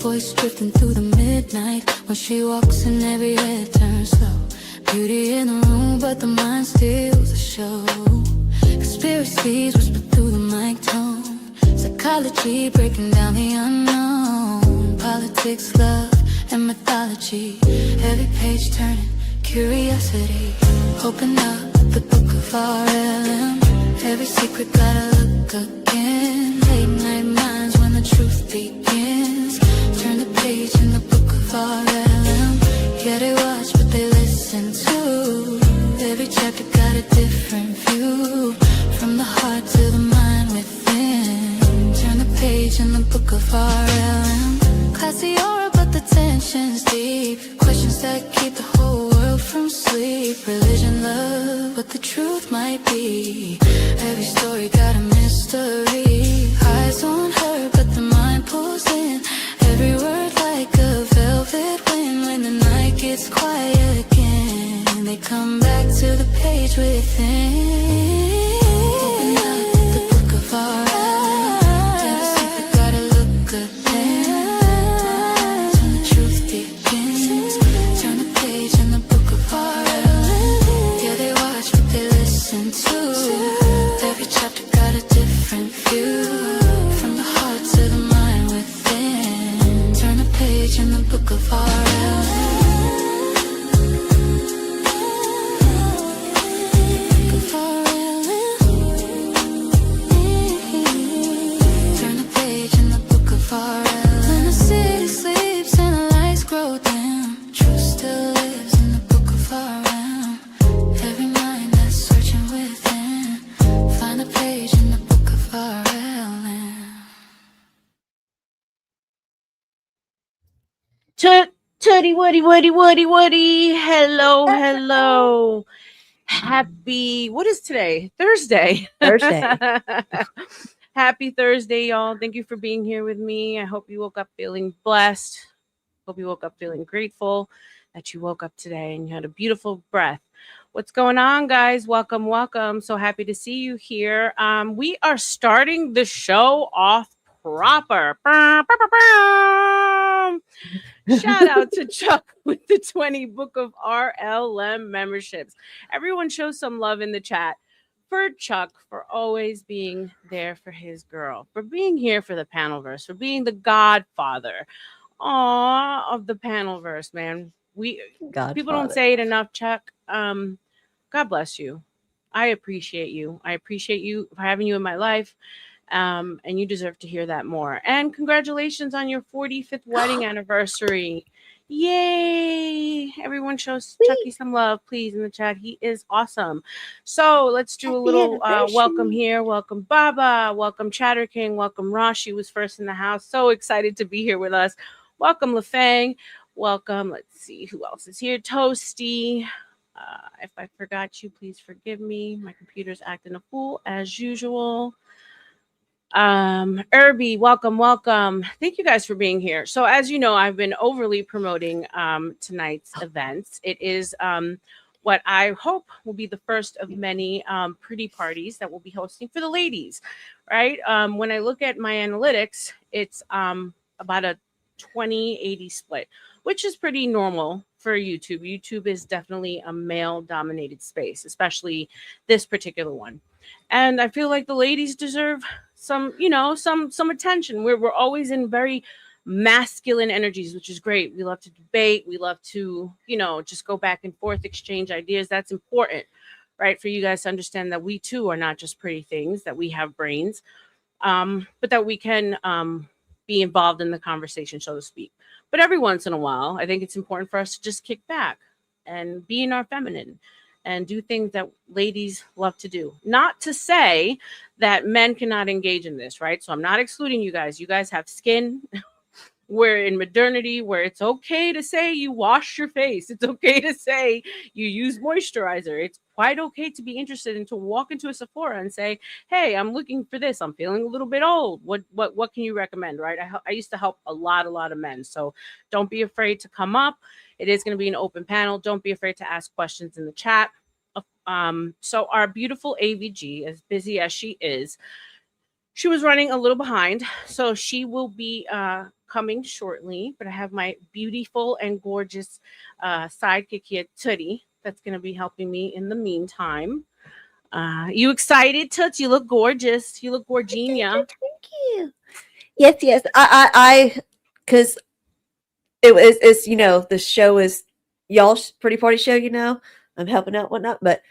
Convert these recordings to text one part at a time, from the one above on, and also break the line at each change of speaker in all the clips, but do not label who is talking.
voice drifting through the midnight. When she walks and every head turns slow. Beauty in the room, but the mind steals the show. Conspiracies whisper through the mic tone. Psychology breaking down the unknown. Politics, love, and mythology. Every page turning curiosity. Open up the book of R.L.M. Every secret gotta look again. Late night minds when the truth begins. Turn the page in the book of R.L.M. Yeah, they watch but they listen too. Every chapter got a different view. From the heart to the mind within. Turn the page in the book of R.L.M. Classy aura but the tension's deep. Questions that keep the whole world from sleep. Religion, love, what the truth might be. Every story got a mystery. Eyes on her but the mind pulls in. Every word like a velvet wind. When the night gets quiet again, they come back to the page within. Open up the book of R.L.M. Every secret gotta look again. Till the truth begins. Turn the page in the book of R.L.M. Yeah, they watch but they listen too. Every chapter got a different view. From the heart to the mind within. Turn the page in the book of R.L.M.
Tootie Woody. Hello. Happy, what is today? Thursday. Happy Thursday, y'all. Thank you for being here with me. I hope you woke up feeling blessed. Hope you woke up feeling grateful that you woke up today and you had a beautiful breath. What's going on, guys? Welcome. So happy to see you here. We are starting the show off proper. Shout out to Chuck with the 20 book of R.L.M. memberships. Everyone show some love in the chat for Chuck, for always being there for his girl, for being here for the Panelverse, for being the godfather of the Panelverse, man. People don't say it enough, Chuck. God bless you. I appreciate you. I appreciate you for having you in my life. And you deserve to hear that more. And congratulations on your 45th wedding anniversary. Yay! Everyone shows Chucky some love, please, in the chat. He is awesome. So let's do a little welcome here. Welcome Baba. Welcome Chatter King. Welcome Rosh. She was first in the house. So excited to be here with us. Welcome LaFang. Welcome. Let's see who else is here. Toasty. If I forgot you, please forgive me. My computer's acting a fool as usual. Irby, welcome. Thank you guys for being here. So as you know, I've been overly promoting tonight's events. It is what I hope will be the first of many pretty parties that we'll be hosting for the ladies, right? When I look at my analytics, it's about a 20-80 split, which is pretty normal for YouTube. YouTube is definitely a male-dominated space, especially this particular one. And I feel like the ladies deserve some attention. We're always in very masculine energies, which is great. We love to debate. We love to, just go back and forth, exchange ideas. That's important, right? For you guys to understand that we too are not just pretty things, that we have brains, but that we can be involved in the conversation, so to speak. But every once in a while, I think it's important for us to just kick back and be in our feminine and do things that ladies love to do. Not to say that men cannot engage in this, right? So I'm not excluding you guys. You guys have skin. We're in modernity where it's okay to say you wash your face. It's okay to say you use moisturizer. It's quite okay to be interested and to walk into a Sephora and say, hey, I'm looking for this. I'm feeling a little bit old. What can you recommend, right? I used to help a lot of men. So don't be afraid to come up. It is going to be an open panel. Don't be afraid to ask questions in the chat. So our beautiful AVG, as busy as she is, she was running a little behind. So she will be coming shortly, but I have my beautiful and gorgeous sidekick here, Tootie, that's going to be helping me in the meantime. You excited, Toots? You look gorgeous. You look gorgenia.
Thank you. Yes, yes. Because it's the show is y'all's pretty party show. I'm helping out whatnot, but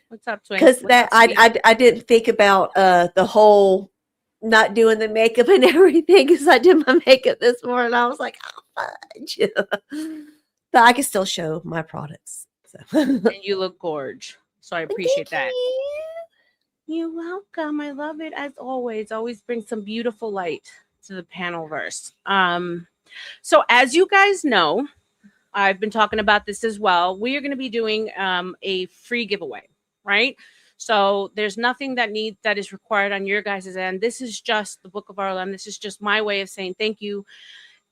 What's up, Twink?
because
What's
that
up, sweet?
I didn't think about the whole not doing the makeup and everything because I did my makeup this morning. I was like, oh, fudge. But I can still show my products. So.
And you look gorge. So I appreciate that.
You.
You're welcome. I love it as always. Always bring some beautiful light to the panel verse. So as you guys know, I've been talking about this as well. We are going to be doing a free giveaway, right? So there's nothing that is required on your guys' end. This is just the Book of R.L.M. This is just my way of saying thank you.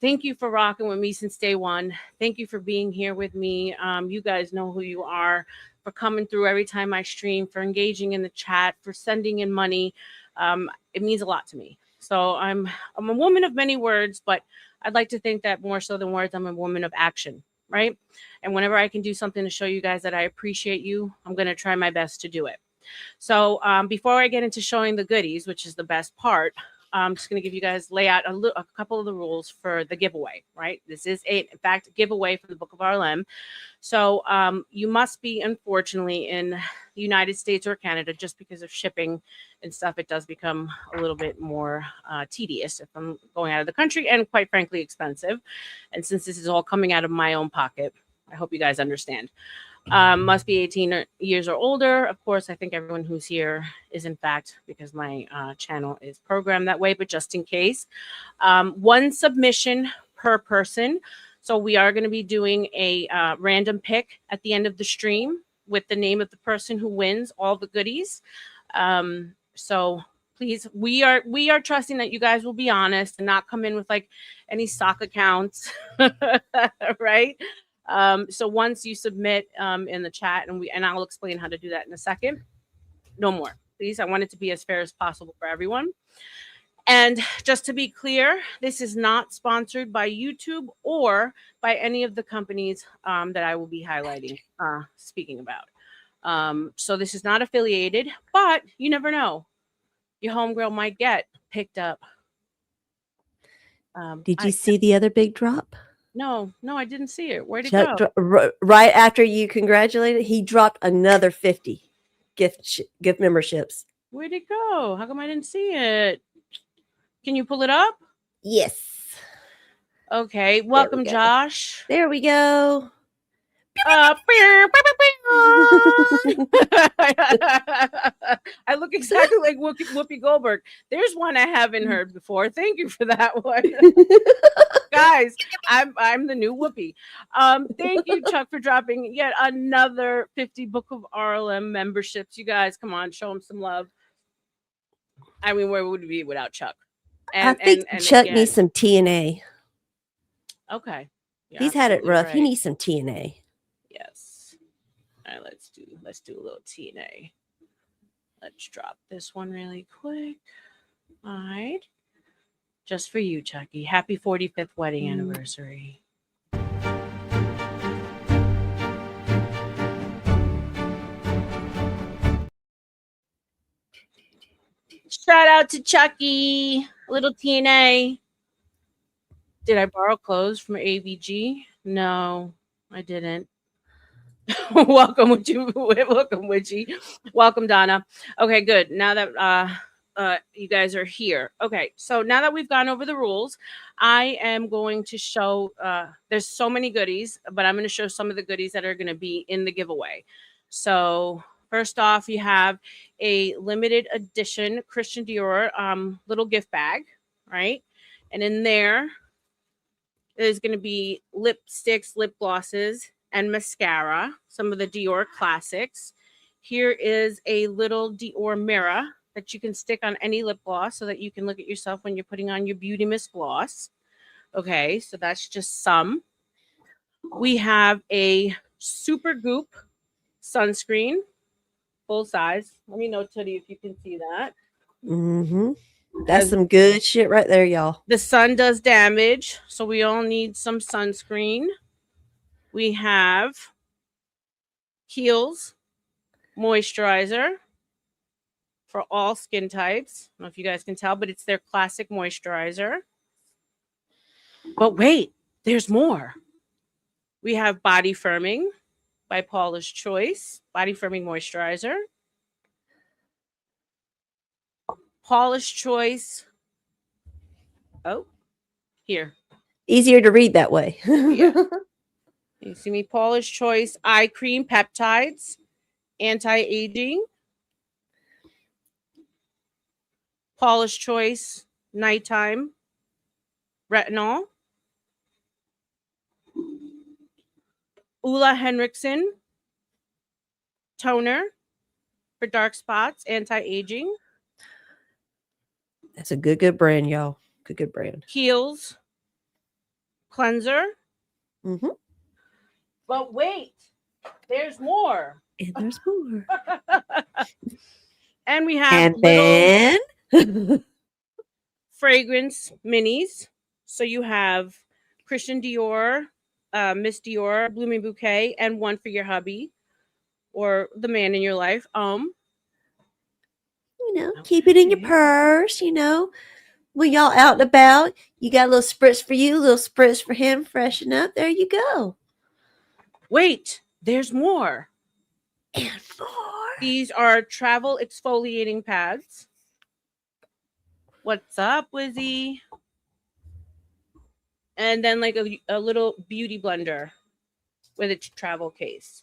Thank you for rocking with me since day one. Thank you for being here with me. You guys know who you are, for coming through every time I stream, for engaging in the chat, for sending in money. It means a lot to me. So I'm a woman of many words, but I'd like to think that more so than words, I'm a woman of action, right? And whenever I can do something to show you guys that I appreciate you, I'm going to try my best to do it. So before I get into showing the goodies, which is the best part, I'm just going to give you guys lay out a couple of the rules for the giveaway, right? This is in fact, a giveaway from the Book of R.L.M. So you must be, unfortunately, in the United States or Canada, just because of shipping and stuff. It does become a little bit more tedious if I'm going out of the country, and quite frankly, expensive. And since this is all coming out of my own pocket, I hope you guys understand. Must be 18 years or older. Of course, I think everyone who's here is, in fact, because my channel is programmed that way, but just in case. One submission per person. So we are going to be doing a random pick at the end of the stream with the name of the person who wins all the goodies. So please, we are trusting that you guys will be honest and not come in with like any sock accounts, right? So once you submit in the chat, and I'll explain how to do that in a second. No more, please. I want it to be as fair as possible for everyone. And just to be clear, this is not sponsored by YouTube or by any of the companies that I will be highlighting, speaking about. So this is not affiliated, but you never know. Your homegirl might get picked up.
Did you see the other big drop?
No, I didn't see it. Where'd it
Chuck
go?
Right after you congratulated, he dropped another 50 gift memberships.
Where'd it go? How come I didn't see it? Can you pull it up?
Yes.
Okay. Welcome, Josh.
There we go.
I look exactly like Whoopi Goldberg. There's one I haven't heard before. Thank you for that one. Guys, I'm the new Whoopi. Thank you, Chuck, for dropping yet another 50 Book of R.L.M. memberships. You guys, come on, show him some love. I mean, where would we be without Chuck?
I think Chuck needs some TNA.
Okay.
He's had it rough. Right. He needs some TNA.
Yes. All right, let's do a little TNA. Let's drop this one really quick. All right. Just for you, Chucky. Happy 45th wedding anniversary. Shout out to Chucky. Little TNA. Did I borrow clothes from ABG? No, I didn't. Welcome, Witchy. Welcome, Donna. Okay, good. Now that you guys are here. Okay, so now that we've gone over the rules, I am going to show, there's so many goodies, but I'm going to show some of the goodies that are going to be in the giveaway. So first off, you have a limited edition Christian Dior little gift bag, right? And in there, there's going to be lipsticks, lip glosses, and mascara, some of the Dior classics. Here is a little Dior mirror that you can stick on any lip gloss so that you can look at yourself when you're putting on your Beauty Miss gloss. Okay, so that's just some. We have a Super Goop sunscreen, full size. Let me know, Tootie, if you can see that.
Mm-hmm. That's
As
some good shit right there, y'all.
the sun does damage, so we all need some sunscreen. We have Kiehl's moisturizer for all skin types. I don't know if you guys can tell, but it's their classic moisturizer. But wait, there's more. We have Body Firming by Paula's Choice, Body Firming Moisturizer. Paula's Choice. Oh, here.
Easier to read that way.
Yeah. You see me? Paula's Choice Eye Cream Peptides, Anti-Aging. Paula's Choice Nighttime Retinol. Ulla Henriksen Toner for dark spots, anti-aging.
That's a good brand, y'all. Good brand.
Kiehl's Cleanser.
Mm-hmm.
But wait, there's more.
And there's more.
And we have
And
little
then
fragrance minis. So you have Christian Dior, Miss Dior, Blooming Bouquet, and one for your hubby or the man in your life.
Keep it in your
Okay.
purse, when y'all out and about, you got a little spritz for you, a little spritz for him, freshen up. There you go.
Wait, there's more.
And more.
These are travel exfoliating pads. What's up, Wizzy? And then like a little beauty blender with a travel case.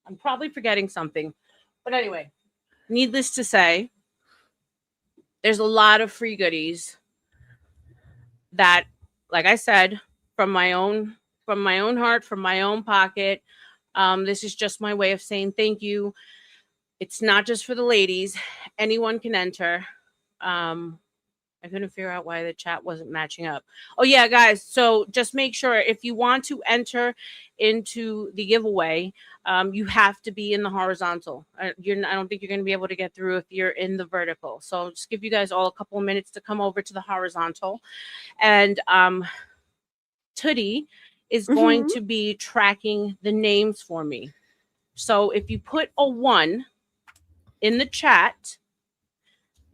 I'm probably forgetting something. But anyway, needless to say, there's a lot of free goodies that, like I said, from my own heart, from my own pocket. This is just my way of saying thank you. It's not just for the ladies. Anyone can enter. I couldn't figure out why the chat wasn't matching up. Oh yeah, guys. So just make sure if you want to enter into the giveaway, you have to be in the horizontal. I don't think you're going to be able to get through if you're in the vertical. So I'll just give you guys all a couple of minutes to come over to the horizontal, and Tootie is going to be tracking the names for me. So if you put a 1 in the chat,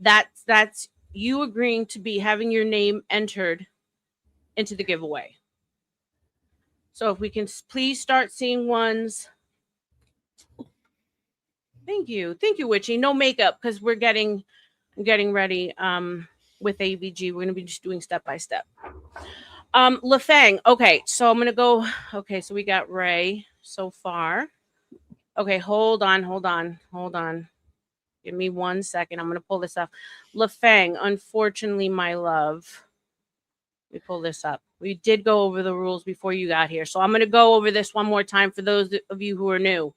that's you agreeing to be having your name entered into the giveaway. So if we can please start seeing ones. Thank you, Witchy. No makeup because we're getting ready with AVG. We're gonna be just doing step by step. LaFang. Okay, so I'm gonna go. Okay, so we got Ray so far. Okay, hold on. Give me 1 second. I'm gonna pull this up. LaFang, unfortunately, my love. Let me pull this up. We did go over the rules before you got here. So I'm gonna go over this one more time for those of you who are new.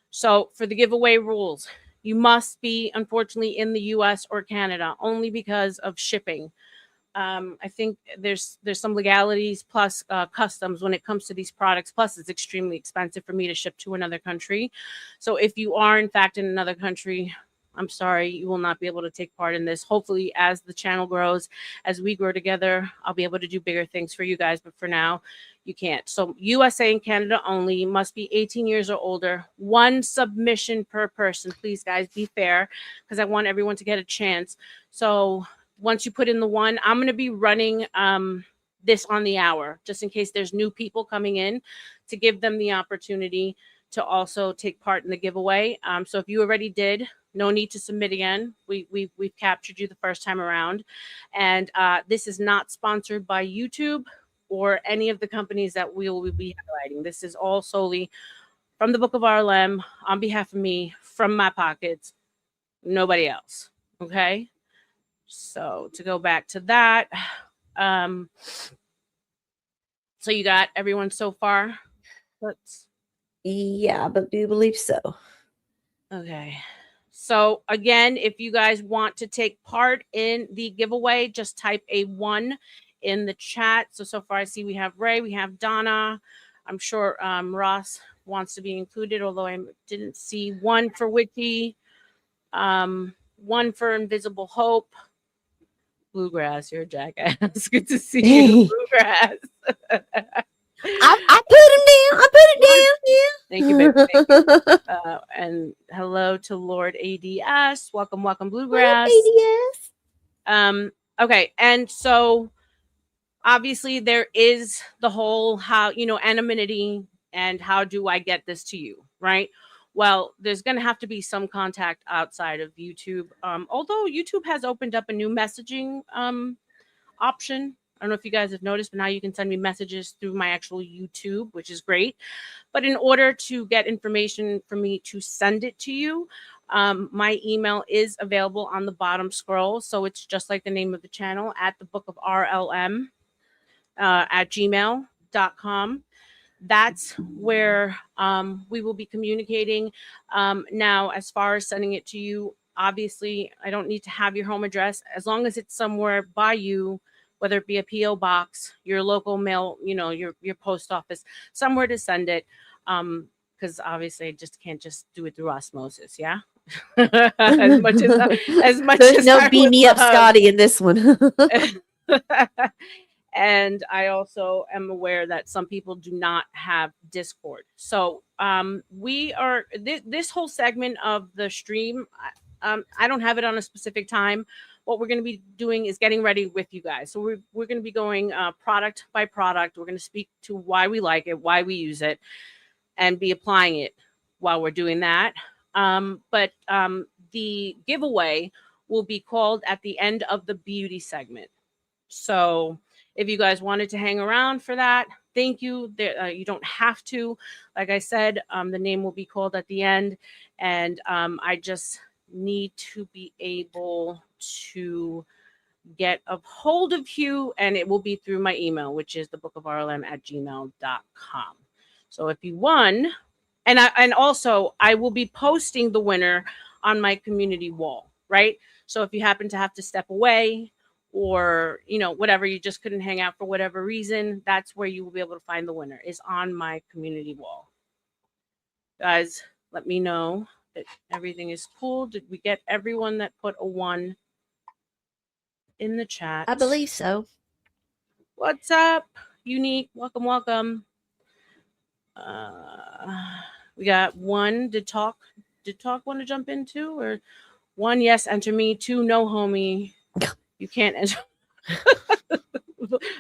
So for the giveaway rules, you must be unfortunately in the US or Canada only because of shipping. I think there's some legalities plus customs when it comes to these products. Plus, it's extremely expensive for me to ship to another country. So if you are in fact in another country, I'm sorry, you will not be able to take part in this. Hopefully, as the channel grows, as we grow together, I'll be able to do bigger things for you guys. But for now, you can't. So USA and Canada only, must be 18 years or older. 1 submission per person. Please, guys, be fair because I want everyone to get a chance. So once you put in the 1, I'm going to be running this on the hour just in case there's new people coming in to give them the opportunity to also take part in the giveaway. So if you already did, no need to submit again. We've captured you the first time around. And this is not sponsored by YouTube or any of the companies that we will be highlighting. This is all solely from the book of R.L.M. on behalf of me, from my pockets, nobody else. Okay? So to go back to that, so you got everyone so far?
Yeah, but do believe so.
Okay. So again, if you guys want to take part in the giveaway, just type a 1 in the chat. So far I see we have Ray, we have Donna. I'm sure Ross wants to be included, although I didn't see 1 for Witchy. one for Invisible Hope. Bluegrass, you're a jackass. Good to see you, Bluegrass.
I put him down. I put it down.
Thank you, baby. Thank you.
Yeah.
And hello to Lord ADS. Welcome, welcome,
What up,
Bluegrass.
ADS?
Okay, and so obviously there is the whole how, anonymity and how do I get this to you, right? Well, there's going to have to be some contact outside of YouTube. Although YouTube has opened up a new messaging option. I don't know if you guys have noticed, but now you can send me messages through my actual YouTube, which is great. But in order to get information for me to send it to you, my email is available on the bottom scroll. So it's just like the name of the channel, at the book of R.L.M. At gmail.com. That's where we will be communicating. Now, as far as sending it to you, obviously, I don't need to have your home address as long as it's somewhere by you, whether it be a P.O. box, your local mail, your post office, somewhere to send it. Because obviously, I just can't just do it through osmosis. Yeah. as much
There's
as
no
I
beam
would
me up
love.
Scotty in this one.
And I also am aware that some people do not have Discord. So we are this whole segment of the stream. I don't have it on a specific time. What we're going to be doing is getting ready with you guys. So we're going to be going product by product. We're going to speak to why we like it, why we use it, and be applying it while we're doing that. But the giveaway will be called at the end of the beauty segment. So if you guys wanted to hang around for that, thank you. You don't have to. Like I said, the name will be called at the end. And I just need to be able to get a hold of you, and it will be through my email, which is thebookofrlm@gmail.com. So if you won, and also I will be posting the winner on my community wall, right? So if you happen to have to step away, or whatever, you just couldn't hang out for whatever reason, that's where you will be able to find the winner, is on my community wall. Guys, let me know that everything is cool. Did we get everyone that put a 1 in the chat?
I believe so.
What's up, Unique? Welcome. We got 1. Did talk want to jump in too? Or 1, yes, enter me. 2, no, homie, you can't enter.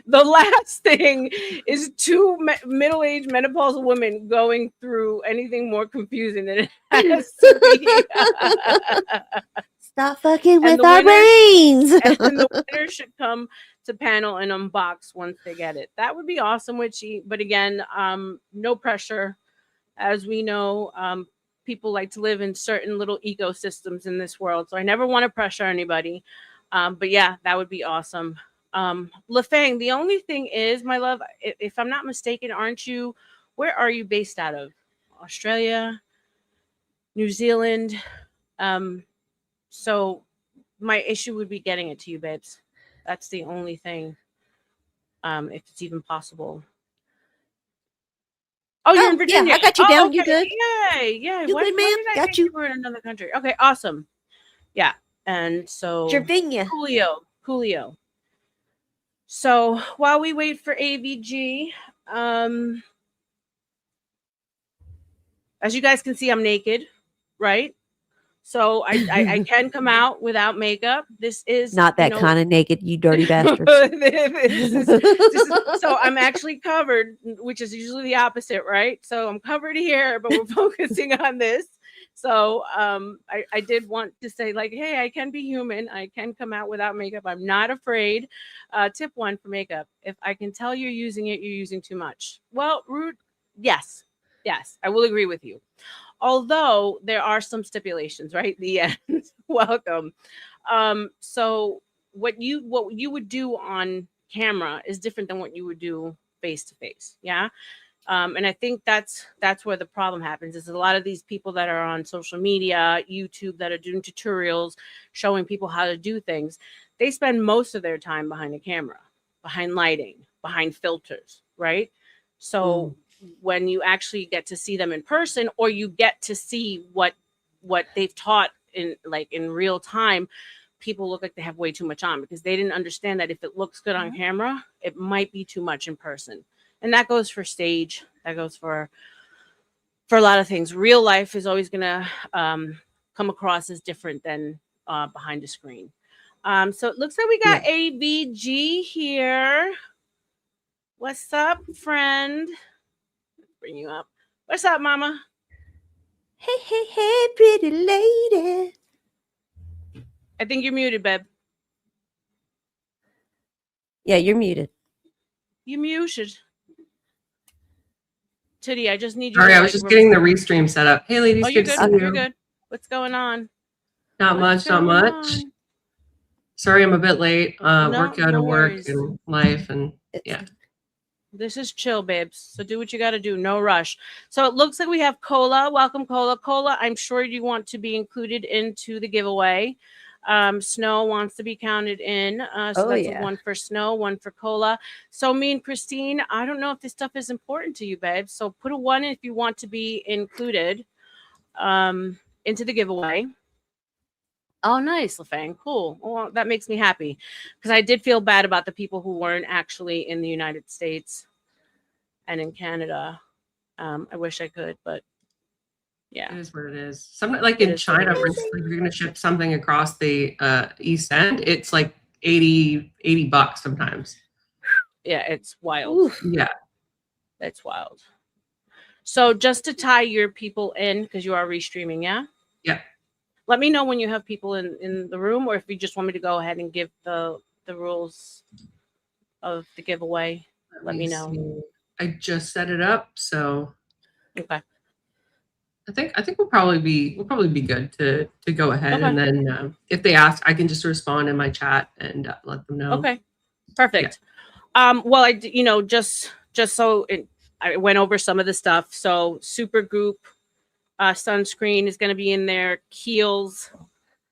The last thing is 2 middle-aged menopausal women going through anything more confusing than it has to be.
Stop fucking
And
with
the
our brains.
And the winner should come to panel and unbox once they get it. That would be awesome, Witchy. But again, no pressure. As we know, people like to live in certain little ecosystems in this world. So I never want to pressure anybody. But yeah, that would be awesome. LaFang, the only thing is, my love, if I'm not mistaken, where are you based out of? Australia, New Zealand. So my issue would be getting it to you, babes. That's the only thing. If it's even possible. Oh, you're in Virginia.
Yeah, I got you down.
Okay.
You good?
Yay.
You good, ma'am? Got you.
We're in another country. Okay, awesome. Yeah. And so
Virginia.
Coolio. So while we wait for AVG, as you guys can see, I'm naked, right? So I can come out without makeup. This is
not that kind of naked, you dirty bastard.
So I'm actually covered, which is usually the opposite, right? So I'm covered here, but we're focusing on this. So I did want to say, like, hey, I can be human. I can come out without makeup. I'm not afraid. Tip 1 for makeup: if I can tell you're using it, you're using too much. Well, rude. Yes, I will agree with you. Although there are some stipulations, right? The end. Welcome. So what you would do on camera is different than what you would do face to face. Yeah. And I think that's where the problem happens, is a lot of these people that are on social media, YouTube, that are doing tutorials showing people how to do things, they spend most of their time behind a camera, behind lighting, behind filters, right? So when you actually get to see them in person, or you get to see what they've taught in real time, people look like they have way too much on because they didn't understand that if it looks good on camera, it might be too much in person. And that goes for stage. That goes for a lot of things. Real life is always gonna come across as different than behind a screen. So it looks like we got AVG here. What's up, friend? Let's bring you up. What's up, mama?
Hey, hey, hey, pretty lady.
I think you're muted, babe.
Yeah, you're muted.
You muted. Titty, I just need you.
Sorry,
to,
I was just getting the restream set up. Hey, ladies,
Oh, you're
good to
good.
see
You're
you.
good. What's going on?
Not much, not much. Sorry, I'm a bit late. Working out of work and life, and yeah.
This is chill, babes. So do what you got to do. No rush. So it looks like we have Cola. Welcome, Cola. Cola, I'm sure you want to be included into the giveaway. Snow wants to be counted in. So that's a 1 for Snow, 1 for Cola. So me and Christine, I don't know if this stuff is important to you, babe. So put a 1 if you want to be included into the giveaway. Oh, nice, LaFang. Cool. Well, that makes me happy because I did feel bad about the people who weren't actually in the United States and in Canada. I wish I could, but yeah.
It is what it is. Something like in China, for instance, like you're going to ship something across the East End, it's like $80 sometimes.
Yeah, it's wild.
Oof.
Yeah.
It's wild. So just to tie your people in, because you are restreaming, yeah?
Yeah.
Let me know when you have people in the room, or if you just want me to go ahead and give the rules of the giveaway. Let me know.
See. I just set it up, so
okay.
I think we'll probably be good to go ahead, and then if they ask, I can just respond in my chat and let them know.
Okay, perfect. Yeah. Well, just so I went over some of the stuff. So Supergoop sunscreen is going to be in there. Kiehl's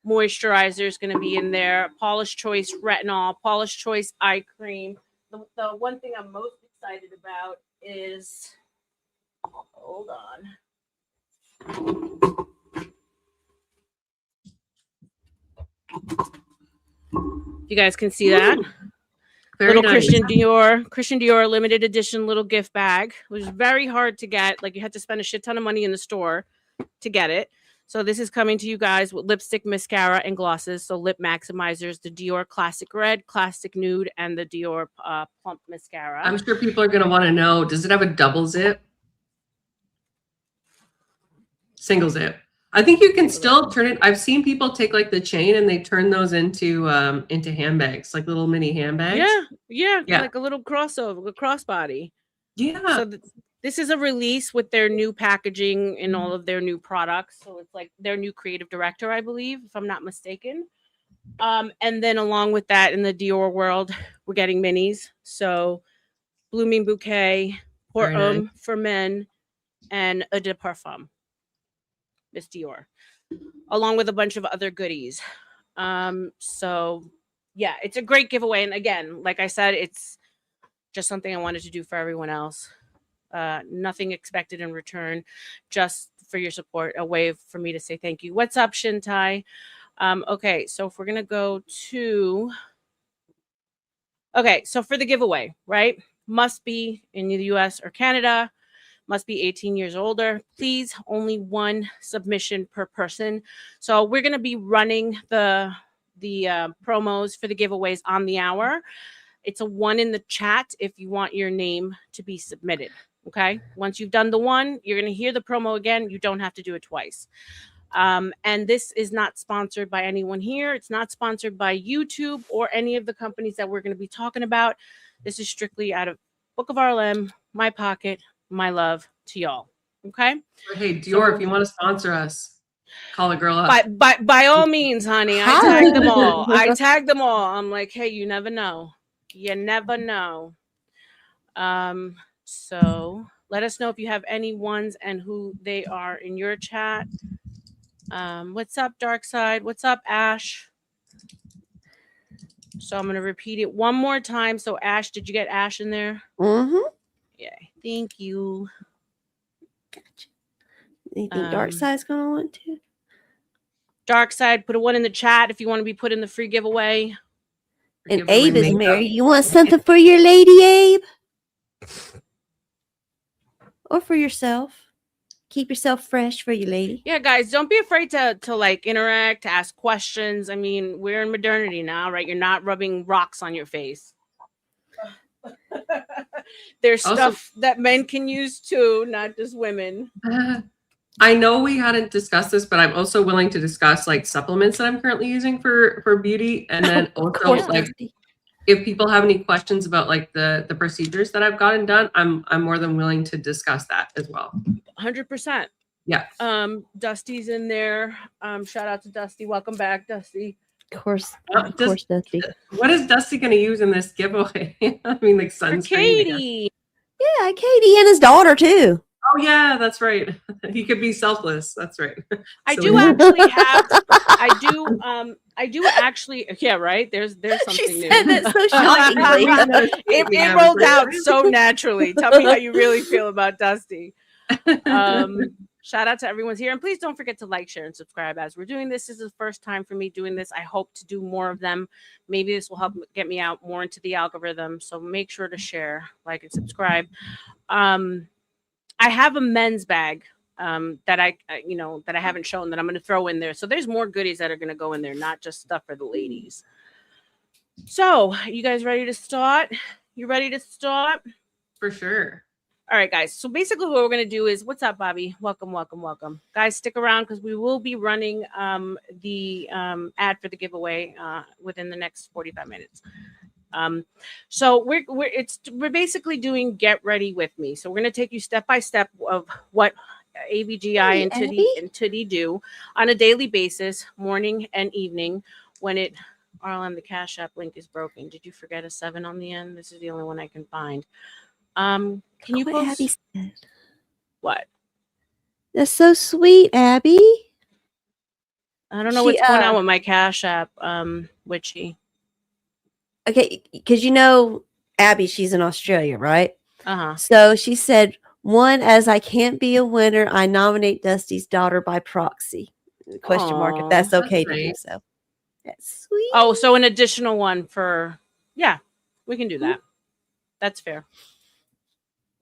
moisturizer is going to be in there. Polish Choice retinol, Polish Choice eye cream. The one thing I'm most excited about is, hold on. You guys can see that.
Very
little
nice.
Christian Dior limited edition little gift bag. It was very hard to get. Like you had to spend a shit ton of money in the store to get it. So this is coming to you guys with lipstick, mascara, and glosses. So lip maximizers, the Dior Classic Red, Classic Nude, and the Dior Plump Mascara.
I'm sure people are going to want to know, does it have a double zip? Single zip. I think you can still turn it. I've seen people take like the chain and they turn those into handbags, like little mini handbags.
Yeah, like a little crossover, a crossbody.
Yeah.
So this is a release with their new packaging and all of their new products. So it's like their new creative director, I believe, if I'm not mistaken. And then along with that, in the Dior world, we're getting minis. So Blooming Bouquet, Pour Homme for men, and Eau de Parfum, Miss Dior, along with a bunch of other goodies. So yeah, it's a great giveaway. And again, like I said, it's just something I wanted to do for everyone else. Nothing expected in return, just for your support, a way for me to say thank you. What's up, Shintai? Okay, so if we're gonna go to, okay, so for the giveaway, right? Must be in the US or Canada, must be 18 years older. Please, only 1 submission per person. So we're gonna be running the promos for the giveaways on the hour. It's a 1 in the chat if you want your name to be submitted. Okay. Once you've done the 1, you're going to hear the promo again. You don't have to do it twice. And this is not sponsored by anyone here. It's not sponsored by YouTube or any of the companies that we're going to be talking about. This is strictly out of Book of R.L.M, my pocket, my love to y'all. Okay.
Hey, Dior, if you want to sponsor us, call a girl up.
By all means, honey. I tagged them all. I'm like, hey, you never know. You never know. So let us know if you have any ones and who they are in your chat. What's up, Dark Side? What's up, Ash? So I'm going to repeat it one more time. So Ash, did you get Ash in there?
Mm-hmm.
Yeah. Thank you.
Gotcha. You think Dark Side's going to want to?
Dark Side, put a 1 in the chat if you want to be put in the free giveaway.
And
Give away
Abe is
makeup.
married. You want something for your lady, Abe? Or for yourself? Keep yourself fresh for your lady.
Yeah, guys, don't be afraid to like interact, to ask questions. I mean, we're in modernity now, right? You're not rubbing rocks on your face. There's
Also-
stuff that men can use too, not just women.
I know we hadn't discussed this, but I'm also willing to discuss like supplements that I'm currently using for beauty, and then
Of
also
course,
like
Dusty.
if people have any questions about like the procedures that I've gotten done, I'm more than willing to discuss that as well.
100%.
Yeah.
Dusty's in there. Shout out to Dusty. Welcome back, Dusty.
Of course,
Does-
Dusty.
What is Dusty going to use in this giveaway? I mean, like
For
sunscreen. I guess.
Katie.
Yeah, Katie and his daughter too.
Oh yeah, that's right. He could be selfless. That's right.
I
So
do
he-
actually have. I do actually. Yeah, right. There's something
She
new.
said it so
I like
shockingly.
it
Yeah,
rolled
right.
out so naturally. Tell me how you really feel about Dusty. Shout out to everyone's here, and please don't forget to like, share, and subscribe as we're doing this. This is the first time for me doing this. I hope to do more of them. Maybe this will help get me out more into the algorithm. So make sure to share, like, and subscribe. I have a men's bag that I haven't shown that I'm going to throw in there. So there's more goodies that are going to go in there, not just stuff for the ladies. So you guys ready to start? You ready to start?
For sure.
All right, guys. So basically what we're going to do is, what's up, Bobby? Welcome. Guys, stick around because we will be running the ad for the giveaway within the next 45 minutes. So we're basically doing get ready with me. So we're going to take you step by step of what AVGI and Titty do on a daily basis, morning and evening. When it R.L.M, the Cash App link is broken. Did you forget a 7 on the end? This is the only one I can find. Can you
What
post
Abby said.
what?
That's so sweet, Abby.
I don't know
She,
what's going on with my Cash App, Witchy.
Okay, because you know Abby, she's in Australia, right?
Uh-huh.
So she said, "One, as I can't be a winner, I nominate Dusty's daughter by proxy." Question mark if that's
Aw,
okay
that's
to do
nice.
so. That's sweet.
Oh, so an additional one for, yeah, we can do that. That's fair.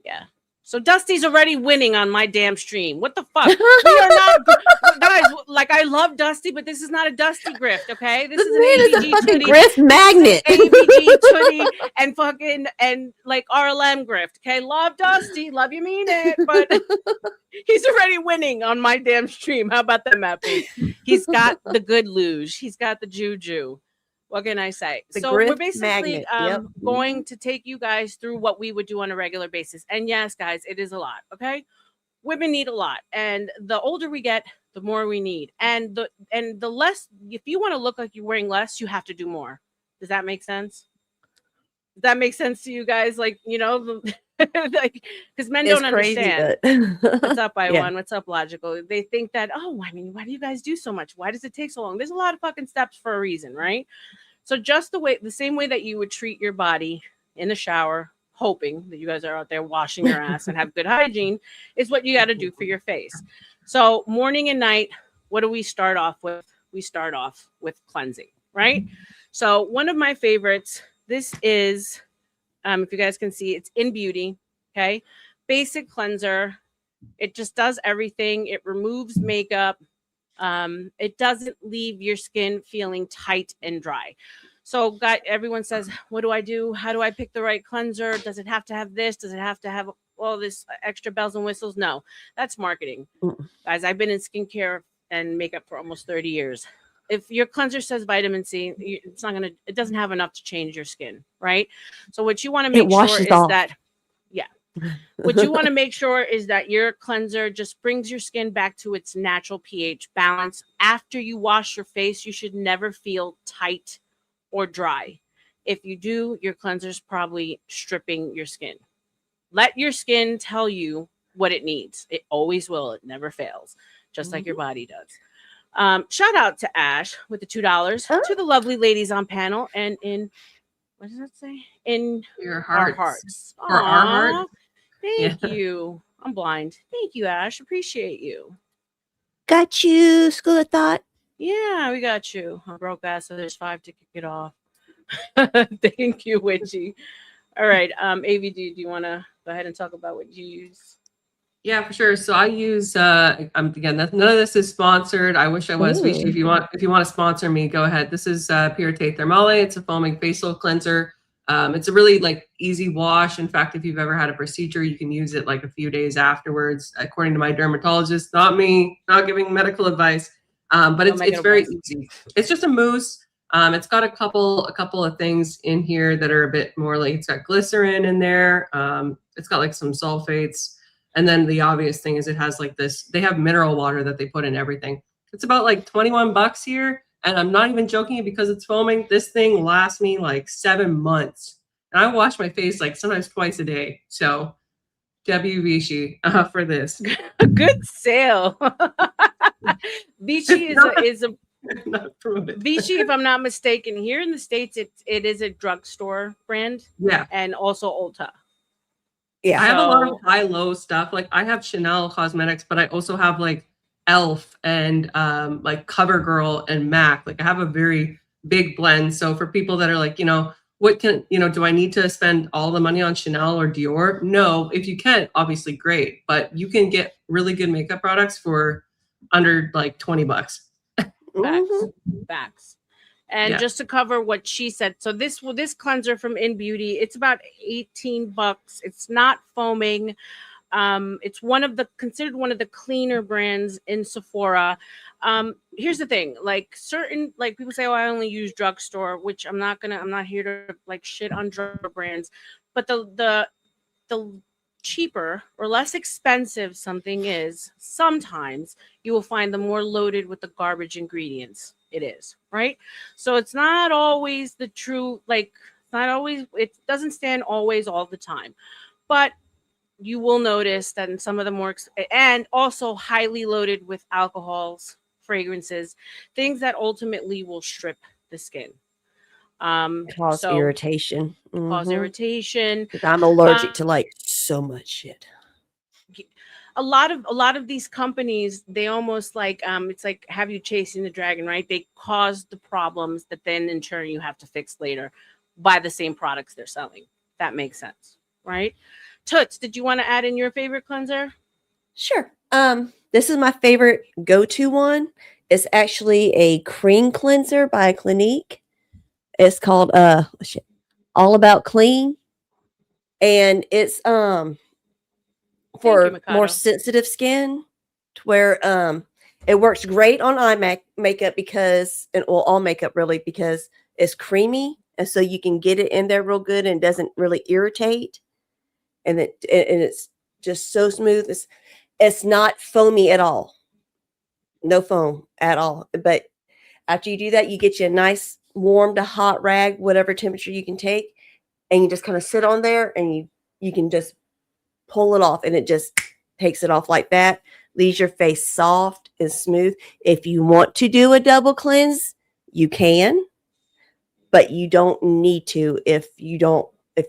Yeah. So Dusty's already winning on my damn stream. What the fuck? We are not, guys. Like, I love Dusty, but this is not a Dusty grift, okay? This is an
Man is a
AVG
fucking
Tootie,
grift magnet.
AVG Tootie, and fucking and like R.L.M grift. Okay, love Dusty, love you, mean it, but he's already winning on my damn stream. How about that, Mappy? He's got the good luge. He's got the juju. What can I say?
The
So we're
grift
basically
magnet, yep.
going to take you guys through what we would do on a regular basis. And yes, guys, it is a lot. Okay, women need a lot, and the older we get, the more we need. And the less, if you want to look like you're wearing less, you have to do more. Does that make sense? Does that make sense to you guys? Like, you know, like, because men don't understand. What's up, I
Yeah.
one? What's up, Logical? They think that, oh, I mean, why do you guys do so much? Why does it take so long? There's a lot of fucking steps for a reason, right? So just the same way that you would treat your body in the shower, hoping that you guys are out there washing your ass and have good hygiene, is what you got to do for your face. So morning and night, what do we start off with? We start off with cleansing, right? So one of my favorites, this is, if you guys can see, it's in Beauty, okay? Basic cleanser. It just does everything. It removes makeup. It doesn't leave your skin feeling tight and dry. So everyone says, what do I do? How do I pick the right cleanser? Does it have to have this? Does it have to have all this extra bells and whistles? No, that's marketing. Guys, I've been in skincare and makeup for almost 30 years. If your cleanser says vitamin C, it doesn't have enough to change your skin, right? So what you want to make sure is that, what you want to make sure is that your cleanser just brings your skin back to its natural pH balance. After you wash your face, you should never feel tight or dry. If you do, your cleanser's probably stripping your skin. Let your skin tell you what it needs. It always will. It never fails, just like your body does. Shout out to Ash with the $2 to the lovely ladies on panel and in, what does that say? In
Your
our
hearts.
hearts.
For our
Aw,
hearts.
Thank
Yeah.
you. I'm blind. Thank you, Ash. Appreciate you.
Got you, School of Thought.
Yeah, we got you. I broke ass, so there's 5 to kick it off. Thank you, Witchy. All right, AVD, do you want to go ahead and talk about what you use?
Yeah, for sure. So I use again, none of this is sponsored. I wish I was. Vichy,
Ooh.
if you want to sponsor me, go ahead. This is Purite Thermale. It's a foaming facial cleanser. It's a really like easy wash. In fact, if you've ever had a procedure, you can use it like a few days afterwards. According to my dermatologist, not me, not giving medical advice. But
Don't make
it's
it a
very
voice.
easy. It's just a mousse. It's got a couple of things in here that are a bit more like it's got glycerin in there. It's got like some sulfates. And then the obvious thing is it has like this, they have mineral water that they put in everything. It's about like 21 bucks here. And I'm not even joking because it's foaming. This thing lasts me like 7 months. And I wash my face like sometimes twice a day. So W Vichy for this.
Good sale. Vichy is a
Not promoted.
Vichy, if I'm not mistaken. Here in the States, it is a drugstore brand
Yeah.
and also Ulta.
Yeah.
I have a lot of
So-
high-low stuff. Like I have Chanel cosmetics, but I also have like Elf and like CoverGirl and MAC. Like I have a very big blend. So for people that are like, what can, do I need to spend all the money on Chanel or Dior? No, if you can, obviously great. But you can get really good makeup products for under like 20 bucks.
Facts.
Mhm.
Facts. And
Yeah.
just to cover what she said, so this cleanser from In Beauty, it's about 18 bucks. It's not foaming. It's considered one of the cleaner brands in Sephora. Here's the thing, like certain like people say, oh, I only use drugstore, which I'm not here to like shit on drug brands, but the cheaper or less expensive something is, sometimes you will find the more loaded with the garbage ingredients it is, right? So it's not always the true, like it's not always, it doesn't stand always all the time, but you will notice that in some of the more and also highly loaded with alcohols, fragrances, things that ultimately will strip the skin.
Cause
So
irritation.
cause
Mhm.
irritation.
'Cause I'm allergic to like so much shit.
A lot of these companies, they almost like it's like have you chasing the dragon, right? They cause the problems that then in turn you have to fix later by the same products they're selling. That makes sense, right? Toots, did you want to add in your favorite cleanser?
Sure. This is my favorite go-to one. It's actually a cream cleanser by Clinique. It's called All About Clean. And it's
Thank you,
for
Mikado.
more sensitive skin to where it works great on makeup because and well, all makeup really because it's creamy and so you can get it in there real good and it doesn't really irritate and it's just so smooth. It's not foamy at all. No foam at all. But after you do that, you get you a nice warm to hot rag, whatever temperature you can take, and you just kind of sit on there and you can just pull it off and it just takes it off like that. Leaves your face soft and smooth. If you want to do a double cleanse, you can, but you don't need to if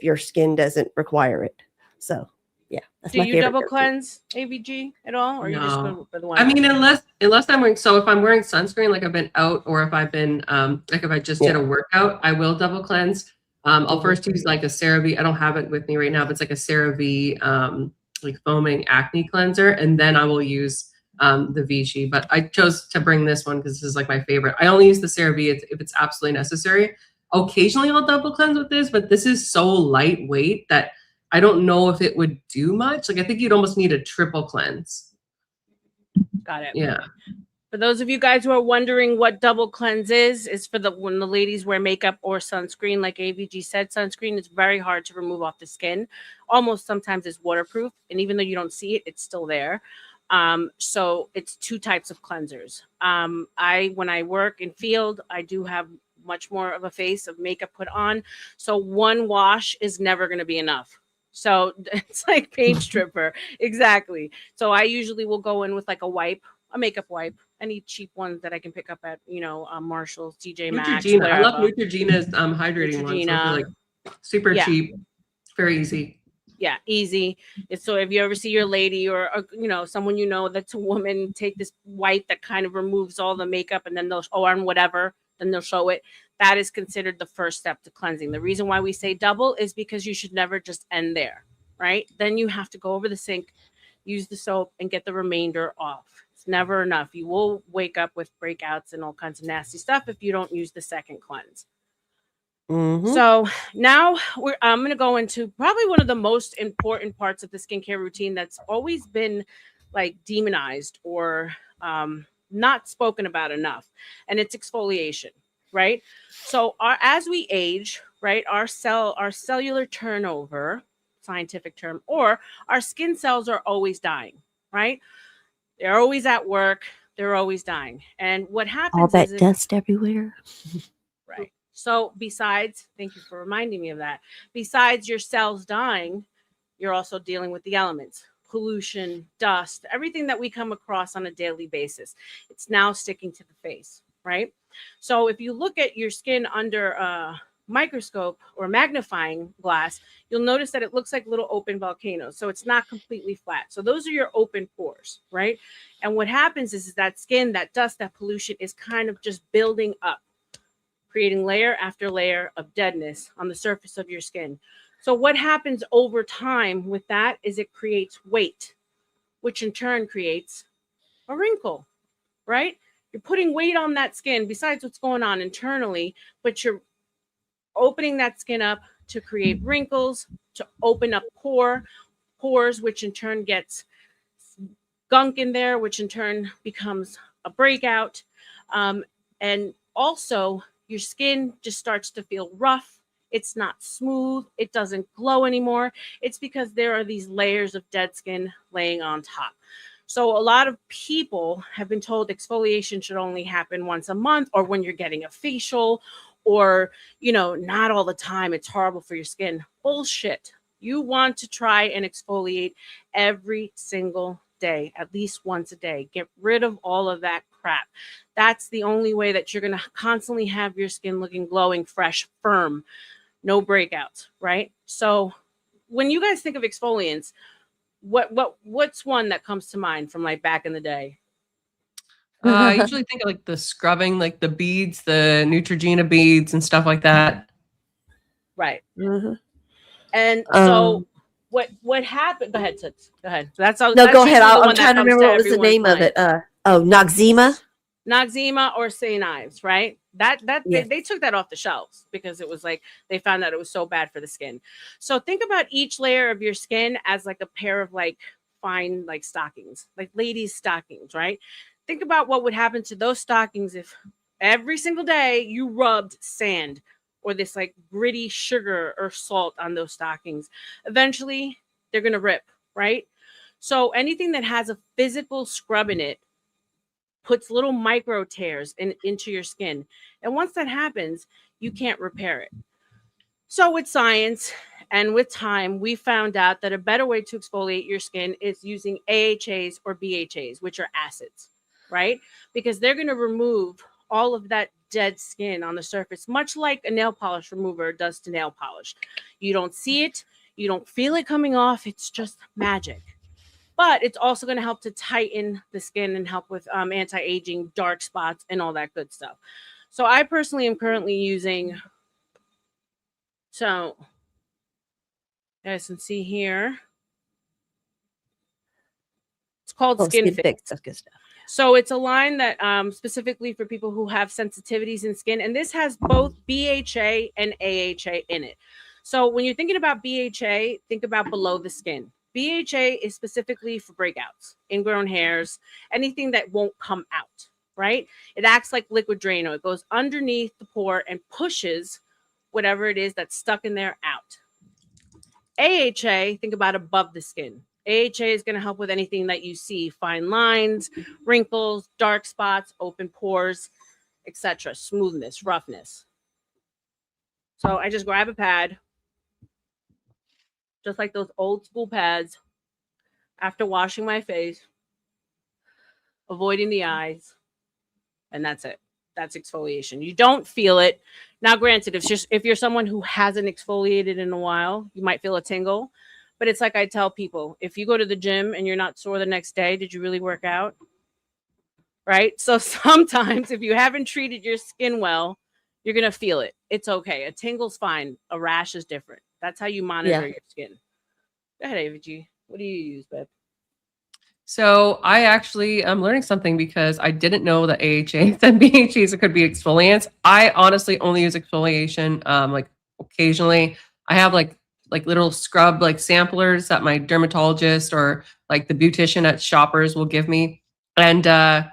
your skin doesn't require it. So yeah, that's
Do
my
you
favorite.
double
go-to.
cleanse AVG at all, or you just
No.
go for the one?
I mean, unless I'm wearing, so if I'm wearing sunscreen, like I've been out, or if I've been, like if I just did a workout, I will double cleanse. I'll first use like a CeraVe. I don't have it with me right now, but it's like a CeraVe, like foaming acne cleanser. And then I will use the Vichy, but I chose to bring this one because this is like my favorite. I only use the CeraVe if it's absolutely necessary. Occasionally I'll double cleanse with this, but this is so lightweight that I don't know if it would do much. Like I think you'd almost need a triple cleanse.
Got it.
Yeah.
For those of you guys who are wondering what double cleanse is for when the ladies wear makeup or sunscreen, like AVG said, sunscreen is very hard to remove off the skin. Almost sometimes it's waterproof, and even though you don't see it, it's still there. So it's 2 types of cleansers. When I work in field, I do have much more of a face of makeup put on. So one wash is never going to be enough. So it's like paint stripper. Exactly. So I usually will go in with like a makeup wipe, any cheap ones that I can pick up at, Marshall's, TJ Maxx,
Neutrogena.
wherever.
I love Neutrogena's hydrating ones. Those are like super cheap, very easy.
Yeah, easy. It's so if you ever see your lady or you know someone you know that's a woman take this wipe that kind of removes all the makeup and then they'll on whatever, then they'll show it. That is considered the first step to cleansing. The reason why we say double is because you should never just end there, right? Then you have to go over the sink, use the soap, and get the remainder off. It's never enough. You will wake up with breakouts and all kinds of nasty stuff if you don't use the second cleanse.
Mm-hmm.
So now I'm going to go into probably one of the most important parts of the skincare routine that's always been like demonized or not spoken about enough, and it's exfoliation, right? So as we age, right, our cellular turnover, scientific term, or our skin cells are always dying, right? They're always at work. They're always dying. And what
All
happens
that
is
dust everywhere.
right. So besides, thank you for reminding me of that. Besides your cells dying, you're also dealing with the elements, pollution, dust, everything that we come across on a daily basis. It's now sticking to the face, right? So if you look at your skin under a microscope or magnifying glass, you'll notice that it looks like little open volcanoes. So it's not completely flat. So those are your open pores, right? And what happens is that skin, that dust, that pollution is kind of just building up, creating layer after layer of deadness on the surface of your skin. So what happens over time with that is it creates weight, which in turn creates a wrinkle, right? You're putting weight on that skin besides what's going on internally, but you're opening that skin up to create wrinkles, to open up pores, which in turn gets gunk in there, which in turn becomes a breakout. And also, your skin just starts to feel rough. It's not smooth. It doesn't glow anymore. It's because there are these layers of dead skin laying on top. So a lot of people have been told exfoliation should only happen once a month or when you're getting a facial or, you know, not all the time. It's horrible for your skin. Bullshit. You want to try and exfoliate every single day, at least once a day. Get rid of all of that crap. That's the only way that you're going to constantly have your skin looking glowing, fresh, firm, no breakouts, right? So when you guys think of exfoliants, what's one that comes to mind from like back in the day?
I usually think of like the scrubbing, like the beads, the Neutrogena beads and stuff like that.
Right.
Mhm.
And so what happened? Go ahead, Toots. Go ahead. So that's
No,
that's
go ahead.
usually the
I'm
one that
trying to
comes
remember
to
what was the
everyone's
name of
mind.
it. Noxzema.
Noxzema or St. Ives, right? That
Yes.
they took that off the shelves because it was like they found that it was so bad for the skin. So think about each layer of your skin as like a pair of like fine like stockings, like ladies' stockings, right? Think about what would happen to those stockings if every single day you rubbed sand or this like gritty sugar or salt on those stockings. Eventually, they're gonna rip, right? So anything that has a physical scrub in it puts little micro tears into your skin. And once that happens, you can't repair it. So, with science and with time, we found out that a better way to exfoliate your skin is using AHAs or BHAs, which are acids, right? Because they're going to remove all of that dead skin on the surface, much like a nail polish remover does to nail polish. You don't see it, you don't feel it coming off, it's just magic. But it's also going to help to tighten the skin and help with anti-aging, dark spots, and all that good stuff. So I personally am currently using. So you guys can see here. It's called Skin
Skin
Fix.
Fix. That's good stuff.
So it's a line that specifically for people who have sensitivities in skin, and this has both BHA and AHA in it. So when you're thinking about BHA, think about below the skin. BHA is specifically for breakouts, ingrown hairs, anything that won't come out, right? It acts like liquid Drano. It goes underneath the pore and pushes whatever it is that's stuck in there out. AHA, think about above the skin. AHA is going to help with anything that you see, fine lines, wrinkles, dark spots, open pores, etc., smoothness, roughness. So I just grab a pad, just like those old school pads, after washing my face, avoiding the eyes, and that's it. That's exfoliation. You don't feel it. Now, granted, if you're someone who hasn't exfoliated in a while, you might feel a tingle. But it's like I tell people, if you go to the gym and you're not sore the next day, did you really work out? Right? So sometimes if you haven't treated your skin well, you're going to feel it. It's okay. A tingle's fine. A rash is different. That's how you monitor your skin. Go ahead, AVG. What do you use, babe?
So I'm learning something because I didn't know that AHAs and BHAs could be exfoliants. I honestly only use exfoliation like occasionally. I have like little scrub like samplers that my dermatologist or like the beautician at Shoppers will give me. And I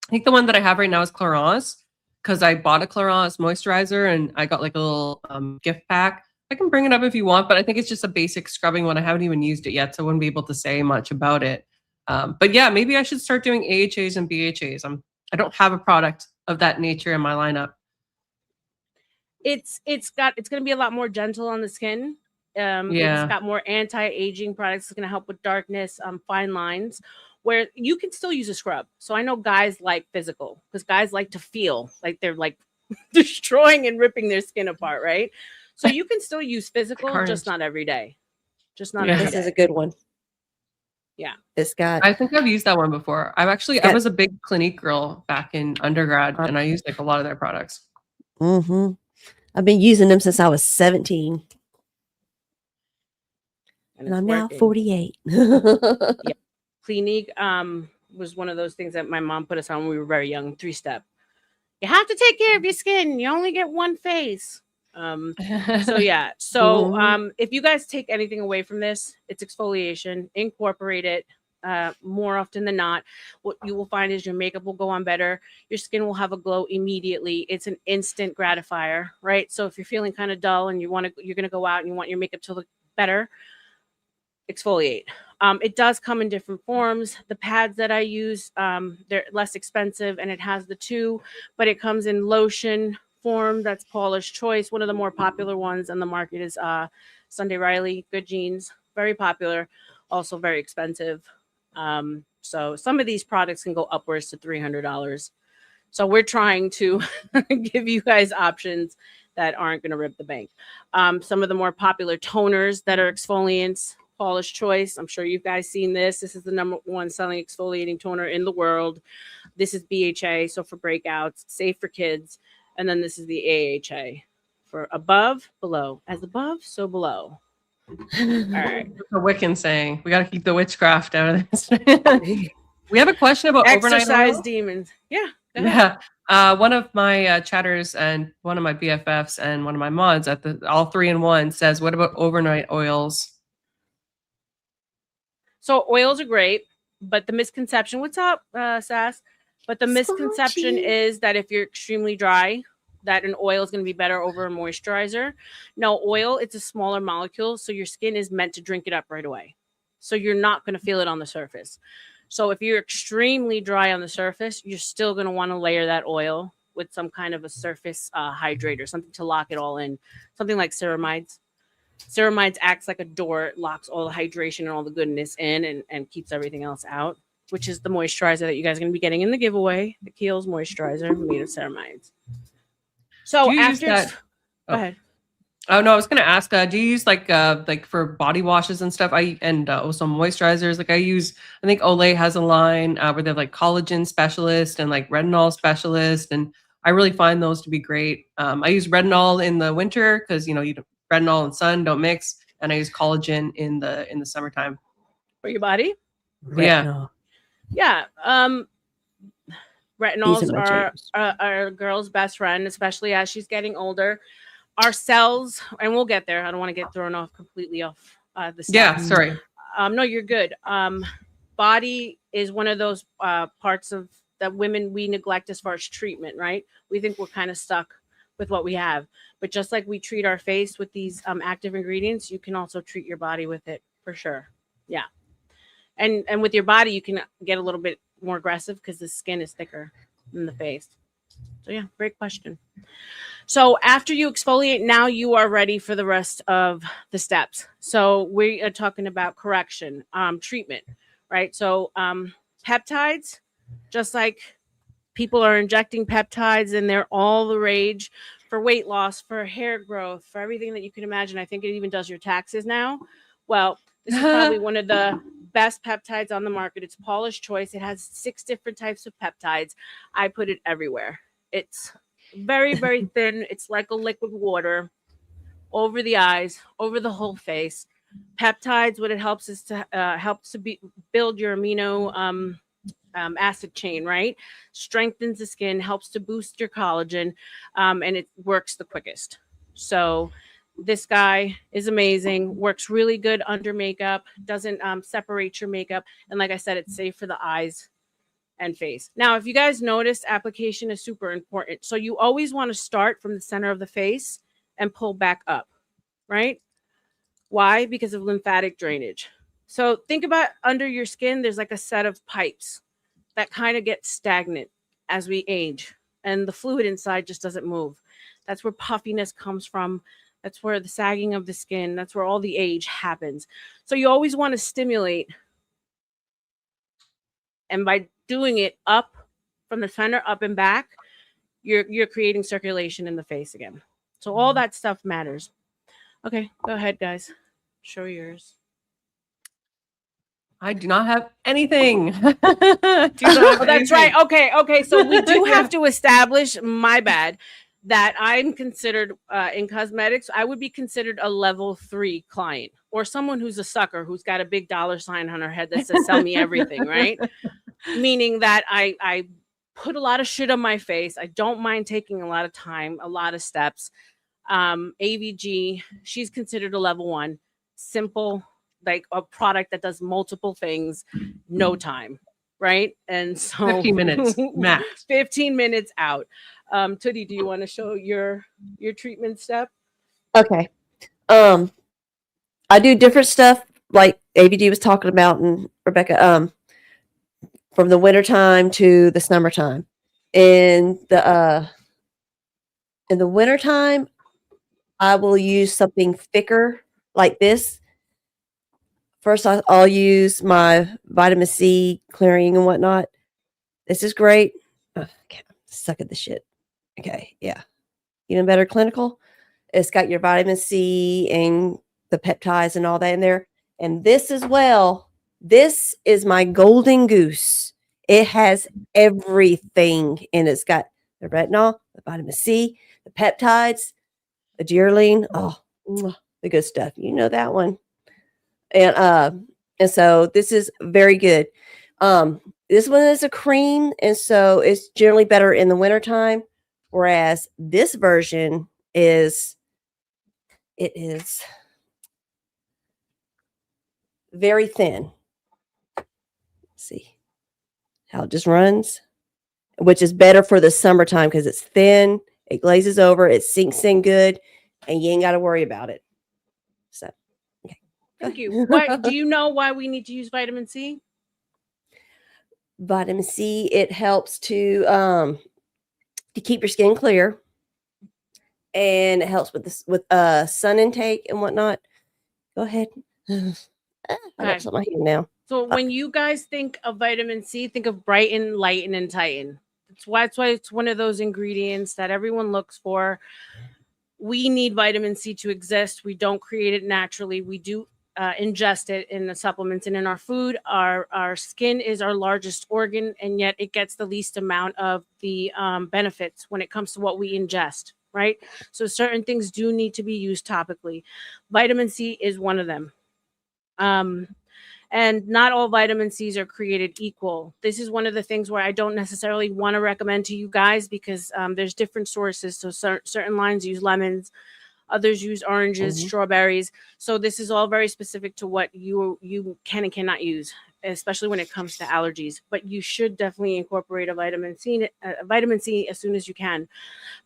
think the one that I have right now is Clarins because I bought a Clarins moisturizer and I got like a little gift pack. I can bring it up if you want, but I think it's just a basic scrubbing one. I haven't even used it yet, so I wouldn't be able to say much about it. But yeah, maybe I should start doing AHAs and BHAs. I don't have a product of that nature in my lineup.
It's going to be a lot more gentle on the skin. It's got more anti-aging products. It's going to help with darkness, fine lines, where you can still use a scrub. So I know guys like physical because guys like to feel like they're like destroying and ripping their skin apart, right? So you can still use physical, just not every day. Just not every day.
This is a good one.
Yeah.
I think I've used that one before. I was a big Clinique girl back in undergrad and I used like a lot of their products.
Mm-hmm. I've been using them since I was 17. And I'm now 48.
Yeah. Clinique was one of those things that my mom put us on when we were very young, 3-step. You have to take care of your skin. You only get one face. So yeah. So if you guys take anything away from this, it's exfoliation. Incorporate it more often than not. What you will find is your makeup will go on better. Your skin will have a glow immediately. It's an instant gratifier, right? So if you're feeling kind of dull and you're going to go out and you want your makeup to look better, exfoliate. It does come in different forms. The pads that I use, they're less expensive and it has the 2, but it comes in lotion form. That's Paula's Choice. One of the more popular ones on the market is Sunday Riley, Good Genes. Very popular, also very expensive. So some of these products can go upwards to $300. So we're trying to give you guys options that aren't going to rip the bank. Some of the more popular toners that are exfoliants, Paula's Choice. I'm sure you guys seen this. This is the #1 selling exfoliating toner in the world. This is BHA, so for breakouts, safe for kids. And then this is the AHA for above, below. As above, so below. All right.
The Wiccan saying, we got to keep the witchcraft out of this. We have a question about
exercise
overnight oil.
Demons. Yeah.
Yeah. One of my chatters and one of my BFFs and one of my mods at the all 3-in-1 says, what about overnight oils?
So oils are great, but the misconception, what's up, Sass? But the misconception is that if you're extremely dry, that an oil is going to be better over a moisturizer. No, oil, it's a smaller molecule, so your skin is meant to drink it up right away. So you're not going to feel it on the surface. So if you're extremely dry on the surface, you're still going to want to layer that oil with some kind of a surface hydrator, something to lock it all in, something like ceramides. Ceramides acts like a door. It locks all the hydration and all the goodness in and keeps everything else out, which is the moisturizer that you guys are going to be getting in the giveaway, the Kiehl's moisturizer made of ceramides. So after, go ahead.
Oh no, I was going to ask, do you use like for body washes and stuff? Also moisturizers. Like I think Olay has a line where they have like collagen specialist and like retinol specialist, and I really find those to be great. I use retinol in the winter because retinol and sun don't mix, and I use collagen in the summertime
for your body.
Retinol.
Yeah. Retinols are a girl's best friend, especially as she's getting older. Our cells, and we'll get there. I don't want to get thrown off completely off the steps.
Yeah, sorry.
No, you're good. Body is one of those parts of that women we neglect as far as treatment, right? We think we're kind of stuck with what we have. But just like we treat our face with these active ingredients, you can also treat your body with it for sure. Yeah. And with your body, you can get a little bit more aggressive because the skin is thicker than the face. So yeah, great question. So after you exfoliate, now you are ready for the rest of the steps. So we are talking about correction, treatment, right? So peptides, just like people are injecting peptides and they're all the rage for weight loss, for hair growth, for everything that you can imagine. I think it even does your taxes now. Well, This is probably one of the best peptides on the market. It's Paula's Choice. It has 6 different types of peptides. I put it everywhere. It's very, very thin. It's like a liquid water over the eyes, over the whole face. Peptides, what it helps is to build your amino acid chain, right? Strengthens the skin, helps to boost your collagen, and it works the quickest. So this guy is amazing, works really good under makeup, doesn't separate your makeup. And like I said, it's safe for the eyes and face. Now, if you guys noticed, application is super important. So you always want to start from the center of the face and pull back up, right? Why? Because of lymphatic drainage. So think about under your skin, there's like a set of pipes that kind of get stagnant as we age, and the fluid inside just doesn't move. That's where puffiness comes from. That's where the sagging of the skin, that's where all the age happens. So you always want to stimulate. And by doing it up from the center, up and back, you're creating circulation in the face again. So all that stuff matters. Okay, go ahead, guys. Show yours.
I do not have anything.
Oh, that's right. Okay. So we do have to establish, my bad, that I'm considered in cosmetics, I would be considered a level 3 client, or someone who's a sucker who's got a big dollar sign on her head that says sell me everything, right? Meaning that I put a lot of shit on my face. I don't mind taking a lot of time, a lot of steps. AVG, she's considered a level 1, simple, like a product that does multiple things, no time, right? And so
15 minutes max.
15 minutes out. Tootie, do you want to show your treatment step?
Okay. I do different stuff like AVD was talking about, and Rebecca, from the wintertime to the summertime. In the wintertime, I will use something thicker like this. First, I'll use my vitamin C clearing and whatnot. This is great. Okay, suck at the shit. Okay, yeah. Even better clinical. It's got your vitamin C and the peptides and all that in there. And this as well. This is my golden goose. It has everything. And it's got the retinol, the vitamin C, the peptides, the gyreline. Oh, the good stuff. You know that one. And so this is very good. This one is a cream, and so it's generally better in the wintertime, whereas this version is very thin. Let's see how it just runs, which is better for the summertime because it's thin, it glazes over, it sinks in good, and you ain't got to worry about it. So
thank you. Why do you know why we need to use vitamin C?
Vitamin C, it helps to keep your skin clear, and it helps with this with sun intake and whatnot. Go ahead. I got something here now.
So when you guys think of vitamin C, think of brighten, lighten, and tighten. That's why it's one of those ingredients that everyone looks for. We need vitamin C to exist. We don't create it naturally. We do ingest it in the supplements and in our food. Our skin is our largest organ, and yet it gets the least amount of the benefits when it comes to what we ingest, right? So certain things do need to be used topically. Vitamin C is one of them. And not all vitamin C's are created equal. This is one of the things where I don't necessarily want to recommend to you guys because there's different sources. So certain lines use lemons, others use oranges, strawberries. So this is all very specific to what you can and cannot use, especially when it comes to allergies. But you should definitely incorporate a vitamin C as soon as you can.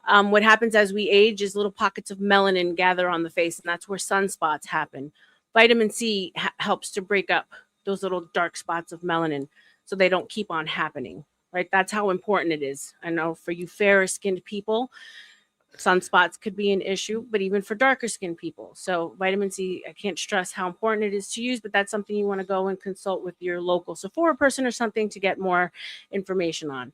What happens as we age is little pockets of melanin gather on the face, and that's where sunspots happen. Vitamin C helps to break up those little dark spots of melanin so they don't keep on happening, right? That's how important it is. I know for you fairer skinned people, sunspots could be an issue, but even for darker skinned people. So vitamin C, I can't stress how important it is to use, but that's something you want to go and consult with your local Sephora person or something to get more information on.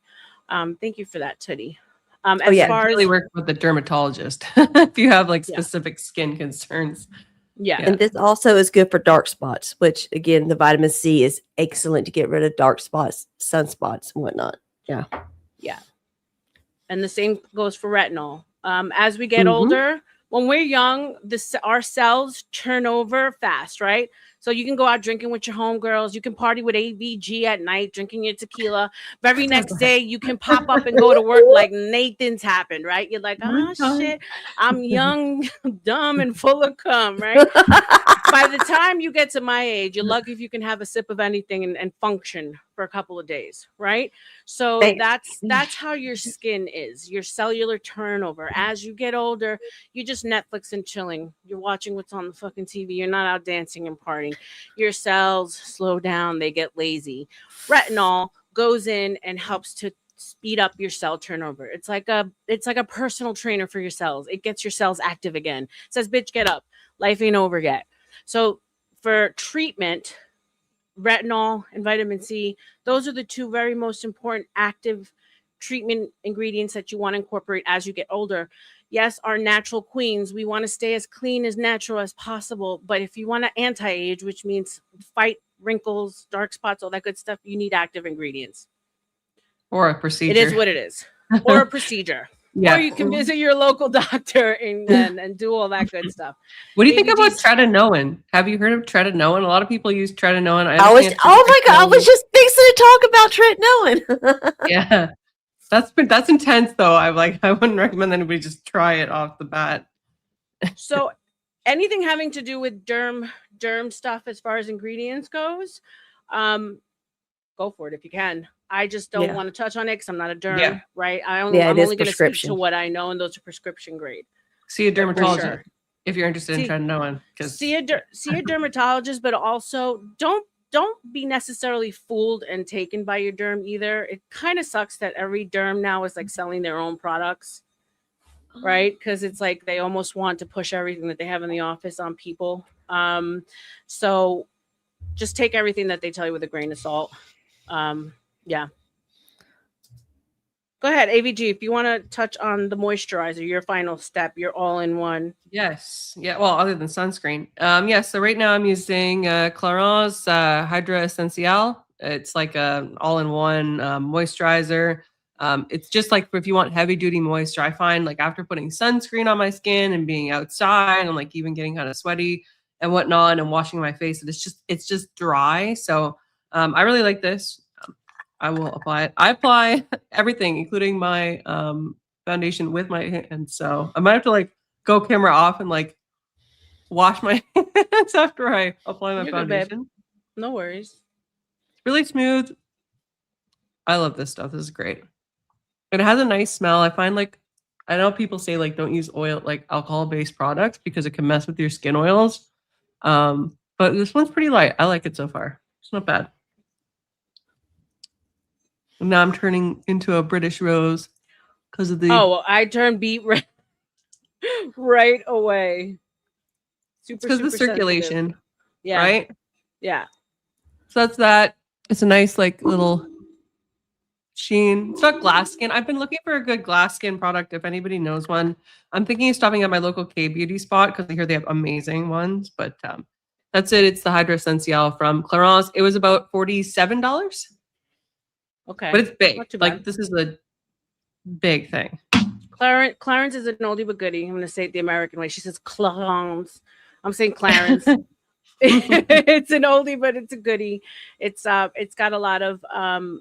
Thank you for that, Tootie.
As far as really work with the dermatologist if you have like specific skin concerns.
Yeah.
And this also is good for dark spots, which again, the vitamin C is excellent to get rid of dark spots, sunspots, and whatnot. Yeah.
Yeah. And the same goes for retinol. As we get
Mhm.
older, when we're young, our cells turn over fast, right? So you can go out drinking with your homegirls. You can party with AVG at night, drinking your tequila. Very next day, you can pop up and go to work like Nathan's happened, right? You're like, oh, shit, I'm young, dumb, and full of cum, right? By the time you get to my age, you're lucky if you can have a sip of anything and function for a couple of days, right? So
Thanks.
that's how your skin is, your cellular turnover. As you get older, you just Netflix and chilling. You're watching what's on the fucking TV. You're not out dancing and partying. Your cells slow down, they get lazy. Retinol goes in and helps to speed up your cell turnover. It's like a personal trainer for your cells. It gets your cells active again. It says, bitch, get up. Life ain't over yet. So for treatment, retinol and vitamin C, those are the two very most important active treatment ingredients that you want to incorporate as you get older. Yes, our natural queens, we want to stay as clean as natural as possible. But if you want to anti-age, which means fight wrinkles, dark spots, all that good stuff, you need active ingredients.
Or a procedure.
It is what it is. Or a procedure.
Yeah.
Or you can visit your local doctor and do all that good stuff.
What do you think about
ABG's
tretinoin? Have you heard of tretinoin? A lot of people use tretinoin.
Oh my God, I was just fixing to talk about tretinoin.
Yeah. That's intense though. I wouldn't recommend anybody just try it off the bat.
So anything having to do with derm stuff as far as ingredients goes, go for it if you can. I just don't want to touch on it because I'm not a derm, right? I'm only going to speak to what I know, and those are prescription grade.
See a dermatologist if you're interested in tretinoin.
See a dermatologist, but also don't be necessarily fooled and taken by your derm either. It kind of sucks that every derm now is like selling their own products, right? Because it's like they almost want to push everything that they have in the office on people. So just take everything that they tell you with a grain of salt. Yeah. Go ahead, AVG. If you want to touch on the moisturizer, your final step, your all-in-one.
Yes. Yeah. Well, other than sunscreen. So right now I'm using Clarins Hydra Essential. It's like a all-in-one moisturizer. It's just like if you want heavy-duty moisture. I find like after putting sunscreen on my skin and being outside and like even getting kind of sweaty and whatnot and washing my face, it's just dry. So I really like this. I will apply it. I apply everything, including my foundation with my hands. So I might have to like go camera off and like wash my hands after I apply my foundation.
No worries.
It's really smooth. I love this stuff. This is great. It has a nice smell. I find like, I know people say like don't use oil, like alcohol-based products because it can mess with your skin oils. But this one's pretty light. I like it so far. It's not bad. Now I'm turning into a British rose because of the.
Oh, I turned beet red right away.
Because of the circulation.
Sensitive. Yeah.
Right?
Yeah.
So that's that. It's a nice like little sheen. It's not glass skin. I've been looking for a good glass skin product. If anybody knows one, I'm thinking of stopping at my local K beauty spot because I hear they have amazing ones. But that's it. It's the Hydra Essential from Clarins. It was about $47.
Okay.
But it's big. Like this is a big thing.
Clarence is an oldie but goodie. I'm going to say it the American way. She says Clarence. I'm saying Clarence. It's an oldie, but it's a goodie. It's got a lot of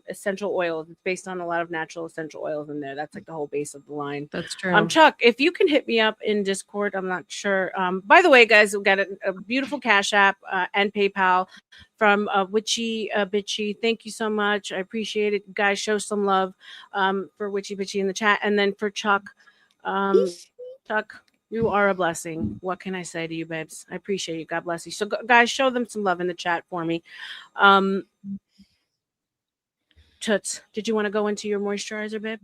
essential oils. It's based on a lot of natural essential oils in there. That's like the whole base of the line.
That's true.
Chuck, if you can hit me up in Discord, I'm not sure. By the way, guys, we've got a beautiful Cash App and PayPal from Witchy Bitchy. Thank you so much. I appreciate it. Guys, show some love for Witchy Bitchy in the chat. And then for Chuck, Chuck, you are a blessing. What can I say to you, babes? I appreciate you. God bless you. So, guys, show them some love in the chat for me. Toots, did you want to go into your moisturizer, babe?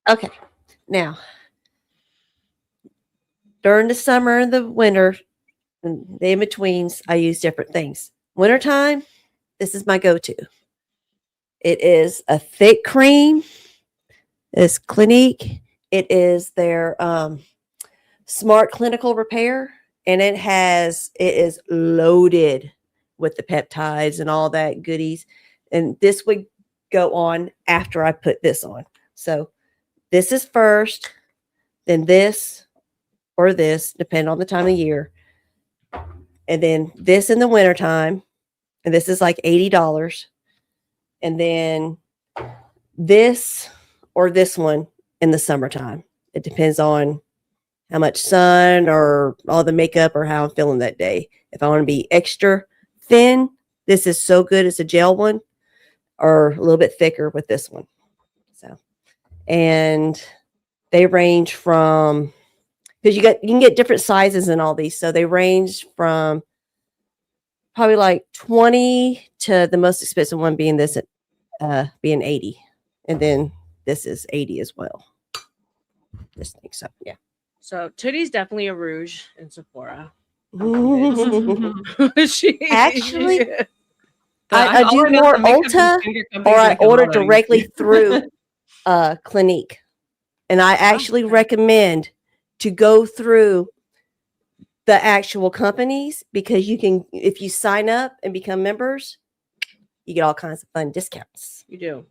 Okay. Now, during the summer and the winter, and the in-betweens, I use different things. Wintertime, this is my go-to. It is a thick cream. It's Clinique. It is their Smart Clinical Repair. and it is loaded with the peptides and all that goodies. And this would go on after I put this on. So this is first, then this or this, depending on the time of year. And then this in the wintertime. And this is like $80. And then this or this one in the summertime. It depends on how much sun or all the makeup or how I'm feeling that day. If I want to be extra thin, this is so good. It's a gel one, or a little bit thicker with this one. So, and they range from, because you can get different sizes in all these. So they range from probably like 20 to the most expensive one being this being 80. And then this is 80 as well. This thing. So yeah.
So Tootie's definitely a rouge in Sephora.
Actually,
She,
I
all
do
know
more
the makeup and
Ulta,
skincare companies
or I
make a
order
lot of
directly
money.
through Clinique. And I actually recommend to go through the actual companies, because you can, if you sign up and become members, you get all kinds of fun discounts.
You do.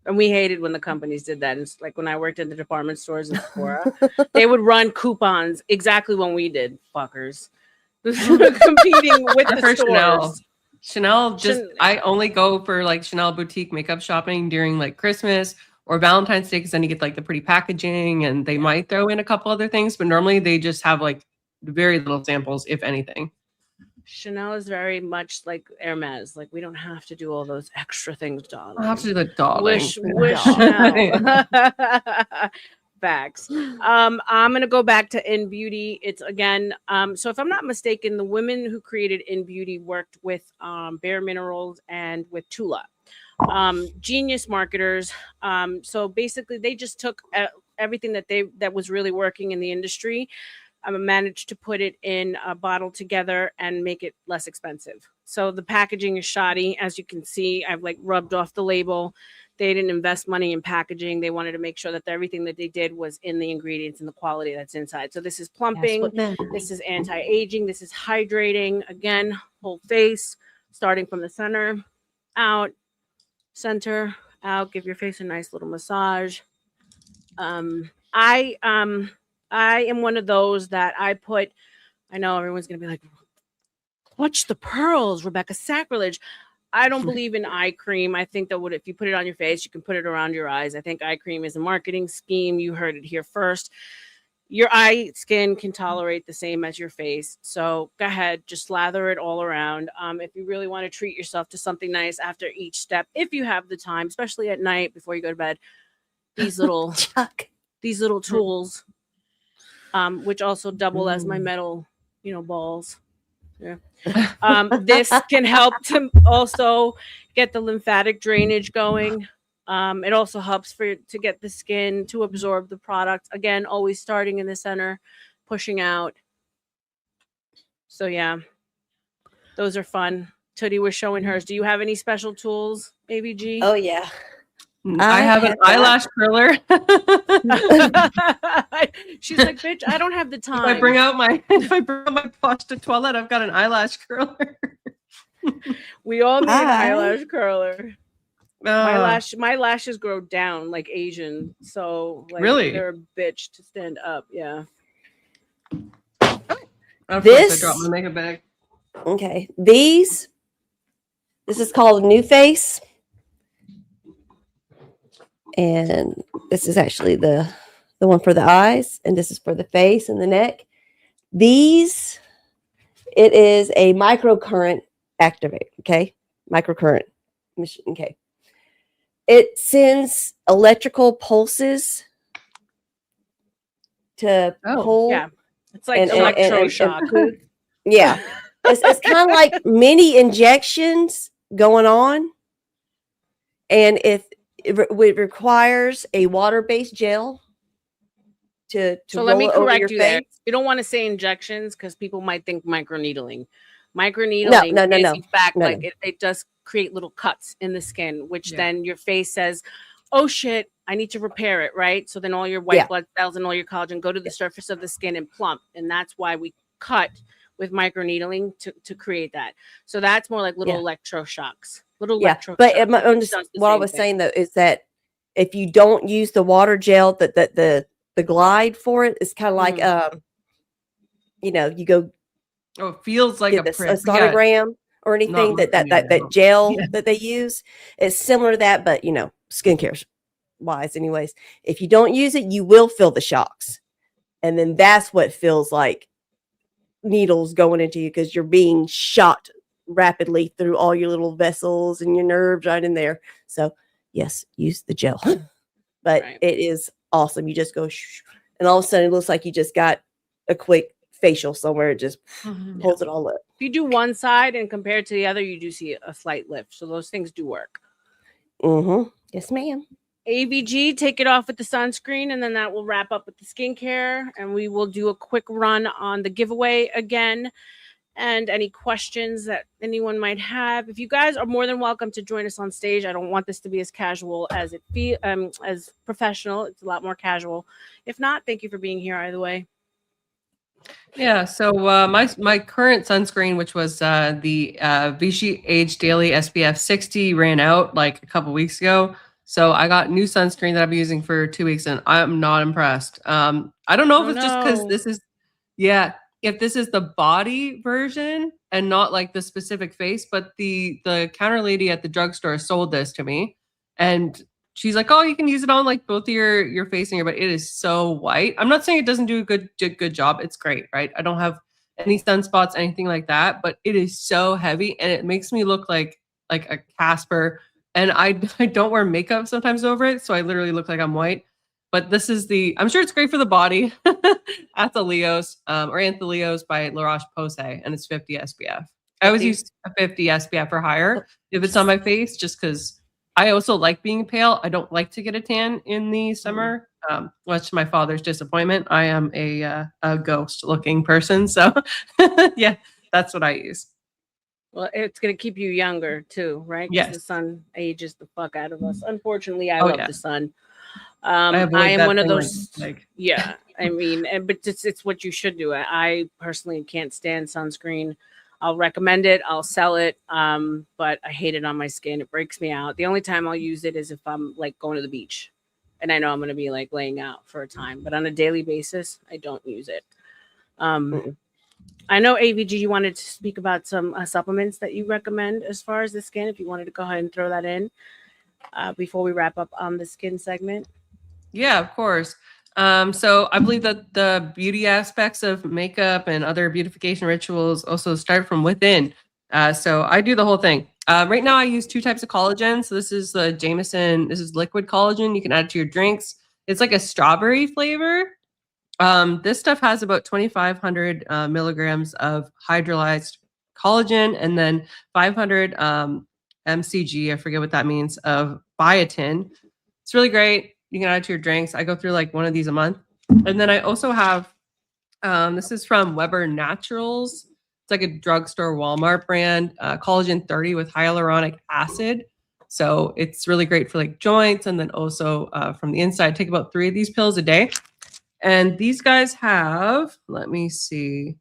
And we hated when the companies did that. It's like when I worked in the department stores in Sephora, they would run coupons exactly when we did, fuckers. Competing with the
For
stores.
Chanel I only go for like Chanel boutique makeup shopping during like Christmas or Valentine's Day, because then you get like the pretty packaging, and they might throw in a couple other things, but normally they just have like very little samples, if anything.
Chanel is very much like Hermes. Like, we don't have to do all those extra things, darling.
I'll have to do the darling.
Wish Chanel. Facts. I'm gonna go back to In Beauty. It's again, so if I'm not mistaken, the women who created In Beauty worked with Bare Minerals and with Tula. Genius marketers. So basically they just took everything that was really working in the industry, managed to put it in a bottle together and make it less expensive. So the packaging is shoddy, as you can see. I've like rubbed off the label. They didn't invest money in packaging. They wanted to make sure that everything that they did was in the ingredients and the quality that's inside. So this is plumping, this is anti-aging, this is hydrating. Again, whole face, starting from the center, out, center, out. Give your face a nice little massage. I am one of those that I know everyone's gonna be like, watch the pearls, Rebecca, sacrilege. I don't believe in eye cream. I think that if you put it on your face, you can put it around your eyes. I think eye cream is a marketing scheme. You heard it here first. Your eye skin can tolerate the same as your face. So go ahead, just slather it all around. If you really want to treat yourself to something nice after each step, if you have the time, especially at night before you go to bed, these little tools, which also double as my metal, balls. Yeah. This can help to also get the lymphatic drainage going. It also helps to get the skin to absorb the product. Again, always starting in the center, pushing out. So yeah, those are fun. Tootie was showing hers. Do you have any special tools, ABG?
Oh yeah.
I have an eyelash curler.
She's like, bitch, I don't have the time.
If I bring out my poche de toilette, I've got an eyelash curler.
We all need an eyelash curler. My lashes grow down like Asian, so like,
really,
they're a bitch to stand up. Yeah.
Of course, I dropped my makeup bag.
Okay, this is called New Face. And this is actually the one for the eyes, and this is for the face and the neck. It is a microcurrent activator. Okay, microcurrent machine. Okay, it sends electrical pulses to pull.
Yeah, it's like electroshock.
Yeah, it's kind of like mini injections going on, and if it requires a water-based gel to
so let me correct you there.
face.
You don't want to say injections because people might think microneedling. Microneedling is in fact it does create little cuts in the skin, which then your face says, oh shit, I need to repair it, right? So then all your white blood cells and all your collagen go to the surface of the skin and plump. And that's why we cut with microneedling to create that. So that's more like little electroshocks. Little
Yeah,
electroshocks.
but I'm just,
Does the
what I
same
was
thing.
saying though is that if you don't use the water gel, that the glide for it is kind of like you know, you go
Oh, it feels like
get
a
a
prick.
sonogram or
Not
anything, that
microneedling.
gel
Yeah.
that they use is similar to that, but you know, skincare wise, anyways. If you don't use it, you will feel the shocks, and then that's what feels like needles going into you because you're being shot rapidly through all your little vessels and your nerves right in there. So yes, use the gel, but
Right.
it is awesome. You just go and all of a sudden it looks like you just got a quick facial somewhere. It just pulls it all up.
If you do one side and compare it to the other, you do see a slight lift. So those things do work.
Yes, ma'am.
AVG, take it off with the sunscreen, and then that will wrap up with the skincare. And we will do a quick run on the giveaway again. And any questions that anyone might have. If you guys are more than welcome to join us on stage. I don't want this to be as casual as as professional. It's a lot more casual. If not, thank you for being here either way.
Yeah, so my current sunscreen, which was the Vichy Age Daily SPF 60, ran out like a couple weeks ago. So I got new sunscreen that I've been using for 2 weeks, and I'm not impressed. I don't know if it's just because this is, if this is the body version and not like the specific face, but the counter lady at the drugstore sold this to me, and she's like, "Oh, you can use it on like both your face and your butt." It is so white. I'm not saying it doesn't do a good job. It's great, right? I don't have any sunspots, anything like that, but it is so heavy and it makes me look like a Casper. And I don't wear makeup sometimes over it, so I literally look like I'm white. But this is I'm sure it's great for the body. Athaleos, or Anthaleos by La Roche-Posay, and it's 50 SPF. I always use a 50 SPF or higher if it's on my face, just because I also like being pale. I don't like to get a tan in the summer, much to my father's disappointment. I am a ghost-looking person, so yeah, that's what I use.
Well, it's going to keep you younger too, right? Because the sun ages the fuck out of us. Unfortunately, I love the sun. I am one of those. Yeah, I mean, but it's what you should do. I personally can't stand sunscreen. I'll recommend it. I'll sell it. But I hate it on my skin. It breaks me out. The only time I'll use it is if I'm like going to the beach, and I know I'm going to be like laying out for a time. But on a daily basis, I don't use it. I know AVG, you wanted to speak about some supplements that you recommend as far as the skin. If you wanted to go ahead and throw that in before we wrap up on the skin segment.
Yeah, of course. So I believe that the beauty aspects of makeup and other beautification rituals also start from within. So I do the whole thing. Right now I use 2 types of collagen. So this is the Jameson. This is liquid collagen. You can add it to your drinks. It's like a strawberry flavor. This stuff has about 2,500 milligrams of hydrolyzed collagen, and then 500 mcg, I forget what that means, of biotin. It's really great. You can add it to your drinks. I go through like one of these a month. And then I also have, this is from Weber Naturals. It's like a drugstore Walmart brand, collagen 30 with hyaluronic acid. So it's really great for like joints. And then also from the inside, take about 3 of these pills a day. And these guys have, let me see,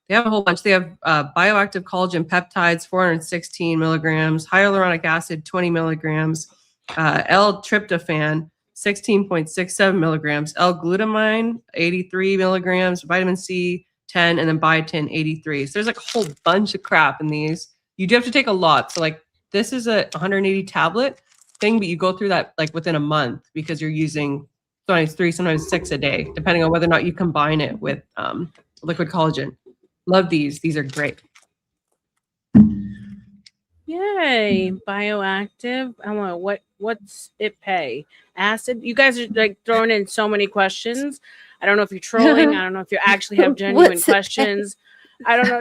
they have a whole bunch. They have bioactive collagen peptides, 416 milligrams, hyaluronic acid, 20 milligrams, L-tryptophan, 16.67 milligrams, L-glutamine, 83 milligrams, vitamin C, 10, and then biotin, 83. So there's like a whole bunch of crap in these. You do have to take a lot. So like this is a 180 tablet thing, but you go through that like within a month because you're using sometimes 3, sometimes 6 a day, depending on whether or not you combine it with liquid collagen. Love these. These are great.
Yay, bioactive. I don't know what's it pay? Acid. You guys are like throwing in so many questions. I don't know if you're trolling. I don't know if you actually have genuine questions. I don't know.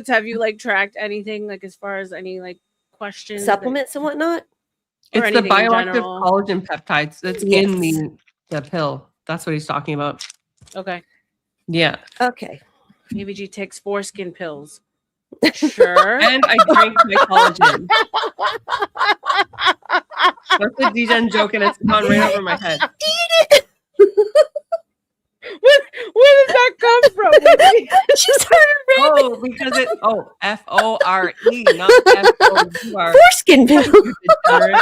Have you like tracked anything like as far as any like questions?
Supplements and whatnot?
It's the bioactive collagen peptides that's in the pill. That's what he's talking about.
Okay.
Yeah.
Okay.
AVG takes foreskin pills. Sure.
And I drink my collagen. That's a D-Gen joke, and it's gone right over my head.
Where does that come from?
She's heard
Oh, because it. Oh, FORE, not FOUR.
foreskin pill.
You degenerate.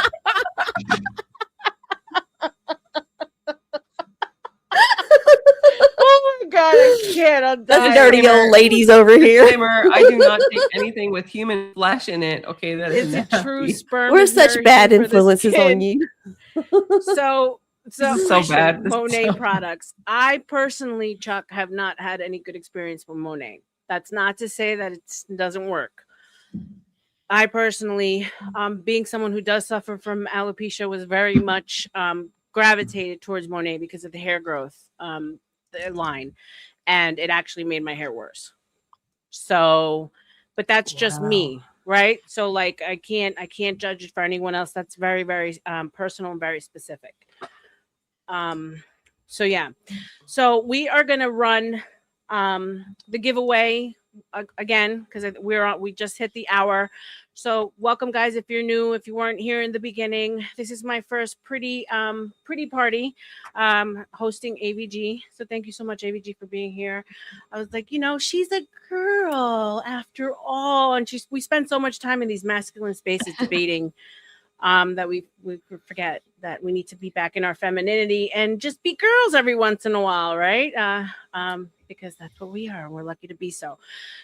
Oh my god, I can't. I'm
That's
dying.
dirty old ladies over here.
Disclaimer: I do not take anything with human flesh in it. Okay, that is
Is it true
nasty.
sperm?
We're
is
such
nourishing
bad
for this
influences on
kid?
you.
So
This is so
question,
bad. This is
Monet
so-
products. I personally, Chuck, have not had any good experience with Monet. That's not to say that it doesn't work. I personally, being someone who does suffer from alopecia, was very much gravitated towards Monet because of the hair growth the line, and it actually made my hair worse. So, but that's just
Wow.
me, right? So, like, I can't judge it for anyone else. That's very, very personal and very specific. So yeah, so we are gonna run the giveaway again because we just hit the hour. So welcome, guys. If you're new, if you weren't here in the beginning, this is my first pretty party hosting AVG. So thank you so much, AVG, for being here. I was like, she's a girl after all, and we spend so much time in these masculine spaces debating that we forget that we need to be back in our femininity and just be girls every once in a while, right? Because that's what we are. We're lucky to be so.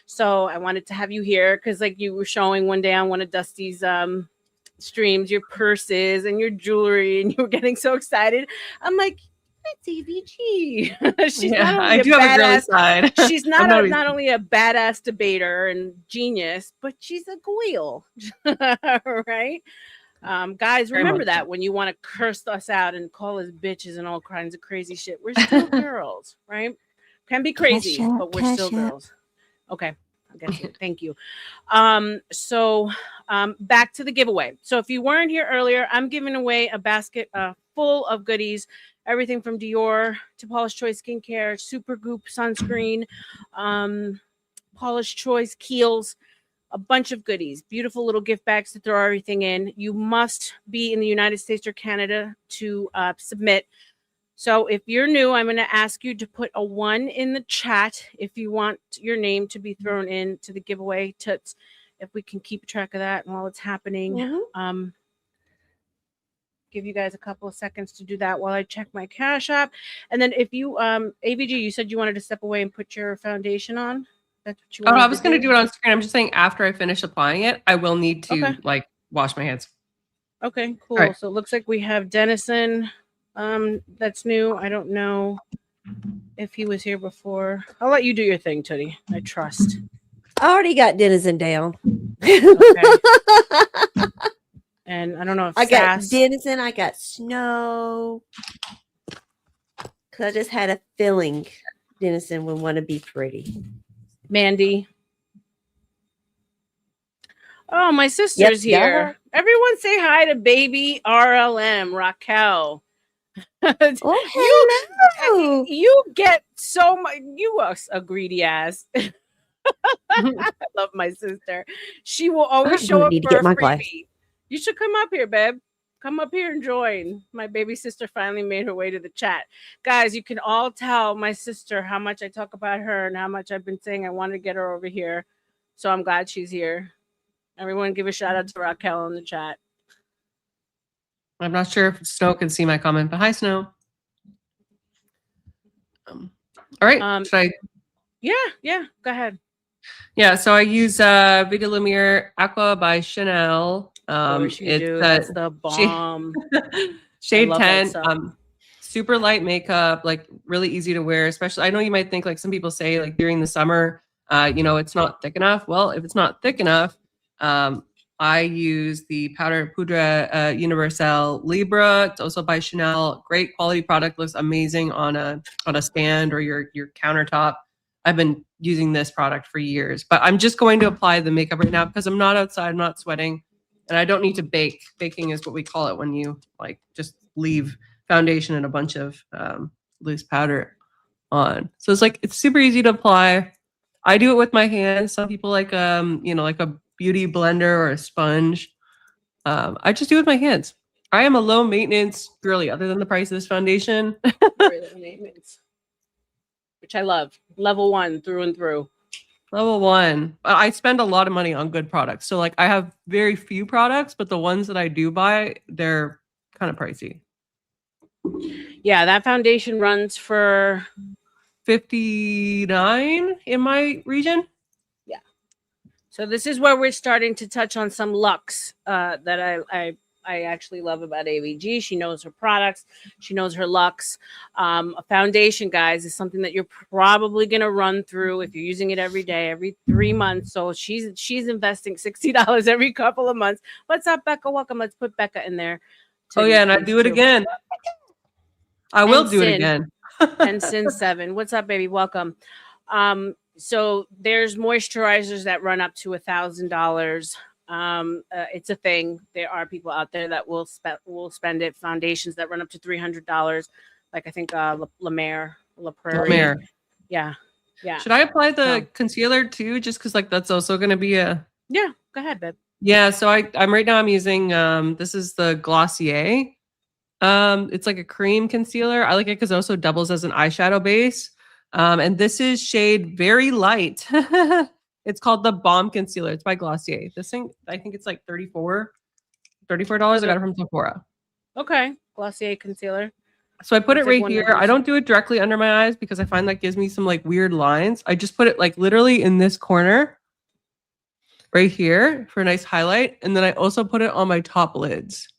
So I wanted to have you here because, like, you were showing one day on one of Dusty's streams your purses and your jewelry, and you were getting so excited. I'm like, that's AVG. She's
yeah,
not only
I
a
do have a girly
badass.
side.
She's
I'm
not only a badass debater and genius, but she's a goyle, right? Guys,
Very
remember
much
that
so.
when you want to curse us out and call us bitches and all kinds of crazy shit, we're still girls, right? Can be crazy,
Cash up,
but we're
cash
still
up.
girls. Okay, I get you. Thank you. So back to the giveaway. So if you weren't here earlier, I'm giving away a basket full of goodies, everything from Dior to Paula's Choice skincare, Super Goop sunscreen, Paula's Choice Kiehl's, a bunch of goodies, beautiful little gift bags to throw everything in. You must be in the United States or Canada to submit. So if you're new, I'm going to ask you to put a 1 in the chat if you want your name to be thrown into the giveaway. Toots, if we can keep track of that while it's happening. Give you guys a couple of seconds to do that while I check my Cash App. And then if you, AVG, you said you wanted to step away and put your foundation on. That's what you
Oh,
wanted
I was
to
going to
do?
do it on screen. I'm just saying after I finish applying it, I will need to
Okay.
like wash my hands.
Okay, cool.
right.
So it looks like we have Dennison. That's new. I don't know if he was here before. I'll let you do your thing, Tootie. I trust.
I already got Denizen down.
And I don't know if
I got
Sass.
Denizen. I got Snow. Because I just had a feeling Denizen would want to be pretty.
Mandy. Oh, my sister's
Yep,
here.
duh.
Everyone say hi to baby R.L.M. Raquel.
Oh, hello.
You get so much. You are a greedy ass. I love my sister. She will always
I'm
show
gonna
up
need to
for
get
a
my
freebie.
glass.
You should come up here, babe. Come up here and join. My baby sister finally made her way to the chat. Guys, you can all tell my sister how much I talk about her and how much I've been saying I want to get her over here. So I'm glad she's here. Everyone give a shout out to Raquel in the chat.
I'm not sure if Snow can see my comment, but hi, Snow. All right. Should I?
Yeah. Go ahead.
Yeah. So I use Vida Lumiere Aqua by Chanel.
Of course you
It's
do. That's the bomb.
shade
love that
10.
stuff.
Super light makeup, like really easy to wear. Especially, I know you might think like some people say like during the summer, it's not thick enough. Well, if it's not thick enough, I use the Powder Poudre Universelle Libra. It's also by Chanel. Great quality product. Looks amazing on a stand or your countertop. I've been using this product for years, but I'm just going to apply the makeup right now because I'm not outside, I'm not sweating, and I don't need to bake. Baking is what we call it when you like just leave foundation and a bunch of loose powder on. So it's super easy to apply. I do it with my hands. Some people like like a beauty blender or a sponge. I just do it with my hands. I am a low maintenance girly, other than the price of this foundation.
Very low maintenance. which I love. Level 1 through and through.
Level 1. I spend a lot of money on good products. So like I have very few products, but the ones that I do buy, they're kind of pricey.
Yeah, that foundation runs for
$59 in my region.
Yeah. So this is where we're starting to touch on some Lux that I actually love about AVG. She knows her products. She knows her Lux. A foundation, guys, is something that you're probably going to run through if you're using it every day, every 3 months. So she's investing $60 every couple of months. What's up, Becca? Welcome. Let's put Becca in there.
Oh yeah, and I do it again. I will do it again.
And Sin 7. What's up, baby? Welcome. So there's moisturizers that run up to $1,000. It's a thing. There are people out there that will spend it. Foundations that run up to $300, like I think La Mer. Yeah.
Should I apply the concealer too? Just because like that's also going to be a.
Yeah, go ahead, babe.
Yeah, so I'm right now. I'm using this is the Glossier. It's like a cream concealer. I like it because it also doubles as an eyeshadow base. And this is shade Very Light. It's called the Balm Concealer. It's by Glossier. This thing, I think it's like $34. I got it from Sephora.
Okay, Glossier concealer.
So I put it right here. I don't do it directly under my eyes because I find that gives me some like weird lines. I just put it like literally in this corner right here for a nice highlight. And then I also put it on my top lids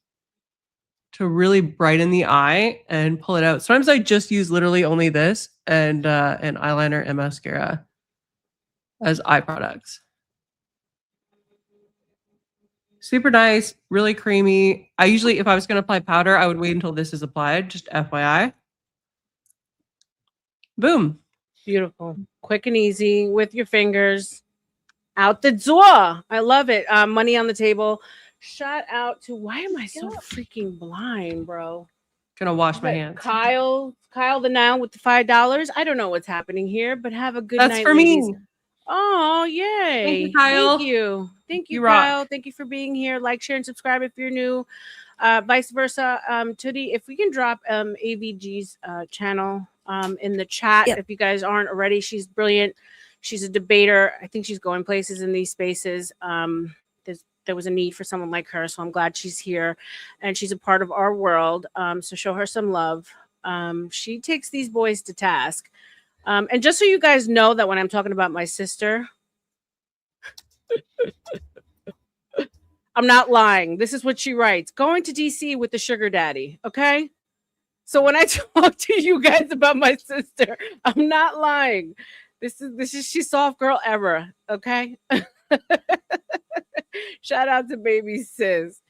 to really brighten the eye and pull it out. Sometimes I just use literally only this and an eyeliner and mascara as eye products. Super nice, really creamy. I usually, if I was going to apply powder, I would wait until this is applied, just FYI. Boom.
Beautiful. Quick and easy with your fingers. Out the door. I love it. Money on the table. Shout out to, why am I so freaking blind, bro?
Gonna wash my hands.
Kyle the Now with the $5. I don't know what's happening here, but have a good night.
That's for
ladies.
me.
Oh, yay.
Thank you, Kyle.
Thank you,
You rock.
Kyle. Thank you for being here. Like, share, and subscribe if you're new. Vice versa. Tootie, if we can drop AVG's channel in the chat, if you guys aren't already. She's brilliant. She's a debater. I think she's going places in these spaces. There was a need for someone like her, so I'm glad she's here, and she's a part of our world. So show her some love. She takes these boys to task. And just so you guys know that when I'm talking about my sister, I'm not lying. This is what she writes. Going to DC with the sugar daddy. Okay. So when I talk to you guys about my sister, I'm not lying. This is she's soft girl ever. Okay. Shout out to baby sis.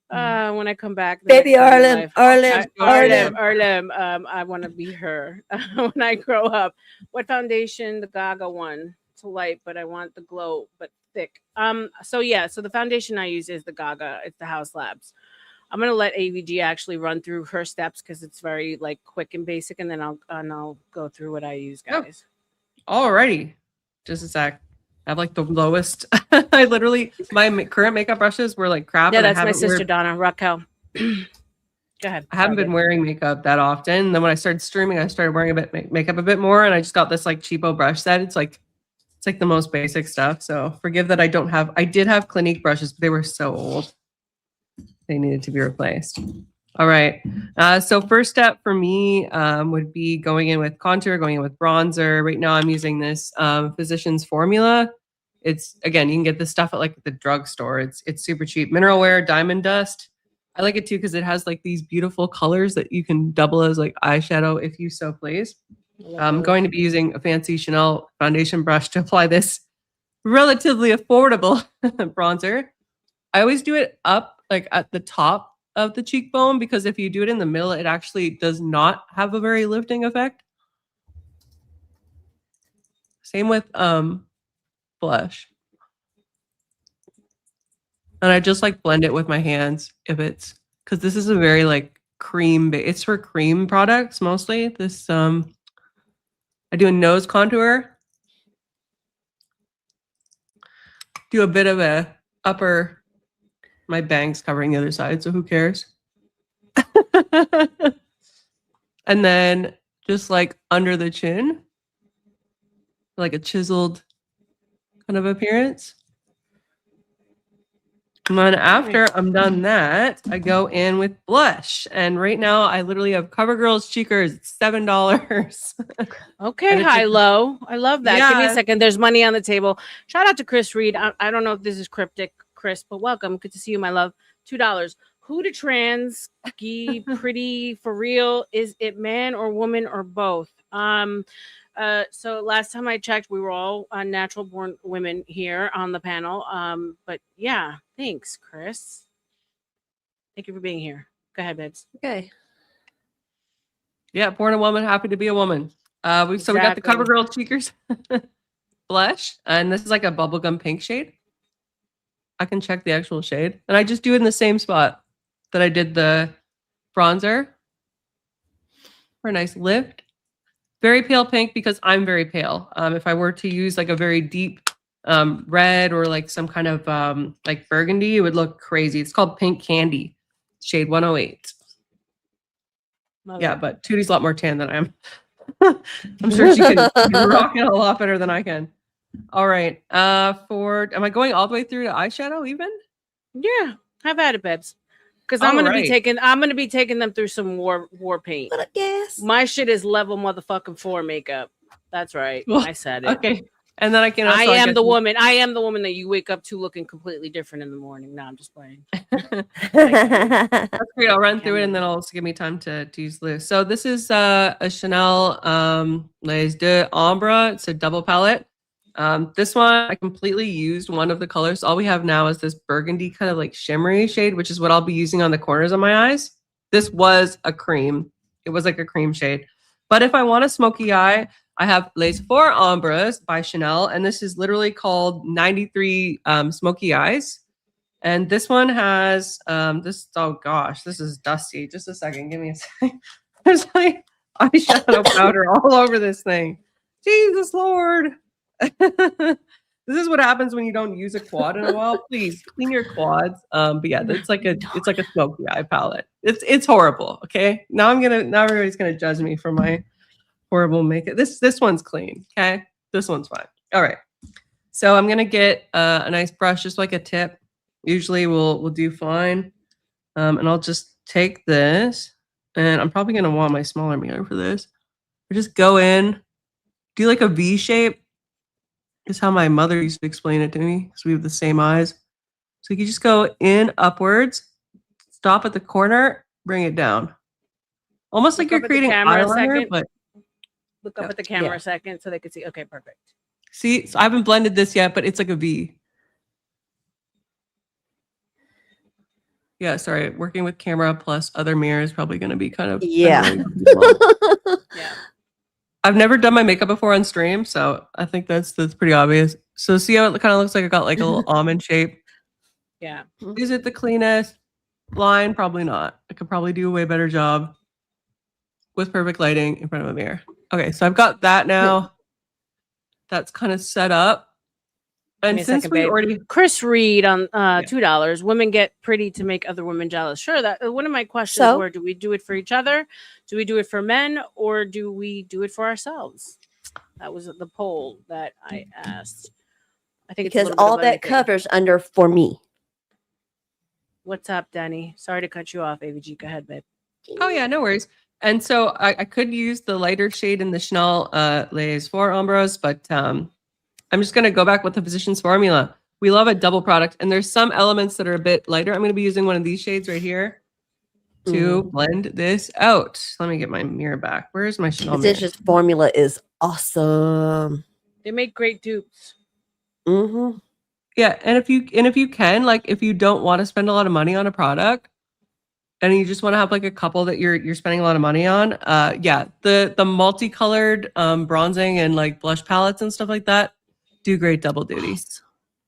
When I come back,
baby R.L.M.
R.L.M. I want to be her when I grow up. What foundation? The Gaga one. It's light, but I want the glow, but thick. So the foundation I use is the Gaga. It's the House Labs. I'm gonna let AVG actually run through her steps because it's very like quick and basic, and then I'll go through what I use, guys.
Alrighty, just a sec. I have like the lowest. I literally, my current makeup brushes were like crap.
Yeah, that's my sister Donna Raquel. Go ahead.
I haven't been wearing makeup that often. Then when I started streaming, I started wearing makeup a bit more, and I just got this like cheapo brush set. It's like the most basic stuff. So forgive that I did have Clinique brushes, but they were so old. They needed to be replaced. All right. So first step for me would be going in with contour, going in with bronzer. Right now I'm using this Physicians Formula. It's, again, you can get this stuff at like the drugstore. It's super cheap. Mineral Wear Diamond Dust. I like it too because it has like these beautiful colors that you can double as like eyeshadow if you so please. I'm going to be using a fancy Chanel foundation brush to apply this relatively affordable bronzer. I always do it up like at the top of the cheekbone because if you do it in the middle, it actually does not have a very lifting effect. Same with blush. And I just like blend it with my hands if it's, because this is a very like cream, it's for cream products mostly. This I do a nose contour, do a bit of a upper, my bangs covering the other side, so who cares? And then just like under the chin, like a chiseled kind of appearance. And then after I'm done that, I go in with blush. And right now I literally have CoverGirl's Cheekers. It's $7.
Okay,
And it's
high
a-
low. I love that. Give me a
Yeah.
second. There's money on the table. Shout out to Chris Reed. I don't know if this is cryptic, Chris, but welcome. Good to see you, my love. $2. Who to trans, pretty for real? Is it man or woman or both? So last time I checked, we were all natural born women here on the panel. But yeah, thanks, Chris. Thank you for being here. Go ahead, babes.
Okay.
Yeah, born a woman, happy to be a woman. So we got the
Exactly.
CoverGirl Cheekers blush, and this is like a bubblegum pink shade. I can check the actual shade, and I just do it in the same spot that I did the bronzer for a nice lift. Very pale pink because I'm very pale. If I were to use like a very deep red or like some kind of like burgundy, it would look crazy. It's called Pink Candy, shade 108.
Love
Yeah,
it.
but Tootie's a lot more tan than I am. I'm sure she can rock it a lot better than I can. All right. Am I going all the way through to eyeshadow even?
Yeah, have at it, babes. Because I'm gonna be taking them through some war paint.
What a guess.
My shit is level motherfucking 4 makeup. That's right.
Well,
I said it.
Okay. And then I can also
I am
get
the woman. I am the woman that you wake up to looking completely different in the morning. No, I'm just playing.
That's great. I'll run through it and then it'll also give me time to use loose. So this is a Chanel Les Deux Ombre. It's a double palette. This one, I completely used one of the colors. All we have now is this burgundy kind of like shimmery shade, which is what I'll be using on the corners of my eyes. This was a cream. It was like a cream shade. But if I want a smoky eye, I have Les Four Ombres by Chanel. And this is literally called 93 Smoky Eyes. And this one has oh gosh, this is dusty. Just a second, give me a second. There's like eyeshadow powder all over this thing. Jesus Lord. This is what happens when you don't use a quad in a while. Please clean your quads. But yeah, it's like a smoky eye palette. It's horrible. Okay. Now everybody's gonna judge me for my horrible makeup. This one's clean. Okay. This one's fine. All right. So I'm gonna get a nice brush, just like a tip. Usually we'll do fine. And I'll just take this, and I'm probably gonna want my smaller mirror for this. I just go in, do like a V shape. Is how my mother used to explain it to me, because we have the same eyes. So you just go in upwards, stop at the corner, bring it down. Almost like
Look
you're
up at the
creating
camera a
eyeliner,
second.
but
Look up at the camera a second so they can see. Okay, perfect.
see, so I haven't blended this yet, but it's like a V. Yeah, sorry, working with camera plus other mirrors is probably going to be kind of
Yeah.
Yeah.
I've never done my makeup before on stream, so I think that's pretty obvious. So see how it kind of looks like I got like a little almond shape.
Yeah.
Is it the cleanest line? Probably not. I could probably do a way better job with perfect lighting in front of a mirror. Okay, so I've got that now. That's kind of set up. And since we already
Chris Reed on $2, women get pretty to make other women jealous. Sure, that one of my questions were: do we do it for each other? Do we do it for men, or do we do it for ourselves? That was the poll that I asked. I think
because all that covers under for me.
What's up, Danny? Sorry to cut you off, AVG. Go ahead, babe.
Oh yeah, no worries. And so I could use the lighter shade in the Chanel Les Four Ombres, but I'm just going to go back with the Physicians Formula. We love a double product, and there's some elements that are a bit lighter. I'm going to be using one of these shades right here to blend this out. Let me get my mirror back. Where's my Chanel mirror?
Physicians Formula is awesome.
They make great dupes.
Mm-hmm.
Yeah, and if you can, like, if you don't want to spend a lot of money on a product, and you just want to have like a couple that you're spending a lot of money on, yeah, the multicolored bronzing and like blush palettes and stuff like that do great double duties.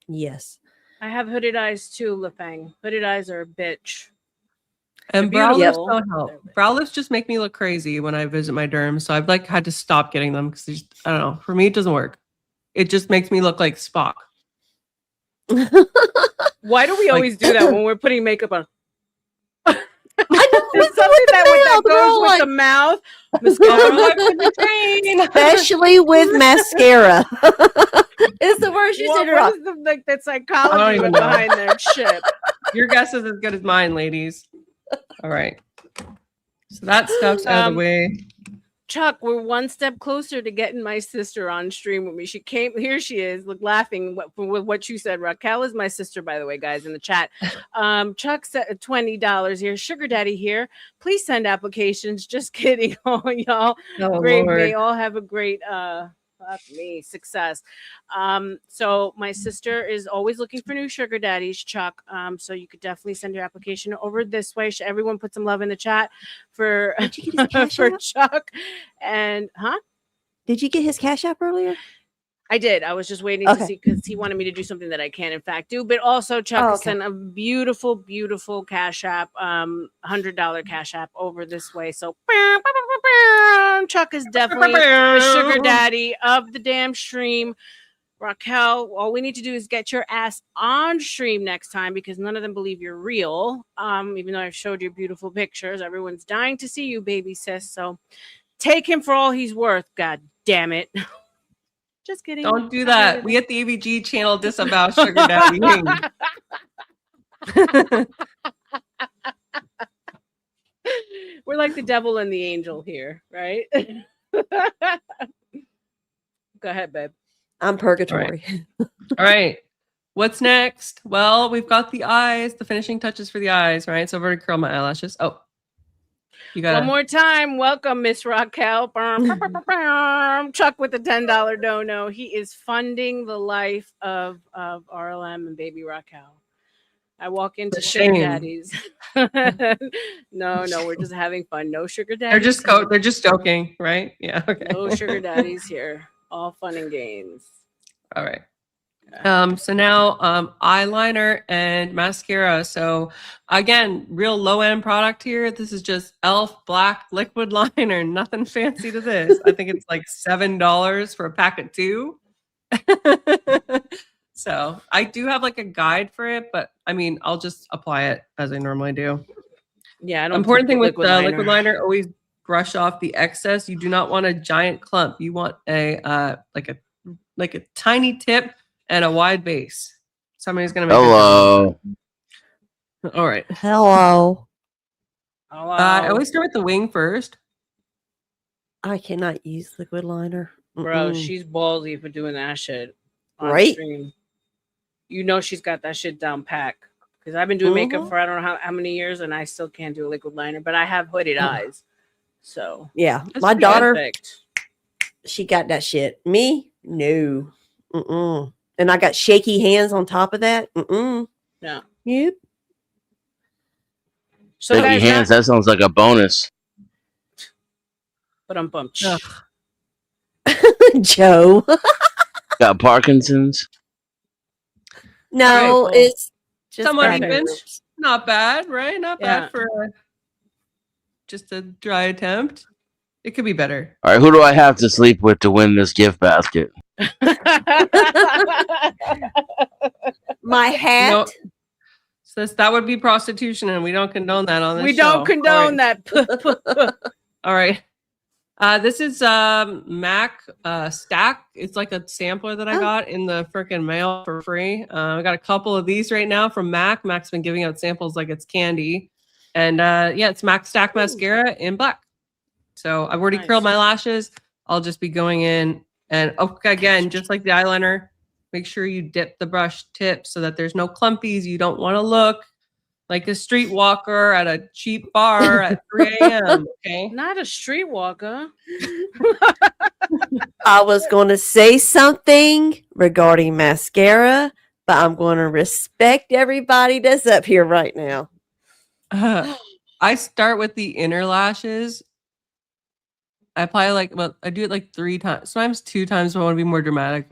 Yes.
I have hooded eyes too, Lefang. Hooded eyes are a bitch.
And brow lifts
beautiful.
don't help. Brow lifts just make me look crazy when I visit my derm. So I've like had to stop getting them because I don't know. For me, it doesn't work. It just makes me look like Spock.
Why do we always do that when we're putting makeup on?
I
It's something that goes with the mouth. Mascara.
with the train.
Especially with mascara. It's the worst you said it
What
wrong.
is the
I
psychology
don't even know.
behind their shit?
Your guess is as good as mine, ladies. All right. So that stuff's out of the way.
Chuck, we're one step closer to getting my sister on stream with me. She came, here she is, look, laughing with what you said. Raquel is my sister, by the way, guys, in the chat. Chuck said $20 here. Sugar Daddy here. Please send applications. Just kidding. Oh, y'all.
Oh,
Great.
Lord.
May all have a great success. So my sister is always looking for new sugar daddies, Chuck. So you could definitely send your application over this way. Everyone put some love in the chat for
Did you get his cash
for
app?
Chuck. And
Did you get his cash app earlier?
I did. I was just waiting to see because he wanted me to do something that I can in fact do. But also Chuck sent a beautiful, beautiful cash app, $100 cash app over this way. So Chuck is definitely the sugar daddy of the damn stream. Raquel, all we need to do is get your ass on stream next time because none of them believe you're real. Even though I've showed you beautiful pictures, everyone's dying to see you, baby sis. So take him for all he's worth. God damn it. Just kidding.
Don't do that. We at the ABG channel disavow sugar daddy.
We're like the devil and the angel here, right? Go ahead, babe.
I'm purgatory.
All right. What's next? Well, we've got the eyes, the finishing touches for the eyes, right? So I've already curled my eyelashes. Oh, you got
one more time. Welcome, Miss Raquel. Chuck with the $10 dono. He is funding the life of R.L.M. and baby Raquel. I walk into sugar daddies. No, we're just having fun. No sugar daddies.
They're just joking, right? Yeah. Okay.
No sugar daddies here. All fun and games.
All right. So now eyeliner and mascara. So again, real low end product here. This is just e.l.f. black liquid liner. Nothing fancy to this. I think it's like $7 for a pack of 2. So I do have like a guide for it, but I mean, I'll just apply it as I normally do.
Yeah, I don't.
Important thing with the liquid liner, always brush off the excess. You do not want a giant clump. You want a like a tiny tip and a wide base. Somebody's gonna make
hello.
All right.
Hello.
I always start with the wing first.
I cannot use liquid liner.
Bro, she's ballsy for doing that shit.
Right?
Stream. You know she's got that shit down pack. Because I've been doing makeup for I don't know how many years and I still can't do a liquid liner, but I have hooded eyes. So
yeah, my daughter, she got that shit. Me, no. And I got shaky hands on top of that.
Yeah.
Yep.
So shaky hands. That sounds like a bonus.
But I'm bumped.
Joe.
Got Parkinson's?
No, it's just
somewhat even. Not bad, right? Not bad for just a dry attempt. It could be better.
All right, who do I have to sleep with to win this gift basket?
My hat.
So that would be prostitution, and we don't condone that on this show.
We don't condone that.
All right. This is Mac Stack. It's like a sampler that I got in the freaking mail for free. I got a couple of these right now from Mac. Mac's been giving out samples like it's candy. And yeah, it's Mac Stack mascara in black. So I've already curled my lashes. I'll just be going in and again, just like the eyeliner, make sure you dip the brush tip so that there's no clumpies. You don't want to look like a streetwalker at a cheap bar at 3 a.m. Okay.
Not a streetwalker.
I was going to say something regarding mascara, but I'm going to respect everybody that's up here right now.
I start with the inner lashes. I apply I do it like 3 times, sometimes 2 times if I want to be more dramatic,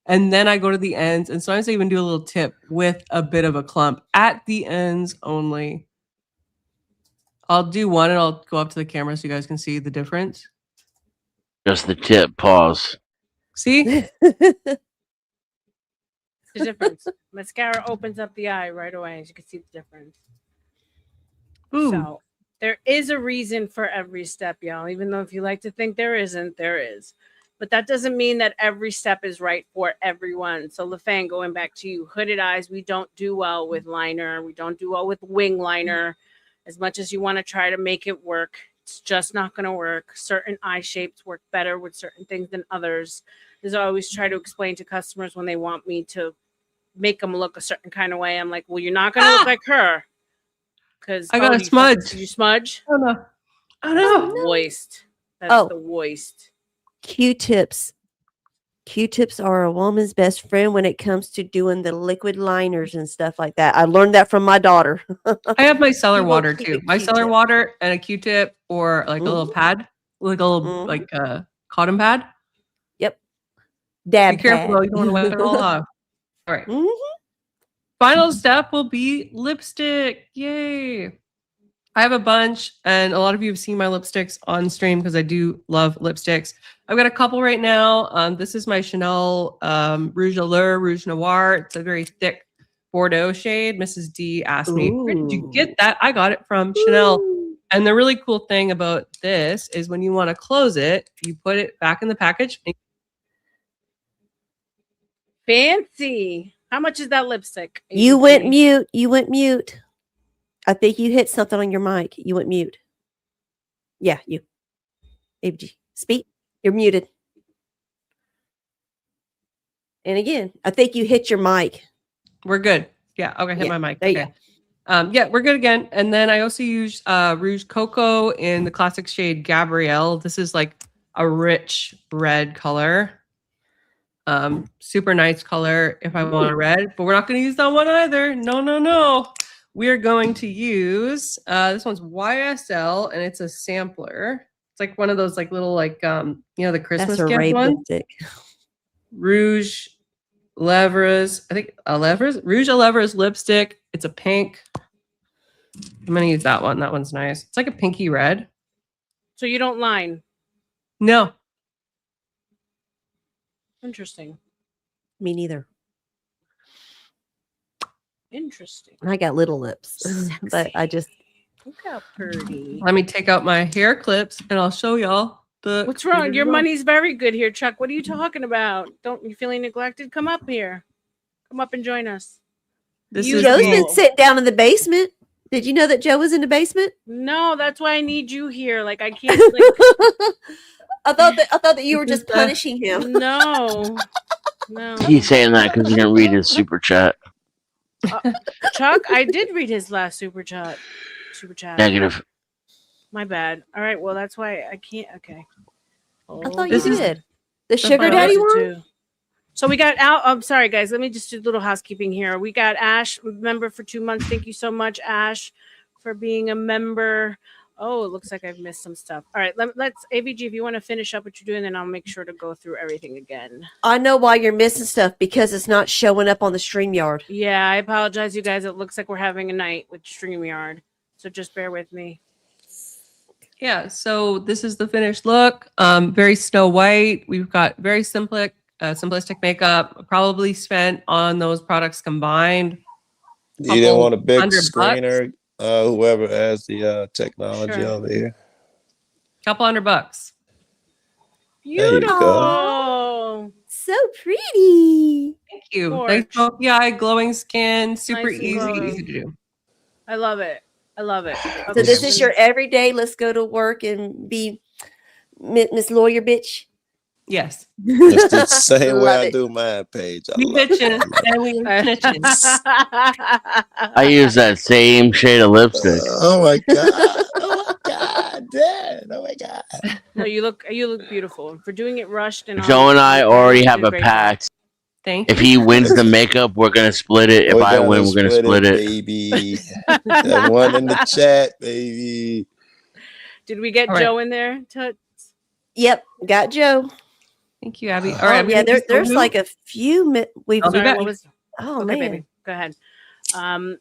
and then I go to the ends, and sometimes I even do a little tip with a bit of a clump at the ends only. I'll do one, and I'll go up to the camera so you guys can see the difference.
Just the tip. Pause.
See?
The difference. Mascara opens up the eye right away, as you can see the difference.
Ooh.
So There is a reason for every step, y'all. Even though if you like to think there isn't, there is. But that doesn't mean that every step is right for everyone. So, LaFan, going back to you, hooded eyes, we don't do well with liner. We don't do well with wing liner. As much as you want to try to make it work, it's just not going to work. Certain eye shapes work better with certain things than others. As I always try to explain to customers when they want me to make them look a certain kind of way, I'm like, well, you're not going to look like her. Because
I got a smudge.
Did you smudge?
Oh no. Oh
That's
no.
the worst. That's
Oh.
the worst.
Q-tips. Q-tips are a woman's best friend when it comes to doing the liquid liners and stuff like that. I learned that from my daughter.
I have my cellar
You will
water
keep
too.
a
My cellar
Q-tip.
water and a Q-tip or like a little pad, like a little like cotton pad.
Yep. Dab
Be careful
pad.
though, you don't want to wipe it all off. All right.
Mhm.
Final step will be lipstick. Yay. I have a bunch, and a lot of you have seen my lipsticks on stream because I do love lipsticks. I've got a couple right now. This is my Chanel Rouge Allure Rouge Noir. It's a very thick Bordeaux shade. Mrs. D asked me, where did you get that? I got it from Chanel.
Ooh.
And the really cool thing about this is when you want to close it, you put it back in the package.
Fancy. How much is that lipstick?
You went
ABG?
mute. You went mute. I think you hit something on your mic. You went mute. Yeah, you. ABG. Speak. You're muted. And again, I think you hit your mic.
We're good. Yeah. Okay. Hit
Yeah,
my mic.
there you
Okay. Yeah, we're good again. And then I also use Rouge Cocoa in the classic shade Gabrielle. This is like a rich red color. Super nice color if I want a red, but we're not going to use that one either. No, no, no. We're going to use this one's YSL and it's a sampler. It's like one of those like little like the Christmas
That's a
gift
rape
ones.
lipstick.
Rouge Lèvres, I think Rouge à Lèvres lipstick. It's a pink. I'm gonna use that one. That one's nice. It's like a pinky red.
So you don't line.
No,
Interesting.
Me neither.
Interesting.
I got little lips, but I just
Look how pretty.
let me take out my hair clips and I'll show y'all the.
What's wrong? Your money's very good here, Chuck. What are you talking about? Don't you feeling neglected? Come up here. Come up and join us.
This
You
is
Joe's
the-
been sitting down in the basement. Did you know that Joe was in the basement?
No, that's why I need you here. Like I can't. Like,
I thought that you were
This
just
is the-
punishing him.
no.
He's saying that because he didn't read his super chat.
Chuck, I did read his last super chat.
Negative.
My bad. All right. Well, that's why I can't. Okay.
I thought you
This is-
did. The sugar
Oh,
daddy
that's it
one?
too. So we got out. I'm sorry, guys. Let me just do a little housekeeping here. We got Ash, member for 2 months. Thank you so much, Ash, for being a member. Oh, it looks like I've missed some stuff. All right, let's AVG. If you want to finish up what you're doing, then I'll make sure to go through everything again.
I know why you're missing stuff because it's not showing up on the StreamYard.
Yeah, I apologize, you guys. It looks like we're having a night with StreamYard, so just bear with me.
Yeah, so this is the finished look. Very Snow White. We've got very simplistic makeup. Probably spent on those products combined.
You didn't want a big
$100.
screener, whoever has the technology
Sure.
over here.
Couple $100.
There you go.
Beautiful.
So pretty.
Thank you.
Gorge.
Nice smoky eye, glowing skin, super
Nice and glowing.
easy to do.
I love it. I love it.
So
Okay,
this is your everyday. Let's go to work and be Miss Lawyer Bitch.
Yes.
It's the same way
Love
I
it.
do my page. I
We
love it.
bitching and we snitching.
I use that same shade of lipstick.
Oh my god! Oh my god! Dad! Oh my god!
No, you look beautiful for doing it rushed and
Joe and I already have a
great
pact.
Thank
If
you.
he wins the makeup, we're gonna split it. If
We're
I
gonna
win, we're gonna split it.
baby. That one in the chat, baby.
Did we get
All right.
Joe in there?
Yep, got Joe.
Thank you, Abby. All
Oh,
right.
yeah, there's like a few. We've.
I'll be
Sorry,
back.
what was?
Oh
Okay,
man.
baby, go ahead.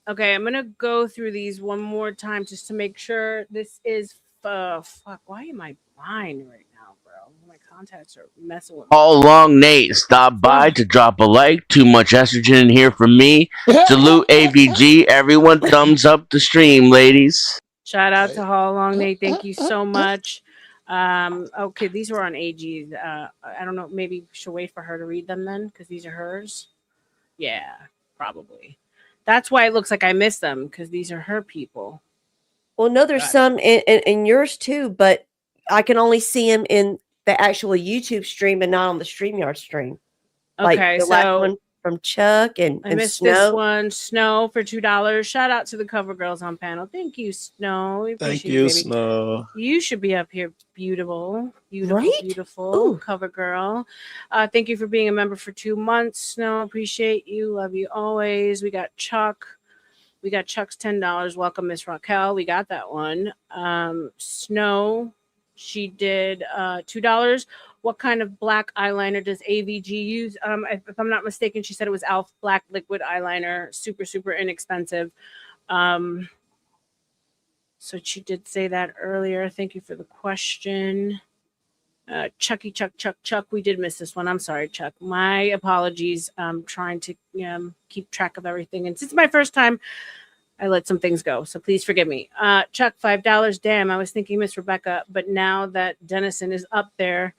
Okay, I'm gonna go through these one more time just to make sure this is. Fuck, why am I blind right now, bro? My contacts are messing with me.
All along, Nate, stop by to drop a like. Too much estrogen in here for me. Salute AVG. Everyone, thumbs up the stream, ladies.
Shout out to
Right.
Hall Long Nate. Thank you so much. Okay, these were on AG's. I don't know. Maybe we should wait for her to read them then, because these are hers. Yeah, probably. That's why it looks like I missed them, because these are her people.
Well, no, there's
Got it.
some in yours too, but I can only see them in the actual YouTube stream and not on the StreamYard stream. Like
Okay,
the last
so
one from Chuck and
I missed this
Snow.
one. Snow for $2. Shout out to the cover girls on panel. Thank you, Snow. We
Thank
appreciate
you,
you, baby.
Snow.
You should be up here, beautiful, beautiful,
Right?
beautiful
Ooh.
cover girl. Thank you for being a member for 2 months. Snow, appreciate you. Love you always. We got Chuck. We got Chuck's $10. Welcome, Miss Raquel. We got that one. Snow, she did $2. What kind of black eyeliner does AVG use? If I'm not mistaken, she said it was Elf Black Liquid Eyeliner. Super, super inexpensive. So she did say that earlier. Thank you for the question. Chucky, Chuck. We did miss this one. I'm sorry, Chuck. My apologies. I'm trying to keep track of everything. And since it's my first time, I let some things go. So please forgive me. Chuck, $5. Damn, I was thinking Miss Rebecca. But now that Dennison is up there,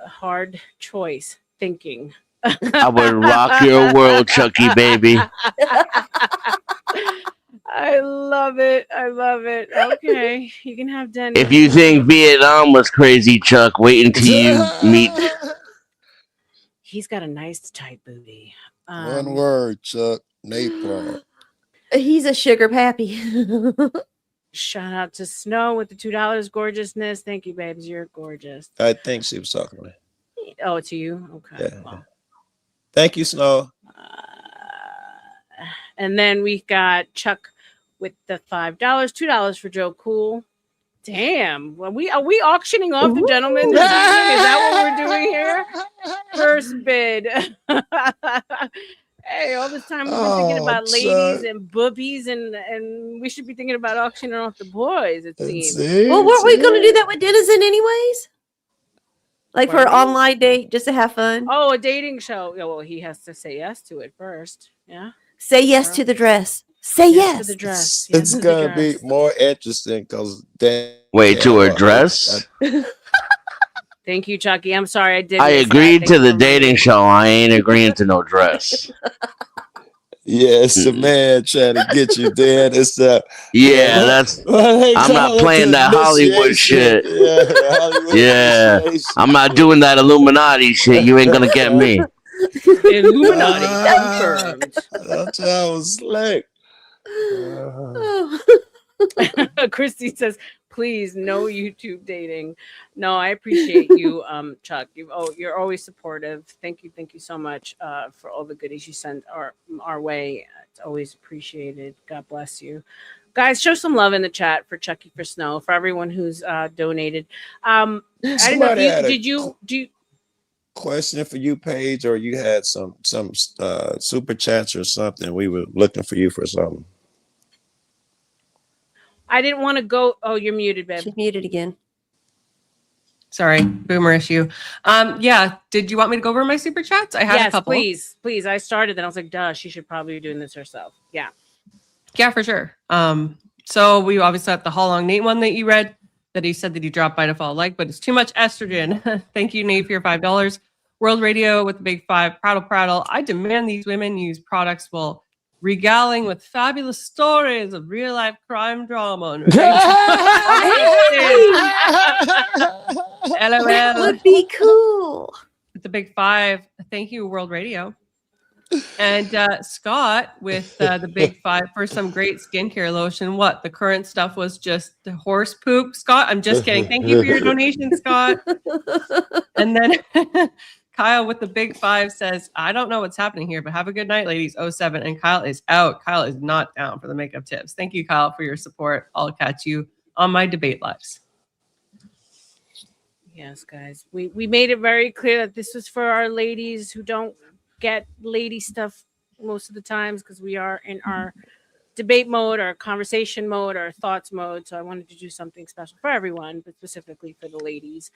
hard choice thinking.
I would rock your world, Chucky baby.
I love it. I love it. Okay, you can have Denny.
If you think Vietnam was crazy, Chuck, wait until you meet.
He's got a nice tight booty.
One word, Chuck. Napalm.
He's a sugar pappy.
Shout out to Snow with the $2 gorgeousness. Thank you, babes. You're gorgeous.
I think she was talking to me.
Oh, to you? Okay.
Yeah.
Well,
Thank you, Snow.
and then we got Chuck with the $5, $2 for Joe Cool. Damn. Are we auctioning off the gentleman this evening? Is that what we're doing here? First bid. Hey, all this time we've been thinking about ladies and boobies, and we should be thinking about auctioning off the boys, it seems.
Well, weren't we going to do that with Denizen anyways? Like for an online date, just to have fun?
Oh, a dating show. Yeah, well, he has to say yes to it first. Yeah.
Say yes to the dress. Say yes.
To the dress.
It's going to be more interesting because
Wait, to her dress?
Thank you, Chucky. I'm sorry I did.
I agreed to the dating show. I ain't agreeing to no dress.
Yeah, it's the man trying to get you, Dan. It's the
that's. I'm not playing that Hollywood shit. Yeah, I'm not doing that Illuminati shit. You ain't gonna get me.
Illuminati confirmed.
That's how I was slick.
Christy says, please, no YouTube dating. No, I appreciate you, Chuck. You're always supportive. Thank you so much for all the goodies you send our way. It's always appreciated. God bless you. Guys, show some love in the chat for Chucky for Snow, for everyone who's donated. I don't know if you
question for you, Paige, or you had some super chats or something. We were looking for you for something.
I didn't want to go. Oh, you're muted, babe.
She's muted again.
Sorry, boomer issue. Yeah. Did you want me to go over my super chats? I had a couple.
Please. I started, then I was like, duh, she should probably be doing this herself. Yeah.
Yeah, for sure. So we obviously have the How Long Nate one that you read, that he said that he dropped by to follow like, but it's too much estrogen. Thank you, Nate, for your $5. World Radio with the big 5. Prattle. I demand these women use products while regaling with fabulous stories of real life crime drama.
That would be cool.
With the big 5. Thank you, World Radio. And Scott with the big 5 for some great skincare lotion. What? The current stuff was just horse poop, Scott? I'm just kidding. Thank you for your donation, Scott. And then Kyle with the big 5 says, I don't know what's happening here, but have a good night, ladies. 07. And Kyle is out. Kyle is not down for the makeup tips. Thank you, Kyle, for your support. I'll catch you on my debate lives.
Yes, guys. We made it very clear that this was for our ladies who don't get lady stuff most of the times, because we are in our debate mode or conversation mode or thoughts mode. So I wanted to do something special for everyone, but specifically for the ladies.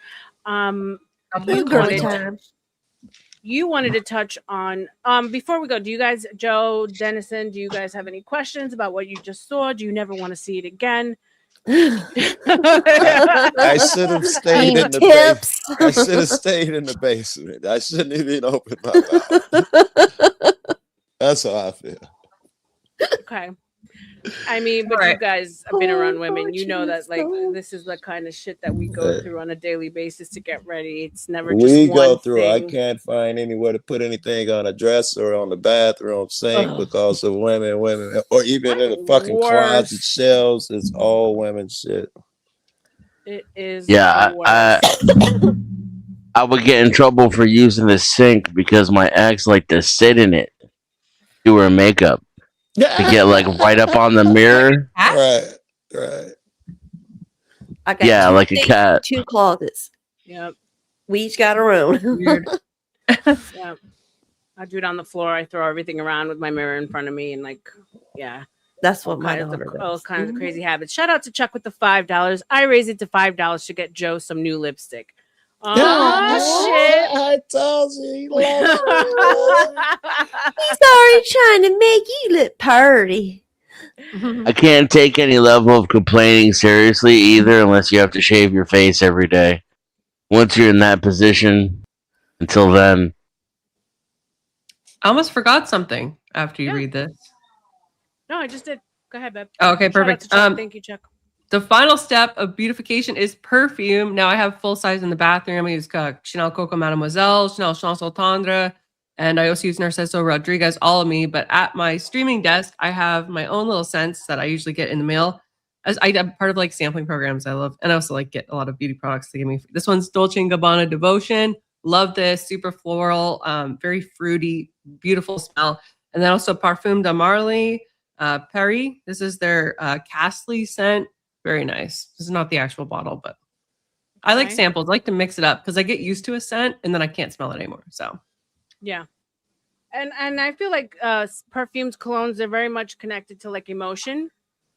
you wanted to touch on. Before we go, do you guys, Joe, Dennison, do you guys have any questions about what you just saw? Do you never want to see it again?
I should have stayed in the
tips.
I should have stayed in the basement. I shouldn't have even opened my mouth. That's how I feel.
Okay. I mean, but you guys have been around women. You know that, like, this is the kind of shit that we go through on a daily basis to get ready. It's never just
we go
one
through.
thing.
I can't find anywhere to put anything on a dresser or on the bathroom sink because of women, or even in the fucking closet shelves. It's all women shit.
It is
Yeah,
the worst.
I would get in trouble for using the sink because my ex liked to sit in it, do her makeup, to get like right up on the mirror.
Right.
I got
Yeah,
two
like a
sinks,
cat.
2 closets.
Yep.
We each got our own.
Weird.
Yeah. I do it on the floor. I throw everything around with my mirror in front of me, and like, yeah.
That's what my daughter does.
All kinds of crazy habits. Shout out to Chuck with the $5. I raised it to $5 to get Joe some new lipstick. Oh shit!
I told you he loves
He's already trying to make you look pretty.
I can't take any level of complaining seriously either unless you have to shave your face every day. Once you're in that position, until then.
I almost forgot something after you read this.
No, I just did. Go ahead, babe.
Oh, okay, perfect.
Thank you, Chuck.
The final step of beautification is perfume. Now I have full size in the bathroom. I use Chanel Coco Mademoiselle, Chanel Chanson Tendre, and I also use Narciso Rodriguez, all of me. But at my streaming desk, I have my own little scents that I usually get in the mail. As I'm part of like sampling programs I love, and I also like get a lot of beauty products to give me. This one's Dolce & Gabbana Devotion. Love this, super floral, very fruity, beautiful smell. And then also Parfum de Marly, Paris. This is their Castley scent. Very nice. This is not the actual bottle, but I like samples. I like to mix it up because I get used to a scent and then I can't smell it anymore. So
yeah. And I feel like perfumes, colognes, they're very much connected to like emotion.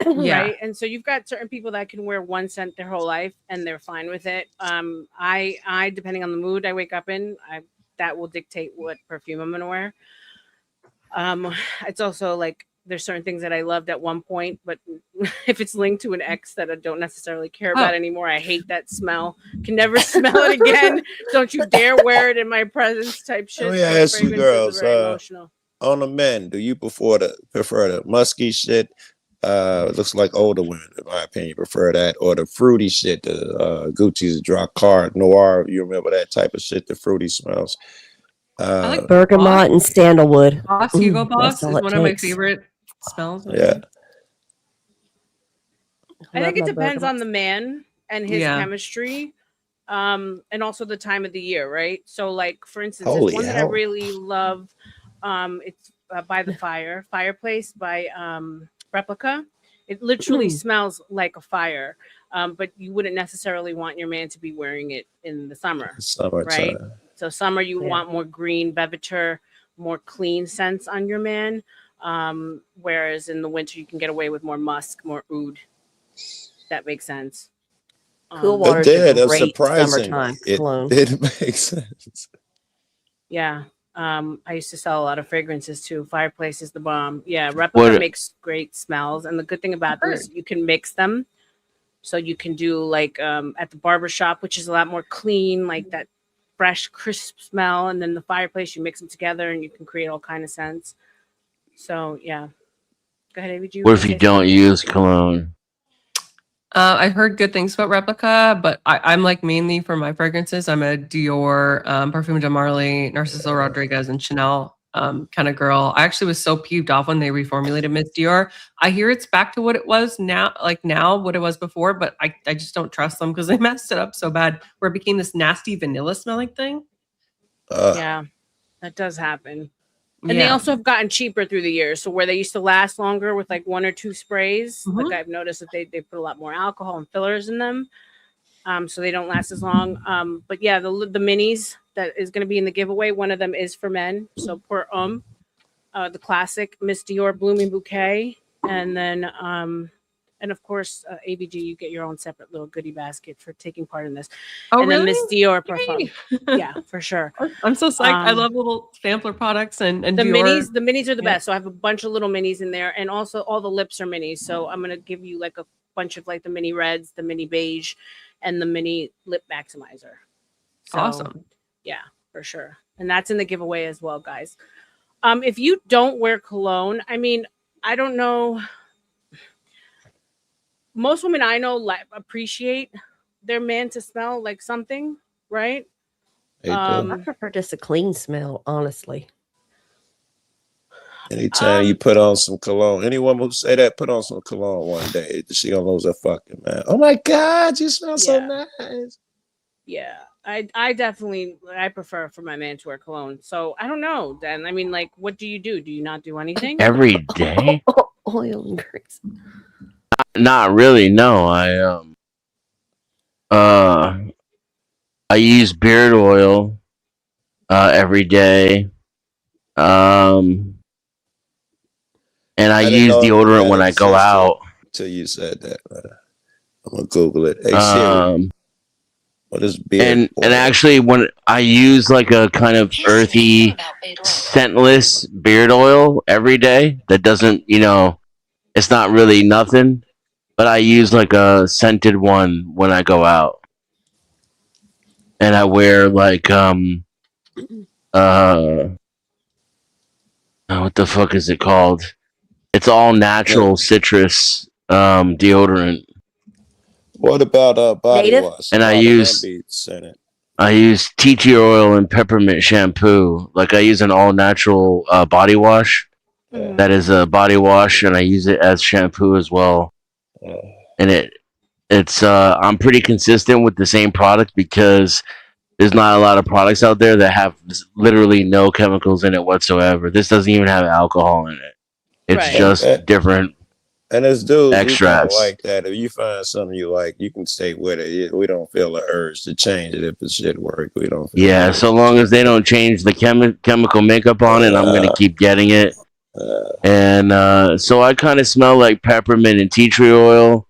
yeah.
Right. And so you've got certain people that can wear one scent their whole life and they're fine with it. I depending on the mood I wake up in, that will dictate what perfume I'm gonna wear. It's also like there's certain things that I loved at one point, but if it's linked to an ex that I don't necessarily care about anymore, I hate that smell. Can never smell it again. Don't you dare wear it in my presence type shit.
Let me ask you girls, on the men, do you prefer the musky shit? Looks like older women, in my opinion, prefer that, or the fruity shit, the Gucci's Dracar Noir. You remember that type of shit, the fruity smells.
I like
bergamot and sandalwood.
Hugo Boss is one of my favorite smells.
Yeah.
I think it depends on the man and his chemistry, and also the time of the year, right? So, like for instance, there's one that I really love. It's by the fireplace by Replica. It literally smells like a fire, but you wouldn't necessarily want your man to be wearing it in the summer, right? So summer you want more green, beviture, more clean scents on your man, whereas in the winter you can get away with more musk, more oud. That makes sense.
Cool water is a great summertime cologne.
It makes sense.
Yeah. I used to sell a lot of fragrances too. Fireplace is the bomb. Yeah, Replica makes great smells, and the good thing about them is you can mix them. So you can do like at the barber shop, which is a lot more clean, like that fresh, crisp smell, and then the fireplace you mix them together, and you can create all kind of scents. So yeah, go ahead, ABG.
What if you don't use cologne?
I've heard good things about Replica, but I'm like mainly for my fragrances. I'm a Dior, Parfum de Marly, Narciso Rodriguez, and Chanel kind of girl. I actually was so peeved off when they reformulated Miss Dior. I hear it's back to what it was now, what it was before, but I just don't trust them because they messed it up so bad where it became this nasty vanilla smelling thing.
Yeah, that does happen. And they also have gotten cheaper through the years. So where they used to last longer with like 1 or 2 sprays, like I've noticed that they put a lot more alcohol and fillers in them. So they don't last as long. But yeah, the minis that is going to be in the giveaway, one of them is for men. So pour the classic Miss Dior Blooming Bouquet. And then And of course, ABG, you get your own separate little goodie basket for taking part in this.
Oh,
And then
really?
Miss Dior
Yay.
Parfum. Yeah, for sure.
I'm so psyched. I
Um,
love little sampler products and
The
Dior.
minis are the
Yeah.
best. So I have a bunch of little minis in there, and also all the lips are minis. So I'm gonna give you like a bunch of like the mini reds, the mini beige, and the mini lip maximizer. So,
Awesome.
yeah, for sure. And that's in the giveaway as well, guys. If you don't wear cologne, I mean, I don't know. Most women I know like appreciate their man to smell like something, right?
They do.
I prefer just a clean smell, honestly.
Anytime you put on some cologne, anyone who say that, put on some cologne one day, she gonna lose her fucking man. Oh my God, you smell so nice.
Yeah, I definitely I prefer for my man to wear cologne. So I don't know. Then I mean, like, what do you do? Do you not do anything?
Every day?
Oil and grease.
Not really. No, I use beard oil every day. And I
didn't
use
know it
deodorant
had
when I go
existed
out.
Till you said that. I'm gonna Google it. Hey Siri, what is beard oil?
And actually, when I use like a kind of earthy, scentless beard oil every day, that doesn't, it's not really nothing. But I use like a scented one when I go out, and I wear like what the fuck is it called? It's all natural citrus deodorant.
What about body
Native?
wash?
And
A
I
lot of them
use
be scented.
tea tree oil and peppermint shampoo. Like I use an all natural body wash. That is a body wash, and I use it as shampoo as well. And it's I'm pretty consistent with the same product because there's not a lot of products out there that have literally no chemicals in it whatsoever. This doesn't even have alcohol in it. It's
Right.
just different
And as dudes, we kind of
extracts.
like that. If you find something you like, you can stay with it. We don't feel the urge to change it if it should work. We don't. Feel
Yeah, so long as they don't change the chemical makeup on it, I'm gonna keep getting it. And so I kind of smell like peppermint and tea tree oil.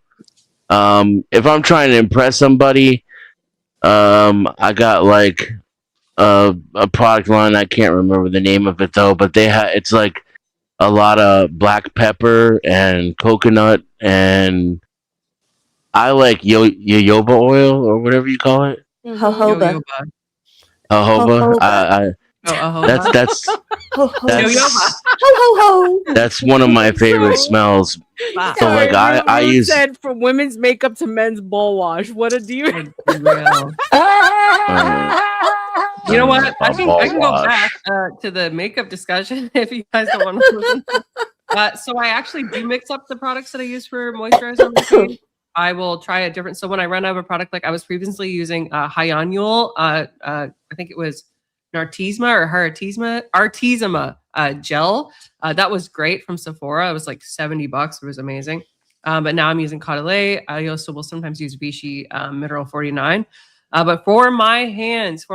If I'm trying to impress somebody, I got like a product line. I can't remember the name of it though, but it's like a lot of black pepper and coconut, and I like jojoba oil or whatever you call it.
Jojoba.
Jojoba. That's
Ho ho.
Jojoba.
Ho ho ho.
that's one of my favorite smells.
Wow.
So like I
you
use
said from women's makeup to men's ball wash. What a deal!
You know what? I can go
wash.
back to the makeup discussion if you guys don't want to listen. So I actually do mix up the products that I use for moisturizer on my face. I will try a different. So when I run out of a product, like I was previously using Hyonul, I think it was Nartisma or Artisima gel. That was great from Sephora. It was like $70. It was amazing. But now I'm using Caudalie. I also will sometimes use Vichy Mineral 49. But for my hands,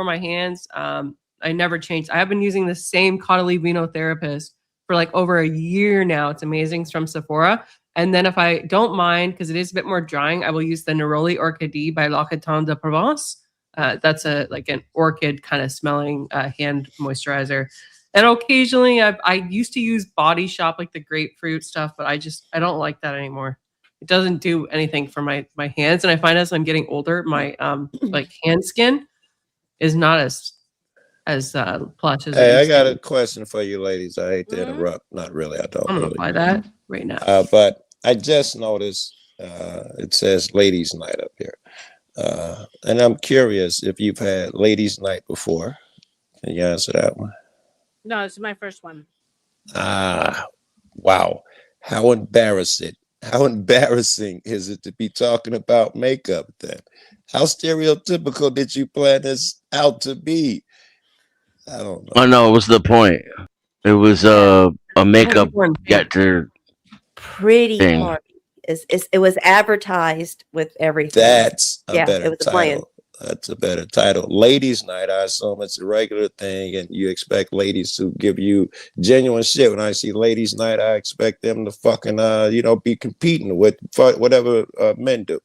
I never changed. I have been using the same Caudalie Vino Therapist for like over a year now. It's amazing. It's from Sephora. And then if I don't mind, because it is a bit more drying, I will use the Neroli Orchidée by L'Occitane de Provence. That's like an orchid kind of smelling hand moisturizer. And occasionally I used to use Body Shop, like the grapefruit stuff, but I don't like that anymore. It doesn't do anything for my hands. And I find as I'm getting older, my like hand skin is not as plush as
Hey,
it
I
used
got
to
a question for you ladies. I hate to interrupt. Not really. I don't
I'm gonna
really.
buy that right now.
But I just noticed it says ladies' night up here. And I'm curious if you've had ladies' night before. Can you answer that one?
No, it's my first one.
Wow. How embarrassing is it to be talking about makeup then? How stereotypical did you plan this out to be? I don't know.
Oh no, it was the point. It was a makeup get to
Pretty
thing.
party. It was advertised with everything.
That's a
Yeah,
better
it was a plan.
title. That's a better title. Ladies' night. I assume it's a regular thing, and you expect ladies to give you genuine shit. When I see ladies' night, I expect them to fucking be competing with whatever men do.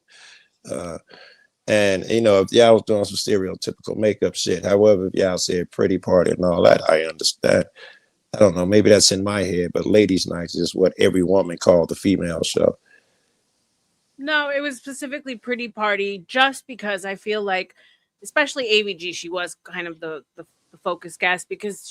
And if y'all was doing some stereotypical makeup shit, however, if y'all said pretty party and all that, I understand. I don't know, maybe that's in my head, but ladies' nights is what every woman called the female show.
No, it was specifically Pretty Party, just because I feel like, especially AVG, she was kind of the focus guest, because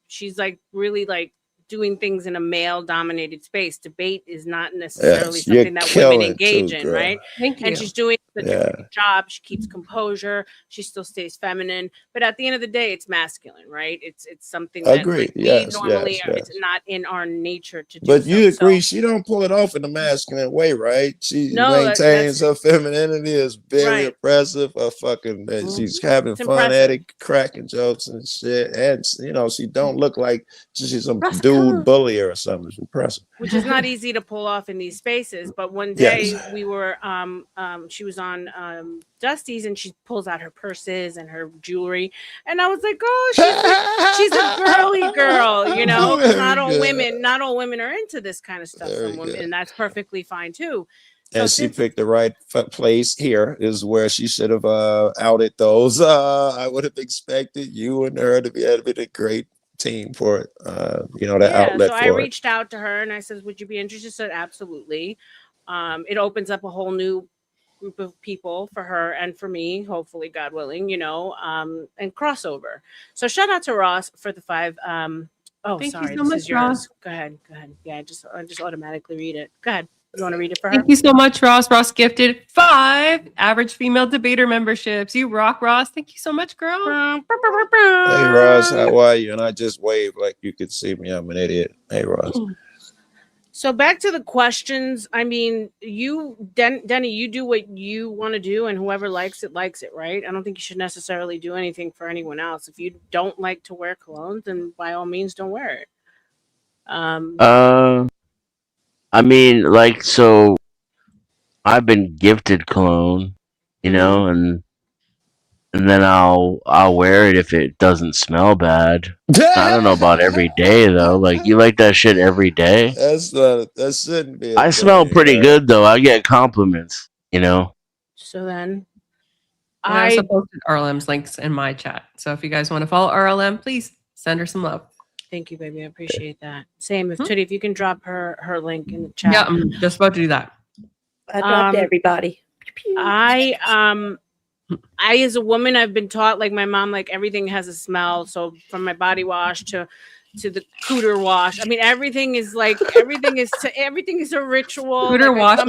she's like really like doing things in a male dominated space. Debate is not necessarily
Yes,
something that women
killing
engage
too,
in,
girl.
right?
Thank you.
And she's doing the
Yeah.
different job. She keeps composure. She still stays feminine, but at the end of the day, it's masculine, right? It's something that
Agree.
like,
Yes,
we normally
yes,
are.
yes.
It's not in our nature to do.
But you
so.
agree, she don't pull it off in a masculine way, right? She
No,
maintains her femininity, is very
Right.
oppressive. She's having
It's
fun
impressive.
at it, cracking jokes and shit. And she don't look like she's some
Russ,
dude
come on.
bullier or something. It's impressive.
Which is not easy to pull off in these spaces. But one day
Yes.
we were, she was on Dusty's, and she pulls out her purses and her jewelry, and I was like, oh, she's a girly girl, 'cause not all women are into this kind of stuff.
Very
Some women,
good.
and that's perfectly fine too. So
And she
since
picked the right place. Here is where she should have outed those. I would have expected you and her to be a great team for it. The outlet
so
for
I
it.
reached out to her and I said, would you be interested? She said, absolutely. It opens up a whole new group of people for her and for me, hopefully, God willing, and crossover. So shout out to Ross for the 5.
Thank you
Sorry,
so
this
much,
is yours.
Ross.
Go ahead. Yeah, I just automatically read it. Go ahead. You want to read it for her?
Thank you so much, Ross. Ross gifted 5 average female debater memberships. You rock, Ross. Thank you so much, girl.
Hey Ross, how are you? And I just waved like you could see me. I'm an idiot. Hey Ross.
So back to the questions. I mean, Denny, you do what you want to do, and whoever likes it, right? I don't think you should necessarily do anything for anyone else. If you don't like to wear cologne, then by all means, don't wear it.
I mean, like, so I've been gifted cologne, and then I'll wear it if it doesn't smell bad. I don't know about every day though. Like, you like that shit every day?
That shouldn't be.
I smell pretty good though. I get compliments,
So then,
I also posted R.L.M's links in my chat. So if you guys want to follow R.L.M, please send her some love.
Thank you, baby. I appreciate that. Same. If Tootie, if you can drop her link in the chat.
Yeah, I'm just about to do that.
I dropped everybody.
I as a woman, I've been taught, like my mom, like everything has a smell. So from my body wash to the cooter wash, I mean everything is a ritual.
Cooter wash.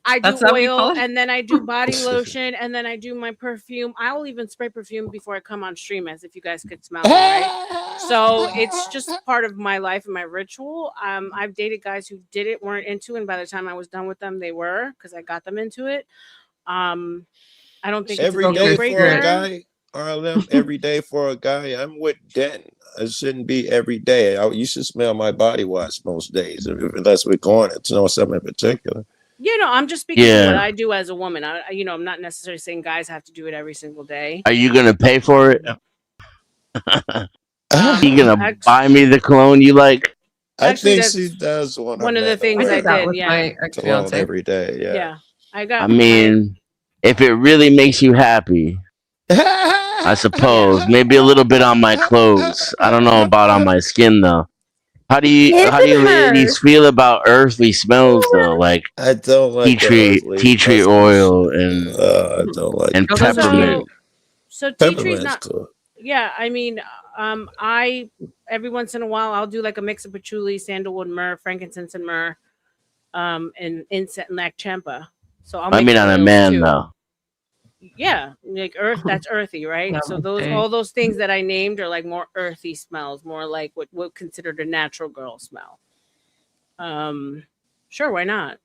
I do oil, and then I do body lotion, and then I do my perfume. I will even spray perfume before I come on stream, as if you guys could smell it, right? So it's just part of my life and my ritual. I've dated guys who weren't into it, and by the time I was done with them, they were, because I got them into it. I don't think
every
it's a
day
deal
for a
breaker.
guy. R.L.M. every day for a guy. I'm with Den. It shouldn't be every day. You should smell my body wash most days, unless we're going to know something in particular.
I'm just speaking to what I do as a woman. I'm not necessarily saying guys have to do it every single day.
Are you gonna pay for it? You gonna buy me the cologne you like?
I think she does want
one of the things I did. Yeah,
cologne every day. Yeah.
I
mean, if it really makes you happy, I suppose maybe a little bit on my clothes. I don't know about on my skin though. How do you ladies feel about earthly smells though? Like,
I don't like
tea tree oil and
I don't like
and peppermint.
So tea tree's not cool. Yeah, I mean, I every once in a while I'll do like a mix of patchouli, sandalwood, myrrh, frankincense, and myrrh, and incense and champa. So
I mean, on a man though.
Yeah, like earth. That's earthy, right? So all those things that I named are like more earthy smells, more like what considered a natural girl smell. Sure, why not?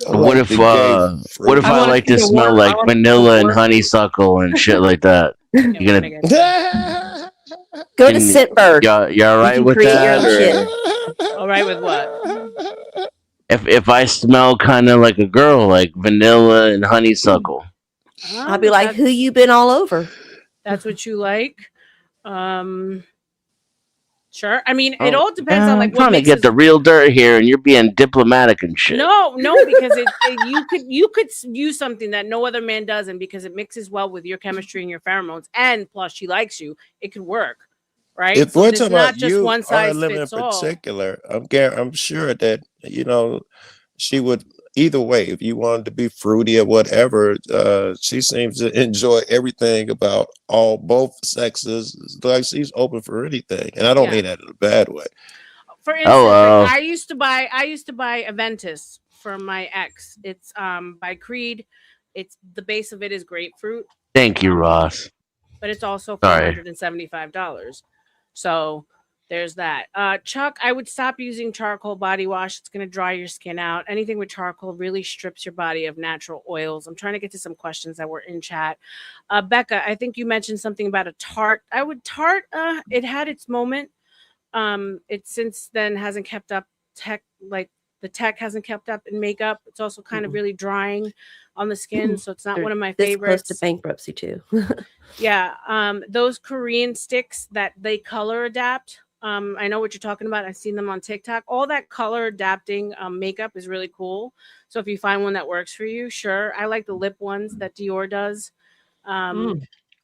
What if I like to smell like vanilla and honeysuckle and shit like that? You're gonna
go to Scentbird.
You all right with that?
All right with what?
If I smell kind of like a girl, like vanilla and honeysuckle.
I'll be like, who you been all over?
That's what you like. Sure. I mean, it
Oh,
all depends on like
I'm
what
trying to
makes
get
us.
the real dirt here, and you're being diplomatic and shit.
No, because you could use something that no other man does, and because it mixes well with your chemistry and your pheromones, and plus she likes you, it could work, right?
If
So
we're
there's
talking
not
about
just
you
one
or
size
living in
fits all.
particular, I'm sure that she would either way. If you wanted to be fruity or whatever, she seems to enjoy everything about both sexes. Like she's open for anything, and I don't mean that in a bad way.
For instance,
Oh,
like I used to buy Aventus for my ex. It's by Creed. It's the base of it is grapefruit.
thank you, Ross.
But it's also
Sorry.
$475. So there's that. Chuck, I would stop using charcoal body wash. It's going to dry your skin out. Anything with charcoal really strips your body of natural oils. I'm trying to get to some questions that were in chat. Becca, I think you mentioned something about a Tarte. It had its moment. It since then hasn't kept up the tech hasn't kept up in makeup. It's also kind of really drying on the skin, so it's not one of my favorites.
Close to bankruptcy too.
Yeah, those Korean sticks that they color adapt. I know what you're talking about. I've seen them on TikTok. All that color adapting makeup is really cool. So if you find one that works for you, sure. I like the lip ones that Dior does.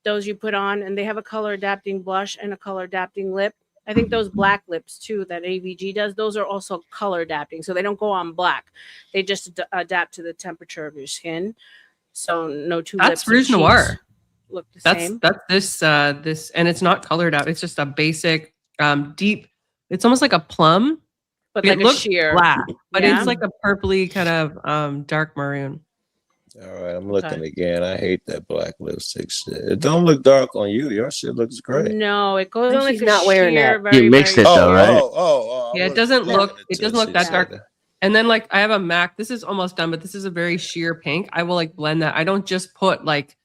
Those you put on, and they have a color adapting blush and a color adapting lip. I think those black lips too that AVG does, those are also color adapting. So they don't go on black. They just adapt to the temperature of your skin. So no two lips.
That's Rouge Noir.
Look the same.
That's this, and it's not colored out. It's just a basic, deep. It's almost like a plum,
but
it
like
looks
a sheer
black, but it's like a purpley kind of dark maroon.
All right, I'm looking again. I hate that black lipstick shit. It don't look dark on you. Your shit looks great.
No, it goes on like
she's not wearing
sheer,
that.
You mixed it though, right?
Yeah, it doesn't look that dark. And then like I have a MAC. This is almost done, but this is a very sheer pink. I will like blend that. I don't just put like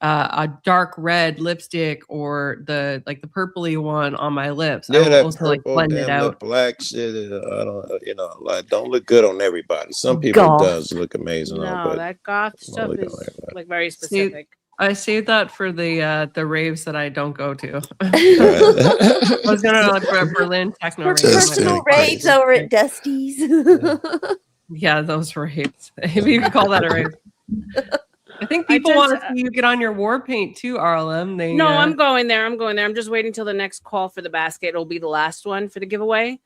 a dark red lipstick or the purpley one on my lips. I will also like blend it out.
Black shit. I don't don't look good on everybody. Some people it does look amazing.
No,
but
that goth stuff is like very specific.
I saved that for the raves that I don't go to. I was gonna look for a Berlin techno rave.
Personal raves over at Dusty's.
Yeah, those raves. If you could call that a rave. I think people want to see you get on your war paint too, R.L.M.
No, I'm going there. I'm just waiting till the next call for the basket. It'll be the last one for the giveaway,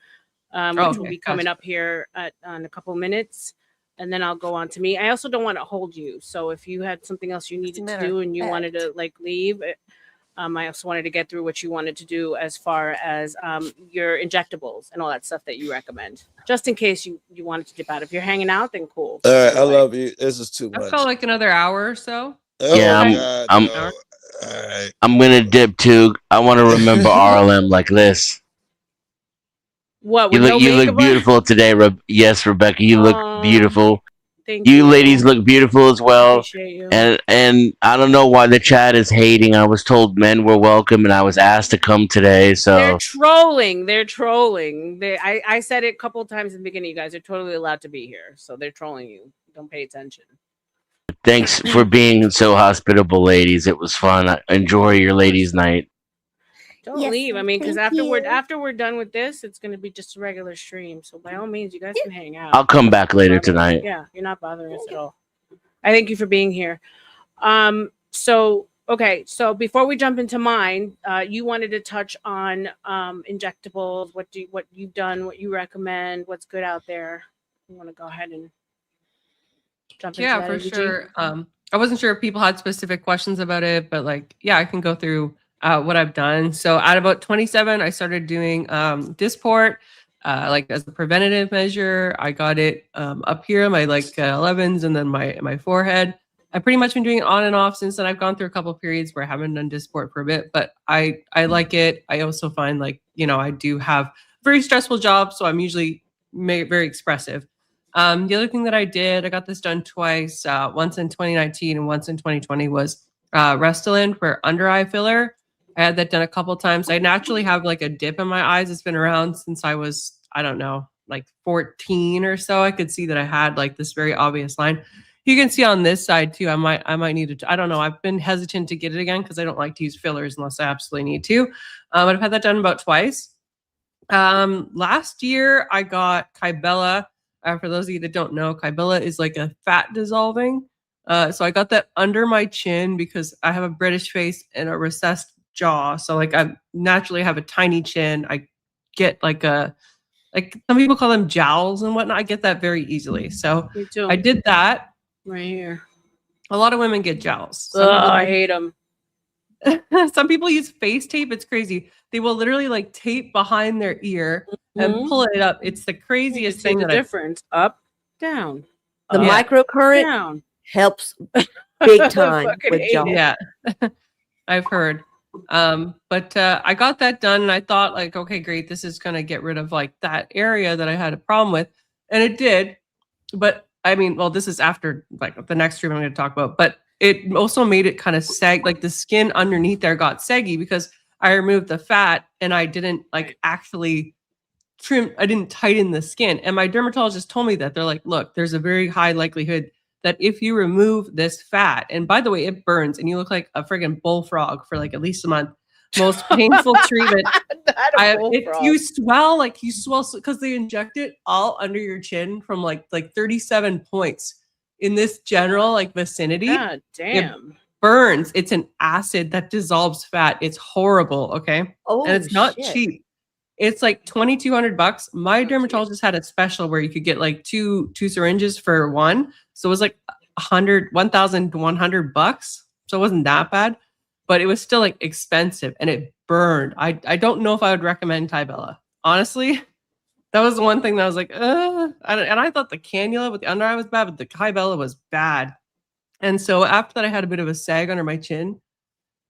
which will be coming up here in a couple of minutes. And then I'll go on to me. I also don't want to hold you. So if you had something else you needed to do and you wanted to like leave, I also wanted to get through what you wanted to do as far as your injectables and all that stuff that you recommend, just in case you wanted to dip out. If you're hanging out, then cool.
All right, I love you. This is too much.
I've got like another hour or so.
Yeah, I'm gonna dip too. I want to remember R.L.M. like this.
What?
You look beautiful today, yes, Rebecca. You look beautiful. You ladies look beautiful as well. And I don't know why the chat is hating. I was told men were welcome, and I was asked to come today. So
they're trolling. I said it a couple of times in the beginning. You guys are totally allowed to be here, so they're trolling you. Don't pay attention.
Thanks for being so hospitable, ladies. It was fun. Enjoy your ladies' night.
Don't leave. I mean, because after we're done with this, it's going to be just a regular stream. So by all means, you guys can hang out.
I'll come back later tonight.
Yeah, you're not bothering us at all. I thank you for being here. So before we jump into mine, you wanted to touch on injectables. What you've done, what you recommend, what's good out there. You want to go ahead and jump into that,
for
AVG?
sure. I wasn't sure if people had specific questions about it, but I can go through what I've done. So at about 27, I started doing Dysport, as a preventative measure. I got it up here, my 11s, and then my forehead. I've pretty much been doing it on and off since then. I've gone through a couple of periods where I haven't done Dysport for a bit, but I like it. I also find I do have a very stressful job, so I'm usually very expressive. The other thing that I did, I got this done twice, once in 2019 and once in 2020, was Restylane for under eye filler. I had that done a couple of times. I naturally have a dip in my eyes. It's been around since I was, 14 or so. I could see that I had this very obvious line. You can see on this side too. I might need to. I don't know. I've been hesitant to get it again because I don't like to use fillers unless I absolutely need to. But I've had that done about twice. Last year I got Kybella. For those of you that don't know, Kybella is like a fat dissolving. So I got that under my chin because I have a British face and a recessed jaw. So like I naturally have a tiny chin. I get like some people call them jowls and whatnot. I get that very easily. So
Me too.
I did that.
Right here.
A lot of women get jowls.
I hate them.
Some people use face tape. It's crazy. They will literally like tape behind their ear and pull it up. It's the craziest thing.
The difference. Up, down.
The
up,
microcurrent
down.
helps big time
Fucking
with
hate
jaw.
it.
Yeah, I've heard. But I got that done and I thought like, okay, great. This is going to get rid of like that area that I had a problem with. And it did. But I mean, well, this is after like the next treatment I'm going to talk about, but it also made it kind of sag, like the skin underneath there got saggy because I removed the fat and I didn't like actually I didn't tighten the skin. And my dermatologist told me that they're like, look, there's a very high likelihood that if you remove this fat, and by the way, it burns and you look like a friggin' bullfrog for like at least a month. Most painful treatment. You swell because they inject it all under your chin from like 37 points in this general like vicinity.
God damn.
It burns. It's an acid that dissolves fat. It's horrible. Okay.
Oh,
and it's not
shit.
cheap. It's like $2,200. My dermatologist had a special where you could get like two syringes for one. So it was like $1,100. So it wasn't that bad, but it was still like expensive and it burned. I don't know if I would recommend Kybella. Honestly, that was the one thing that I was like, and I thought the cannula with the under eye was bad, but the Kybella was bad. And so after that, I had a bit of a sag under my chin.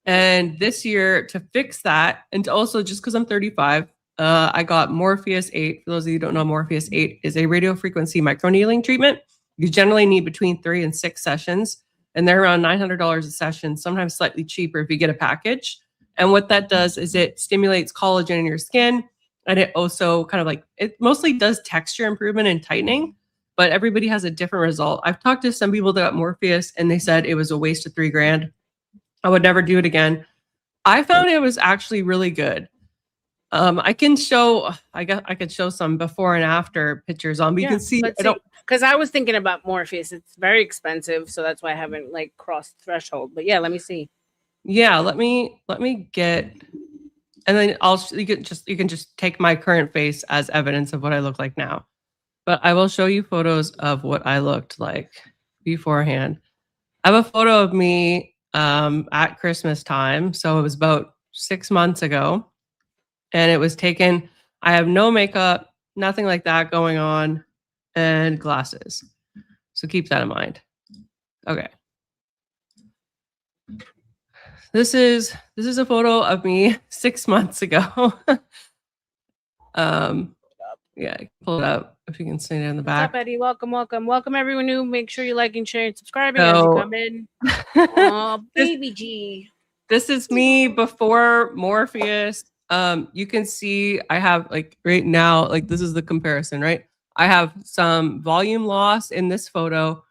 And this year to fix that, and also just because I'm 35, I got Morpheus 8. For those of you who don't know, Morpheus 8 is a radiofrequency microneedling treatment. You generally need between 3 and 6 sessions, and they're around $900 a session, sometimes slightly cheaper if you get a package. And what that does is it stimulates collagen in your skin, and it also kind of like, it mostly does texture improvement and tightening, but everybody has a different result. I've talked to some people that got Morpheus, and they said it was a waste of $3,000. I would never do it again. I found it was actually really good. I can show, I could show some before and after pictures on, but you can see,
because I was thinking about Morpheus. It's very expensive, so that's why I haven't like crossed threshold. But yeah, let me see.
Yeah, let me get, and then you can just take my current face as evidence of what I look like now. But I will show you photos of what I looked like beforehand. I have a photo of me at Christmas time, so it was about 6 months ago. And it was taken, I have no makeup, nothing like that going on, and glasses. So keep that in mind. Okay. This is a photo of me 6 months ago. Yeah, pull it up if you can see it in the back.
What's up, Eddie? Welcome everyone new. Make sure you like and share and subscribing as you come in. Oh, baby G.
This is me before Morpheus. You can see I have like right now, like this is the comparison, right? I have some volume loss in this photo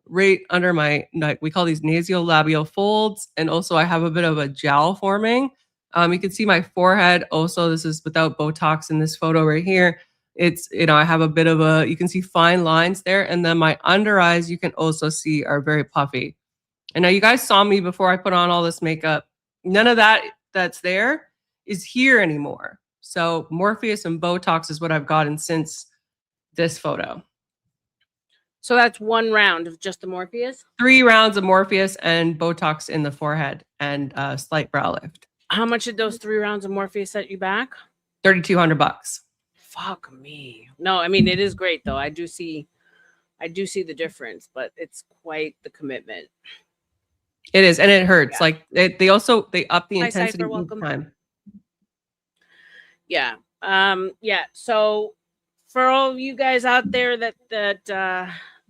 right under my, like we call these nasolabial folds. And also I have a bit of a jowl forming. You can see my forehead. Also, this is without Botox in this photo right here. It's, I have a bit of you can see fine lines there. And then my under eyes, you can also see are very puffy. And now you guys saw me before I put on all this makeup. None of that's there is here anymore. So Morpheus and Botox is what I've gotten since this photo.
So that's 1 round of just the Morpheus?
3 rounds of Morpheus and Botox in the forehead and a slight brow lift.
How much did those 3 rounds of Morpheus set you back?
$3,200.
Fuck me. No, I mean, it is great though. I do see the difference, but it's quite the commitment.
It is, and it hurts.
Yeah.
Like they up the intensity
Cypher,
each
welcome.
time.
Yeah. Yeah. So for all you guys out there that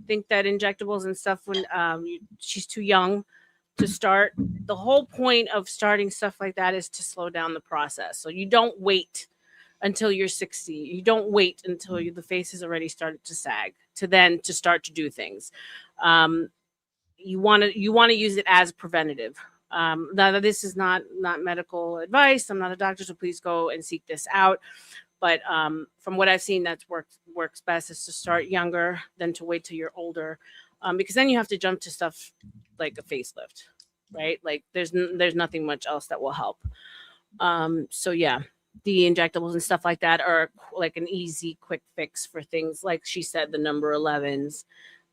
think that injectables and stuff when she's too young to start, the whole point of starting stuff like that is to slow down the process. So you don't wait until you're 60. You don't wait until the face has already started to sag to start to do things. you want to use it as preventative. Now, this is not medical advice. I'm not a doctor, so please go and seek this out. But from what I've seen, that's works best is to start younger than to wait till you're older, because then you have to jump to stuff like a facelift, right? Like there's nothing much else that will help. So yeah, the injectables and stuff like that are like an easy, quick fix for things like she said, the number 11s,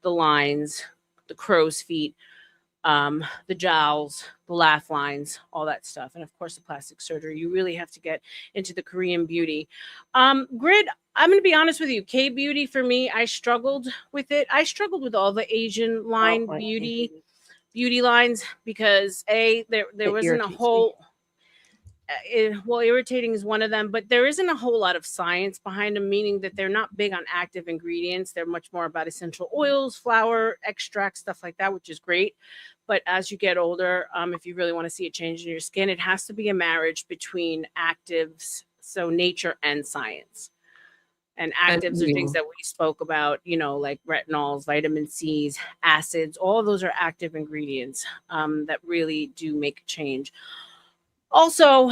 the lines, the crow's feet, the jowls, the laugh lines, all that stuff, and of course the plastic surgery. You really have to get into the Korean beauty. Grid, I'm going to be honest with you. K beauty for me, I struggled with it. I struggled with all the Asian line beauty lines because there
It
wasn't a
irritates me.
whole. Well, irritating is one of them, but there isn't a whole lot of science behind them, meaning that they're not big on active ingredients. They're much more about essential oils, flour, extracts, stuff like that, which is great. But as you get older, if you really want to see a change in your skin, it has to be a marriage between actives, so nature and science. And actives are things that we spoke about, like retinols, vitamin C's, acids. All of those are active ingredients that really do make a change. Also,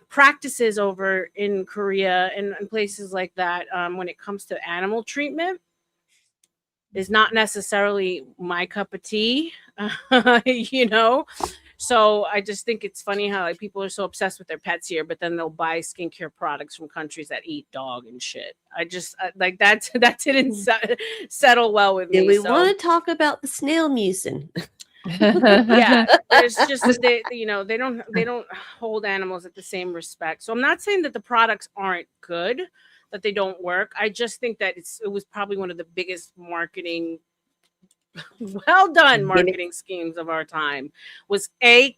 practices over in Korea and places like that, when it comes to animal treatment, is not necessarily my cup of tea. So I just think it's funny how like people are so obsessed with their pets here, but then they'll buy skincare products from countries that eat dog and shit. Like that didn't settle well with me.
Do we want to talk about the snail mucin?
Yeah, there's just they don't hold animals at the same respect. So I'm not saying that the products aren't good, that they don't work. I just think that it was probably one of the biggest marketing marketing schemes of our time was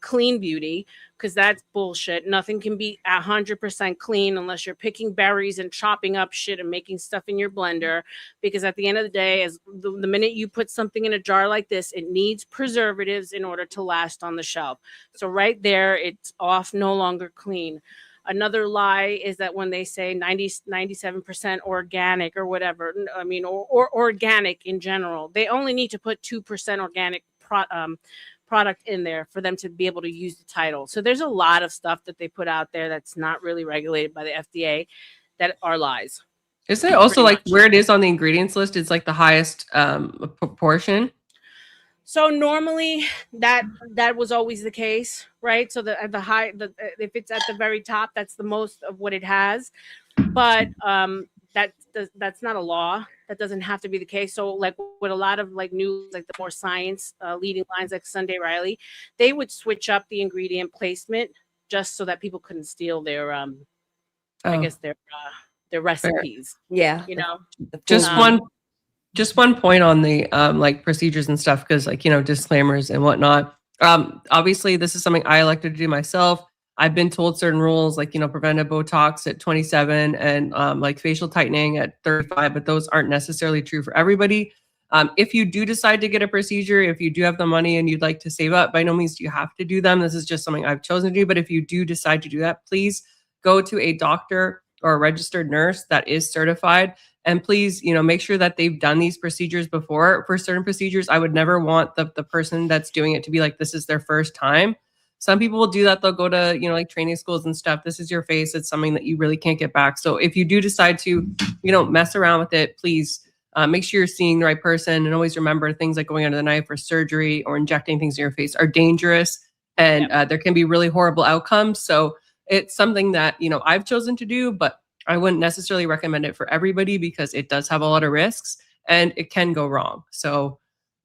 clean beauty, because that's bullshit. Nothing can be 100% clean unless you're picking berries and chopping up shit and making stuff in your blender, because at the end of the day, as the minute you put something in a jar like this, it needs preservatives in order to last on the shelf. So right there, it's off, no longer clean. Another lie is that when they say 97% organic or whatever, I mean, or organic in general, they only need to put 2% organic product in there for them to be able to use the title. So there's a lot of stuff that they put out there that's not really regulated by the FDA that are lies.
Isn't it also like where it is on the ingredients list? It's like the highest proportion.
So normally that was always the case, right? So if it's at the very top, that's the most of what it has. But that's not a law. That doesn't have to be the case. So like with a lot of like new, like the more science leading lines like Sunday Riley, they would switch up the ingredient placement just so that people couldn't steal their I guess their recipes.
Yeah.
Just one point on the like procedures and stuff, because like, disclaimers and whatnot. Obviously this is something I elected to do myself. I've been told certain rules, like, preventive Botox at 27 and like facial tightening at 35, but those aren't necessarily true for everybody. If you do decide to get a procedure, if you do have the money and you'd like to save up, by no means do you have to do them. This is just something I've chosen to do. But if you do decide to do that, please go to a doctor or a registered nurse that is certified. And please, make sure that they've done these procedures before. For certain procedures, I would never want the person that's doing it to be like, this is their first time. Some people will do that. They'll go to, like training schools and stuff. This is your face. It's something that you really can't get back. So if you do decide to, mess around with it, please make sure you're seeing the right person. And always remember, things like going under the knife or surgery or injecting things in your face are dangerous. And there can be really horrible outcomes. So it's something that, I've chosen to do, but I wouldn't necessarily recommend it for everybody because it does have a lot of risks and it can go wrong. So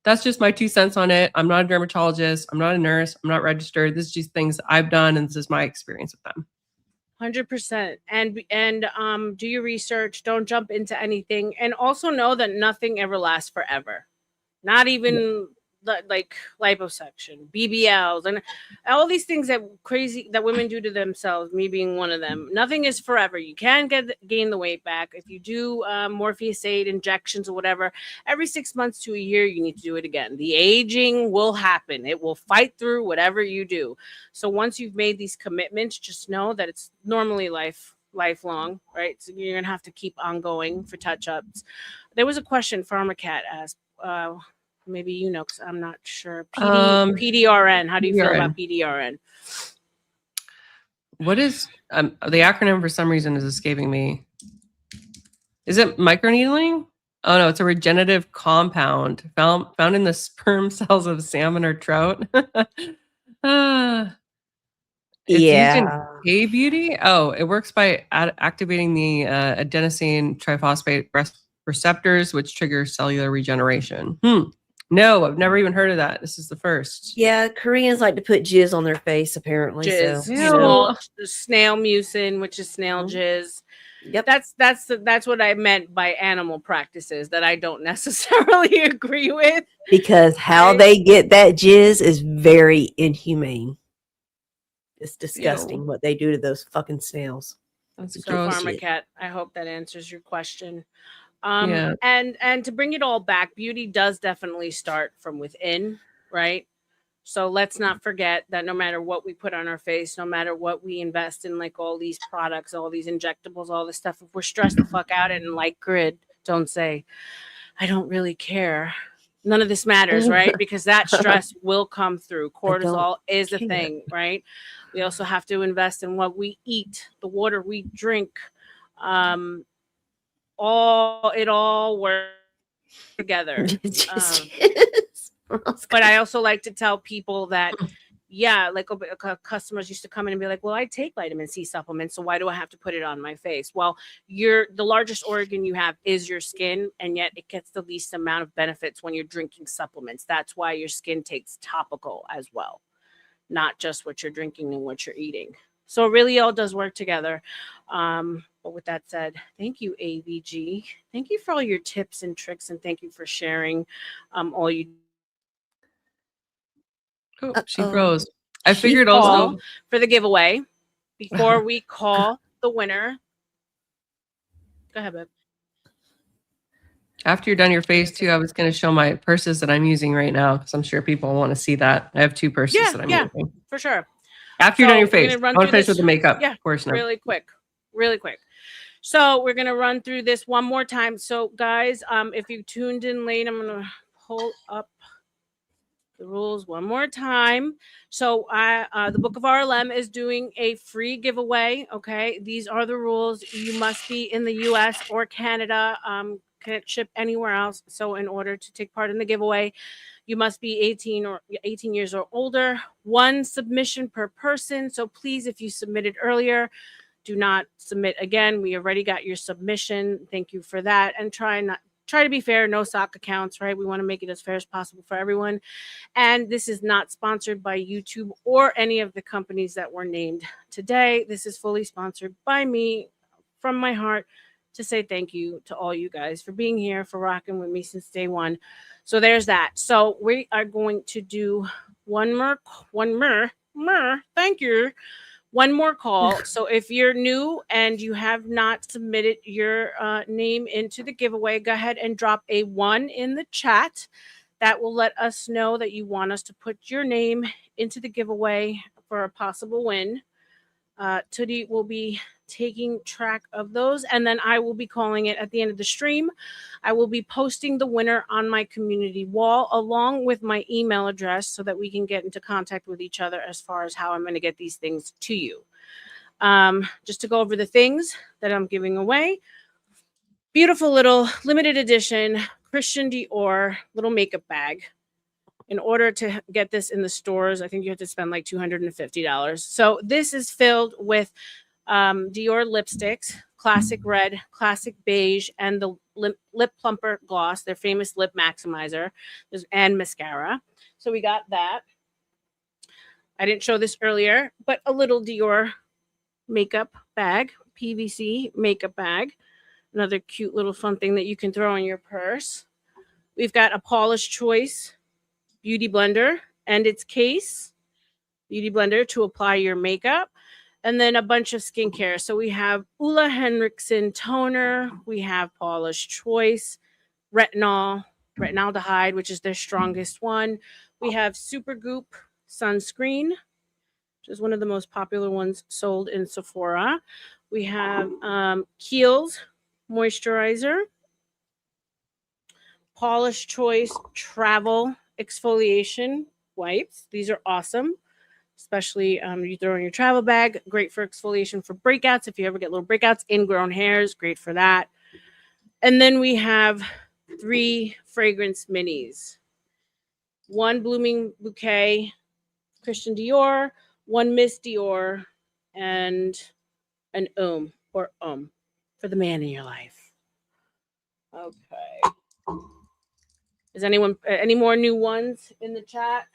that's just my 2 cents on it. I'm not a dermatologist. I'm not a nurse. I'm not registered. This is just things I've done, and this is my experience with them.
100%. And do your research. Don't jump into anything. And also know that nothing ever lasts forever. Not even like liposuction, BBLs, and all these things that women do to themselves, me being one of them. Nothing is forever. You can gain the weight back. If you do morpheus-8 injections or whatever, every 6 months to a year, you need to do it again. The aging will happen. It will fight through whatever you do. So once you've made these commitments, just know that it's normally lifelong, right? So you're going to have to keep on going for touch-ups. There was a question PharmaCat asked. Maybe you know, because I'm not sure. PDRN. How do you feel about PDRN?
What is the acronym for some reason is escaping me. Is it microneedling? Oh no, it's a regenerative compound found in the sperm cells of salmon or trout. It's used in K-beauty. Oh, it works by activating the adenosine triphosphate receptors, which trigger cellular regeneration. No, I've never even heard of that. This is the first.
Yeah, Koreans like to put jizz on their face, apparently.
Jizz,
So,
small snail mucin, which is snail jizz.
Yep.
That's what I meant by animal practices that I don't necessarily agree with.
Because how they get that jizz is very inhumane. It's disgusting what they do to those fucking snails.
That's
so
gross.
Pharmacat, I hope that answers your question.
Yeah.
And to bring it all back, beauty does definitely start from within, right? So let's not forget that no matter what we put on our face, no matter what we invest in, like all these products, all these injectables, all this stuff, if we're stressed the fuck out and like Grid, don't say, I don't really care. None of this matters, right? Because that stress will come through. Cortisol is a thing, right? We also have to invest in what we eat, the water we drink. It all works together. But I also like to tell people that, yeah, like customers used to come in and be like, well, I take vitamin C supplements, so why do I have to put it on my face? Well, the largest organ you have is your skin, and yet it gets the least amount of benefits when you're drinking supplements. That's why your skin takes topical as well, not just what you're drinking and what you're eating. So it really all does work together. But with that said, thank you, AVG. Thank you for all your tips and tricks, and thank you for sharing all you.
Oh, she froze. I figured also
for the giveaway before we call the winner. Go ahead, babe.
After you're done your face too, I was going to show my purses that I'm using right now because I'm sure people want to see that. I have 2 purses that I'm using.
For sure.
After you're done your face, I want to finish with the makeup portion.
Really quick. So we're gonna run through this one more time. So guys, if you tuned in late, I'm gonna pull up the rules one more time. So the Book of R.L.M is doing a free giveaway. Okay, these are the rules. You must be in the U.S. or Canada. Can't ship anywhere else. So in order to take part in the giveaway, you must be 18 years or older. 1 submission per person. So please, if you submitted earlier, do not submit again. We already got your submission. Thank you for that. And try to be fair. No sock accounts, right? We want to make it as fair as possible for everyone. And this is not sponsored by YouTube or any of the companies that were named today. This is fully sponsored by me from my heart to say thank you to all you guys for being here, for rocking with me since day one. So there's that. So we are going to do one more, thank you. One more call. So if you're new and you have not submitted your name into the giveaway, go ahead and drop a 1 in the chat. That will let us know that you want us to put your name into the giveaway for a possible win. Tootie will be taking track of those, and then I will be calling it at the end of the stream. I will be posting the winner on my community wall along with my email address so that we can get into contact with each other as far as how I'm going to get these things to you. Just to go over the things that I'm giving away. Beautiful little limited edition Christian Dior little makeup bag. In order to get this in the stores, I think you have to spend like $250. So this is filled with Dior lipsticks, classic red, classic beige, and the lip plumper gloss, their famous lip maximizer, and mascara. So we got that. I didn't show this earlier, but a little Dior makeup bag, PVC makeup bag. Another cute little fun thing that you can throw in your purse. We've got a Paula's Choice beauty blender and its case, beauty blender to apply your makeup, and then a bunch of skincare. So we have Ulla Henriksen toner, we have Paula's Choice, retinaldehyde, which is their strongest one. We have Supergoop sunscreen, which is one of the most popular ones sold in Sephora. We have Kiehl's moisturizer, Polish Choice Travel Exfoliation Wipes. These are awesome. Especially you throw in your travel bag. Great for exfoliation for breakouts. If you ever get little breakouts, ingrown hairs, great for that. And then we have 3 fragrance minis. 1 Blooming Bouquet, Christian Dior, 1 Miss Dior, and an for the man in your life. Okay. Is anyone any more new ones in the chat?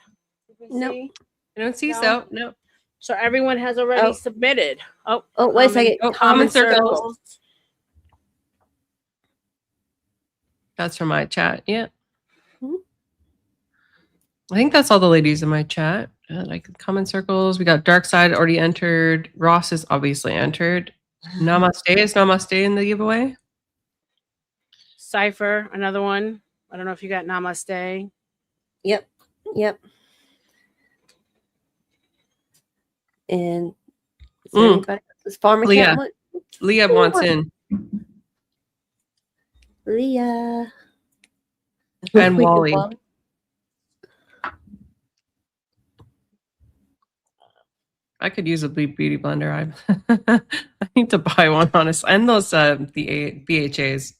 Nope.
See?
I don't see
No?
so. No.
So everyone has already
Oh.
submitted.
Oh, wait a second.
Oh,
Common
common circles.
circles.
That's from my chat. Yeah.
Mhm.
I think that's all the ladies in my chat. Like common circles. We got Dark Side already entered. Ross is obviously entered. Namaste is Namaste in the giveaway.
Cypher, another one. I don't know if you got Namaste.
Yep. And is there anybody else? Farmer
Leah.
Cat one?
Leah wants in.
Leah.
And
We could
Wally.
Wally.
I could use a beauty blender. I need to buy one, honestly. And those the BHAs.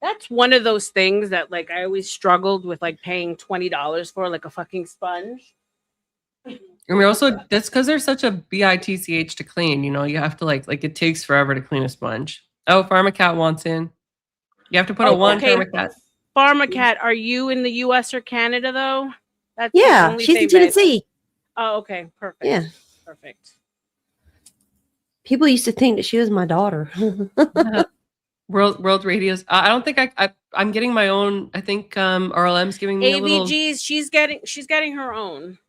That's one of those things that like I always struggled with, like paying $20 for like a fucking sponge.
And we're also that's because there's such a bitch to clean. You know, you have to like it takes forever to clean a sponge. Oh, Pharmacat wants in. You have to put a one Pharmacat.
Pharmacat, are you in the US or Canada though? That's the
Yeah,
only
she's in
thing, babe.
Tennessee.
Oh, okay, perfect.
Yeah.
Perfect.
People used to think that she was my daughter.
World Radios. I don't think I'm getting my own. I think R.L.M's giving me a little.
AVGs, she's getting her own.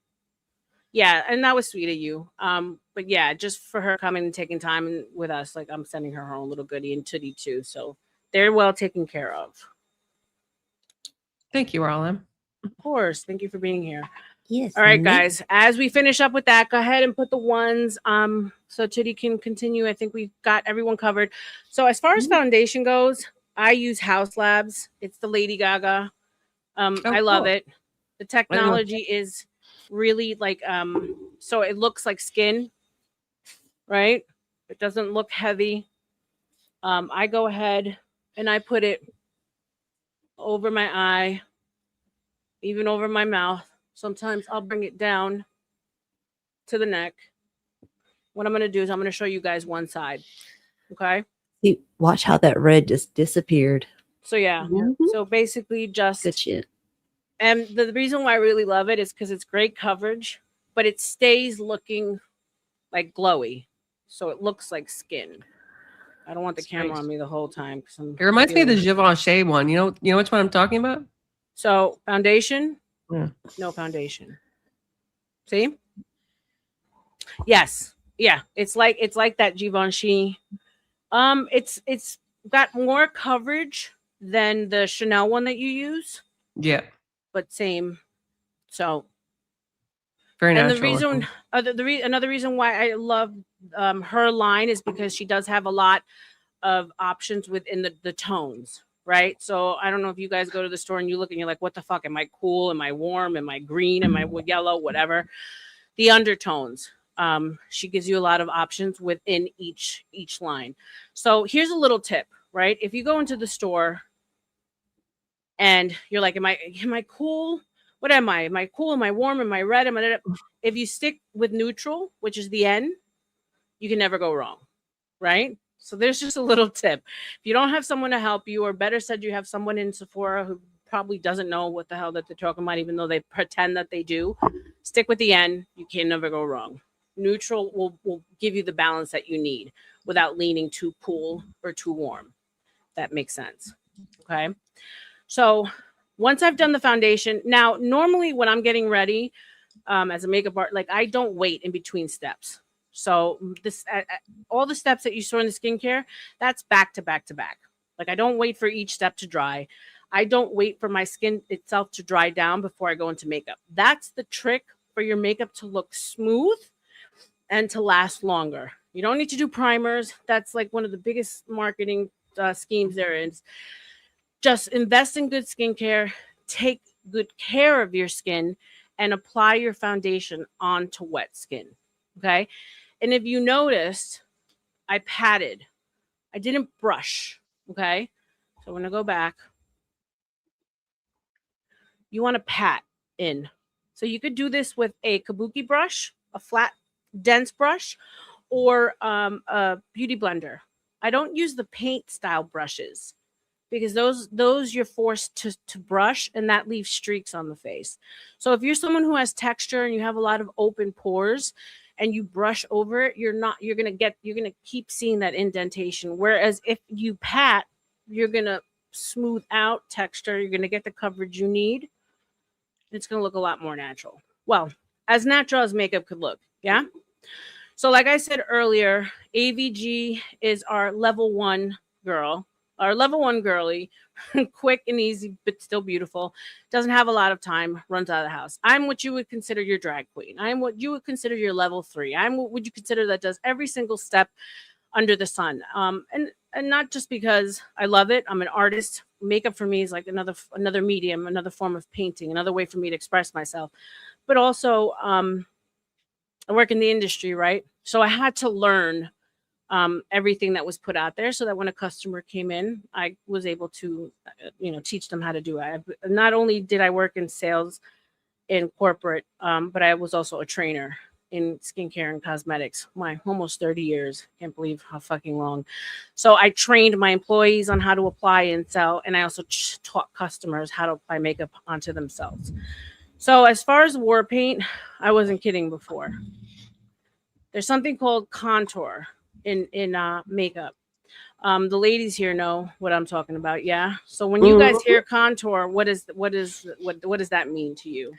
Yeah, and that was sweet of you. But yeah, just for her coming and taking time with us, like I'm sending her own little goodie and Tootie too. So they're well taken care of.
Thank you, R.L.M.
Of course. Thank you for being here.
Yes.
All right,
ma'am.
guys. As we finish up with that, go ahead and put the ones. So Tootie can continue. I think we've got everyone covered. So as far as foundation goes, I use House Labs. It's the Lady Gaga. I love
cool.
it. The technology is really like so it looks like skin, right? It doesn't look heavy. I go ahead and I put it over my eye, even over my mouth. Sometimes I'll bring it down to the neck. What I'm going to do is I'm going to show you guys one side. Okay?
See, watch how that red just disappeared.
So yeah.
Mhm.
So basically just
Good shit.
and the reason why I really love it is because it's great coverage, but it stays looking like glowy. So it looks like skin. I don't want the
That's
camera
nice.
on me the whole time.
It reminds me of the Givenchy one. You know which one I'm talking about?
So foundation,
Yeah.
no foundation. See? Yes. Yeah. It's like that Givenchy. It's got more coverage than the Chanel one that you use,
Yeah.
but same. So
Very
and
natural.
the reason another reason why I love her line is because she does have a lot of options within the tones, right? So I don't know if you guys go to the store and you look and you're like, what the fuck? Am I cool? Am I warm? Am I green? Am I yellow? Whatever. The undertones. She gives you a lot of options within each line. So here's a little tip, right? If you go into the store and you're like, am I cool? What am I? Am I cool? Am I warm? Am I red? If you stick with neutral, which is the N, you can never go wrong, right? So there's just a little tip. If you don't have someone to help you, or better said, you have someone in Sephora who probably doesn't know what the hell that they're talking about, even though they pretend that they do, stick with the N. You can never go wrong. Neutral will give you the balance that you need without leaning too cool or too warm. That makes sense. Okay. So once I've done the foundation, now normally when I'm getting ready as a makeup art, like I don't wait in between steps. So this all the steps that you saw in the skincare, that's back to back to back. Like I don't wait for each step to dry. I don't wait for my skin itself to dry down before I go into makeup. That's the trick for your makeup to look smooth and to last longer. You don't need to do primers. That's like one of the biggest marketing schemes there is. Just invest in good skincare, take good care of your skin, and apply your foundation onto wet skin. Okay. And if you noticed, I patted, I didn't brush. Okay. So I'm going to go back. You want to pat in. So you could do this with a kabuki brush, a flat, dense brush, or a beauty blender. I don't use the paint style brushes because those you're forced to brush, and that leaves streaks on the face. So if you're someone who has texture and you have a lot of open pores and you brush over it, you're gonna keep seeing that indentation. Whereas if you pat, you're gonna smooth out texture, you're gonna get the coverage you need. It's gonna look a lot more natural. Well, as natural as makeup could look. Yeah. So like I said earlier, AVG is our level 1 girl. Our level 1 girly, quick and easy, but still beautiful. Doesn't have a lot of time, runs out of the house. I'm what you would consider your drag queen. I'm what you would consider your level 3. I'm what would you consider that does every single step under the sun. And not just because I love it. I'm an artist. Makeup for me is like another medium, another form of painting, another way for me to express myself. But also, I work in the industry, right? So I had to learn everything that was put out there, so that when a customer came in, I was able to, teach them how to do it. Not only did I work in sales in corporate, but I was also a trainer in skincare and cosmetics. My almost 30 years. Can't believe how fucking long. So I trained my employees on how to apply and sell, and I also taught customers how to apply makeup onto themselves. So as far as war paint, I wasn't kidding before. There's something called contour in makeup. The ladies here know what I'm talking about. Yeah. So when you guys hear contour, what does that mean to you?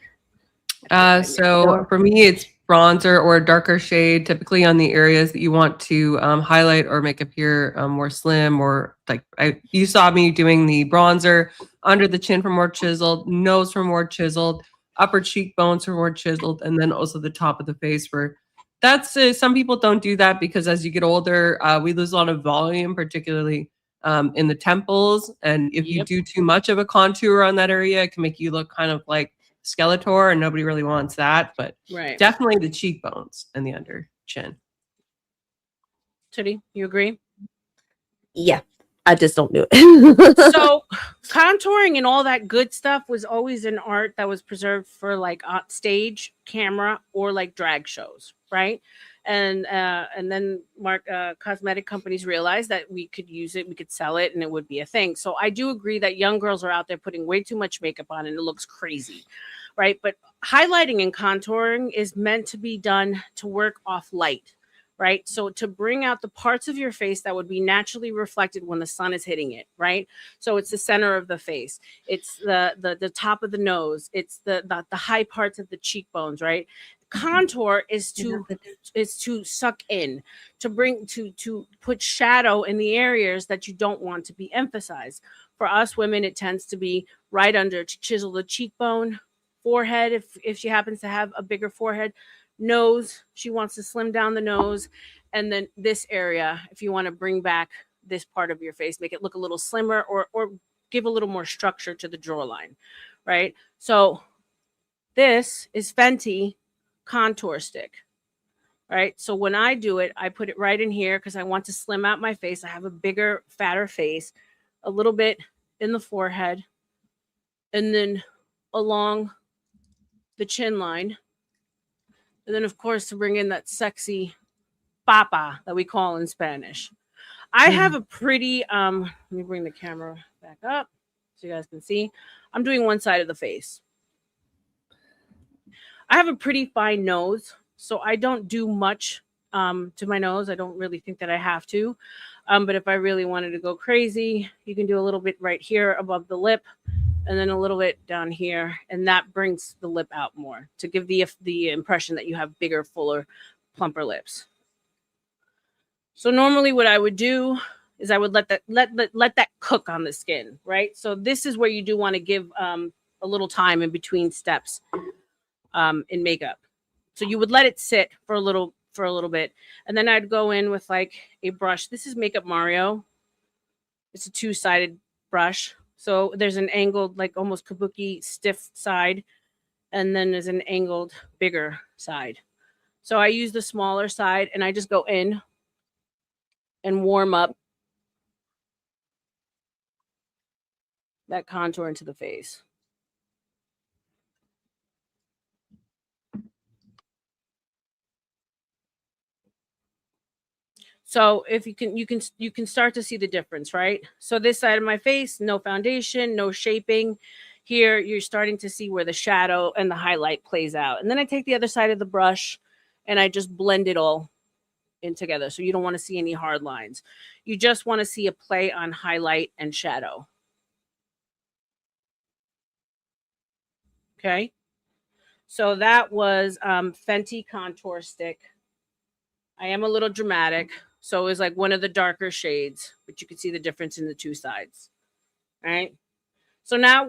So for me, it's bronzer or a darker shade, typically on the areas that you want to highlight or make appear more slim, or like you saw me doing the bronzer under the chin for more chiseled, nose for more chiseled, upper cheekbones for more chiseled, and then also the top of the face for that's some people don't do that because as you get older, we lose a lot of volume, particularly in the temples. And if you do too much of a contour on that area, it can make you look kind of like Skeletor, and nobody really wants that, but definitely the cheekbones and the under chin.
Tootie, you agree?
Yeah, I just don't do it.
So contouring and all that good stuff was always an art that was preserved for like stage, camera, or like drag shows, right? And then cosmetic companies realized that we could use it, we could sell it, and it would be a thing. So I do agree that young girls are out there putting way too much makeup on, and it looks crazy, right? But highlighting and contouring is meant to be done to work off light, right? So to bring out the parts of your face that would be naturally reflected when the sun is hitting it, right? So it's the center of the face, it's the top of the nose, it's the high parts of the cheekbones, right? Contour is to suck in, to put shadow in the areas that you don't want to be emphasized. For us women, it tends to be right under, to chisel the cheekbone, forehead if she happens to have a bigger forehead, nose, she wants to slim down the nose, and then this area, if you want to bring back this part of your face, make it look a little slimmer, or give a little more structure to the jawline, right? So this is Fenty contour stick, right? So when I do it, I put it right in here because I want to slim out my face. I have a bigger, fatter face, a little bit in the forehead, and then along the chin line. And then, of course, to bring in that sexy papa that we call in Spanish. I have a pretty, let me bring the camera back up so you guys can see. I'm doing one side of the face. I have a pretty fine nose, so I don't do much to my nose. I don't really think that I have to. But if I really wanted to go crazy, you can do a little bit right here above the lip, and then a little bit down here, and that brings the lip out more to give the impression that you have bigger, fuller, plumper lips. So normally what I would do is I would let that cook on the skin, right? So this is where you do want to give a little time in between steps in makeup. So you would let it sit for a little bit, and then I'd go in with like a brush. This is Makeup Mario. It's a two-sided brush. So there's an angled, like almost kabuki stiff side, and then there's an angled bigger side. So I use the smaller side and I just go in and warm up that contour into the face. So if you can start to see the difference, right? So this side of my face, no foundation, no shaping. Here you're starting to see where the shadow and the highlight plays out. And then I take the other side of the brush and I just blend it all in together. So you don't want to see any hard lines. You just want to see a play on highlight and shadow. Okay. So that was Fenty contour stick. I am a little dramatic. So it was like one of the darker shades, but you can see the difference in the two sides. All right. So now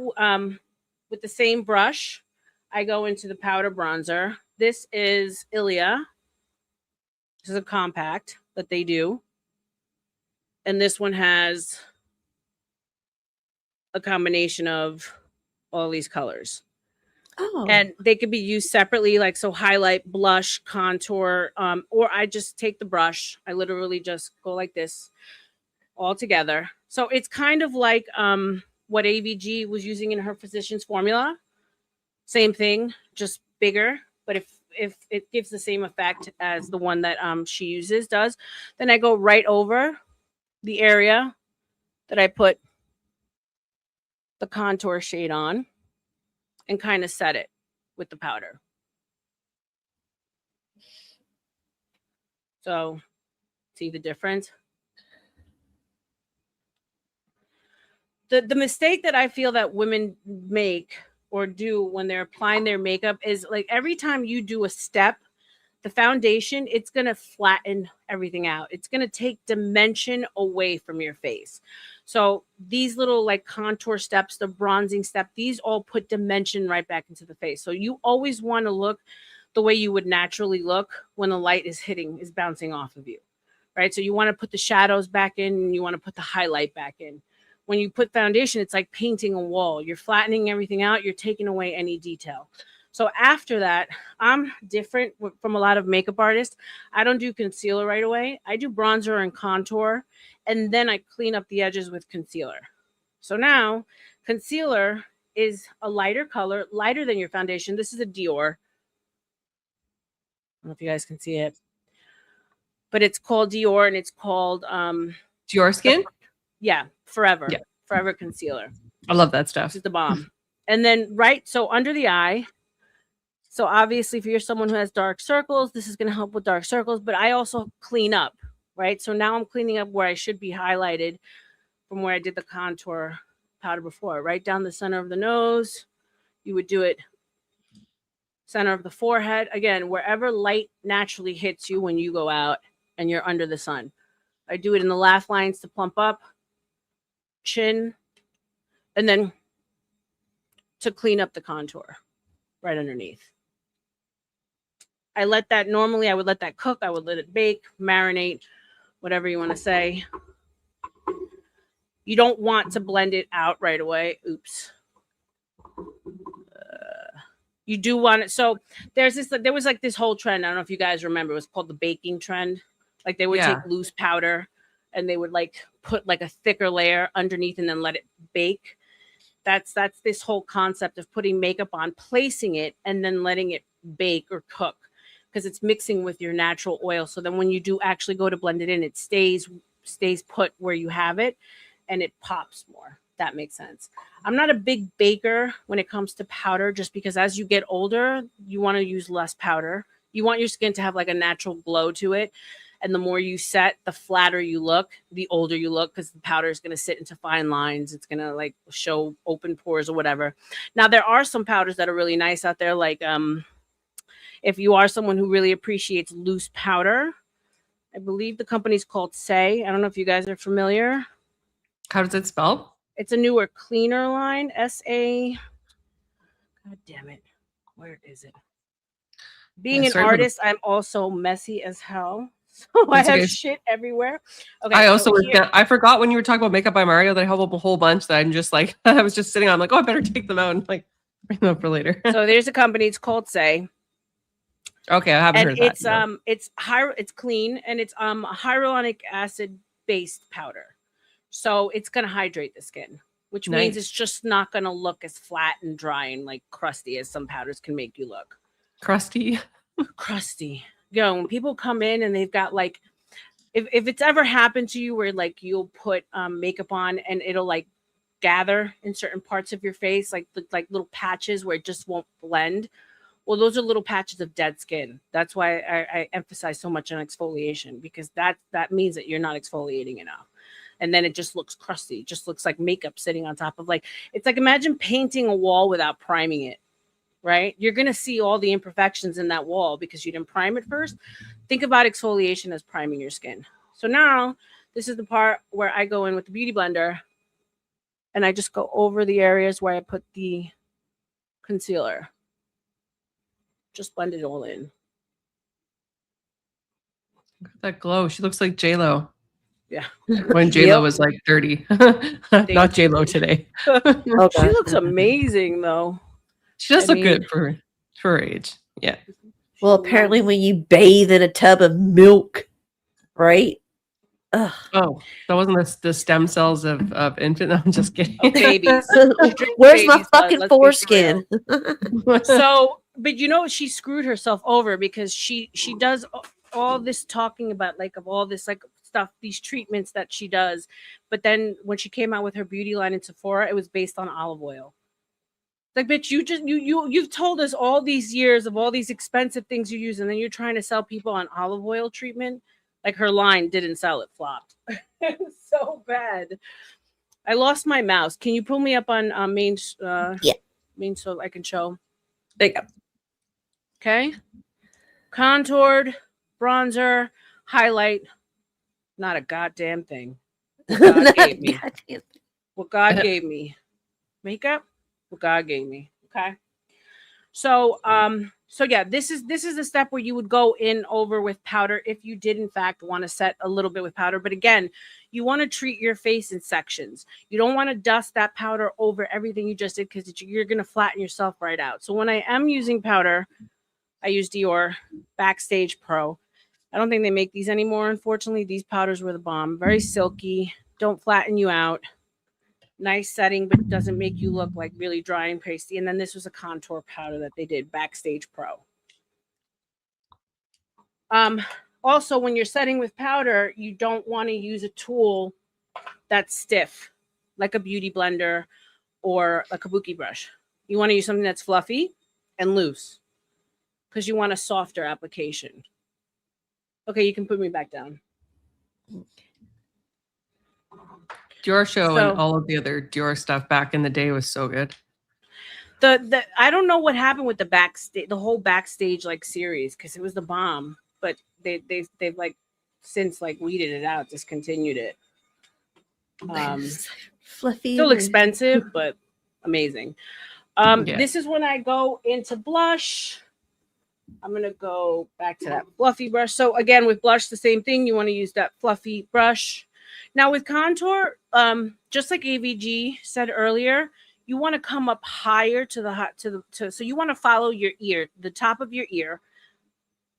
with the same brush, I go into the powder bronzer. This is Ilia. This is a compact that they do. And this one has a combination of all these colors.
Oh.
And they could be used separately, like so highlight, blush, contour, or I just take the brush. I literally just go like this all together. So it's kind of like what AVG was using in her Physicians Formula. Same thing, just bigger. But if it gives the same effect as the one that she uses does, then I go right over the area that I put the contour shade on and kind of set it with the powder. So see the difference? The mistake that I feel that women make or do when they're applying their makeup is like every time you do a step, the foundation, it's going to flatten everything out. It's going to take dimension away from your face. So these little like contour steps, the bronzing step, these all put dimension right back into the face. So you always want to look the way you would naturally look when the light is bouncing off of you, right? So you want to put the shadows back in and you want to put the highlight back in. When you put foundation, it's like painting a wall. You're flattening everything out. You're taking away any detail. So after that, I'm different from a lot of makeup artists. I don't do concealer right away. I do bronzer and contour, and then I clean up the edges with concealer. So now concealer is a lighter color, lighter than your foundation. This is a Dior. I don't know if you guys can see it, but it's called Dior and it's called
Dior Skin.
Yeah, Forever.
Yeah.
Forever concealer.
I love that stuff.
This is the bomb. And then so under the eye. So obviously, if you're someone who has dark circles, this is going to help with dark circles. But I also clean up, right? So now I'm cleaning up where I should be highlighted from where I did the contour powder before. Right down the center of the nose. You would do it center of the forehead. Again, wherever light naturally hits you when you go out and you're under the sun. I do it in the laugh lines to plump up, chin, and then to clean up the contour right underneath. I let that normally, I would let that cook. I would let it bake, marinate, whatever you want to say. You don't want to blend it out right away. Oops. You do want it. So there was like this whole trend. I don't know if you guys remember. It was called the baking trend. Like they would take loose powder and they would like put like a thicker layer underneath and then let it bake. That's this whole concept of putting makeup on, placing it, and then letting it bake or cook because it's mixing with your natural oil. So then when you do actually go to blend it in, it stays put where you have it and it pops more. That makes sense. I'm not a big baker when it comes to powder just because as you get older, you want to use less powder. You want your skin to have like a natural glow to it. And the more you set, the flatter you look, the older you look because the powder is going to sit into fine lines. It's going to like show open pores or whatever. Now, there are some powders that are really nice out there. Like if you are someone who really appreciates loose powder, I believe the company's called Say. I don't know if you guys are familiar.
How does it spell?
It's a newer, cleaner line. S-A. God damn it. Where is it? Being an artist, I'm also messy as hell. So I
That's
have
okay.
shit everywhere. Okay.
I
so
also was
here-
I forgot when you were talking about Makeup by Mario that I have a whole bunch that I'm just like I was just sitting on. I'm like, oh, I better take them out and like bring them up for later.
so there's a company. It's called Say,
Okay, I haven't
and
heard that. No.
it's clean, and it's hyaluronic acid based powder. So it's gonna hydrate the skin, which means it's
Nice.
just not gonna look as flat and dry and like crusty as some powders can make you look.
Crusty.
Crusty. You know, when people come in and they've got like if it's ever happened to you where like you'll put makeup on and it'll like gather in certain parts of your face, like little patches where it just won't blend. Well, those are little patches of dead skin. That's why I emphasize so much on exfoliation, because that means that you're not exfoliating enough. And then it just looks crusty. It just looks like makeup sitting on top of like, it's like imagine painting a wall without priming it, right? You're going to see all the imperfections in that wall because you didn't prime it first. Think about exfoliation as priming your skin. So now this is the part where I go in with the Beauty Blender and I just go over the areas where I put the concealer. Just blend it all in.
Look at that glow. She looks like J-Lo.
Yeah.
When J-Lo was like 30. Not J-Lo today.
She looks amazing though.
She does look good for her age. Yeah.
Well, apparently when you bathe in a tub of milk, right? Ugh.
Oh, that wasn't the stem cells of infant. No, I'm just kidding.
Babies.
Where's my fucking foreskin?
So, but you know, she screwed herself over because she does all this talking about like of all this like stuff, these treatments that she does, but then when she came out with her beauty line in Sephora, it was based on olive oil. Like, bitch, you've told us all these years of all these expensive things you use, and then you're trying to sell people on olive oil treatment. Like her line didn't sell, it flopped. It was so bad. I lost my mouse. Can you pull me up on main?
Yeah.
Main, so I can show.
There you go.
Okay. Contoured, bronzer, highlight. Not a goddamn thing. What God gave me. What God gave me. Makeup. What God gave me. Okay. So yeah, this is the step where you would go in over with powder if you did in fact want to set a little bit with powder. But again, you want to treat your face in sections. You don't want to dust that powder over everything you just did because you're going to flatten yourself right out. So when I am using powder, I use Dior Backstage Pro. I don't think they make these anymore, unfortunately. These powders were the bomb. Very silky, don't flatten you out. Nice setting, but doesn't make you look like really dry and pasty. And then this was a contour powder that they did, Backstage Pro. Also, when you're setting with powder, you don't want to use a tool that's stiff, like a beauty blender or a kabuki brush. You want to use something that's fluffy and loose because you want a softer application. Okay, you can put me back down.
Dior show and all of the other Dior stuff back in the day was so good.
The I don't know what happened with the whole backstage like series because it was the bomb, but they've like since like weeded it out, discontinued it.
Fluffy,
still expensive, but amazing.
Yeah.
This is when I go into blush. I'm gonna go back to that fluffy brush. So again, with blush, the same thing. You want to use that fluffy brush. Now with contour, just like AVG said earlier, you want to come up higher so you want to follow your ear, the top of your ear,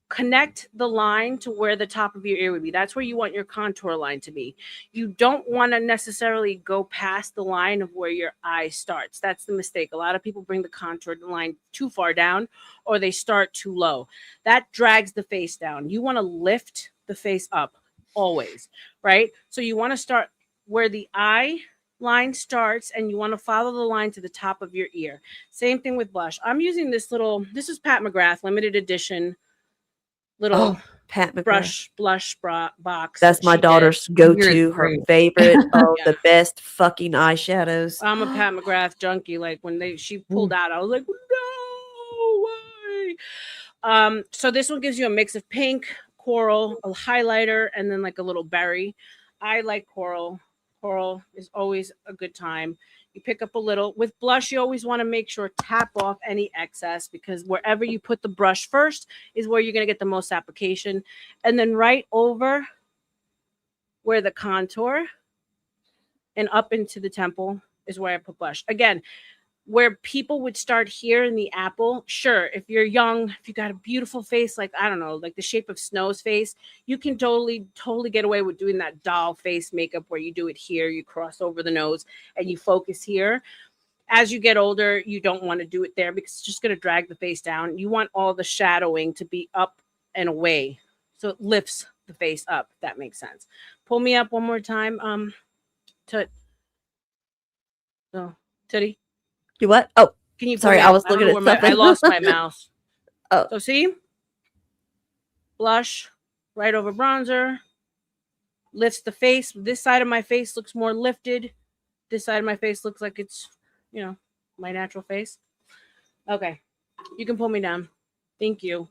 connect the line to where the top of your ear would be. That's where you want your contour line to be. You don't want to necessarily go past the line of where your eye starts. That's the mistake. A lot of people bring the contour line too far down or they start too low. That drags the face down. You want to lift the face up always, right? So you want to start where the eye line starts and you want to follow the line to the top of your ear. Same thing with blush. I'm using this is Pat McGrath limited edition little
Pat
McGrath blush box.
That's my daughter's go-to, her favorite. Oh,
Yeah.
the best fucking eyeshadows.
I'm a Pat McGrath junkie. Like when she pulled out, I was like, no way. So this one gives you a mix of pink, coral, a highlighter, and then like a little berry. I like coral. Coral is always a good time. You pick up a little. With blush, you always want to make sure tap off any excess, because wherever you put the brush first is where you're going to get the most application. And then right over where the contour and up into the temple is where I put blush. Again, where people would start here in the apple, sure, if you're young, if you got a beautiful face, like, I don't know, like the shape of Snow's face, you can totally get away with doing that doll face makeup where you do it here, you cross over the nose and you focus here. As you get older, you don't want to do it there because it's just going to drag the face down. You want all the shadowing to be up and away, so it lifts the face up, if that makes sense. Pull me up one more time, Tootie.
You what? Oh,
Can you pull
sorry,
me
I
up?
was
I don't
looking
know
at
where
something.
I lost my mouse.
Oh.
So see? Blush right over bronzer. Lifts the face. This side of my face looks more lifted. This side of my face looks like it's, my natural face. Okay. You can pull me down. Thank you.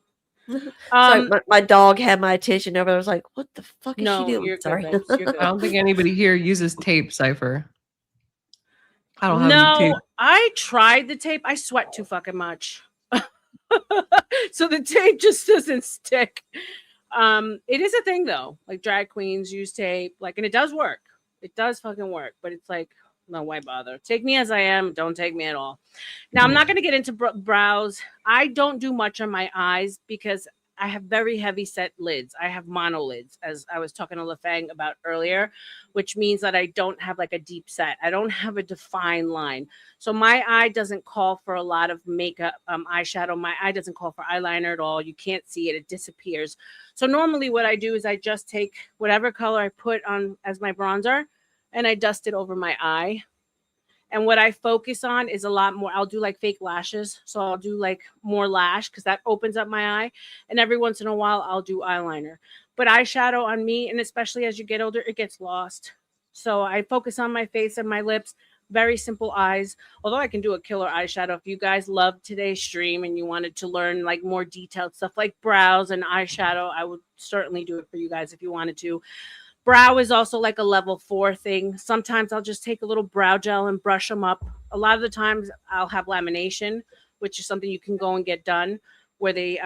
Sorry, my dog had my attention over. I was like, what the fuck is she
No,
doing?
you're
Sorry.
good, babes. You're good.
I don't think anybody here uses tape, Cypher. I don't have any
No,
tape.
I tried the tape. I sweat too fucking much. So the tape just doesn't stick. It is a thing though. Like drag queens use tape, like, and it does work. It does fucking work, but it's like, no, why bother? Take me as I am. Don't take me at all. Now, I'm not going to get into brows. I don't do much on my eyes because I have very heavy set lids. I have monolids, as I was talking to LaFang about earlier, which means that I don't have like a deep set. I don't have a defined line. So my eye doesn't call for a lot of makeup, eyeshadow. My eye doesn't call for eyeliner at all. You can't see it. It disappears. So normally what I do is I just take whatever color I put on as my bronzer and I dust it over my eye. And what I focus on is a lot more. I'll do like fake lashes. So I'll do like more lash because that opens up my eye. And every once in a while, I'll do eyeliner. But eyeshadow on me, and especially as you get older, it gets lost. So I focus on my face and my lips. Very simple eyes. Although I can do a killer eyeshadow. If you guys loved today's stream and you wanted to learn like more detailed stuff like brows and eyeshadow, I would certainly do it for you guys if you wanted to. Brow is also like a level 4 thing. Sometimes I'll just take a little brow gel and brush them up. A lot of the times I'll have lamination, which is something you can go and get done, where they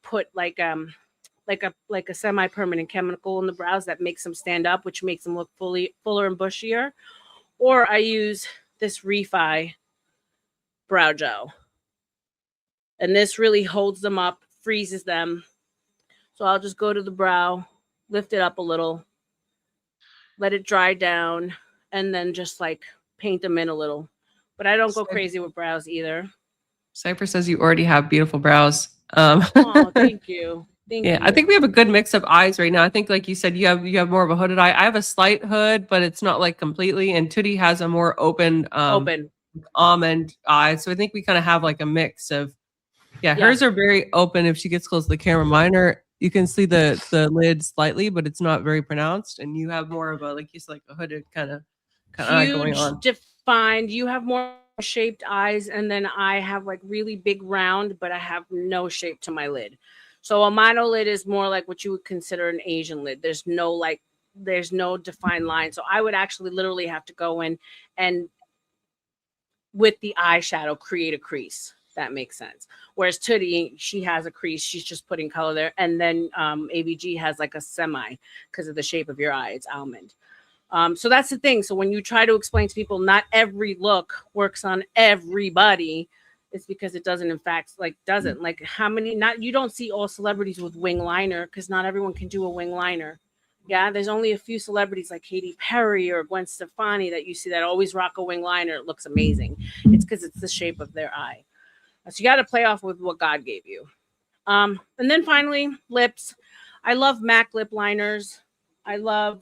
put like a semi-permanent chemical in the brows that makes them stand up, which makes them look fuller and bushier. Or I use this Refi brow gel, and this really holds them up, freezes them. So I'll just go to the brow, lift it up a little, let it dry down, and then just like paint them in a little. But I don't go crazy with brows either.
Cypher says you already have beautiful brows.
Oh, thank you. Thank you.
I think we have a good mix of eyes right now. I think, like you said, you have more of a hooded eye. I have a slight hood, but it's not like completely. And Tootie has a more open almond eye. So I think we kind of have like a mix of, hers are very open. If she gets close to the camera, mine are, you can see the lid slightly, but it's not very pronounced. And you have more of a, like you said, like a hooded kind of eye going on.
Defined. You have more shaped eyes, and then I have like really big round, but I have no shape to my lid. So a monolid is more like what you would consider an Asian lid. There's no defined line. So I would actually literally have to go in and with the eyeshadow create a crease. That makes sense. Whereas Tootie, she has a crease. She's just putting color there. And then AVG has like a semi because of the shape of your eye. It's almond. So that's the thing. So when you try to explain to people, not every look works on everybody. It's because it doesn't, in fact, doesn't. Like how many, you don't see all celebrities with wing liner because not everyone can do a wing liner. Yeah, there's only a few celebrities like Katy Perry or Gwen Stefani that you see that always rock a wing liner. It looks amazing. It's because it's the shape of their eye. So you got to play off with what God gave you. And then finally, lips. I love MAC lip liners. I love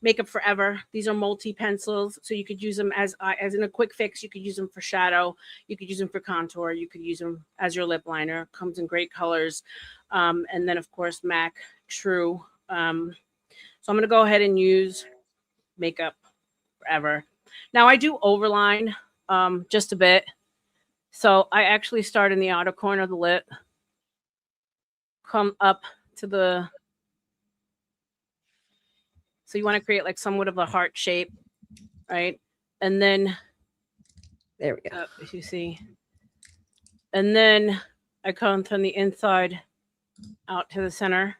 Makeup Forever. These are multi pencils, so you could use them as in a quick fix. You could use them for shadow. You could use them for contour. You could use them as your lip liner. Comes in great colors. And then of course MAC True. So I'm gonna go ahead and use Makeup Forever. Now I do overline just a bit. So I actually start in the outer corner of the lip, come up to the, so you want to create like somewhat of a heart shape, right? And then
There we go.
if you see, and then I come from the inside out to the center.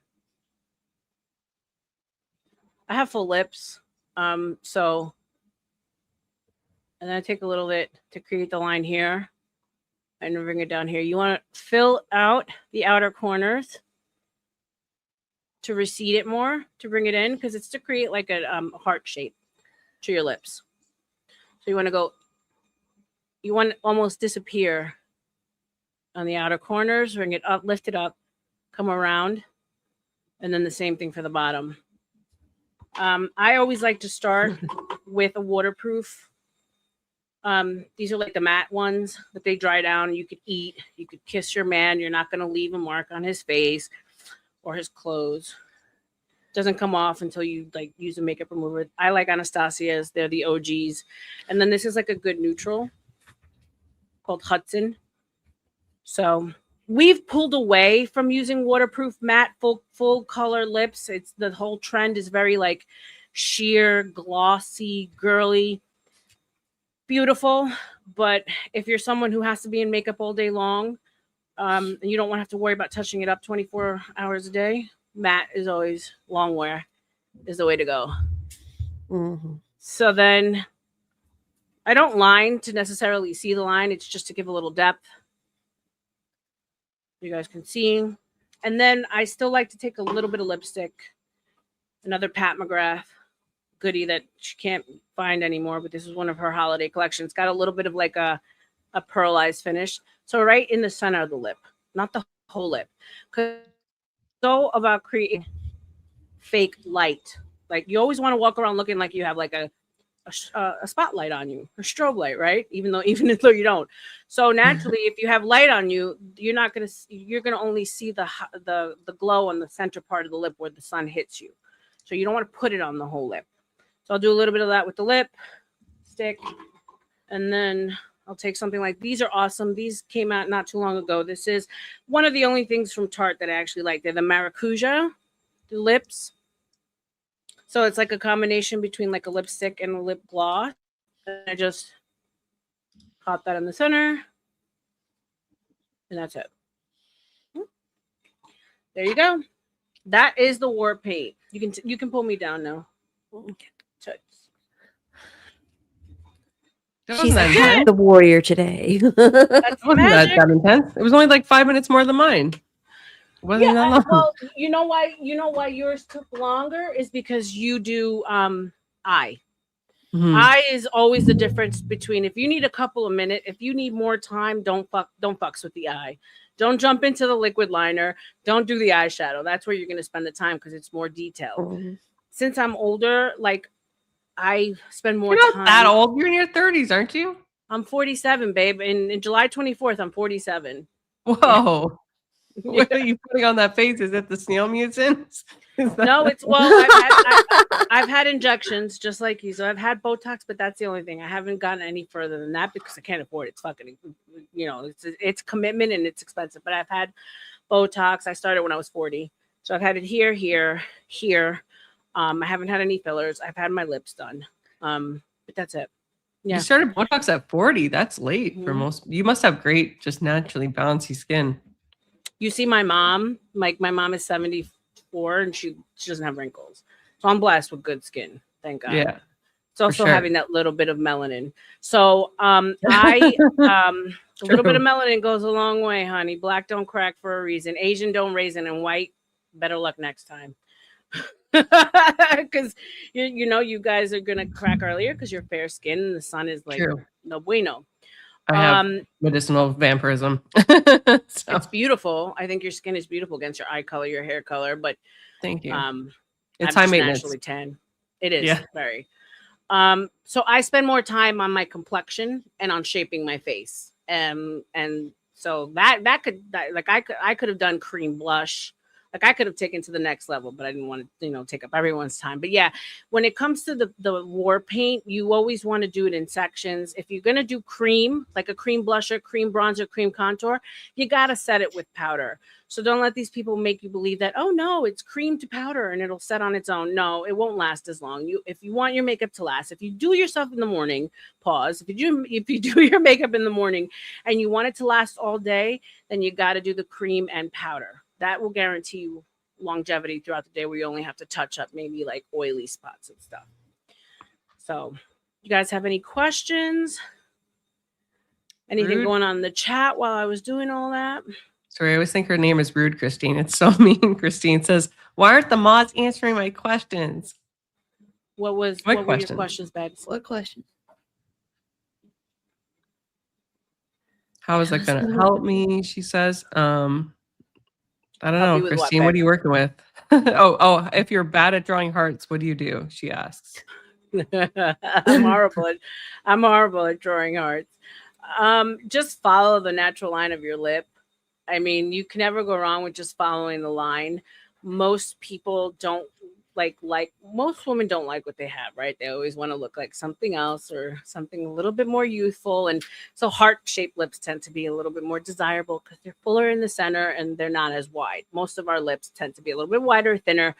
I have full lips, so, and then I take a little bit to create the line here and bring it down here. You want to fill out the outer corners to recede it more, to bring it in, because it's to create like a heart shape to your lips. So you want to go, you want to almost disappear on the outer corners, bring it up, lift it up, come around, and then the same thing for the bottom. I always like to start with a waterproof. These are like the matte ones, but they dry down. You could eat, you could kiss your man. You're not going to leave a mark on his face or his clothes. Doesn't come off until you like use a makeup remover. I like Anastasia's. They're the OGs. And then this is like a good neutral called Hudson. So we've pulled away from using waterproof matte full color lips. It's the whole trend is very like sheer, glossy, girly, beautiful. But if you're someone who has to be in makeup all day long, and you don't want to have to worry about touching it up 24 hours a day, matte is always long wear is the way to go.
Mm-hmm.
So then I don't line to necessarily see the line. It's just to give a little depth. You guys can see. And then I still like to take a little bit of lipstick, another Pat McGrath goodie that she can't find anymore, but this is one of her holiday collections. Got a little bit of like a pearlized finish. So right in the center of the lip, not the whole lip. Because so about creating fake light. Like you always want to walk around looking like you have like a spotlight on you, a strobe light, right? Even though you don't. So naturally, if you have light on you, you're gonna only see the glow on the center part of the lip where the sun hits you. So you don't want to put it on the whole lip. So I'll do a little bit of that with the lip stick, and then I'll take something like these are awesome. These came out not too long ago. This is one of the only things from Tarte that I actually like. They're the Maracuja lips. So it's like a combination between like a lipstick and a lip gloss. And I just caught that in the center. And that's it. There you go. That is the war paint. You can pull me down now. Okay.
She's the warrior today.
That's
wasn't that intense. It was only like 5 minutes more than mine. It wasn't that long.
Well, you know why yours took longer is because you do eye. Mm-hmm. Eye is always the difference between if you need a couple of minutes, if you need more time, don't fucks with the eye. Don't jump into the liquid liner. Don't do the eyeshadow. That's where you're going to spend the time because it's more detailed. Mm-hmm. Since I'm older, like I spend more time.
You're not that old. You're in your 30s, aren't you?
I'm 47, babe. In July 24th, I'm 47.
Whoa. Yeah. What are you putting on that face? Is it the snail mutants?
No, it's I've had injections just like you. So I've had Botox, but that's the only thing. I haven't gotten any further than that because I can't afford it. It's fucking, it's commitment and it's expensive. But I've had Botox. I started when I was 40. So I've had it here. I haven't had any fillers. I've had my lips done. But that's it. Yeah.
You started Botox at 40. That's late for most. You must have great, just naturally bouncy skin.
You see my mom, like my mom is 74 and she doesn't have wrinkles. So I'm blessed with good skin. Thank God.
Yeah.
It's also having that little bit of melanin. So a little bit of melanin goes a long way, honey. Black don't crack for a reason. Asian don't raisin, and white, better luck next time. Because you guys are gonna crack earlier because you're fair skin and the sun is like no bueno.
I have medicinal vampirism.
So. It's beautiful. I think your skin is beautiful against your eye color, your hair color. But
thank you.
It's high maintenance. Naturally tan. It is very. So I spend more time on my complexion and on shaping my face. And so that could I could have done cream blush. Like I could have taken to the next level, but I didn't want to, take up everyone's time. But yeah, when it comes to the war paint, you always want to do it in sections. If you're going to do cream, like a cream blusher, cream bronzer, cream contour, you got to set it with powder. So don't let these people make you believe that, oh no, it's cream to powder and it'll set on its own. No, it won't last as long. If you want your makeup to last, if you do yourself in the morning, pause. If you do your makeup in the morning and you want it to last all day, then you got to do the cream and powder. That will guarantee you longevity throughout the day where you only have to touch up maybe like oily spots and stuff. So you guys have any questions? Anything going on in the chat while I was doing all that?
Sorry, I always think her name is Rude Christine. It's so mean. Christine says, why aren't the mods answering my questions?
What were your questions, Babs?
What question?
How is that going to help me? She says, I don't
Help you
know,
with
Christine,
what
are you working with? oh, if you're bad at drawing hearts, what do you do? She asks.
I'm horrible at drawing hearts. Just follow the natural line of your lip. I mean, you can never go wrong with just following the line. Most people don't most women don't like what they have, right? They always want to look like something else or something a little bit more youthful. And so heart-shaped lips tend to be a little bit more desirable because they're fuller in the center and they're not as wide. Most of our lips tend to be a little bit wider, thinner.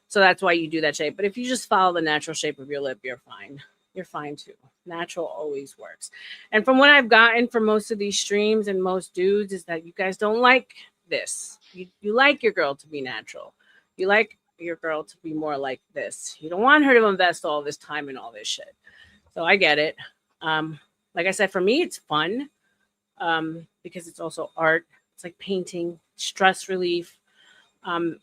So that's why you do that shape. But if you just follow the natural shape of your lip, you're fine. You're fine too. Natural always works. And from what I've gotten from most of these streams and most dudes is that you guys don't like this. You like your girl to be natural. You like your girl to be more like this. You don't want her to invest all this time in all this shit. So I get it. Like I said, for me, it's fun because it's also art. It's like painting, stress relief.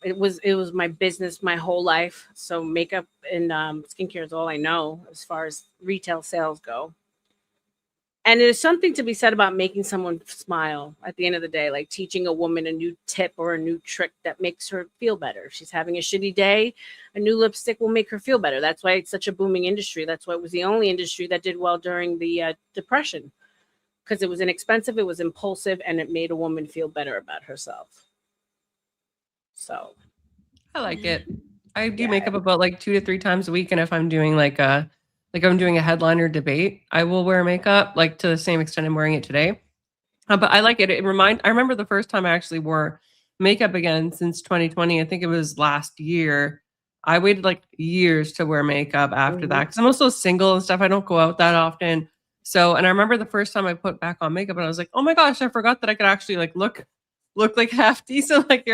It was my business my whole life. So makeup and skincare is all I know as far as retail sales go. And there's something to be said about making someone smile at the end of the day, like teaching a woman a new tip or a new trick that makes her feel better. If she's having a shitty day, a new lipstick will make her feel better. That's why it's such a booming industry. That's why it was the only industry that did well during the Depression, because it was inexpensive, it was impulsive, and it made a woman feel better about herself. So
I like it. I do makeup about like 2 to 3 times a week. And if I'm doing like I'm doing a headliner debate, I will wear makeup like to the same extent I'm wearing it today. But I like it. I remember the first time I actually wore makeup again since 2020. I think it was last year. I waited like years to wear makeup after that because I'm also single and stuff. I don't go out that often. So, and I remember the first time I put back on makeup and I was like, oh my gosh, I forgot that I could actually like look like half decent. Like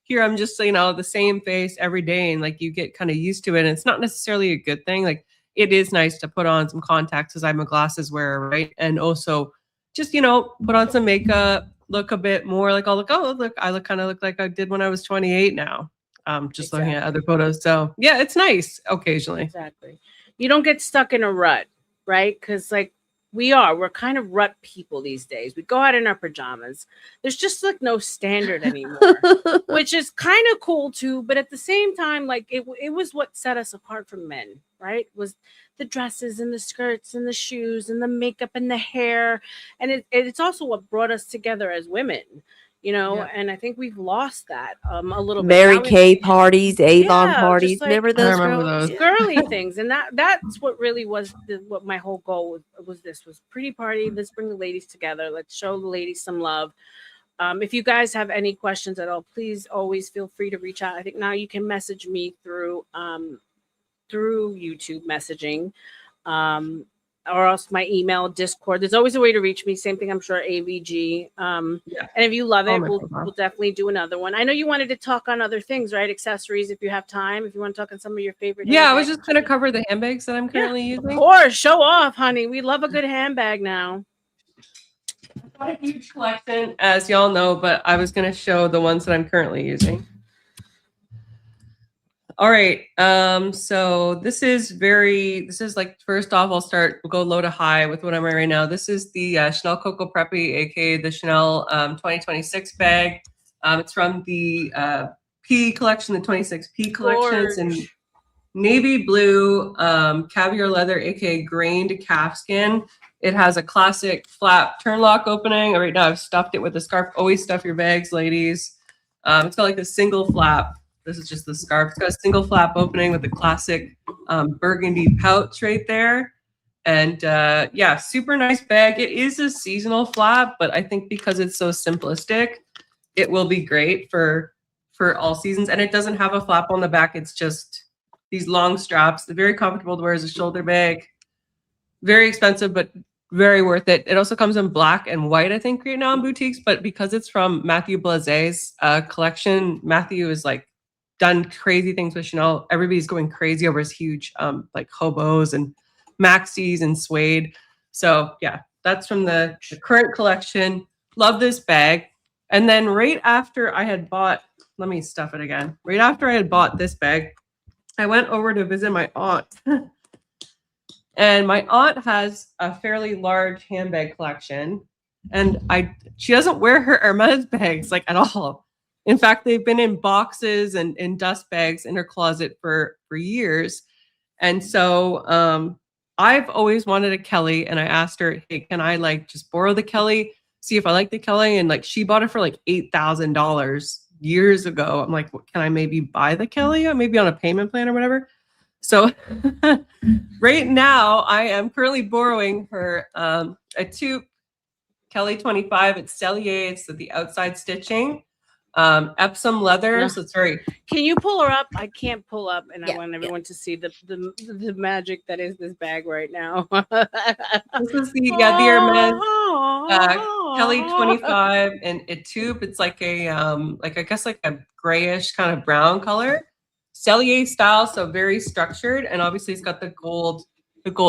here I'm just, the same face every day, and like you get kind of used to it. And it's not necessarily a good thing. Like it is nice to put on some contacts because I'm a glasses wearer, right? And also just, put on some makeup, look a bit more like I look kind of like I did when I was 28 now. Just looking at other photos. So yeah, it's nice occasionally.
Exactly. You don't get stuck in a rut, right? Because like we're kind of rut people these days. We go out in our pajamas. There's just like no standard anymore, which is kind of cool too. But at the same time, like it was what set us apart from men, right? Was the dresses and the skirts and the shoes and the makeup and the hair. And it's also what brought us together as women, and I think we've lost that a little bit.
Mary Kay parties, Avon parties.
Like,
remember those?
I remember those
girly things, and that's what really was what my whole goal was. This was pretty party. Let's bring the ladies together. Let's show the ladies some love. If you guys have any questions at all, please always feel free to reach out. I think now you can message me through YouTube messaging. Or else my email, Discord. There's always a way to reach me. Same thing, I'm sure, AVG. And if you love it, we'll definitely do another one. I know you wanted to talk on other things, right? Accessories, if you have time. If you want to talk on some of your favorite
handbags. I was just going to cover the handbags that I'm currently using.
Or show off, honey. We love a good handbag now.
Not a huge collection, as y'all know, but I was going to show the ones that I'm currently using. All right. So this is like, first off, we'll go low to high with what I'm wearing right now. This is the Chanel Coco Preppy, aka the Chanel 2026 bag. It's from the P collection, the 26P collection. It's in navy blue, caviar leather, aka grained calfskin. It has a classic flap turn lock opening. Right now I've stuffed it with a scarf. Always stuff your bags, ladies. It's got like a single flap. This is just the scarf. It's got a single flap opening with the classic burgundy pouch right there. And yeah, super nice bag. It is a seasonal flap, but I think because it's so simplistic, it will be great for all seasons. And it doesn't have a flap on the back. It's just these long straps. They're very comfortable to wear as a shoulder bag. Very expensive, but very worth it. It also comes in black and white, I think, right now in boutiques. But because it's from Matthew Blaze's collection, Matthew is like done crazy things with Chanel. Everybody's going crazy over his huge like hobos and maxis and suede. So yeah, that's from the current collection. Love this bag. And then right after I had bought, let me stuff it again. Right after I had bought this bag, I went over to visit my aunt. And my aunt has a fairly large handbag collection. And she doesn't wear her Hermes bags like at all. In fact, they've been in boxes and in dust bags in her closet for years. And so I've always wanted a Kelly, and I asked her, hey, can I like just borrow the Kelly, see if I like the Kelly? And like she bought it for like $8,000 years ago. I'm like, can I maybe buy the Kelly? Maybe on a payment plan or whatever. So right now I am currently borrowing her a tube Kelly 25. It's Cellier. It's the outside stitching. Epsom leather.
Yeah.
So it's very.
Can you pull her up? I can't pull up, and
Yeah,
I want everyone to see the magic that is this bag right now.
This is the Hermes Kelly 25 and a tube. It's like a like I guess like a grayish kind of brown color, Cellier style. So very structured, and obviously it's got the gold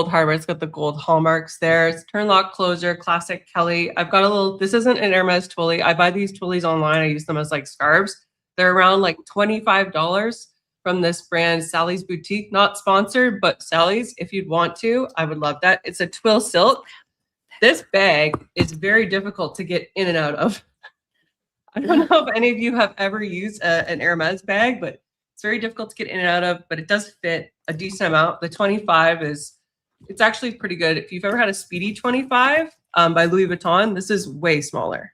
hardware. It's got the gold hallmarks there. It's turn lock closure, classic Kelly. I've got a little, this isn't an Hermes Twilly. I buy these Twillys online. I use them as like scarves. They're around like $25 from this brand, Sally's Boutique. Not sponsored, but Sally's, if you'd want to, I would love that. It's a twill silk. This bag is very difficult to get in and out of. I don't know if any of you have ever used an Hermes bag, but it's very difficult to get in and out of, but it does fit a decent amount. The 25 it's actually pretty good. If you've ever had a Speedy 25 by Louis Vuitton, this is way smaller.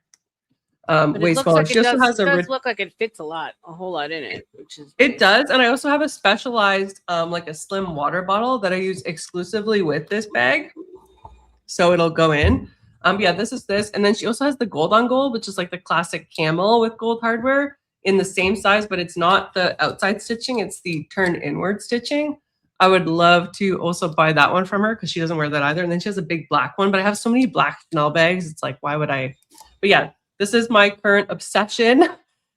Way smaller.
Like it does look like it fits a whole lot in it, which is
it does. And I also have a specialized like a slim water bottle that I use exclusively with this bag. So it'll go in. Yeah, this is this. And then she also has the gold on gold, which is like the classic camel with gold hardware in the same size, but it's not the outside stitching, it's the turn inward stitching. I would love to also buy that one from her because she doesn't wear that either. And then she has a big black one, but I have so many black Chanel bags. It's like, why would I? But yeah, this is my current obsession.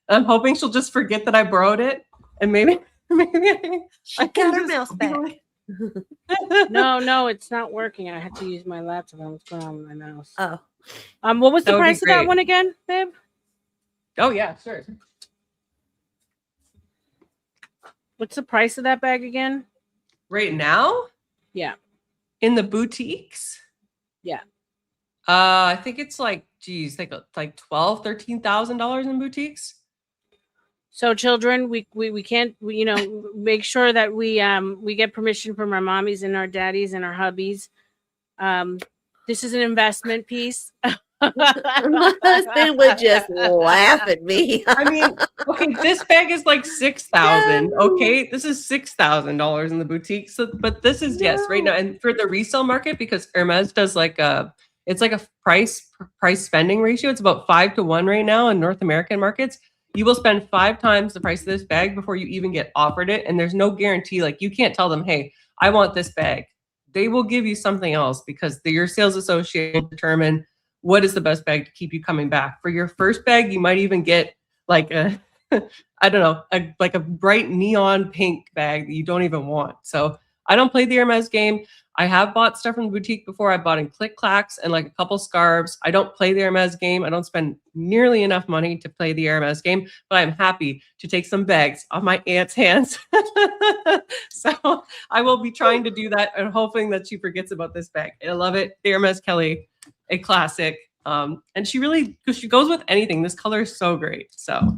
I'm hoping she'll just forget that I borrowed it. And maybe
I got her mouse back.
No, it's not working. I had to use my laptop. What's going on with my mouse?
Oh.
What was the
That would be
price of that
great.
one again, babe?
Oh yeah, sure.
What's the price of that bag again?
Right now?
Yeah.
In the boutiques?
Yeah.
I think it's like, geez, like $12,000, $13,000 in boutiques.
So children, we can't, make sure that we get permission from our mommies and our daddies and our hubbies. This is an investment piece.
My husband would just laugh at me.
I mean, okay, this bag is like $6,000. Okay, this is $6,000 in the boutique. So, but this is yes, right now, and for the resale market, because Hermes does like it's like a price spending ratio. It's about 5-to-1 right now in North American markets. You will spend 5 times the price of this bag before you even get offered it, and there's no guarantee. Like you can't tell them, hey, I want this bag. They will give you something else because your sales associate will determine what is the best bag to keep you coming back. For your first bag, you might even get like a, I don't know, like a bright neon pink bag that you don't even want. So I don't play the Hermes game. I have bought stuff from the boutique before. I bought in Click Clacks and like a couple scarves. I don't play the Hermes game. I don't spend nearly enough money to play the Hermes game, but I'm happy to take some bags off my aunt's hands. So I will be trying to do that and hoping that she forgets about this bag. I love it. The Hermes Kelly, a classic. And she goes with anything. This color is so great. So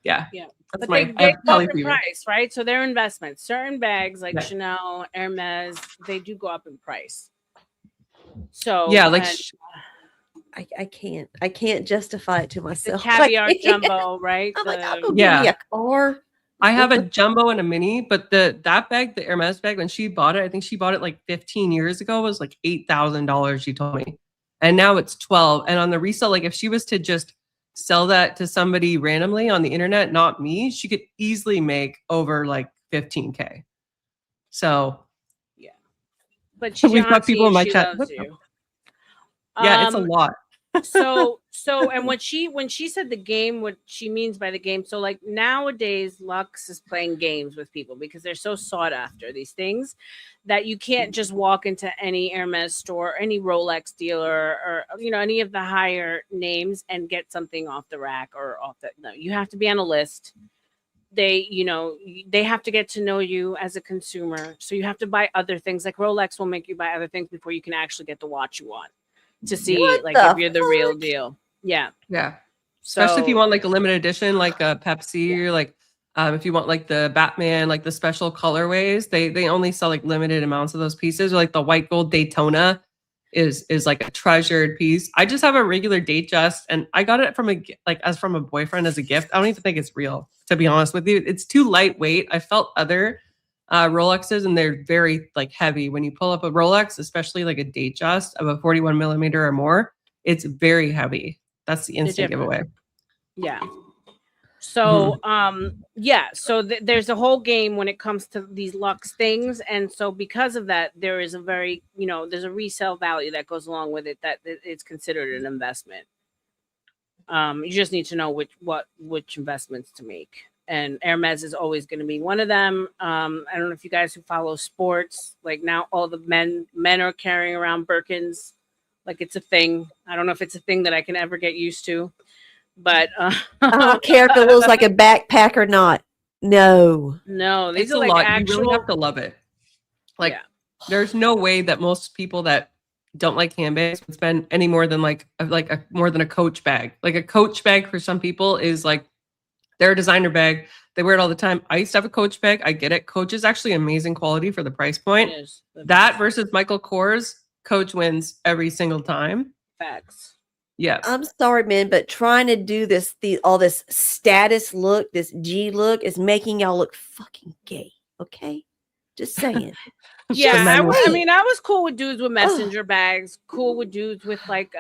yeah. That's
but
my
they go
Kelly
up in
fever.
price, right? So they're investments. Certain bags like
Yeah.
Chanel, Hermes, they do go up in price. So
Yeah, like
I can't justify it to
The
myself.
caviar
I can't.
jumbo, right?
I'm like, I'll
The
go get me a car.
I have a jumbo and a mini, but that bag, the Hermes bag, when she bought it, I think she bought it like 15 years ago, was like $8,000. She told me, and now it's 12. And on the resale, like if she was to just sell that to somebody randomly on the internet, not me, she could easily make over like 15K. So
yeah, but she's
we've
your
got people in my
she
chat.
loves you.
Yeah, it's a lot.
so and when she said the game, what she means by the game, so like nowadays Lux is playing games with people because they're so sought after, these things, that you can't just walk into any Hermes store, any Rolex dealer, or any of the higher names and get something off the rack or off the, no, you have to be on a list. They have to get to know you as a consumer, so you have to buy other things. Like Rolex will make you buy other things before you can actually get the watch you want, to see
What
like
the
if you're the real
fuck?
deal. Yeah.
Yeah. Especially if you
So
want like a limited edition, like a Pepsi, or like if you want like the Batman, like the special colorways, they only sell like limited amounts of those pieces. Or like the white gold Daytona is like a treasured piece. I just have a regular Datejust, and I got it from from a boyfriend as a gift. I don't even think it's real, to be honest with you. It's too lightweight. I felt other Rolexes, and they're very like heavy. When you pull up a Rolex, especially like a Datejust of a 41 millimeter or more, it's very heavy. That's the instant giveaway.
yeah. So so there's a whole game when it comes to these Lux things, and so because of that, there is a very there's a resale value that goes along with it, that it's considered an investment. You just need to know which investments to make, and Hermes is always going to be one of them. I don't know if you guys who follow sports, like now all the men are carrying around Birkins, like it's a thing. I don't know if it's a thing that I can ever get used to, but
I don't care if it looks like a backpack or not. No.
no, these
It's
are
a
like
lot.
actual.
You really have to love it. Like,
Yeah.
there's no way that most people that don't like handbags would spend any more than more than a Coach bag. Like a Coach bag for some people is like their designer bag. They wear it all the time. I used to have a Coach bag. I get it. Coach is actually amazing quality for the price point.
It is.
That versus Michael Kors, Coach wins every single time.
Facts.
Yeah.
I'm sorry, man, but trying to do all this status look, this G look, is making y'all look fucking gay. Okay, just saying.
Yeah, I
saying.
mean, I was cool with dudes with messenger bags, cool with dudes with like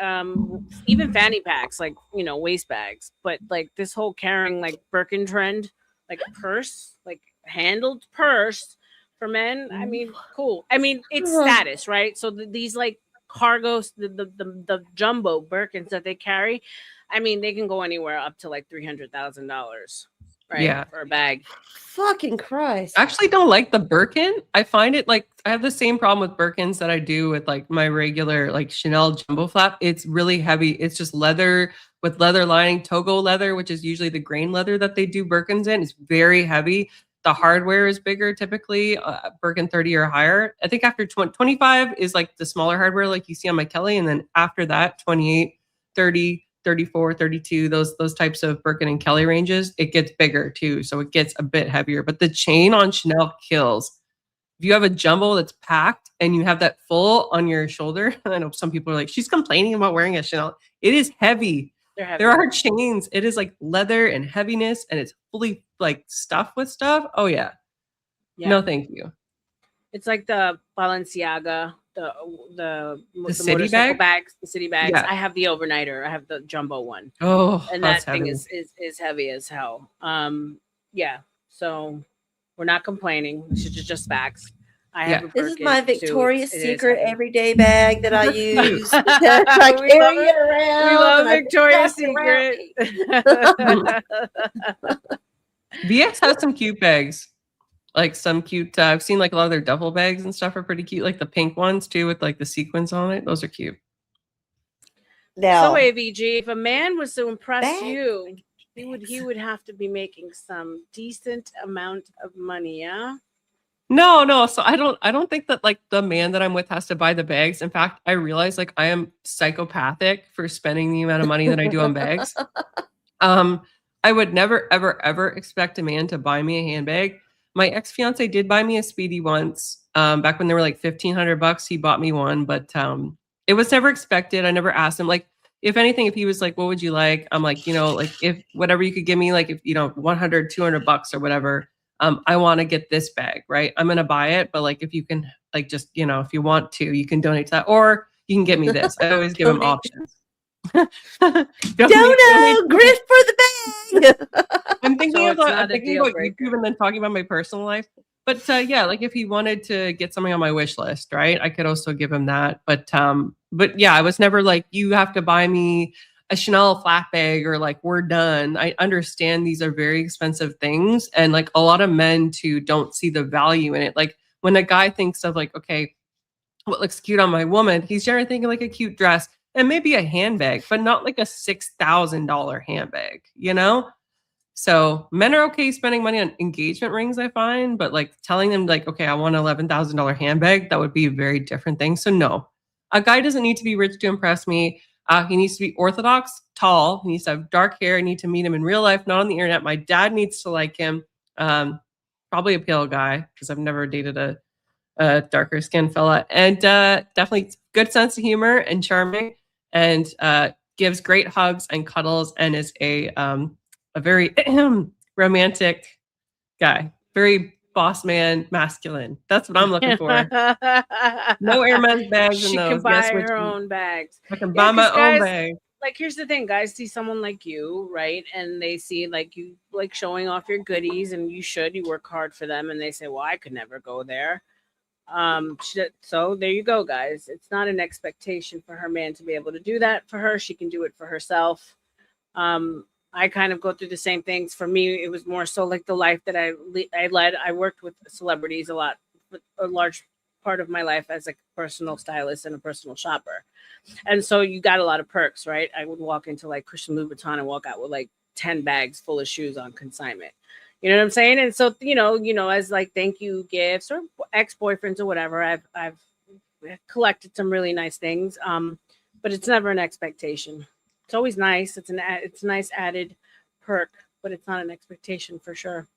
even fanny packs, like waist bags. But like this whole carrying like Birkin trend, like purse, like handled purse for men. I mean, cool. I mean, it's status, right? So these like cargos, the jumbo Birkins that they carry, I mean, they can go anywhere up to like $300,000, right?
Yeah.
For a bag.
Fucking Christ.
I actually don't like the Birkin. I find it like I have the same problem with Birkins that I do with like my regular like Chanel jumbo flap. It's really heavy. It's just leather with leather lining, Togo leather, which is usually the grain leather that they do Birkins in. It's very heavy. The hardware is bigger typically, Birkin 30 or higher. I think after 25 is like the smaller hardware like you see on my Kelly. And then after that, 28, 30, 34, 32, those types of Birkin and Kelly ranges, it gets bigger too. So it gets a bit heavier. But the chain on Chanel kills. If you have a jumbo that's packed and you have that full on your shoulder, I know some people are like, she's complaining about wearing a Chanel. It is heavy. There are chains. It is like leather and heaviness, and it's fully like stuffed with stuff. Oh yeah. No, thank you.
It's like the Balenciaga, the
city
motorcycle
bag?
bags, the city bags.
Yeah.
I have the overnighter. I have the jumbo one,
Oh,
and
that's
that thing
heavy.
is heavy as hell. Yeah. So we're not complaining. This is just facts. I have a
This is
Birkin,
my
too.
Victoria's
It is
Secret
heavy.
everyday bag that I use. I
We love
carry
it.
it around.
We love
and I
Victoria's
strap it around
Secret.
me.
VX has some cute bags. Like some cute, I've seen like a lot of their duffel bags and stuff are pretty cute. Like the pink ones too with like the sequins on it. Those are cute.
Now,
So AVG, if a man was to impress
bags
you, he would have to be making some decent amount of money, yeah?
No. So I don't think that like the man that I'm with has to buy the bags. In fact, I realize like I am psychopathic for spending the amount of money that I do on bags. I would never, ever, ever expect a man to buy me a handbag. My ex-fiance did buy me a Speedy once. Back when they were like $1,500, he bought me one, but it was never expected. I never asked him. Like, if anything, if he was like, what would you like? I'm like, like if whatever you could give me, like if, 100, $200 or whatever, I want to get this bag, right? I'm going to buy it. But like, if you can like, just, if you want to, you can donate to that, or you can get me this. I always give him options.
Dono, grift for the bag.
I'm thinking
So
of
it's
I'm
not a
thinking
deal
about
breaker.
YouTube and then talking about my personal life. But yeah, like if he wanted to get something on my wish list, right? I could also give him that. But yeah, I was never like, you have to buy me a Chanel flat bag or like we're done. I understand these are very expensive things, and like a lot of men too don't see the value in it. Like when a guy thinks of like, okay, what looks cute on my woman, he's generally thinking like a cute dress and maybe a handbag, but not like a $6,000 handbag, So men are okay spending money on engagement rings, I find, but like telling them like, okay, I want an $11,000 handbag, that would be a very different thing. So no, a guy doesn't need to be rich to impress me. He needs to be orthodox, tall. He needs to have dark hair. I need to meet him in real life, not on the internet. My dad needs to like him. Probably a pale guy because I've never dated a darker skinned fella, and definitely good sense of humor and charming, and gives great hugs and cuddles, and is a very romantic guy, very boss man, masculine. That's what I'm looking for. No Hermes bags in
She
those.
can buy
Guess which
her
one?
own bags.
I can
Yeah,
buy my
'cause
own
guys,
bag.
like here's the thing, guys see someone like you, right, and they see like you like showing off your goodies, and you work hard for them, and they say, well, I could never go there. So there you go, guys. It's not an expectation for her man to be able to do that for her. She can do it for herself. I kind of go through the same things. For me, it was more so like the life that I led. I worked with celebrities a lot, with a large part of my life as a personal stylist and a personal shopper. And so you got a lot of perks, right? I would walk into like Christian Louboutin and walk out with like 10 bags full of shoes on consignment. You know what I'm saying? And so, as like thank you gifts or ex-boyfriends or whatever, I've collected some really nice things. But it's never an expectation. It's always nice. It's a nice added perk, but it's not an expectation for sure.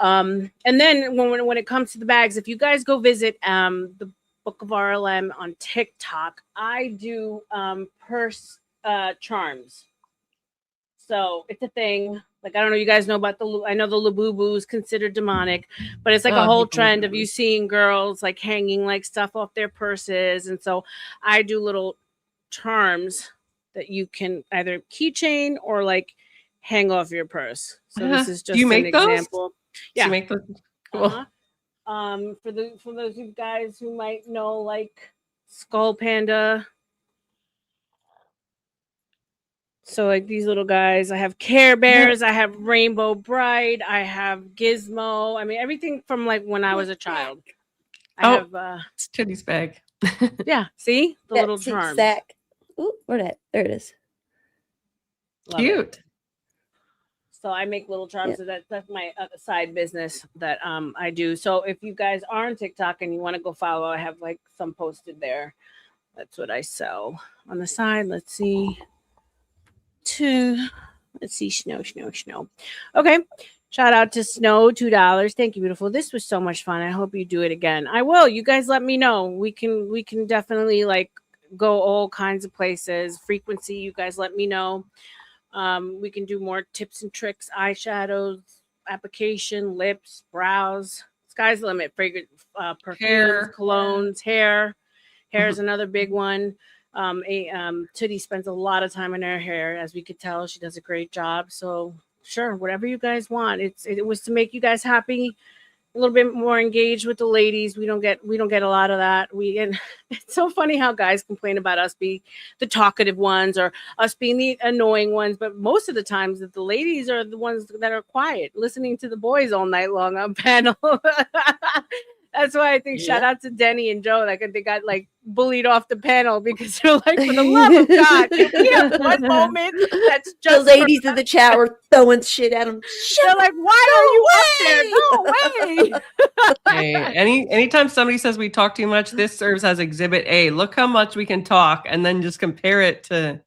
And then when it comes to the bags, if you guys go visit the Book of R.L.M on TikTok, I do purse charms. So it's a thing. Like, I don't know, you guys know about I know the Labubu is considered demonic, but it's like a whole trend of you seeing girls like hanging like stuff off their purses. And so I do little charms that you can either keychain or like hang off your purse. So this is just an example.
Yeah. Do you make those? Cool.
For those of you guys who might know, like Skull Panda. So like these little guys, I have Care Bears, I have Rainbow Bright, I have Gizmo. I mean, everything from like when I was a child. I have
it's Titty's bag.
Yeah, see the little charms.
Sack. Ooh, where that? There it is.
Love
Cute.
It. So I make little charms. So that's my side business that I do. So if you guys are on TikTok and you want to go follow, I have like some posted there. That's what I sell on the side. Let's see. Snow. Okay. Shout out to Snow, $2. Thank you, beautiful. This was so much fun. I hope you do it again. I will. You guys let me know. We can definitely like go all kinds of places. Frequency, you guys let me know. We can do more tips and tricks, eyeshadows, application, lips, brows. Sky's the limit. Fragrance, perfumes, colognes, hair. Hair is another big one. Tootie spends a lot of time in her hair, as we could tell. She does a great job. So sure, whatever you guys want. It was to make you guys happy, a little bit more engaged with the ladies. We don't get a lot of that. And it's so funny how guys complain about us being the talkative ones or us being the annoying ones, but most of the times that the ladies are the ones that are quiet, listening to the boys all night long on panel. That's why I think shout out to Denny and Joe. Like they got like bullied off the panel because they're like, for the love of God, we have one moment that's just
the ladies in the chat were throwing shit at them.
They're like, why are you up there? No way.
Hey, anytime somebody says we talk too much, this serves as exhibit A. Look how much we can talk, and then just compare it to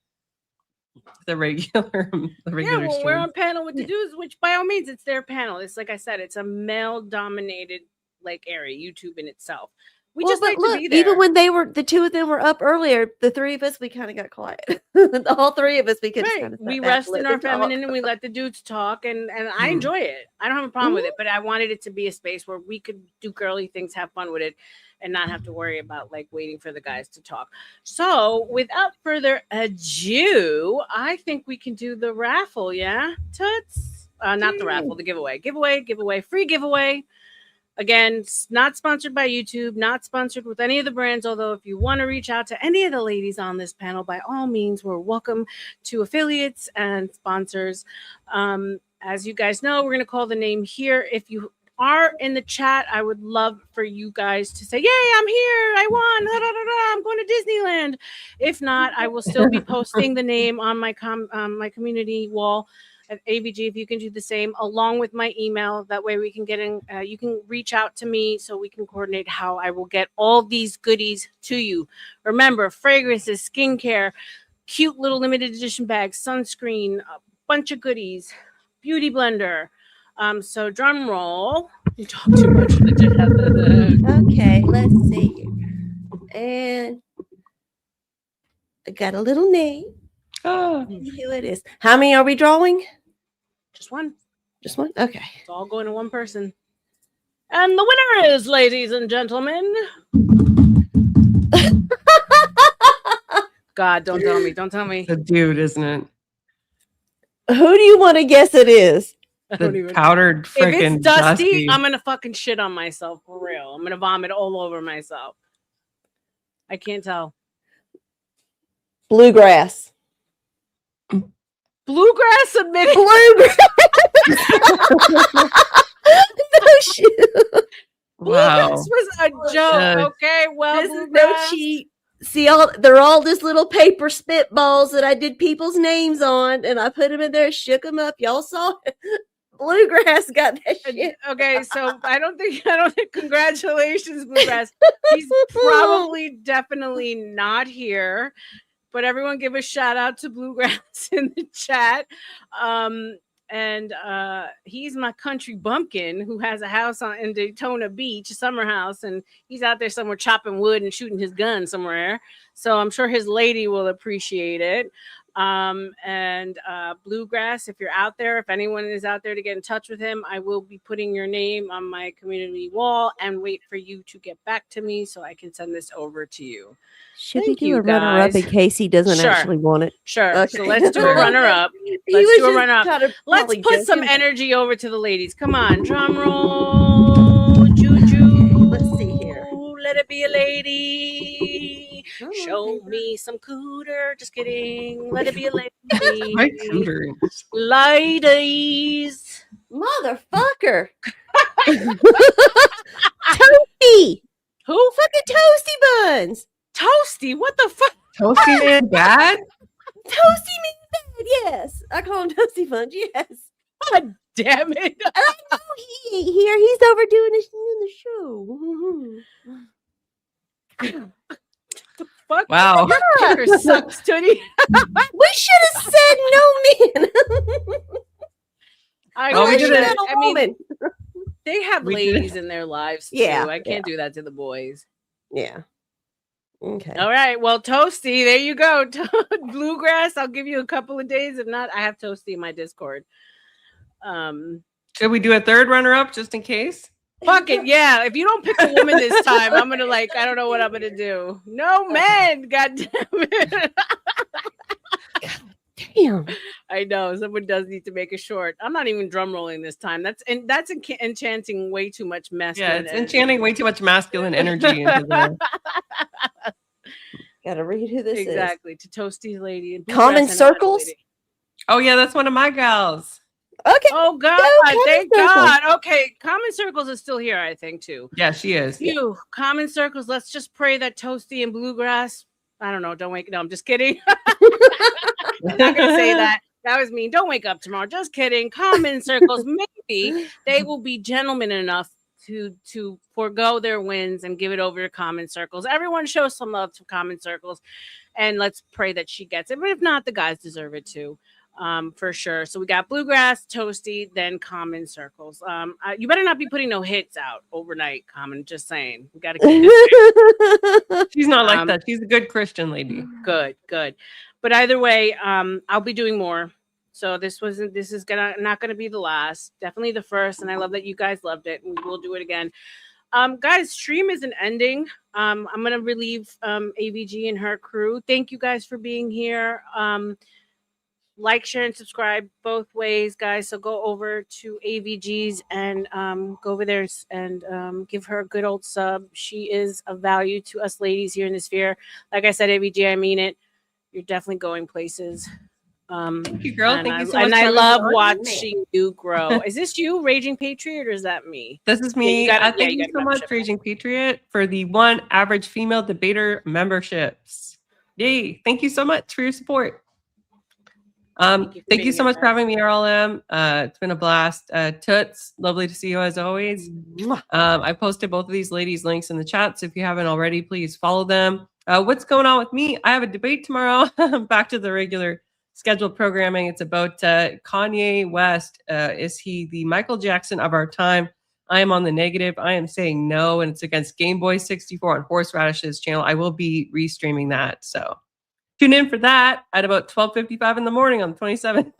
the regular.
Yeah, well, we're on panel with the dudes, which by all means, it's their panel. It's like I said, it's a male-dominated like area, YouTube in itself. We
Well,
just
but
like to
look,
be there.
even when the two of them were up earlier, the three of us, we kind of got quiet. All three of us, we could just
Right.
kind of
We rest in our feminine and we let the dudes talk, and I
Hmm.
enjoy it. I don't have a problem with
Mhm.
it, but I wanted it to be a space where we could do girly things, have fun with it, and not have to worry about like waiting for the guys to talk. So without further ado, I think we can do the raffle, yeah? Toots? Not the raffle, the giveaway. Giveaway, free giveaway. Again, not sponsored by YouTube, not sponsored with any of the brands. Although, if you want to reach out to any of the ladies on this panel, by all means, we're welcome to affiliates and sponsors. As you guys know, we're going to call the name here. If you are in the chat, I would love for you guys to say, "Yay, I'm here! I won! Da, da, da, da, I'm going to Disneyland." If not, I will still be posting the name on my my community wall at AVG. If you can do the same along with my email, that way we can get in. You can reach out to me so we can coordinate how I will get all these goodies to you. Remember, fragrances, skincare, cute little limited edition bags, sunscreen, a bunch of goodies, beauty blender. So drum roll. You talk too much.
Okay, let's see. And I got a little name.
Oh,
See who it is. How many are we drawing?
Just one.
Just one? Okay.
It's all going to one person. And the winner is, ladies and gentlemen. God, don't tell me. Don't tell me.
the dude, isn't it?
Who do you want to guess it is?
I don't
The
even.
powdered
If
freaking
it's dusty, I'm gonna fucking shit on myself for real. I'm gonna vomit all over myself. I can't tell.
Bluegrass.
Bluegrass submitted.
Bluegrass. No shit.
Wow.
Bluegrass was a joke. Okay, well,
This is no
Bluegrass.
cheat. See, they're all this little paper spitballs that I did people's names on, and I put them in there, shook them up. Y'all saw it. Bluegrass got that shit.
Okay, so I don't think. Congratulations, Bluegrass. He's probably definitely not here, but everyone give a shout out to Bluegrass in the chat. And he's my country bumpkin who has a house in Daytona Beach, a summer house, and he's out there somewhere chopping wood and shooting his gun somewhere. So I'm sure his lady will appreciate it. And Bluegrass, if you're out there, if anyone is out there to get in touch with him, I will be putting your name on my community wall and wait for you to get back to me so I can send this over to you.
Should
Thank
we do
you,
a runner up
guys.
in case he doesn't
Sure.
actually want it?
Sure.
Okay.
So let's do a runner up.
He
Let's
was
do a
just
runner up.
kinda
Let's
probably
put some
joking.
energy over to the ladies. Come on, drum roll, juju.
Let's see here.
Let it be a lady.
Come on,
Show
paper.
me some cooter. Just kidding. Let it be a
My
lady.
cooter.
Ladies.
Motherfucker. Toasty.
Who?
Fucking Toasty Buns.
Toasty. What the fuck?
Toasty man bad?
Toasty means bad, yes. I call him Toasty Buns, yes.
God damn it.
I know he ain't here. He's over doing the show.
Fuck.
Wow.
Your kicker sucks, Tootie.
We should have said no men.
I
Well, we
Unless
did
you
it.
got a
I mean,
woman.
they have
We did it.
ladies in their lives too.
Yeah,
I can't do that to the boys.
Yeah. Okay.
All right. Well, Toasty, there you go. Bluegrass. I'll give you a couple of days. If not, I have Toasty in my Discord.
Should we do a third runner up just in case?
Fuck it. Yeah. If you don't pick a woman this time, I'm gonna I don't know what I'm gonna do. No men. God damn it.
Damn.
I know someone does need to make a short. I'm not even drum rolling this time. That's enchanting way too much mess.
Yeah, it's enchanting way too much masculine energy into the
Gotta read who this
exactly to Toasty lady and
Common
Bluegrass and
Circles?
Lady.
Oh yeah, that's one of my gals.
is. Okay.
Oh God!
Common
Thank
Circles.
God. Okay, Common Circles is still here, I think too.
Yeah, she is.
Phew, Common Circles. Let's just pray that Toasty and Bluegrass. I don't know. Don't wake. No, I'm just kidding. I'm not gonna say that. That was mean. Don't wake up tomorrow. Just kidding. Common Circles. Maybe they will be gentlemen enough to forego their wins and give it over to Common Circles. Everyone show some love to Common Circles, and let's pray that she gets it. But if not, the guys deserve it too. for sure. So we got bluegrass, toasty, then common circles. You better not be putting no hits out overnight, common. Just saying, we got to keep this.
She's not like that. She's a good Christian lady.
Good. But either way, I'll be doing more. So this is not gonna be the last. Definitely the first, and I love that you guys loved it, and we will do it again. Guys, stream isn't ending. I'm gonna relieve AVG and her crew. Thank you guys for being here. Like, share, and subscribe both ways, guys. So go over to AVG's and go over there and give her a good old sub. She is of value to us ladies here in the sphere. Like I said, AVG, I mean it. You're definitely going places.
Thank you, girl. Thank you so much.
And I
for
love
having me on.
watching you grow. Is this you, Raging Patriot, or is that me?
This is me. Thank you so much,
membership.
Raging Patriot, for the 1 average female debater memberships. Yay. Thank you so much for your support. Thank you so much for having me, R.L.M. It's been a blast. Toots, lovely to see you as always. I posted both of these ladies' links in the chat, so if you haven't already, please follow them. What's going on with me? I have a debate tomorrow. Back to the regular scheduled programming. It's about Kanye West. Is he the Michael Jackson of our time? I am on the negative. I am saying no, and it's against Game Boy 64 on Horseradish's channel. I will be restreaming that, so tune in for that at about 12:55 in the morning on the 27th.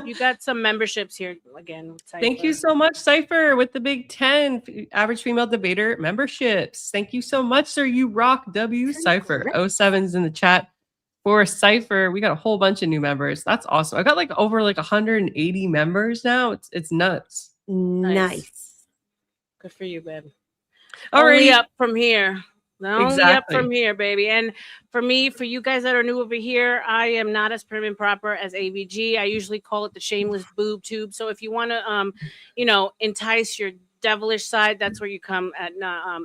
You got some memberships here again.
Thank you so much, Cypher, with the big 10 average female debater memberships. Thank you so much, sir. You rock, W. Cypher. 07's in the chat for Cypher. We got a whole bunch of new members. That's awesome. I got like over like 180 members now. It's nuts.
Nice.
Good for you, babe.
All
Only
right.
up from here. Only up from here, baby. And for me, for you guys that are new over here, I am not as prim and proper as AVG. I usually call it the shameless boob tube. So if you want to, entice your devilish side, that's where you come at.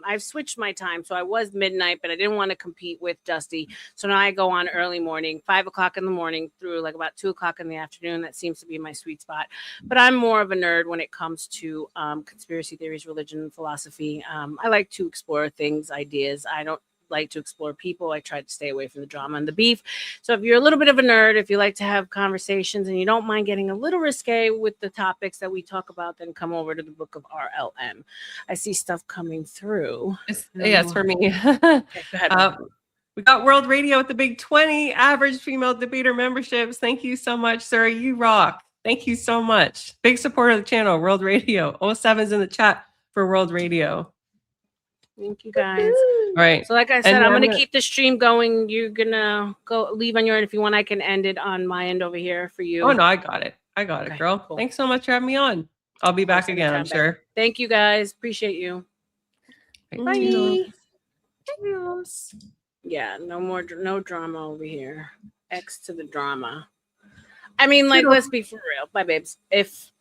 I've switched my time. So I was midnight, but I didn't want to compete with Dusty. So now I go on early morning, 5 o'clock in the morning through like about 2 o'clock in the afternoon. That seems to be my sweet spot. But I'm more of a nerd when it comes to conspiracy theories, religion, and philosophy. I like to explore things, ideas. I don't like to explore people. I try to stay away from the drama and the beef. So if you're a little bit of a nerd, if you like to have conversations and you don't mind getting a little risque with the topics that we talk about, then come over to the book of R.L.M. I see stuff coming through.
Yes, for me.
Okay, go ahead.
We got World Radio with the big 20 average female debater memberships. Thank you so much, sir. You rock. Thank you so much. Big supporter of the channel, World Radio. 07's in the chat for World Radio.
Thank you, guys.
All right.
So like I said, I'm going to keep the stream going. You're going to go leave on your end. If you want, I can end it on my end over here for you.
Oh, no, I got it. Okay, girl. Cool. Thanks so much for having me on. I'll be back again, I'm sure.
Thank you, guys. Appreciate you.
Bye.
Yeah, no drama over here. X to the drama. I mean, like, let's be for real. Bye, babes. If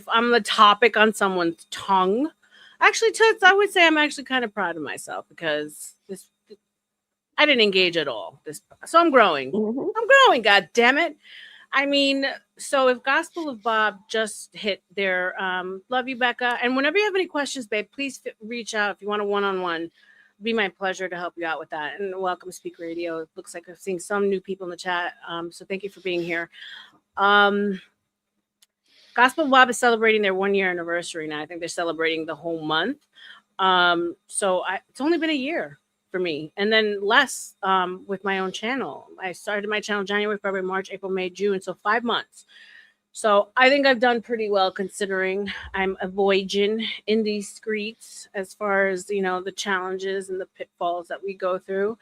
I'm the topic on someone's tongue, actually, Toots, I would say I'm actually kind of proud of myself because I didn't engage at all. So I'm growing.
Mm-hmm.
I'm growing, God damn it. I mean, so if Gospel of Bob just hit their love you, Becca. And whenever you have any questions, babe, please reach out if you want a one-on-one. It'd be my pleasure to help you out with that. And welcome to Speak Radio. It looks like I've seen some new people in the chat. So thank you for being here. Gospel of Bob is celebrating their 1-year anniversary now. I think they're celebrating the whole month. So it's only been a year for me, and then less with my own channel. I started my channel January, February, March, April, May, June, so 5 months. So I think I've done pretty well considering I'm a voyaging in these streets as far as, the challenges and the pitfalls that we go through.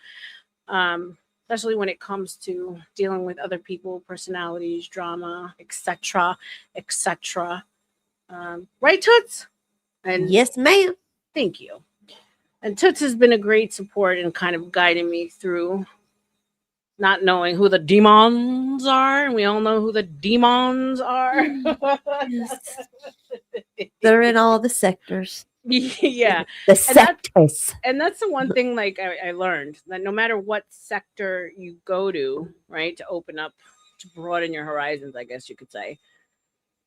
Especially when it comes to dealing with other people, personalities, drama, etc., etc. Right, Toots? And
yes, ma'am.
Thank you. And Toots has been a great support in kind of guiding me through not knowing who the demons are. And we all know who the demons are.
Yes. They're in all the sectors.
Yeah.
The sectors.
And that's the one thing like I learned, that no matter what sector you go to, right, to open up, to broaden your horizons, I guess you could say.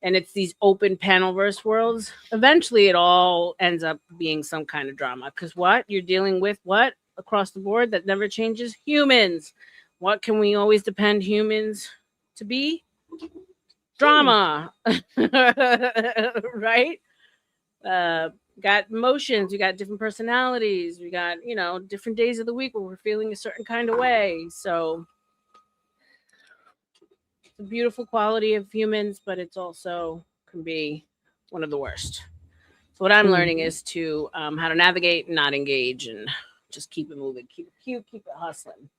And it's these open panelverse worlds. Eventually it all ends up being some kind of drama. Because what? You're dealing with what? Across the board that never changes? Humans. What can we always depend humans to be? drama, right? Got emotions, we got different personalities, we got, different days of the week where we're feeling a certain kind of way. So it's a beautiful quality of humans, but it's also can be one of the worst. So what I'm learning is to how to navigate and not engage and just keep it moving, keep it cute, keep it hustling.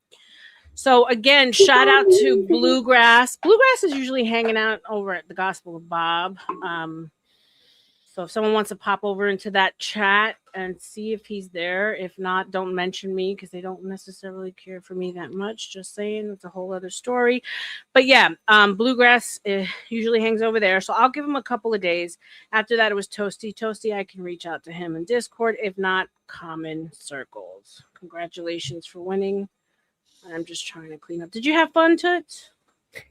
So again, shout out to Bluegrass. Bluegrass is usually hanging out over at the Gospel of Bob. So if someone wants to pop over into that chat and see if he's there, if not, don't mention me because they don't necessarily care for me that much. Just saying, it's a whole other story. But yeah, Bluegrass usually hangs over there. So I'll give him a couple of days. After that, it was Toasty. Toasty, I can reach out to him in Discord. If not, Common Circles. Congratulations for winning. I'm just trying to clean up. Did you have fun, Toots?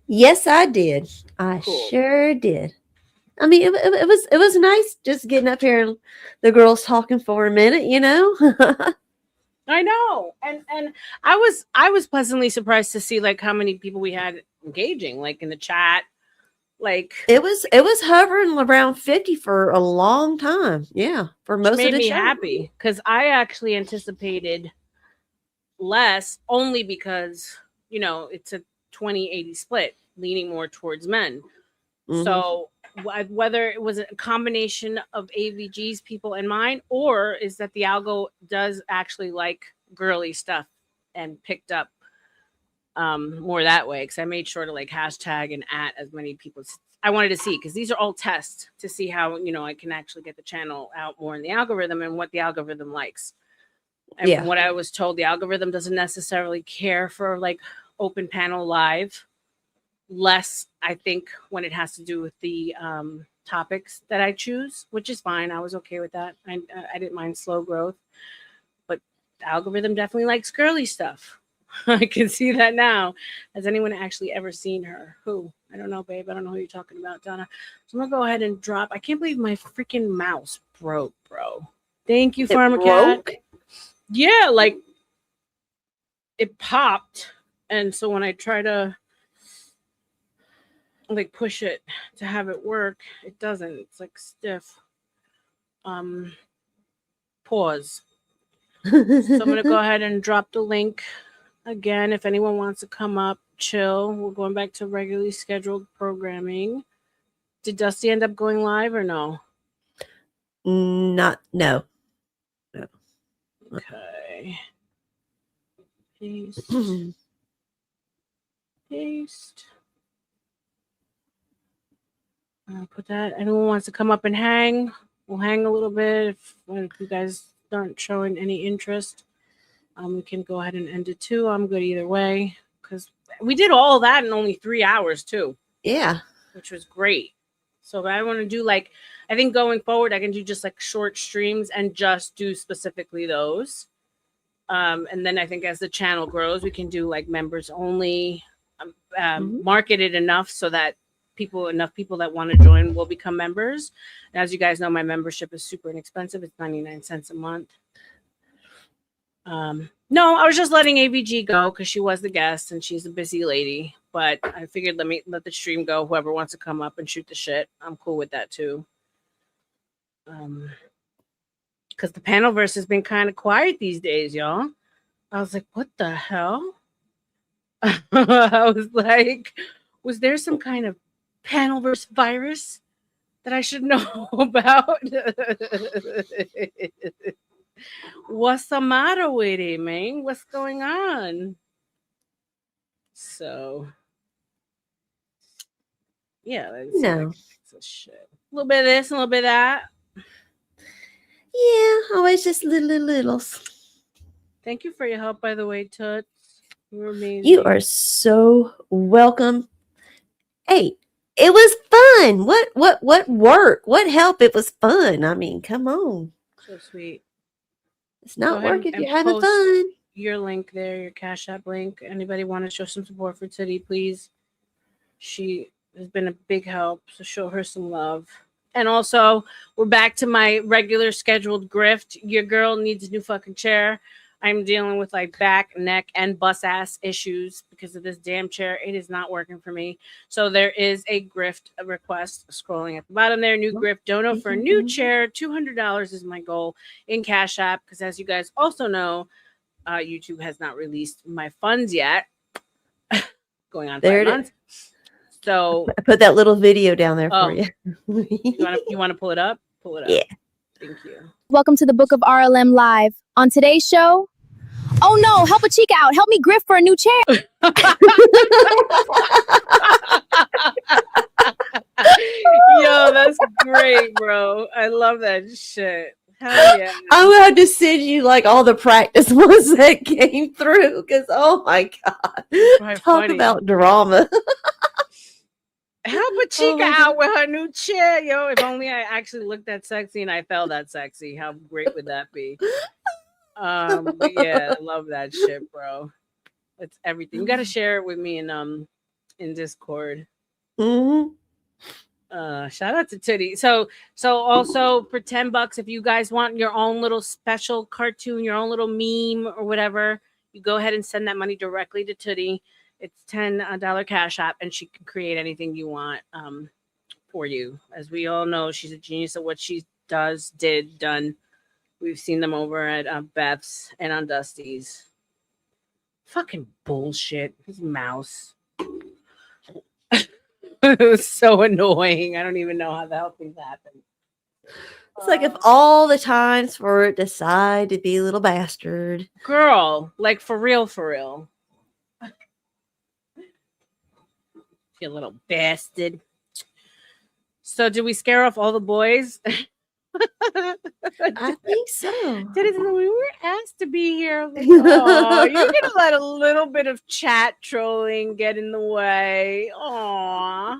Yes, I did. I
Cool.
sure did. I mean, it was nice just getting up here and the girls talking for a minute,
I know, and I was pleasantly surprised to see like how many people we had engaging, like in the chat, like
it was hovering around 50 for a long time. Yeah, for most
made
of the
me
show.
happy because I actually anticipated less, only because it's a 20-80 split, leaning more towards men. So whether it was a combination of AVG's people and mine, or is that the algo does actually like girly stuff and picked up more that way, because I made sure to like hashtag and at as many people as I wanted to see, because these are all tests to see how I can actually get the channel out more in the algorithm and what the algorithm likes. And from what I was told, the algorithm doesn't necessarily care for like open panel live. Less, I think, when it has to do with the topics that I choose, which is fine. I was okay with that. I didn't mind slow growth, but the algorithm definitely likes girly stuff. I can see that now. Has anyone actually ever seen her? Who? I don't know, babe. I don't know who you're talking about, Donna. So I'm gonna go ahead and drop. I can't believe my freaking mouse broke, bro. Thank you, Pharma Cat. Yeah, like it popped, and so when I try to like push it to have it work, it doesn't. It's like stiff. Pause. So I'm gonna go ahead and drop the link again. If anyone wants to come up, chill. We're going back to regularly scheduled programming. Did Dusty end up going live or no?
No.
Okay. Paste. Paste. I'll put that. Anyone wants to come up and hang? We'll hang a little bit. If you guys aren't showing any interest, we can go ahead and end it too. I'm good either way, because we did all that in only 3 hours too.
Yeah,
which was great. So if I want to do like, I think going forward, I can do just like short streams and just do specifically those. And then I think as the channel grows, we can do like members only, market it enough so that enough people that want to join will become members. And as you guys know, my membership is super inexpensive. It's 99 cents a month. No, I was just letting AVG go because she was the guest and she's a busy lady. But I figured let the stream go. Whoever wants to come up and shoot the shit, I'm cool with that too. Because the panelverse has been kind of quiet these days, y'all. I was like, what the hell? I was like, was there some kind of panelverse virus that I should know about? What's the matter with it, man? What's going on? So, yeah,
no.
Shit. A little bit of this, a little bit of that.
Yeah, always just littles.
Thank you for your help, by the way, Toots. You were amazing.
You are so welcome. Hey, it was fun. What work? What help? It was fun. I mean, come on.
So sweet.
It's not work if you're having fun.
Your link there, your Cash App link. Anybody want to show some support for Titty, please? She has been a big help, so show her some love. And also, we're back to my regular scheduled grift. Your girl needs a new fucking chair. I'm dealing with like back, neck, and bus ass issues because of this damn chair. It is not working for me. So there is a grift request scrolling at the bottom there. New grift dono for a new chair. $200 is my goal in Cash App because, as you guys also know, YouTube has not released my funds yet. Going on 5 months. So
I put that little video down there for you.
you want to pull it up? Pull it up.
Yeah.
Thank you.
Welcome to the Book of R.L.M. Live. On today's show, oh no, help a chica out. Help me grift for a new chair.
Yo, that's great, bro. I love that shit. Hell yeah.
I'm gonna have to send you like all the practice ones that came through because oh my god, talk about drama.
Help a chica out with her new chair, yo. If only I actually looked that sexy and I felt that sexy. How great would that be? But yeah, I love that shit, bro. It's everything. You gotta share it with me in Discord.
Mm-hmm.
Shout out to Titty. So also for $10, if you guys want your own little special cartoon, your own little meme or whatever, you go ahead and send that money directly to Titty. It's $10 Cash App, and she can create anything you want for you. As we all know, she's a genius at what she done. We've seen them over at Beth's and on Dusty's. Fucking bullshit. His mouse. It was so annoying. I don't even know how the hell things happen.
It's like if all the times for it decide to be a little bastard.
Girl, like for real, for real. You little bastard. So did we scare off all the boys?
I think so.
We were asked to be here. Like, oh, you're gonna let a little bit of chat trolling get in the way. Aw.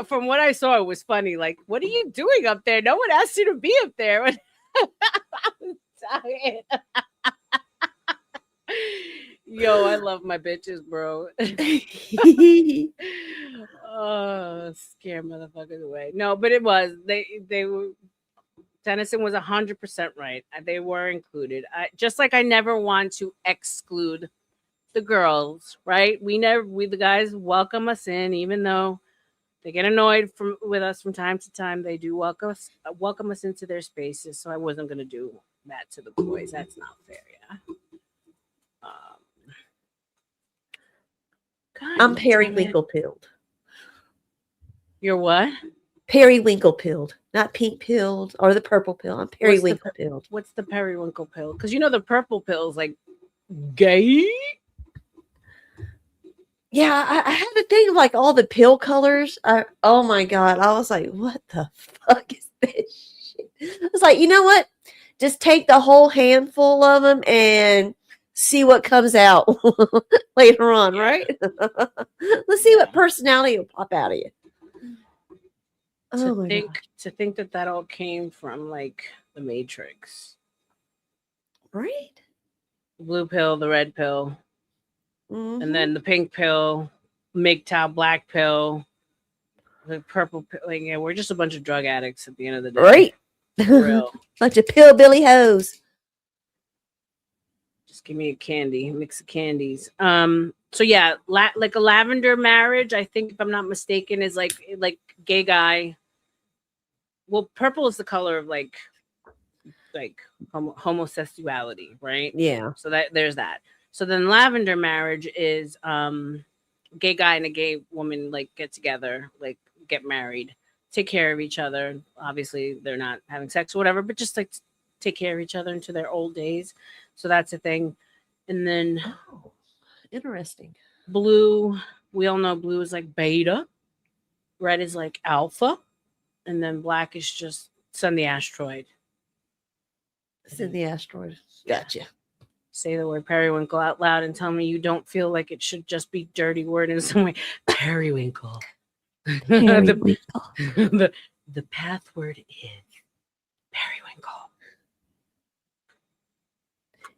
From what I saw, it was funny. Like, what are you doing up there? No one asked you to be up there. I'm tired. Yo, I love my bitches, bro. Oh, scare motherfuckers away. No, but it was they were. Dennison was 100% right. They were included. Just like I never want to exclude the girls, right? We the guys welcome us in, even though they get annoyed with us from time to time. They do welcome us into their spaces. So I wasn't gonna do that to the boys. That's not fair, yeah.
I'm periwinkle pilled.
You're what?
Periwinkle pilled, not pink pilled or the purple pill. I'm periwinkle pilled.
What's the periwinkle pill? Because you know the purple pill is like gay.
Yeah, I had to think of like all the pill colors. Oh my god, I was like, what the fuck is this shit? I was like, you know what? Just take the whole handful of them and see what comes out later on, right? Let's see what personality will pop out of you.
To think that all came from like the Matrix,
right?
The blue pill, the red pill, and then the pink pill, MGTOW black pill, the purple pill. Like, yeah, we're just a bunch of drug addicts at the end of the day,
right?
For real.
Bunch of pillbilly hoes.
Just give me a mix of candies. So yeah, like a lavender marriage, I think if I'm not mistaken, is like gay guy. Well, purple is the color of like homosexuality, right?
Yeah.
So there's that. So then lavender marriage is gay guy and a gay woman like get together, like get married, take care of each other. Obviously, they're not having sex or whatever, but just like take care of each other into their old days. So that's a thing. And then
interesting.
Blue, we all know blue is like beta. Red is like alpha. And then black is just send the asteroid.
Send the asteroid. Gotcha.
Say the word periwinkle out loud and tell me you don't feel like it should just be dirty word in some way. Periwinkle.
Periwinkle.
The path word is periwinkle.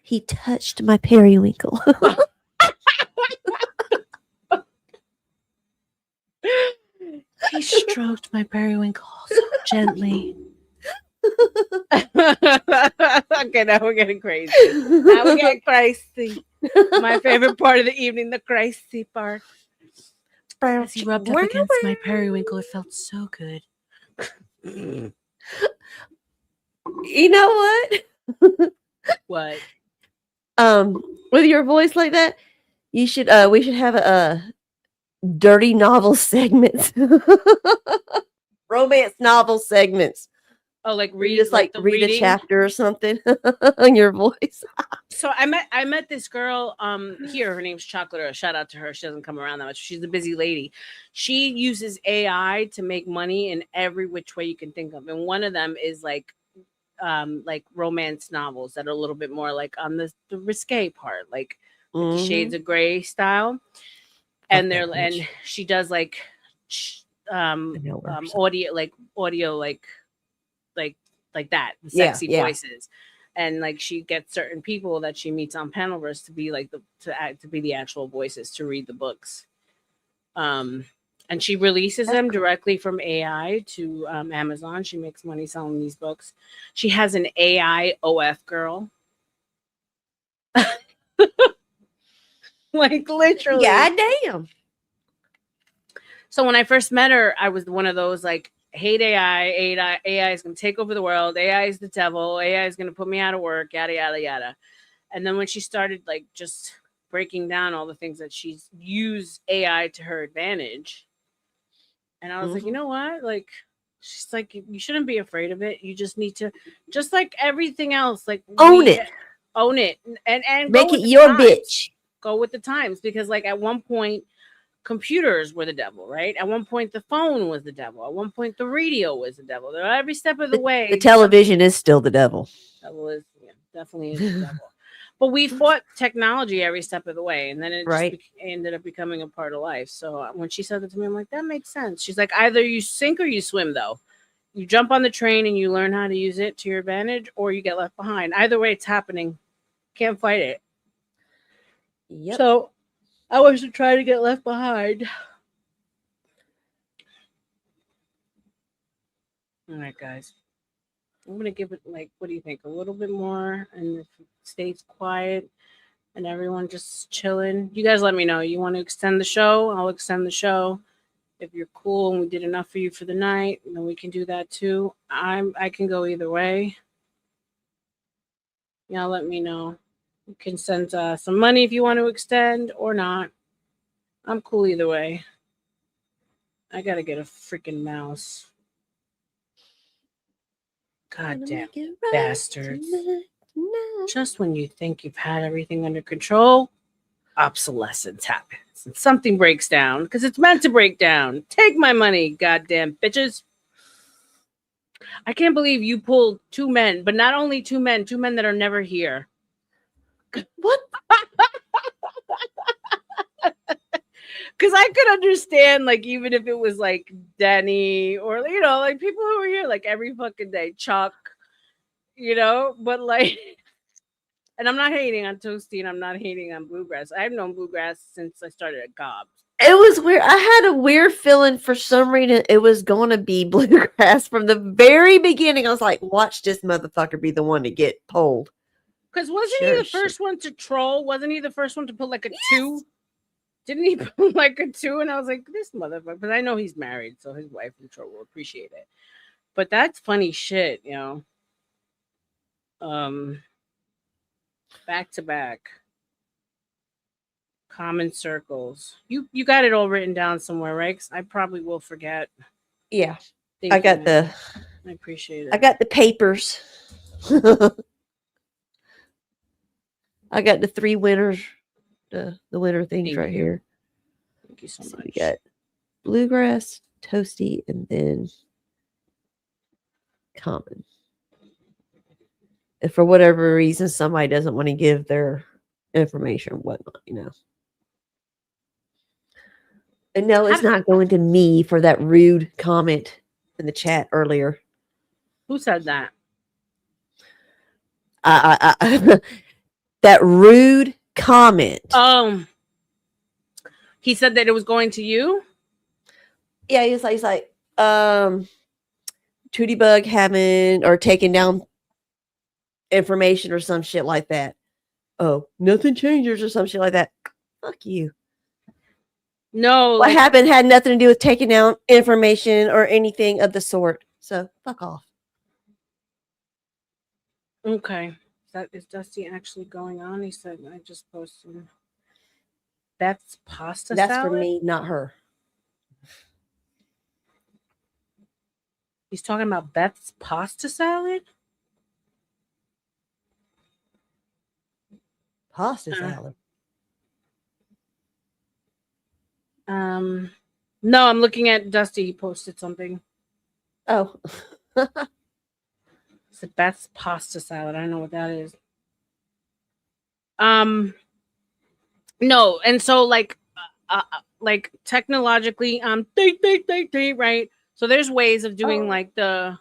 He touched my periwinkle.
He stroked my periwinkle so gently. Okay, now we're getting crazy. Now we're getting crazy. My favorite part of the evening, the crazy part. As he rubbed up against my periwinkle, it felt so good.
You know what?
What?
With your voice like that, you should we should have a dirty novel segments. Romance novel segments.
Oh, like
Where you
read,
just like
the
read a
reading.
chapter or something on your voice.
So I met this girl here. Her name's Chocolate Earth. Shout out to her. She doesn't come around that much. She's a busy lady. She uses AI to make money in every which way you can think of, and one of them is like romance novels that are a little bit more like on the risque part, like the Shades of Grey style. And
that
they're and
bitch.
she does like
I know her, so-
audio like that, the sexy
yeah.
voices. And like she gets certain people that she meets on Panelverse to be like to be the actual voices to read the books. And she releases
That's
them
cool.
directly from AI to Amazon. She makes money selling these books. She has an AI OF girl. Like literally.
God damn.
So when I first met her, I was one of those like, hate AI. AI is going to take over the world. AI is the devil. AI is going to put me out of work. Yada yada yada. And then when she started like just breaking down all the things that she's used AI to her advantage, and I was like, you know what? Like, she's like, you shouldn't be afraid of it. You just need to, just like everything else, like
Own it.
own it, and
Make
go
it
with the
your
times.
bitch.
Go with the times, because like at one point computers were the devil, right? At one point the phone was the devil. At one point the radio was the devil. Every step of the way,
The television is still the devil.
devil is, yeah, definitely is the devil. But we fought technology every step of the way, and then it
Right.
just ended up becoming a part of life. So when she said that to me, I'm like, that makes sense. She's like, either you sink or you swim, though. You jump on the train and you learn how to use it to your advantage, or you get left behind. Either way, it's happening. Can't fight it.
Yep.
So I was trying to get left behind. All right, guys. I'm gonna give it like, what do you think? A little bit more, and if it stays quiet and everyone just chilling. You guys, let me know. You want to extend the show? I'll extend the show. If you're cool and we did enough for you for the night, then we can do that too. I can go either way. Y'all, let me know. You can send some money if you want to extend or not. I'm cool either way. I gotta get a freaking mouse. God damn bastards. Just when you think you've had everything under control, obsolescence happens and something breaks down because it's meant to break down. Take my money, goddamn bitches. I can't believe you pulled two men, but not only two men that are never here.
What?
Because I could understand, like, even if it was like Denny or, you know, like people who are here like every fucking day, Chuck, you know, but like, and I'm not hating on Toasty and I'm not hating on Bluegrass. I've known Bluegrass since I started at Gobbs.
It was weird. I had a weird feeling for some reason it was going to be Bluegrass from the very beginning. I was like, watch this motherfucker be the one to get pulled.
Because wasn't he
Sure
the
as shit.
first one to troll? Wasn't he the first one to put like a 2? Didn't he put like a 2? And I was like, this motherfucker. But I know he's married, so his wife and troll will appreciate it. But that's funny shit, you know. Back to back. Common circles. You got it all written down somewhere, right? 'Cause I probably will forget.
Yeah.
Thank
I
you,
got
man.
the
I appreciate it.
I got the papers. I got the 3 winners. The winner things
Thank
right
you.
here.
Thank you so
So
much.
we got Bluegrass, Toasty, and then Common. If for whatever reason somebody doesn't want to give their information or whatnot, you know. And no, it's not going to me for that rude comment in the chat earlier.
Who said that?
That rude comment.
He said that it was going to you?
Yeah, he's like, Tootie Bug having or taking down information or some shit like that. Oh, nothing changes or some shit like that. Fuck you.
No,
What
like
happened had nothing to do with taking down information or anything of the sort. So fuck off.
okay. Is Dusty actually going on? He said I just posted. That's pasta
That's for
salad.
me, not her.
He's talking about Beth's pasta salad.
Pasta salad.
No, I'm looking at Dusty. He posted something.
Oh.
It's the Beth's pasta salad. I don't know what that is. No, and so like technologically, right? So there's ways of doing like the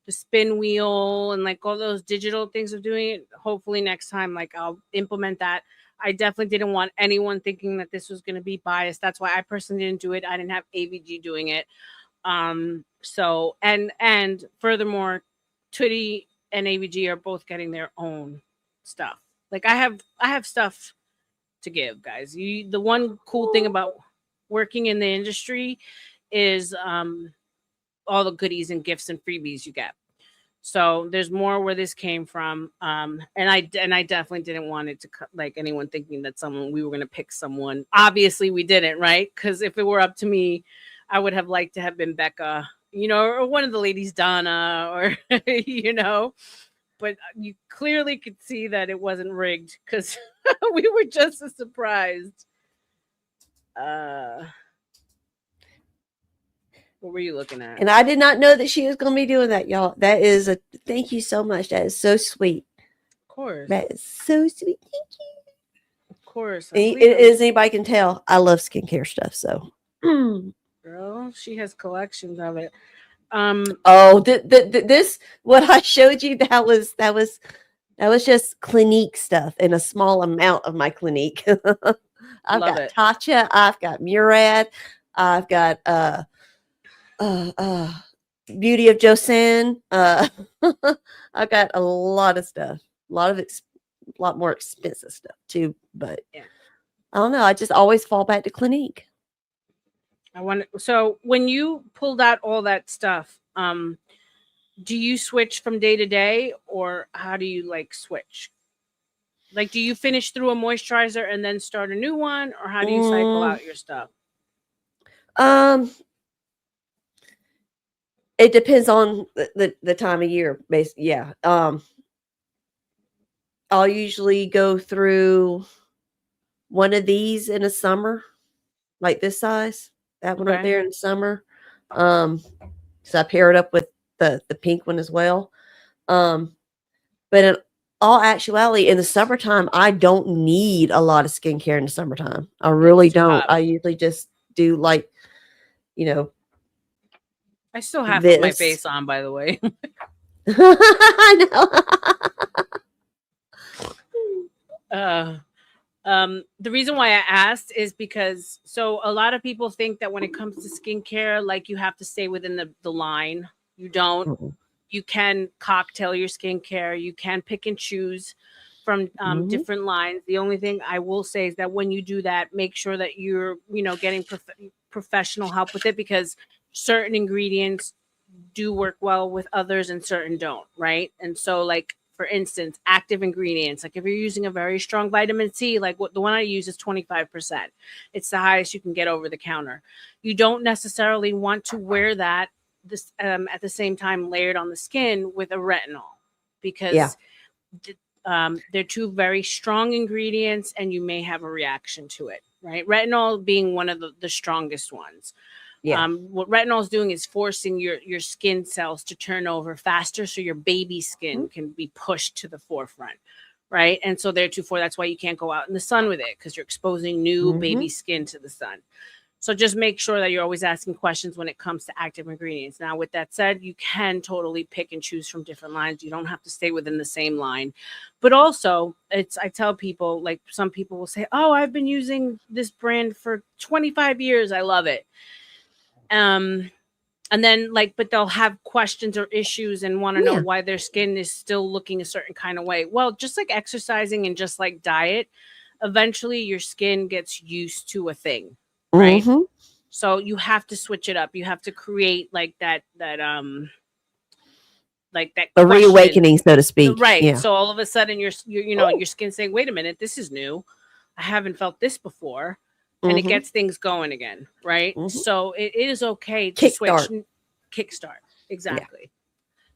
spin wheel and like all those digital things of doing it. Hopefully next time, like I'll implement that. I definitely didn't want anyone thinking that this was going to be biased. That's why I personally didn't do it. I didn't have AVG doing it. So and furthermore, Twitty and AVG are both getting their own stuff. Like I have stuff to give, guys. The one cool thing about working in the industry is all the goodies and gifts and freebies you get. So there's more where this came from, and I definitely didn't want it to like anyone thinking that we were going to pick someone. Obviously, we didn't, right? Because if it were up to me, I would have liked to have been Becca, or one of the ladies, Donna, or But you clearly could see that it wasn't rigged because we were just as surprised. What were you looking at?
And I did not know that she was going to be doing that, y'all. That is thank you so much. That is so sweet.
Of course.
That is so sweet. Thank you.
Of course.
As anybody can tell, I love skincare stuff. So,
girl, she has collections of it.
This what I showed you that was just Clinique stuff in a small amount of my Clinique. I've got Tatcha, I've got Murad, I've got Beauty of Joseon. I've got a lot of stuff, a lot more expensive stuff too. But yeah. I don't know. I just always fall back to Clinique.
So when you pulled out all that stuff, do you switch from day to day, or how do you like switch? Like, do you finish through a moisturizer and then start a new one, or how do you cycle out your stuff?
It depends on the time of year, basically. Yeah. I'll usually go through one of these in the summer, like this size. That one right there in the summer. So I pair it up with the pink one as well. But in all actuality, in the summertime, I don't need a lot of skincare in the summertime. I really don't. I usually just do like,
I still have my face on, by the way.
I
know. The reason why I asked is because a lot of people think that when it comes to skincare, like you have to stay within the line. You don't. Mm-hmm. You can cocktail your skincare. You can pick and choose from different lines. The only thing I will say is that when you do that, make sure that you're getting professional help with it, because certain ingredients do work well with others and certain don't, right? And so like, for instance, active ingredients, like if you're using a very strong vitamin C, like the one I use is 25%. It's the highest you can get over the counter. You don't necessarily want to wear that at the same time layered on the skin with a retinol, because they're two very strong ingredients and you may have a reaction to it, right? Retinol being one of the strongest ones. Yeah. What retinol is doing is forcing your skin cells to turn over faster, so your baby skin can be pushed to the forefront, right? And so that's why you can't go out in the sun with it, because you're exposing new baby skin to the sun. So just make sure that you're always asking questions when it comes to active ingredients. Now, with that said, you can totally pick and choose from different lines. You don't have to stay within the same line. But also, I tell people, like some people will say, oh, I've been using this brand for 25 years. I love it. and then like, but they'll have questions or issues and want to know
Yeah.
why their skin is still looking a certain kind of way. Well, just like exercising and just like diet, eventually your skin gets used to a thing, right?
Mhm.
So you have to switch it up. You have to create like that like that
A
question.
reawakening, so to speak.
Right.
Yeah.
So all of a sudden your skin saying, wait a minute, this is new. I haven't felt this before. And it
Mhm.
gets things going again. Right.
Mhm.
So it is okay to
Kickstart.
switch. Kickstart. Exactly.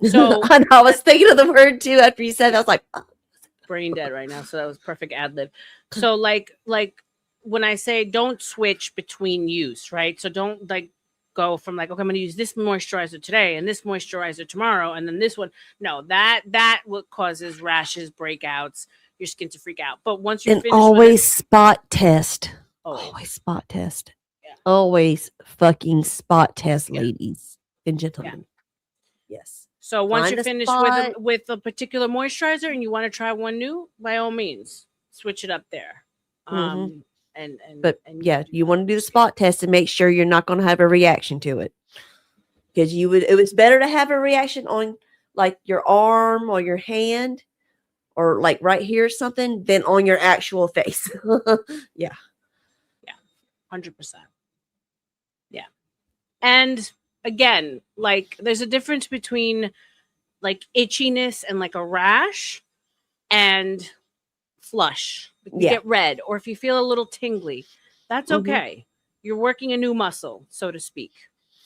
So
So
I was thinking of the word too after you said that. I was like, oh.
brain dead right now. So that was perfect ad lib. So like when I say don't switch between use, right? So don't like go from like, okay, I'm gonna use this moisturizer today and this moisturizer tomorrow, and then this one. No, that what causes rashes, breakouts, your skin to freak out. But once you're
And
finished
always
with
spot test.
it, always.
Always spot test.
Yeah.
Always fucking spot test,
Yeah.
ladies and gentlemen. Yes.
So once
Find
you're
a
finished
spot.
with a particular moisturizer and you want to try one new, by all means, switch it up there.
Mhm.
And
But
and
yeah,
do
you
that.
want to do the spot test and make sure you're not going to have a reaction to it. Because it was better to have a reaction on like your arm or your hand or like right here or something than on your actual face. Yeah.
100%. Yeah. And again, like there's a difference between like itchiness and like a rash and flush. Like you
Yeah.
get red, or if you feel a little tingly, that's
Mhm.
okay. You're working a new muscle, so to speak.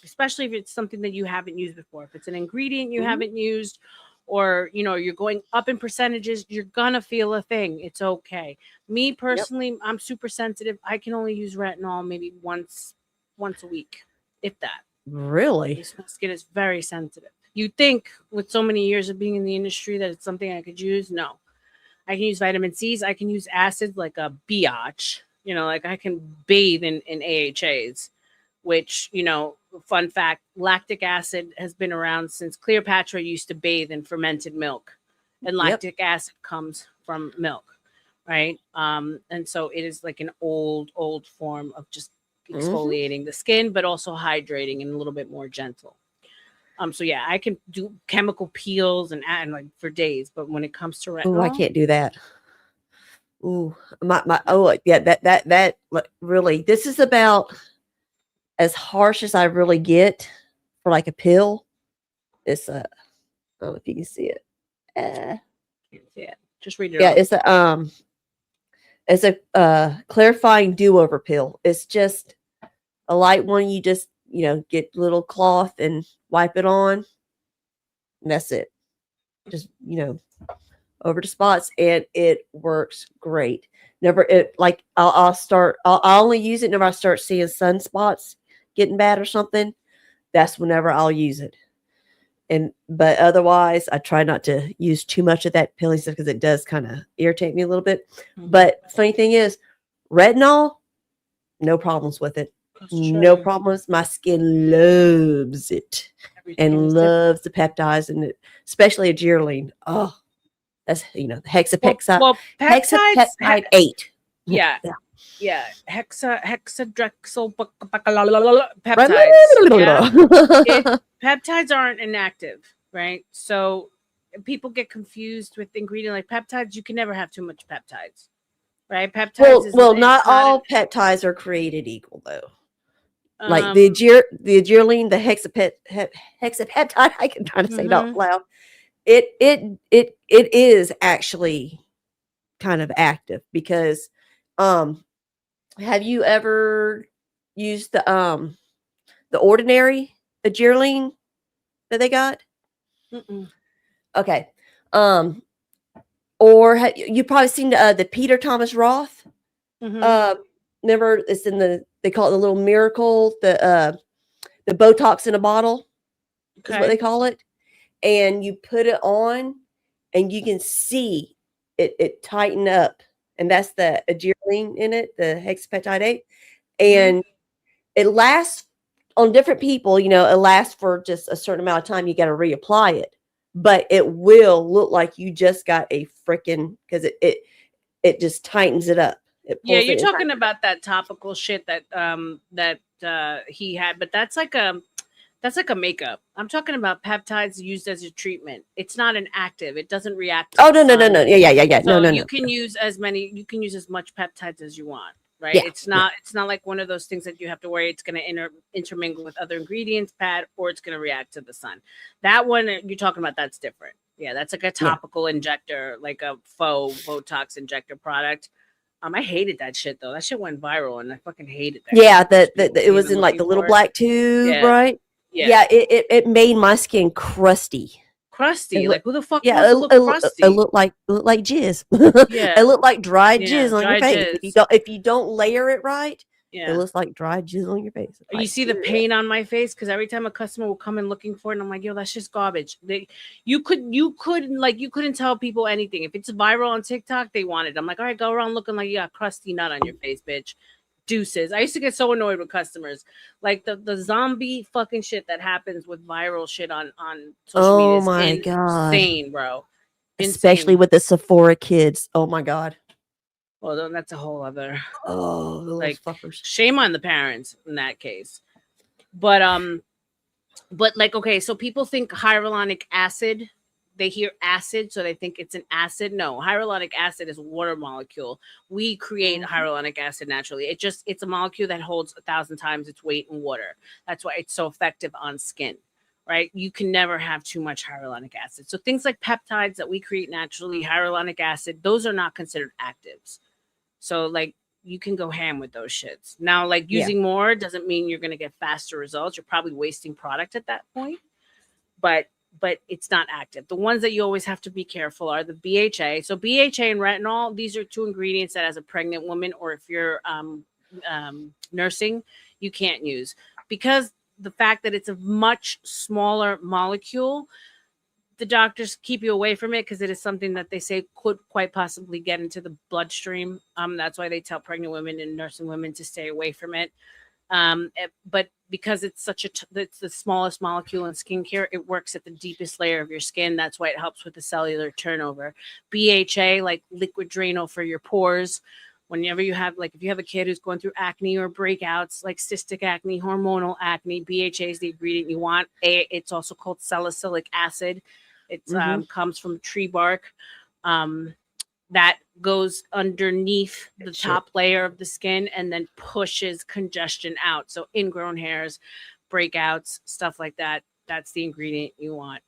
Especially if it's something that you haven't used before. If it's an ingredient you
Mhm.
haven't used, or you're going up in percentages, you're gonna feel a thing. It's okay. Me personally, I'm super sensitive. I can only use retinol maybe once a week, if that.
Really?
My skin is very sensitive. You'd think with so many years of being in the industry that it's something I could use. No. I can use vitamin C's. I can use acids like a biatch. Like I can bathe in AHAs, which, fun fact, lactic acid has been around since Cleopatra used to bathe in fermented milk. And
Yep.
lactic acid comes from milk, right? And so it is like an old form of just exfoliating the skin, but also hydrating and a little bit more gentle. So yeah, I can do chemical peels and like for days, but when it comes to retinol,
Oh, I can't do that. Ooh, oh yeah, that really, this is about as harsh as I really get for like a pill. It's I don't know if you can see it.
can't see it. Just read it
Yeah,
off.
it's a clarifying do-over pill. It's just a light one. You just get little cloth and wipe it on, and that's it. Just over the spots, and it works great. Never it like I'll only use it whenever I start seeing sunspots getting bad or something. That's whenever I'll use it. But otherwise, I try not to use too much of that pilling stuff because it does kind of irritate me a little bit.
Mhm.
But funny thing is, retinol, no problems with it.
That's
No
true.
problems. My skin loves it
Every skin
and
is
loves the peptides and especially adrenaline. Oh, that's the
different.
hexapeptide.
Well, peptides.
Hexapeptide 8.
Yeah.
Yeah.
Yeah. Hexadrexyl peptides. Yeah. Peptides aren't inactive, right? So people get confused with ingredient like peptides. You can never have too much peptides, right? Peptides
Well,
it's
not all peptides are created equal, though. Like the
um,
adrenaline, the hexapeptide. I can try to say it out
mhm.
loud. It is actually kind of active because, have you ever used the ordinary adrenaline that they got?
Mm-mm.
Okay, or you probably seen the Peter Thomas Roth?
Mhm.
Remember it's they call it the little miracle, the Botox in a bottle is what they
Okay.
call it. And you put it on and you can see it tighten up. And that's the adrenaline in it, the hexapeptide 8. And it lasts on different people, it lasts for just a certain amount of time. You got to reapply it. But it will look like you just got a freaking because it just tightens it up. It
Yeah,
pulls
you're
it.
talking about that topical shit that he had, but That's like a makeup. I'm talking about peptides used as a treatment. It's not an active. It doesn't react to
Oh
the
no, no, no,
sun.
no. Yeah.
So
No.
you can use as much peptides as you want, right?
Yeah,
It's not like one of those things that you have to worry it's going to intermingle with other ingredients, Pat, or it's going to react to the sun. That one you're talking about, that's different. Yeah, that's like a topical injector, like a faux Botox injector product. I hated that shit though. That shit went viral, and I fucking hated that.
Yeah,
shit.
it was in like the little black tube,
Yeah.
right?
Yeah.
It made my skin crusty.
Crusty. Like who the fuck
Yeah,
wants to look crusty?
it looked like jizz.
Yeah.
It looked like dried
Yeah,
jizz on your
dried
face.
jizz.
If you don't layer it right,
Yeah.
it looks like dried jizz on your face.
You see the pain on my face because every time a customer will come in looking for it, and I'm like, yo, that's just garbage. You couldn't tell people anything. If it's viral on TikTok, they want it. I'm like, all right, go around looking like you got crusty nut on your face, bitch. Deuces. I used to get so annoyed with customers. Like the zombie fucking shit that happens with viral shit on social media.
Oh my god.
Insane, bro.
Especially with the Sephora kids. Oh my god.
Well, then that's a whole other.
Oh, those
like
fuckers.
Shame on the parents in that case. But like, okay, so people think hyaluronic acid, they hear acid, so they think it's an acid. No, hyaluronic acid is a water molecule. We create hyaluronic acid naturally. It's a molecule that holds 1,000 times its weight in water. That's why it's so effective on skin, right? You can never have too much hyaluronic acid. So things like peptides that we create naturally, hyaluronic acid, those are not considered actives. So like you can go ham with those shits. Now, like using more doesn't mean you're going to get faster results. You're probably wasting product at that point, but it's not active. The ones that you always have to be careful are the BHA. So BHA and retinol, these are two ingredients that as a pregnant woman, or if you're nursing, you can't use, because the fact that it's a much smaller molecule, the doctors keep you away from it because it is something that they say could quite possibly get into the bloodstream. That's why they tell pregnant women and nursing women to stay away from it. But because it's it's the smallest molecule in skincare, it works at the deepest layer of your skin. That's why it helps with the cellular turnover. BHA, like liquid Drano for your pores. Whenever you have, like, if you have a kid who's going through acne or breakouts, like cystic acne, hormonal acne, BHA is the ingredient you want. It's also called salicylic acid. It comes from tree bark. That goes underneath the top layer of the skin and then pushes congestion out. So ingrown hairs, breakouts, stuff like that. That's the ingredient you want.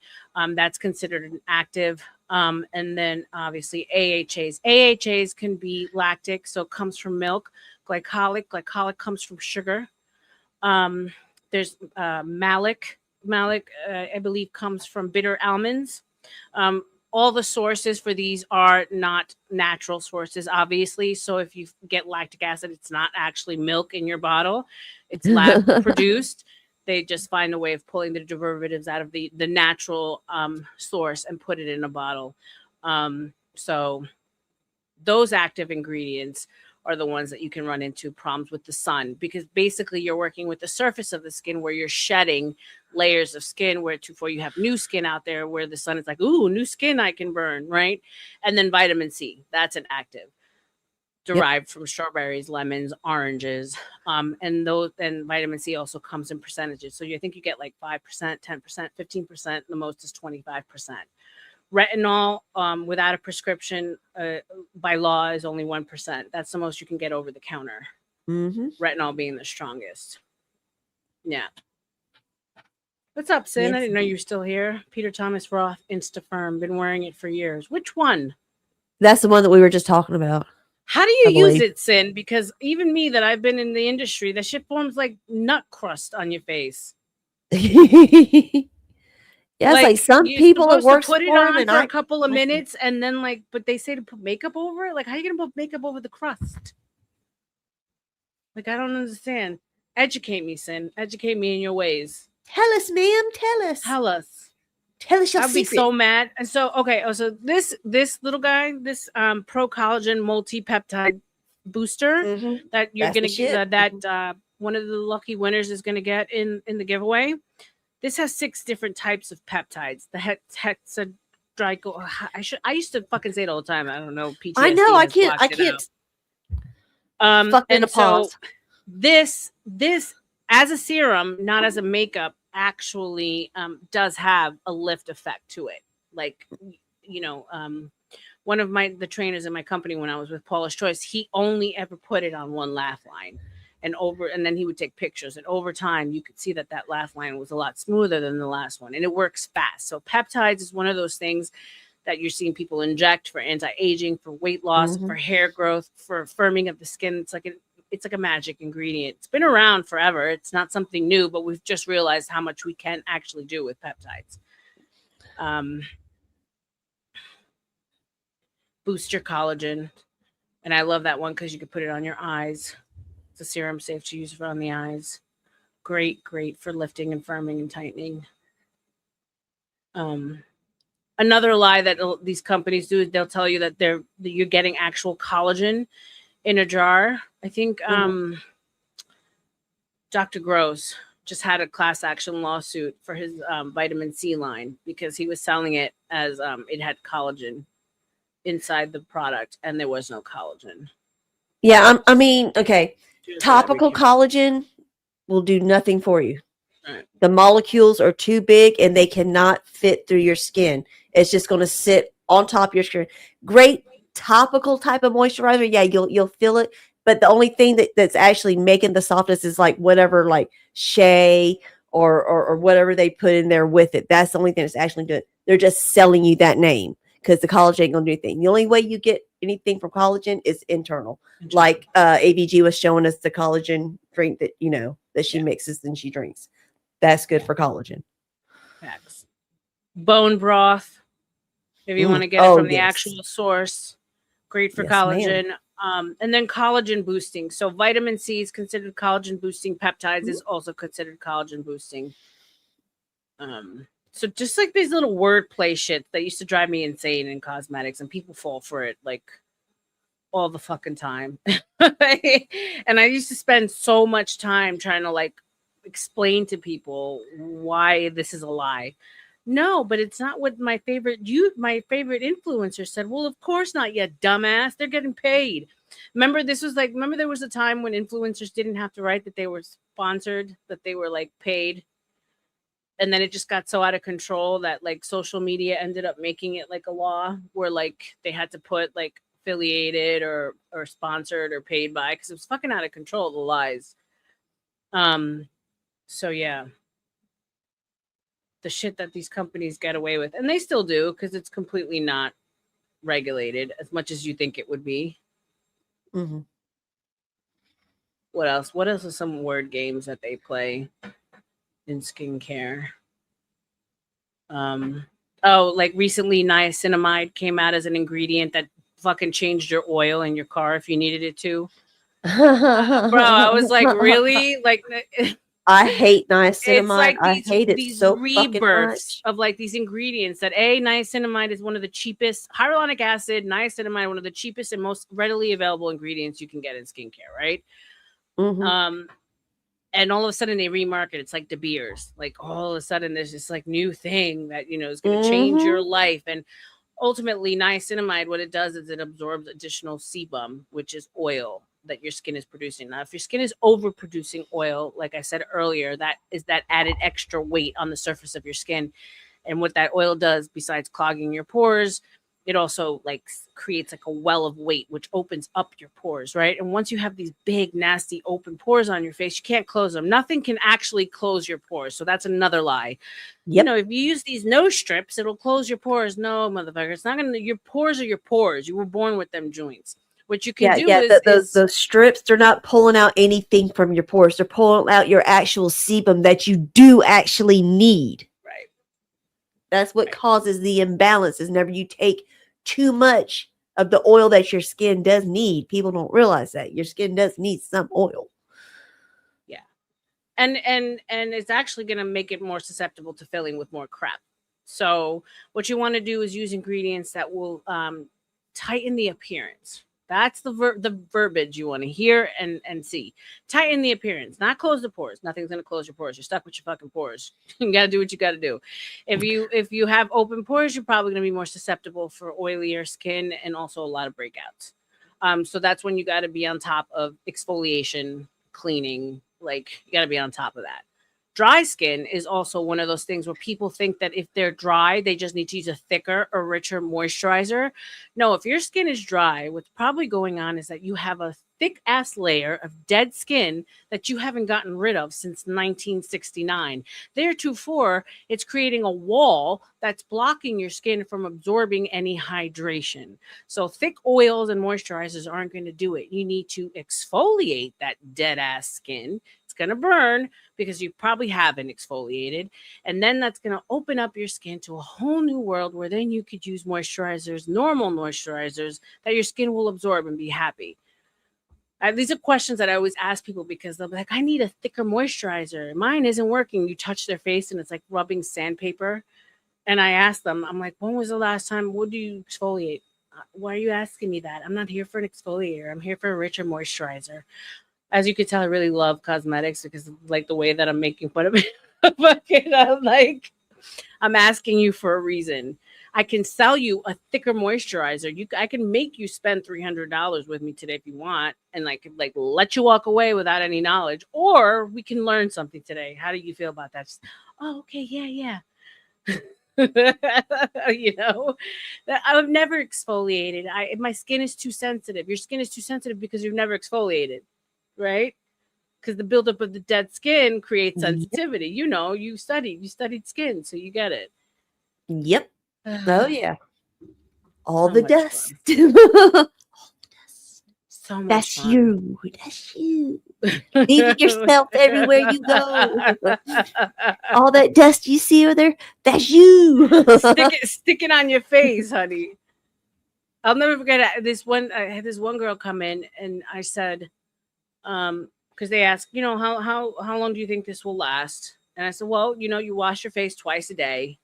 That's considered an active. And then obviously AHAs. AHAs can be lactic, so it comes from milk. Glycolic. Glycolic comes from sugar. There's malic. Malic, I believe, comes from bitter almonds. All the sources for these are not natural sources, obviously. So if you get lactic acid, it's not actually milk in your bottle. It's lab produced. They just find a way of pulling the derivatives out of the natural source and put it in a bottle. So those active ingredients are the ones that you can run into problems with the sun, because basically you're working with the surface of the skin where you're shedding layers of skin, where before you have new skin out there where the sun is like, ooh, new skin I can burn, right? And then vitamin C, that's an active, derived from strawberries, lemons, oranges. And vitamin C also comes in percentages. So you think you get like 5%, 10%, 15%, the most is 25%. Retinol, without a prescription, by law, is only 1%. That's the most you can get over the counter. Retinol being the strongest. Yeah. What's up, Sin?
Yes.
I didn't know you were still here. Peter Thomas Roth, InstaFirm. Been wearing it for years. Which one?
That's the one that we were just talking about.
How do you use it, Sin? Because even me, that I've been in the industry, that shit forms like nut crust on your face.
Yeah, it's like some people it works
put it
for
on
them,
for a couple of minutes, and then but they say to put makeup over it. Like, how are you gonna put makeup over the crust? Like, I don't understand. Educate me, Sin. Educate me in your ways.
Tell us, ma'am. Tell us.
Tell us.
Tell us your
I'd be
secret.
so mad. And so, okay. Oh, so this little guy, this pro collagen multi-peptide booster that you're gonna get, that one of the lucky winners is gonna get in the giveaway. This has 6 different types of peptides. The hexadryco. I used to fucking say it all the time. I don't know. PTSD.
I know. I can't.
And so this as a serum, not as a makeup, actually does have a lift effect to it. Like, one of the trainers in my company when I was with Paula's Choice, he only ever put it on one laugh line, and then he would take pictures, and over time you could see that laugh line was a lot smoother than the last one, and it works fast. So peptides is one of those things that you're seeing people inject for anti-aging, for weight loss, for hair growth, for firming of the skin. It's like a magic ingredient. It's been around forever. It's not something new, but we've just realized how much we can actually do with peptides. Boost your collagen. And I love that one because you can put it on your eyes. It's a serum safe to use on the eyes. Great for lifting and firming and tightening. Another lie that these companies do is they'll tell you that you're getting actual collagen in a jar. I think Dr. Gross just had a class action lawsuit for his vitamin C line because he was selling it as it had collagen inside the product, and there was no collagen.
Yeah, I mean, okay, topical collagen will do nothing for you.
Right.
The molecules are too big and they cannot fit through your skin. It's just going to sit on top of your skin. Great topical type of moisturizer, yeah, you'll feel it. But the only thing that's actually making the softness is like whatever, like shea or whatever they put in there with it. That's the only thing that's actually doing it. They're just selling you that name because the collagen ain't gonna do anything. The only way you get anything from collagen is internal. Like AVG was showing us the collagen drink that that she mixes and she drinks. That's good for collagen.
Facts. Bone broth, if you want to get it from the actual source, great for collagen. And then collagen boosting. So vitamin C is considered collagen boosting. Peptides is also considered collagen boosting. So just like these little wordplay shit that used to drive me insane in cosmetics, and people fall for it like all the fucking time. And I used to spend so much time trying to like explain to people why this is a lie. No, but it's not what my favorite influencer said. Well, of course not, you dumbass. They're getting paid. Remember there was a time when influencers didn't have to write that they were sponsored, that they were like paid. And then it just got so out of control that like social media ended up making it like a law where like they had to put like affiliated or sponsored or paid by, because it was fucking out of control, the lies. So yeah, the shit that these companies get away with, and they still do because it's completely not regulated as much as you think it would be. What else are some word games that they play in skincare? Like recently niacinamide came out as an ingredient that fucking changed your oil in your car if you needed it to. Bro, I was like, really? Like,
I hate niacinamide.
It's like
I hate it so fucking
rebirths
much.
of like these ingredients that niacinamide is one of the cheapest, hyaluronic acid, niacinamide, one of the cheapest and most readily available ingredients you can get in skincare, right? And all of a sudden they remarket. It's like De Beers. Like all of a sudden there's this like new thing that, is going to change your life. And ultimately niacinamide, what it does is it absorbs additional sebum, which is oil that your skin is producing. Now, if your skin is overproducing oil, like I said earlier, that is that added extra weight on the surface of your skin. And what that oil does, besides clogging your pores, it also like creates like a well of weight, which opens up your pores, right? And once you have these big, nasty, open pores on your face, you can't close them. Nothing can actually close your pores. So that's another lie. Yep. If you use these nose strips, it'll close your pores. No, motherfucker. It's not going to. Your pores are your pores. You were born with them joints. What you can do is
those strips, they're not pulling out anything from your pores. They're pulling out your actual sebum that you do actually need.
Right.
That's what causes the imbalances. Whenever you take too much of the oil that your skin does need, people don't realize that your skin does need some oil.
Yeah. And it's actually going to make it more susceptible to filling with more crap. So what you want to do is use ingredients that will tighten the appearance. That's the verbiage you want to hear and see. Tighten the appearance, not close the pores. Nothing's going to close your pores. You're stuck with your fucking pores. You got to do what you got to do. If you have open pores, you're probably going to be more susceptible for oilier skin and also a lot of breakouts. So that's when you got to be on top of exfoliation, cleaning. Like you got to be on top of that. Dry skin is also one of those things where people think that if they're dry, they just need to use a thicker or richer moisturizer. No, if your skin is dry, what's probably going on is that you have a thick ass layer of dead skin that you haven't gotten rid of since 1969. Theretofore, it's creating a wall that's blocking your skin from absorbing any hydration. So thick oils and moisturizers aren't going to do it. You need to exfoliate that dead ass skin. It's going to burn because you probably haven't exfoliated. And then that's going to open up your skin to a whole new world where then you could use moisturizers, normal moisturizers that your skin will absorb and be happy. These are questions that I always ask people because they'll be like, I need a thicker moisturizer. Mine isn't working. You touch their face and it's like rubbing sandpaper. And I ask them, I'm like, when was the last time? What do you exfoliate? Why are you asking me that? I'm not here for an exfoliator. I'm here for a richer moisturizer. As you can tell, I really love cosmetics because of, like, the way that I'm making fun of it. I'm asking you for a reason. I can sell you a thicker moisturizer. I can make you spend $300 with me today if you want, and like let you walk away without any knowledge, or we can learn something today. How do you feel about that? Just, oh, okay, yeah. You know, I've never exfoliated. My skin is too sensitive. Your skin is too sensitive because you've never exfoliated, right? Because the buildup of the dead skin creates sensitivity. You know, you studied skin, so you get it.
Yep. Oh yeah. All
So
the
much
dust.
So much
That's
fun.
you. That's you. Leaving yourself everywhere you go. All that dust you see over there, that's you.
Stick it on your face, honey. I'll never forget this one. I had this one girl come in, and I said, because they asked, you know, how long do you think this will last? And I said, well, you know, you wash your face twice a day.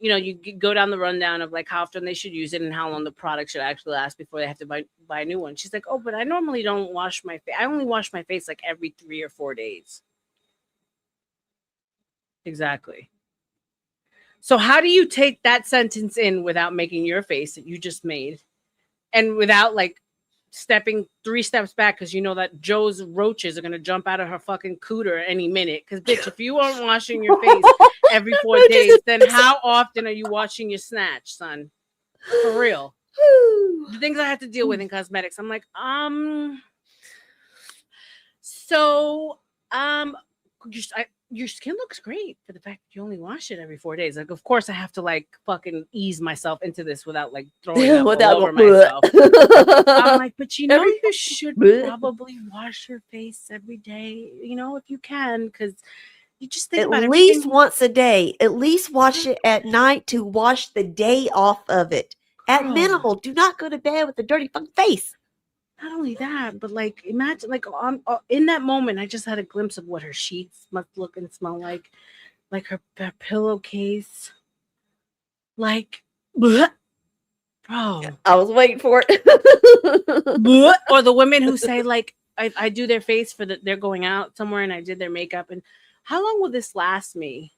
You know, you go down the rundown of like how often they should use it and how long the product should actually last before they have to buy a new one. She's like, oh, but I normally don't wash my face. I only wash my face like every 3 or 4 days. Exactly. So how do you take that sentence in without making your face that you just made, and without like stepping 3 steps back because you know that Joe's roaches are gonna jump out of her fucking cooter any minute? Because bitch, if you aren't washing your face every 4 days, then how often are you washing your snatch, son? For real. The things I have to deal with in cosmetics, I'm like, your skin looks great for the fact that you only wash it every 4 days. Like, of course, I have to like fucking ease myself into this without like throwing up all over myself. I'm like, but you know, you should probably wash your face every day, you know, if you can, because you just think about
at
everything.
least once a day. At least wash it at night to wash the day off of it. At minimal, do not go to bed with a dirty fucking face.
Not only that, but like imagine, like in that moment, I just had a glimpse of what her sheets must look and smell like her pillowcase, like, bleh, bro.
I was waiting for it.
Bleh. Or the women who say like, I do their face for they're going out somewhere and I did their makeup, and how long will this last me?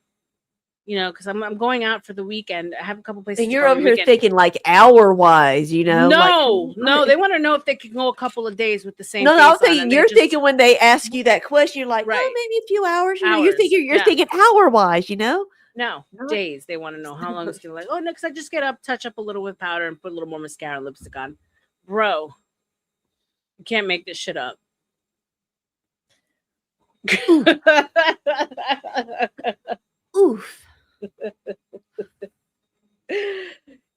You know, because I'm going out for the weekend. I have a couple places.
And you're over here thinking like hour wise, you know?
No, they want to know if they can go a couple of days with the same.
No, I'm thinking you're thinking when they ask you that question, you're like,
right.
oh, maybe a few hours. You know, you're thinking hour wise, you know?
No, days. They want to know how long it's gonna like. Oh, next I just get up, touch up a little with powder, and put a little more mascara and lipstick on. Bro, you can't make this shit up.
Oof.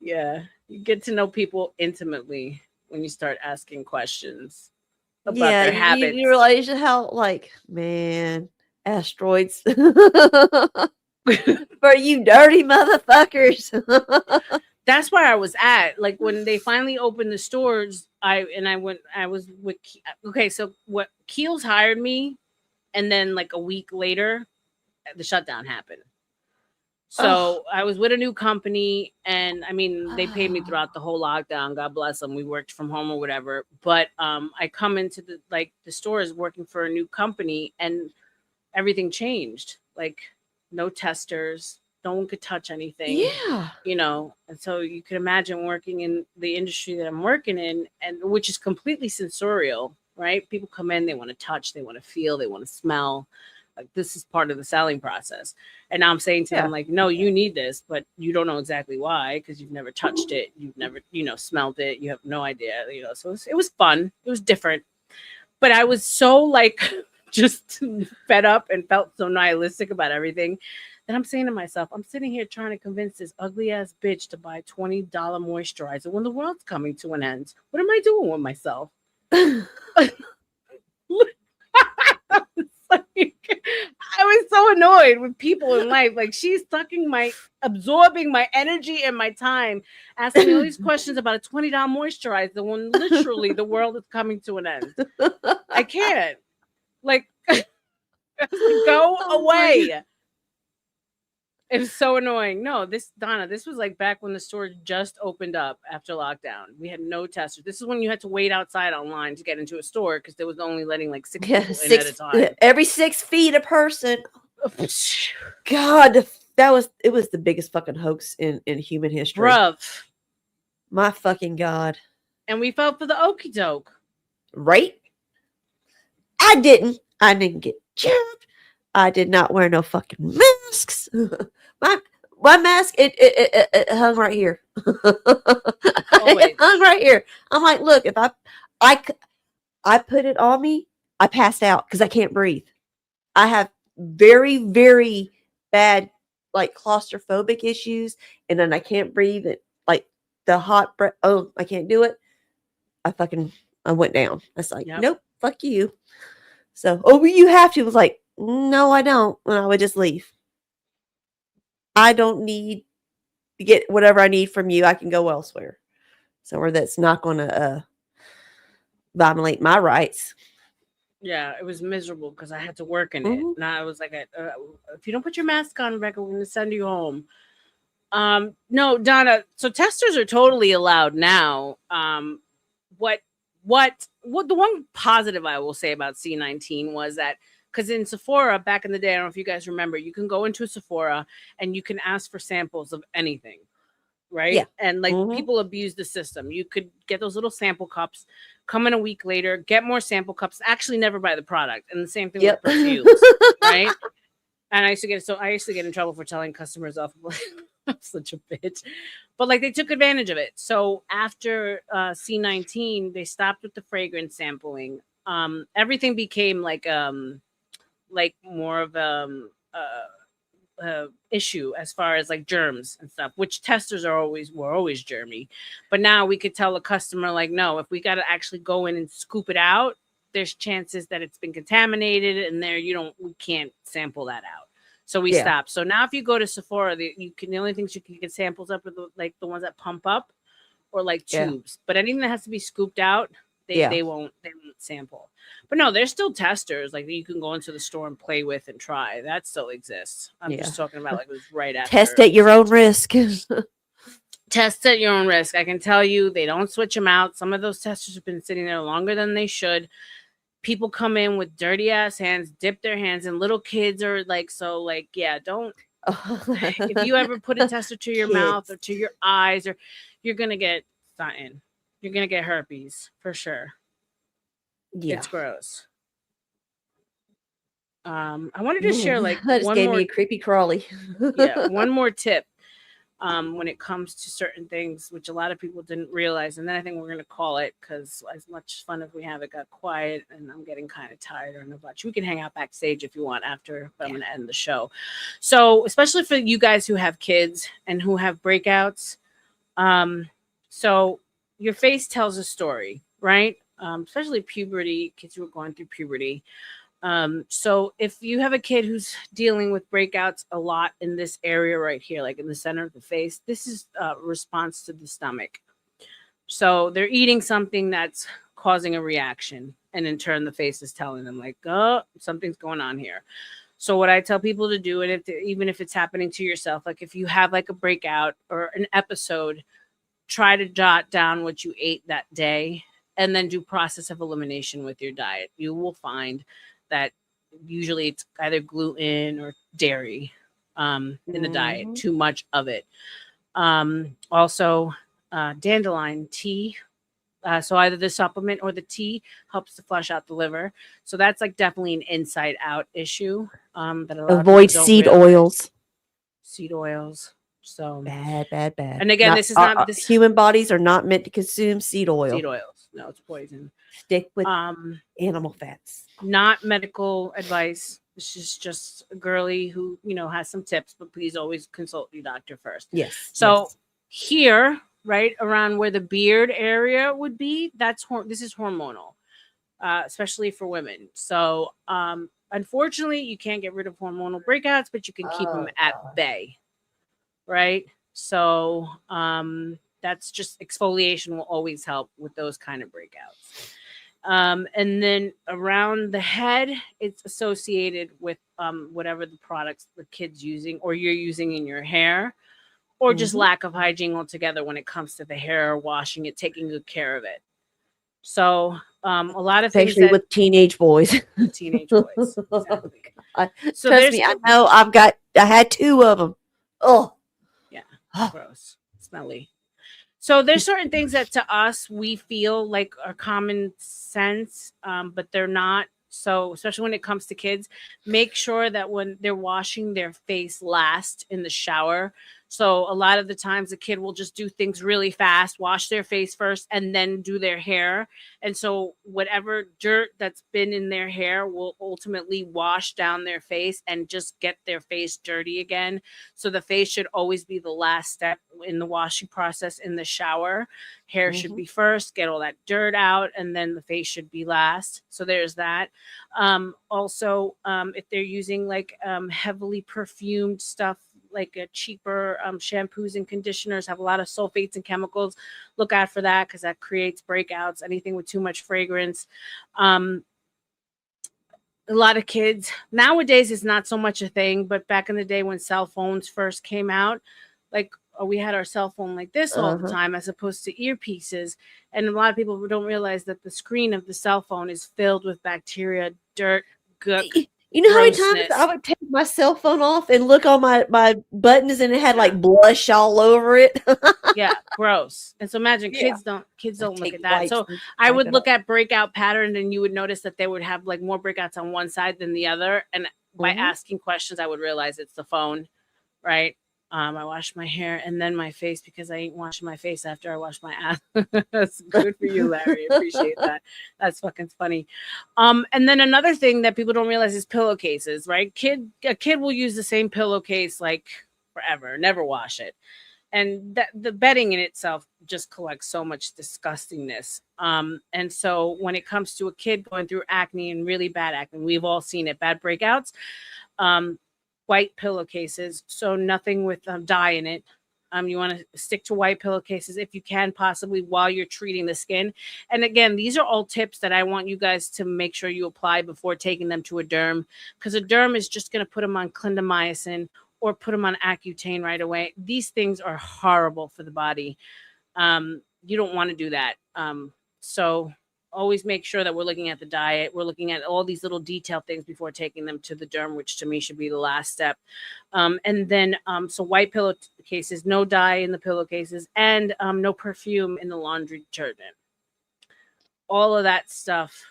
Yeah, you get to know people intimately when you start asking questions about their habits.
You realize how, like, man, asteroids for you dirty motherfuckers.
That's where I was at. Like when they finally opened the stores, I was with, okay, so what, Kiehl's hired me, and then like a week later, the shutdown happened. So I was with a new company, and I mean, they paid me throughout the whole lockdown. God bless them. We worked from home or whatever. But I come into the stores working for a new company, and everything changed. Like no testers, no one could touch anything.
Yeah.
You know, and so you can imagine working in the industry that I'm working in, and which is completely sensorial, right? People come in, they want to touch, they want to feel, they want to smell. Like, this is part of the selling process. And now I'm saying to them, like, no, you need this, but you don't know exactly why, because you've never touched it. You've never, smelled it. You have no idea, so it was fun. It was different. But I was so like just fed up and felt so nihilistic about everything that I'm saying to myself, I'm sitting here trying to convince this ugly ass bitch to buy $20 moisturizer when the world's coming to an end. What am I doing with myself? I was so annoyed with people in life. Like, she's absorbing my energy and my time, asking me all these questions about a $20 moisturizer when literally the world is coming to an end. I can't. Like, go away. It was so annoying. No, this was like back when the store just opened up after lockdown. We had no testers. This is when you had to wait outside online to get into a store because there was only letting like 6 people in at a time.
Every 6 feet a person. God, it was the biggest fucking hoax in human history.
Bruv.
My fucking God.
And we fell for the okie doke.
Right? I didn't get jumped. I did not wear no fucking masks. My mask, it hung right here. It hung right here. I'm like, look, if I put it on me, I passed out because I can't breathe. I have very, very bad like claustrophobic issues, and then I can't breathe. It like the hot breath. Oh, I can't do it. I went down. I was like, nope, fuck you. So, you have to. I was like, no, I don't. And I would just leave. I don't need to get whatever I need from you. I can go elsewhere. Somewhere that's not going to violate my rights.
Yeah, it was miserable because I had to work in it. And I was like, if you don't put your mask on, Rebecca, we're going to send you home. No, Donna, so testers are totally allowed now. What the one positive I will say about C19 was that, because in Sephora back in the day, I don't know if you guys remember, you can go into a Sephora and you can ask for samples of anything, right?
Yeah.
And like people abuse the system. You could get those little sample cups, come in a week later, get more sample cups, actually never buy the product. And the same thing with perfumes, right? And I used to get in trouble for telling customers off. I'm such a bitch. But like, they took advantage of it. So after C19, they stopped with the fragrance sampling. Everything became like more of issue as far as like germs and stuff, which testers were always germy. But now we could tell a customer, like, no, if we got to actually go in and scoop it out, there's chances that it's been contaminated, and we can't sample that out. So we stopped. So now if you go to Sephora, the only things you can get samples up are the ones that pump up, or like tubes. But anything that has to be scooped out, they won't sample. But no, there's still testers like that you can go into the store and play with and try. That still exists. I'm just talking about like it was right after.
Test at your own risk.
Test at your own risk. I can tell you, they don't switch them out. Some of those testers have been sitting there longer than they should. People come in with dirty ass hands, dip their hands, and little kids are like, don't. If you ever put a tester to your mouth or to your eyes, or you're gonna get something. You're gonna get herpes for sure. Yeah, it's gross. I wanted to share like
that just gave me a creepy crawly.
One more tip. When it comes to certain things, which a lot of people didn't realize, and then I think we're gonna call it, because as much fun as we have, it got quiet, and I'm getting kind of tired or no bunch. We can hang out backstage if you want after, but I'm gonna end the show. So, especially for you guys who have kids and who have breakouts, so your face tells a story, right? Especially puberty, kids who are going through puberty. So if you have a kid who's dealing with breakouts a lot in this area right here, like in the center of the face, this is a response to the stomach. So they're eating something that's causing a reaction, and in turn the face is telling them like, oh, something's going on here. So what I tell people to do, and even if it's happening to yourself, like if you have like a breakout or an episode, try to jot down what you ate that day and then do process of elimination with your diet. You will find that usually it's either gluten or dairy in the diet, too much of it. Also, dandelion tea, So either the supplement or the tea helps to flush out the liver. So that's like definitely an inside out issue that a lot of
Avoid
people don't
seed
realize.
oils.
Seed oils. So
Bad, bad, bad.
and again, this is not this
human bodies are not meant to consume seed oil.
seed oils. No, it's poison.
Stick with animal fats.
Not medical advice. This is just a girly who, has some tips, but please always consult your doctor first.
Yes.
So here, right around where the beard area would be, this is hormonal, especially for women. So unfortunately, you can't get rid of hormonal breakouts, but you can keep them at bay, right? So that's just exfoliation will always help with those kind of breakouts. And then around the head, it's associated with whatever the products the kid's using or you're using in your hair, or just lack of hygiene altogether when it comes to the hair, washing it, taking good care of it. So a lot of things
especially with teenage boys.
Teenage boys. Exactly.
So trust me, I know I had 2 of them. Oh,
yeah, gross, smelly. So there's certain things that to us we feel like are common sense, but they're not. So especially when it comes to kids, make sure that when they're washing their face last in the shower. So a lot of the times the kid will just do things really fast, wash their face first, and then do their hair. And so whatever dirt that's been in their hair will ultimately wash down their face and just get their face dirty again. So the face should always be the last step in the washing process in the shower. Hair should be first, get all that dirt out, and then the face should be last. So there's that. Also, if they're using like heavily perfumed stuff, like a cheaper shampoos and conditioners have a lot of sulfates and chemicals, look out for that because that creates breakouts. Anything with too much fragrance. A lot of kids nowadays is not so much a thing, but back in the day when cell phones first came out, like we had our cell phone like this all the time as opposed to earpieces. And a lot of people don't realize that the screen of the cell phone is filled with bacteria, dirt, gook.
You know how many times I would take my cell phone off and look on my buttons and it had like blush all over it?
Yeah, gross. And so imagine kids don't look at that. So I would look at breakout pattern and you would notice that they would have like more breakouts on one side than the other. And by asking questions, I would realize it's the phone, right? I wash my hair and then my face because I ain't washing my face after I wash my ass. That's good for you, Larry. I appreciate that. That's fucking funny. And then another thing that people don't realize is pillowcases, right? A kid will use the same pillowcase like forever, never wash it. And that the bedding in itself just collects so much disgustingness. And so when it comes to a kid going through acne and really bad acne, we've all seen it, bad breakouts. White pillowcases, so nothing with dye in it. You want to stick to white pillowcases if you can, possibly while you're treating the skin. And again, these are all tips that I want you guys to make sure you apply before taking them to a derm, because a derm is just going to put them on clindamycin or put them on Accutane right away. These things are horrible for the body. You don't want to do that. So always make sure that we're looking at the diet. We're looking at all these little detailed things before taking them to the derm, which to me should be the last step. And then, so white pillowcases, no dye in the pillowcases, and no perfume in the laundry detergent. All of that stuff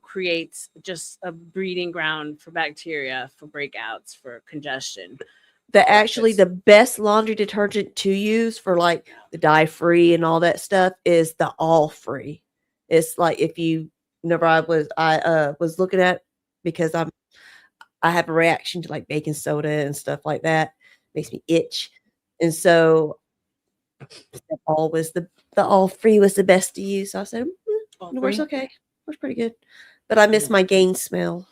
creates just a breeding ground for bacteria, for breakouts, for congestion.
The best laundry detergent to use for like the dye free and all that stuff is the all free. It's like I was looking at, because I have a reaction to like baking soda and stuff like that. Makes me itch. And so the all free was the best to use. So I said, it works okay. Works pretty good. But I miss my Gain smell.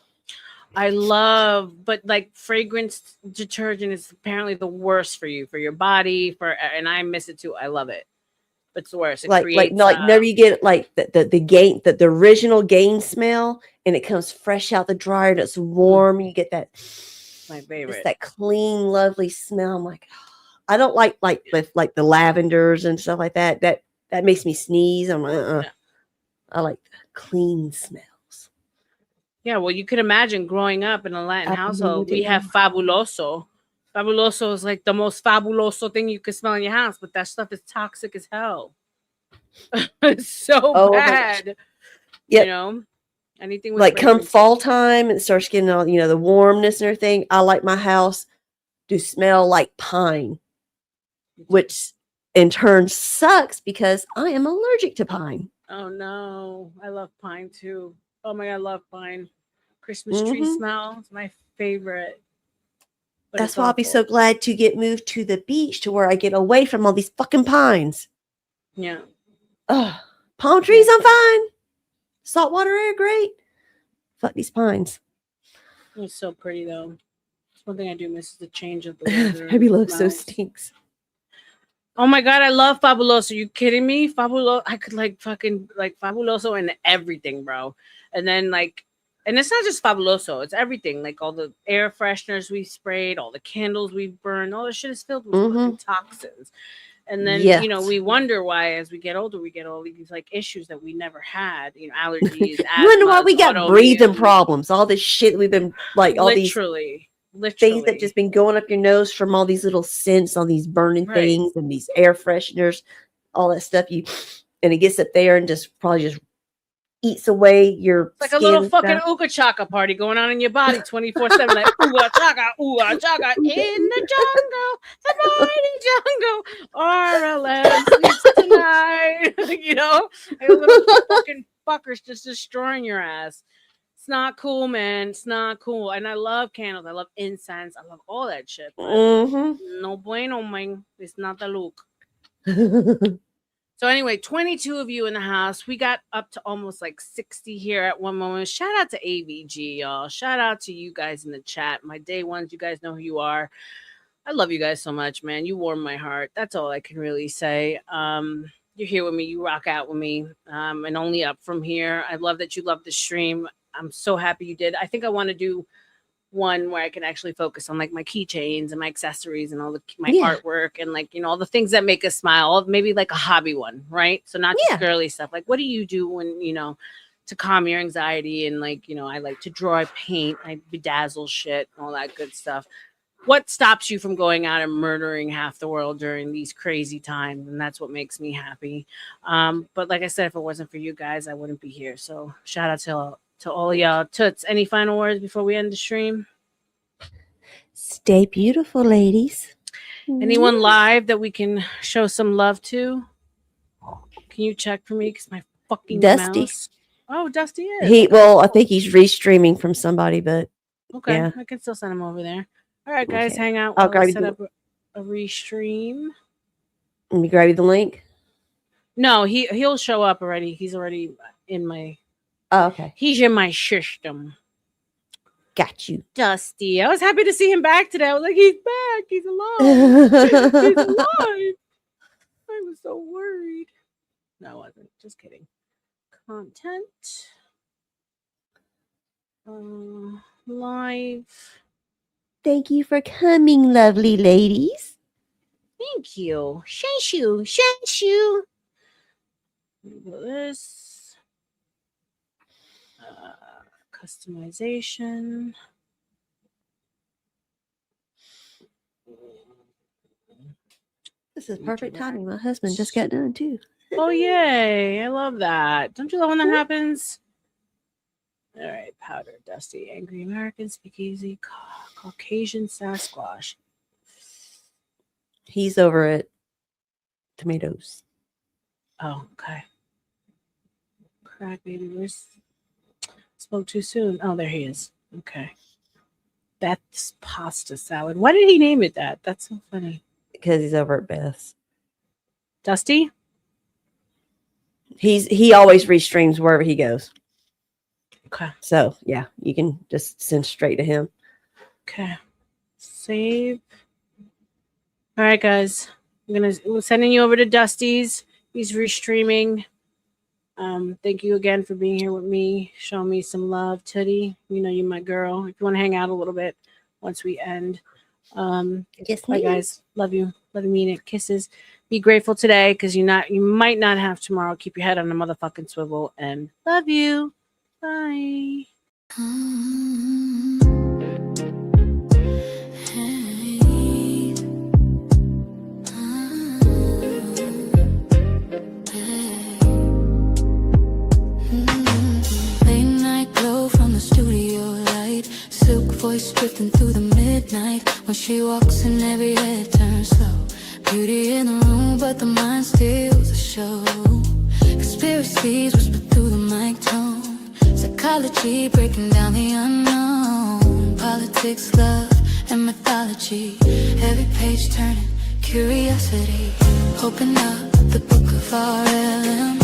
But like fragrance detergent is apparently the worst for you, for your body, and I miss it too. I love it. It's the worst. It creates,
never you get like the Gain, the original Gain smell, and it comes fresh out the dryer and it's warm. You get that.
My favorite.
It's that clean, lovely smell. I'm like, I don't like the lavenders and stuff like that. That makes me sneeze. I'm like, I like clean smells.
Yeah, well, you could imagine growing up in a Latin household, we have Fabuloso. Fabuloso is like the most fabuloso thing you could smell in your house, but that stuff is toxic as hell. It's so
Oh my gosh.
bad.
Yep.
You know, anything with
Like come
fragrance.
fall time, it starts getting all, you know, the warmness and everything. I like my house to smell like pine, which in turn sucks because I am allergic to pine.
Oh no, I love pine too. Oh my god, I love pine. Christmas tree smell is my favorite. But
That's
it's
why I'll be
awful.
so glad to get moved to the beach to where I get away from all these fucking pines.
Yeah.
Ugh. Palm trees, I'm fine. Saltwater air, great. Fuck these pines.
It's so pretty though. It's one thing I do miss is the change of the weather.
Fabuloso
smells.
stinks.
Oh my god, I love Fabuloso. You kidding me? Fabuloso. I could like fucking like Fabuloso and everything, bro. And then like, and it's not just Fabuloso. It's everything. Like all the air fresheners we sprayed, all the candles we burned, all the shit is filled with fucking toxins. And then you know
Yes.
we wonder why, as we get older, we get all these like issues that we never had. You know, allergies,
You wonder why
asthmas,
we got breathing
autoimmune.
problems. All this shit we've been like, all these
Literally,
things that just been going up your nose from all these little scents, all these burning
Right.
things and these air fresheners, all that stuff. And it gets up there and just probably just eats away your
It's like
skin
a little
and
fucking
stuff.
ooga chaka party going on in your body 24/7. Like ooga chaka in the jungle, the mighty jungle. R.L.M sleeps tonight. You know, like a little fucking fuckers just destroying your ass. It's not cool, man. It's not cool. And I love candles. I love incense. I love all that shit. But no bueno, man. It's not the look. So anyway, 22 of you in the house. We got up to almost like 60 here at one moment. Shout out to AVG, y'all. Shout out to you guys in the chat. My day ones, you guys know who you are. I love you guys so much, man. You warm my heart. That's all I can really say. You're here with me. You rock out with me. And only up from here. I love that you love the stream. I'm so happy you did. I think I want to do one where I can actually focus on like my keychains and my accessories and all the my artwork and like, you know, all the things that make us smile. Maybe like a hobby one, right? So not just girly stuff. Like, what do you do when, you know, to calm your anxiety? And like, you know, I like to draw, I paint, I bedazzle shit, all that good stuff. What stops you from going out and murdering half the world during these crazy times? And that's what makes me happy. But like I said, if it wasn't for you guys, I wouldn't be here. So shout out to all of y'all. Toots, any final words before we end the stream?
Stay beautiful, ladies.
Anyone live that we can show some love to? Can you check for me? Because my fucking
Dusty.
mouse. Oh, Dusty is.
Well, I think he's restreaming from somebody, but
okay,
yeah.
I can still send him over there. All right, guys,
Okay.
hang out.
I'll
I'll
grab
set
you
up a restream.
Let me grab you the link.
No, he'll show up already. He's already in my.
Oh, okay.
He's in my system.
Got you.
Dusty. I was happy to see him back today. I was like, he's back. He's alive. He's alive. I was so worried. No, I wasn't. Just kidding. Content. Live.
Thank you for coming, lovely ladies.
Thank you. Thank you. Thank you. This. Customization.
This is perfect timing. My husband just got done too.
Oh, yay. I love that. Don't you love when that happens? All right. Powder, Dusty, Angry American, Speakeasy, Caucasian Sasquatch.
He's over at Tomatoes.
Oh, okay. Crack baby. Spoke too soon. Oh, there he is. Okay. That's pasta salad. Why did he name it that? That's so funny.
Because he's over at Beth's.
Dusty?
He always restreams wherever he goes.
Okay.
So yeah, you can just send straight to him.
Okay. Save. All right, guys. We're sending you over to Dusty's. He's restreaming. Thank you again for being here with me. Show me some love, Tootie. You know you're my girl. If you want to hang out a little bit once we end.
Yes,
bye, guys. Love you. Love you, mean it. Kisses. Be grateful today because you might not have tomorrow. Keep your head on the motherfucking swivel and love you. Bye.
Hey. she walks and every head turns slow. Beauty in the room, but the mind steals the show. Conspiracies whisper through the mic tone. Psychology breaking down the unknown. Politics, love, and mythology. Every page turning curiosity. Open up the book of R.L.M.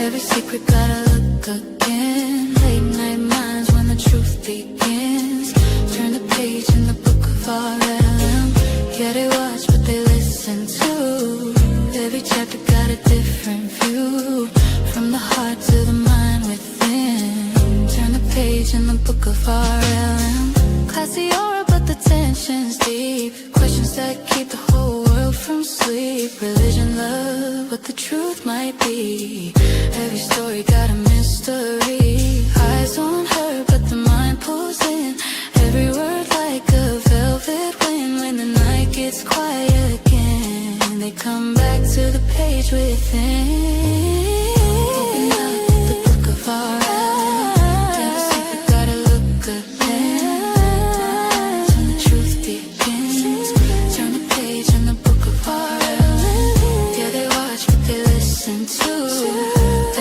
Every secret gotta look again. Late night minds when the truth begins. Turn the page in the book of R.L.M. Yeah, they watch but they listen too. Every chapter got a different view. From the heart to the mind within. Turn the page in the book of R.L.M. Classy aura but the tension's deep. Questions that keep the whole world from sleep. Religion, love, what the truth might be. Every story got a mystery. Eyes on her but the mind pulls in. Every word like a velvet wind. When the night gets quiet again, they come back to the page within. Open up the book of R.L.M. Every secret gotta look again. When the truth begins, turn the page in the book of R.L.M. Yeah, they watch but they listen too.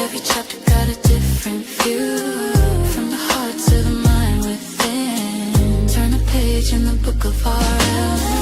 Every chapter got a different view. From the heart to the mind within. Turn the page in the book of R.L.M.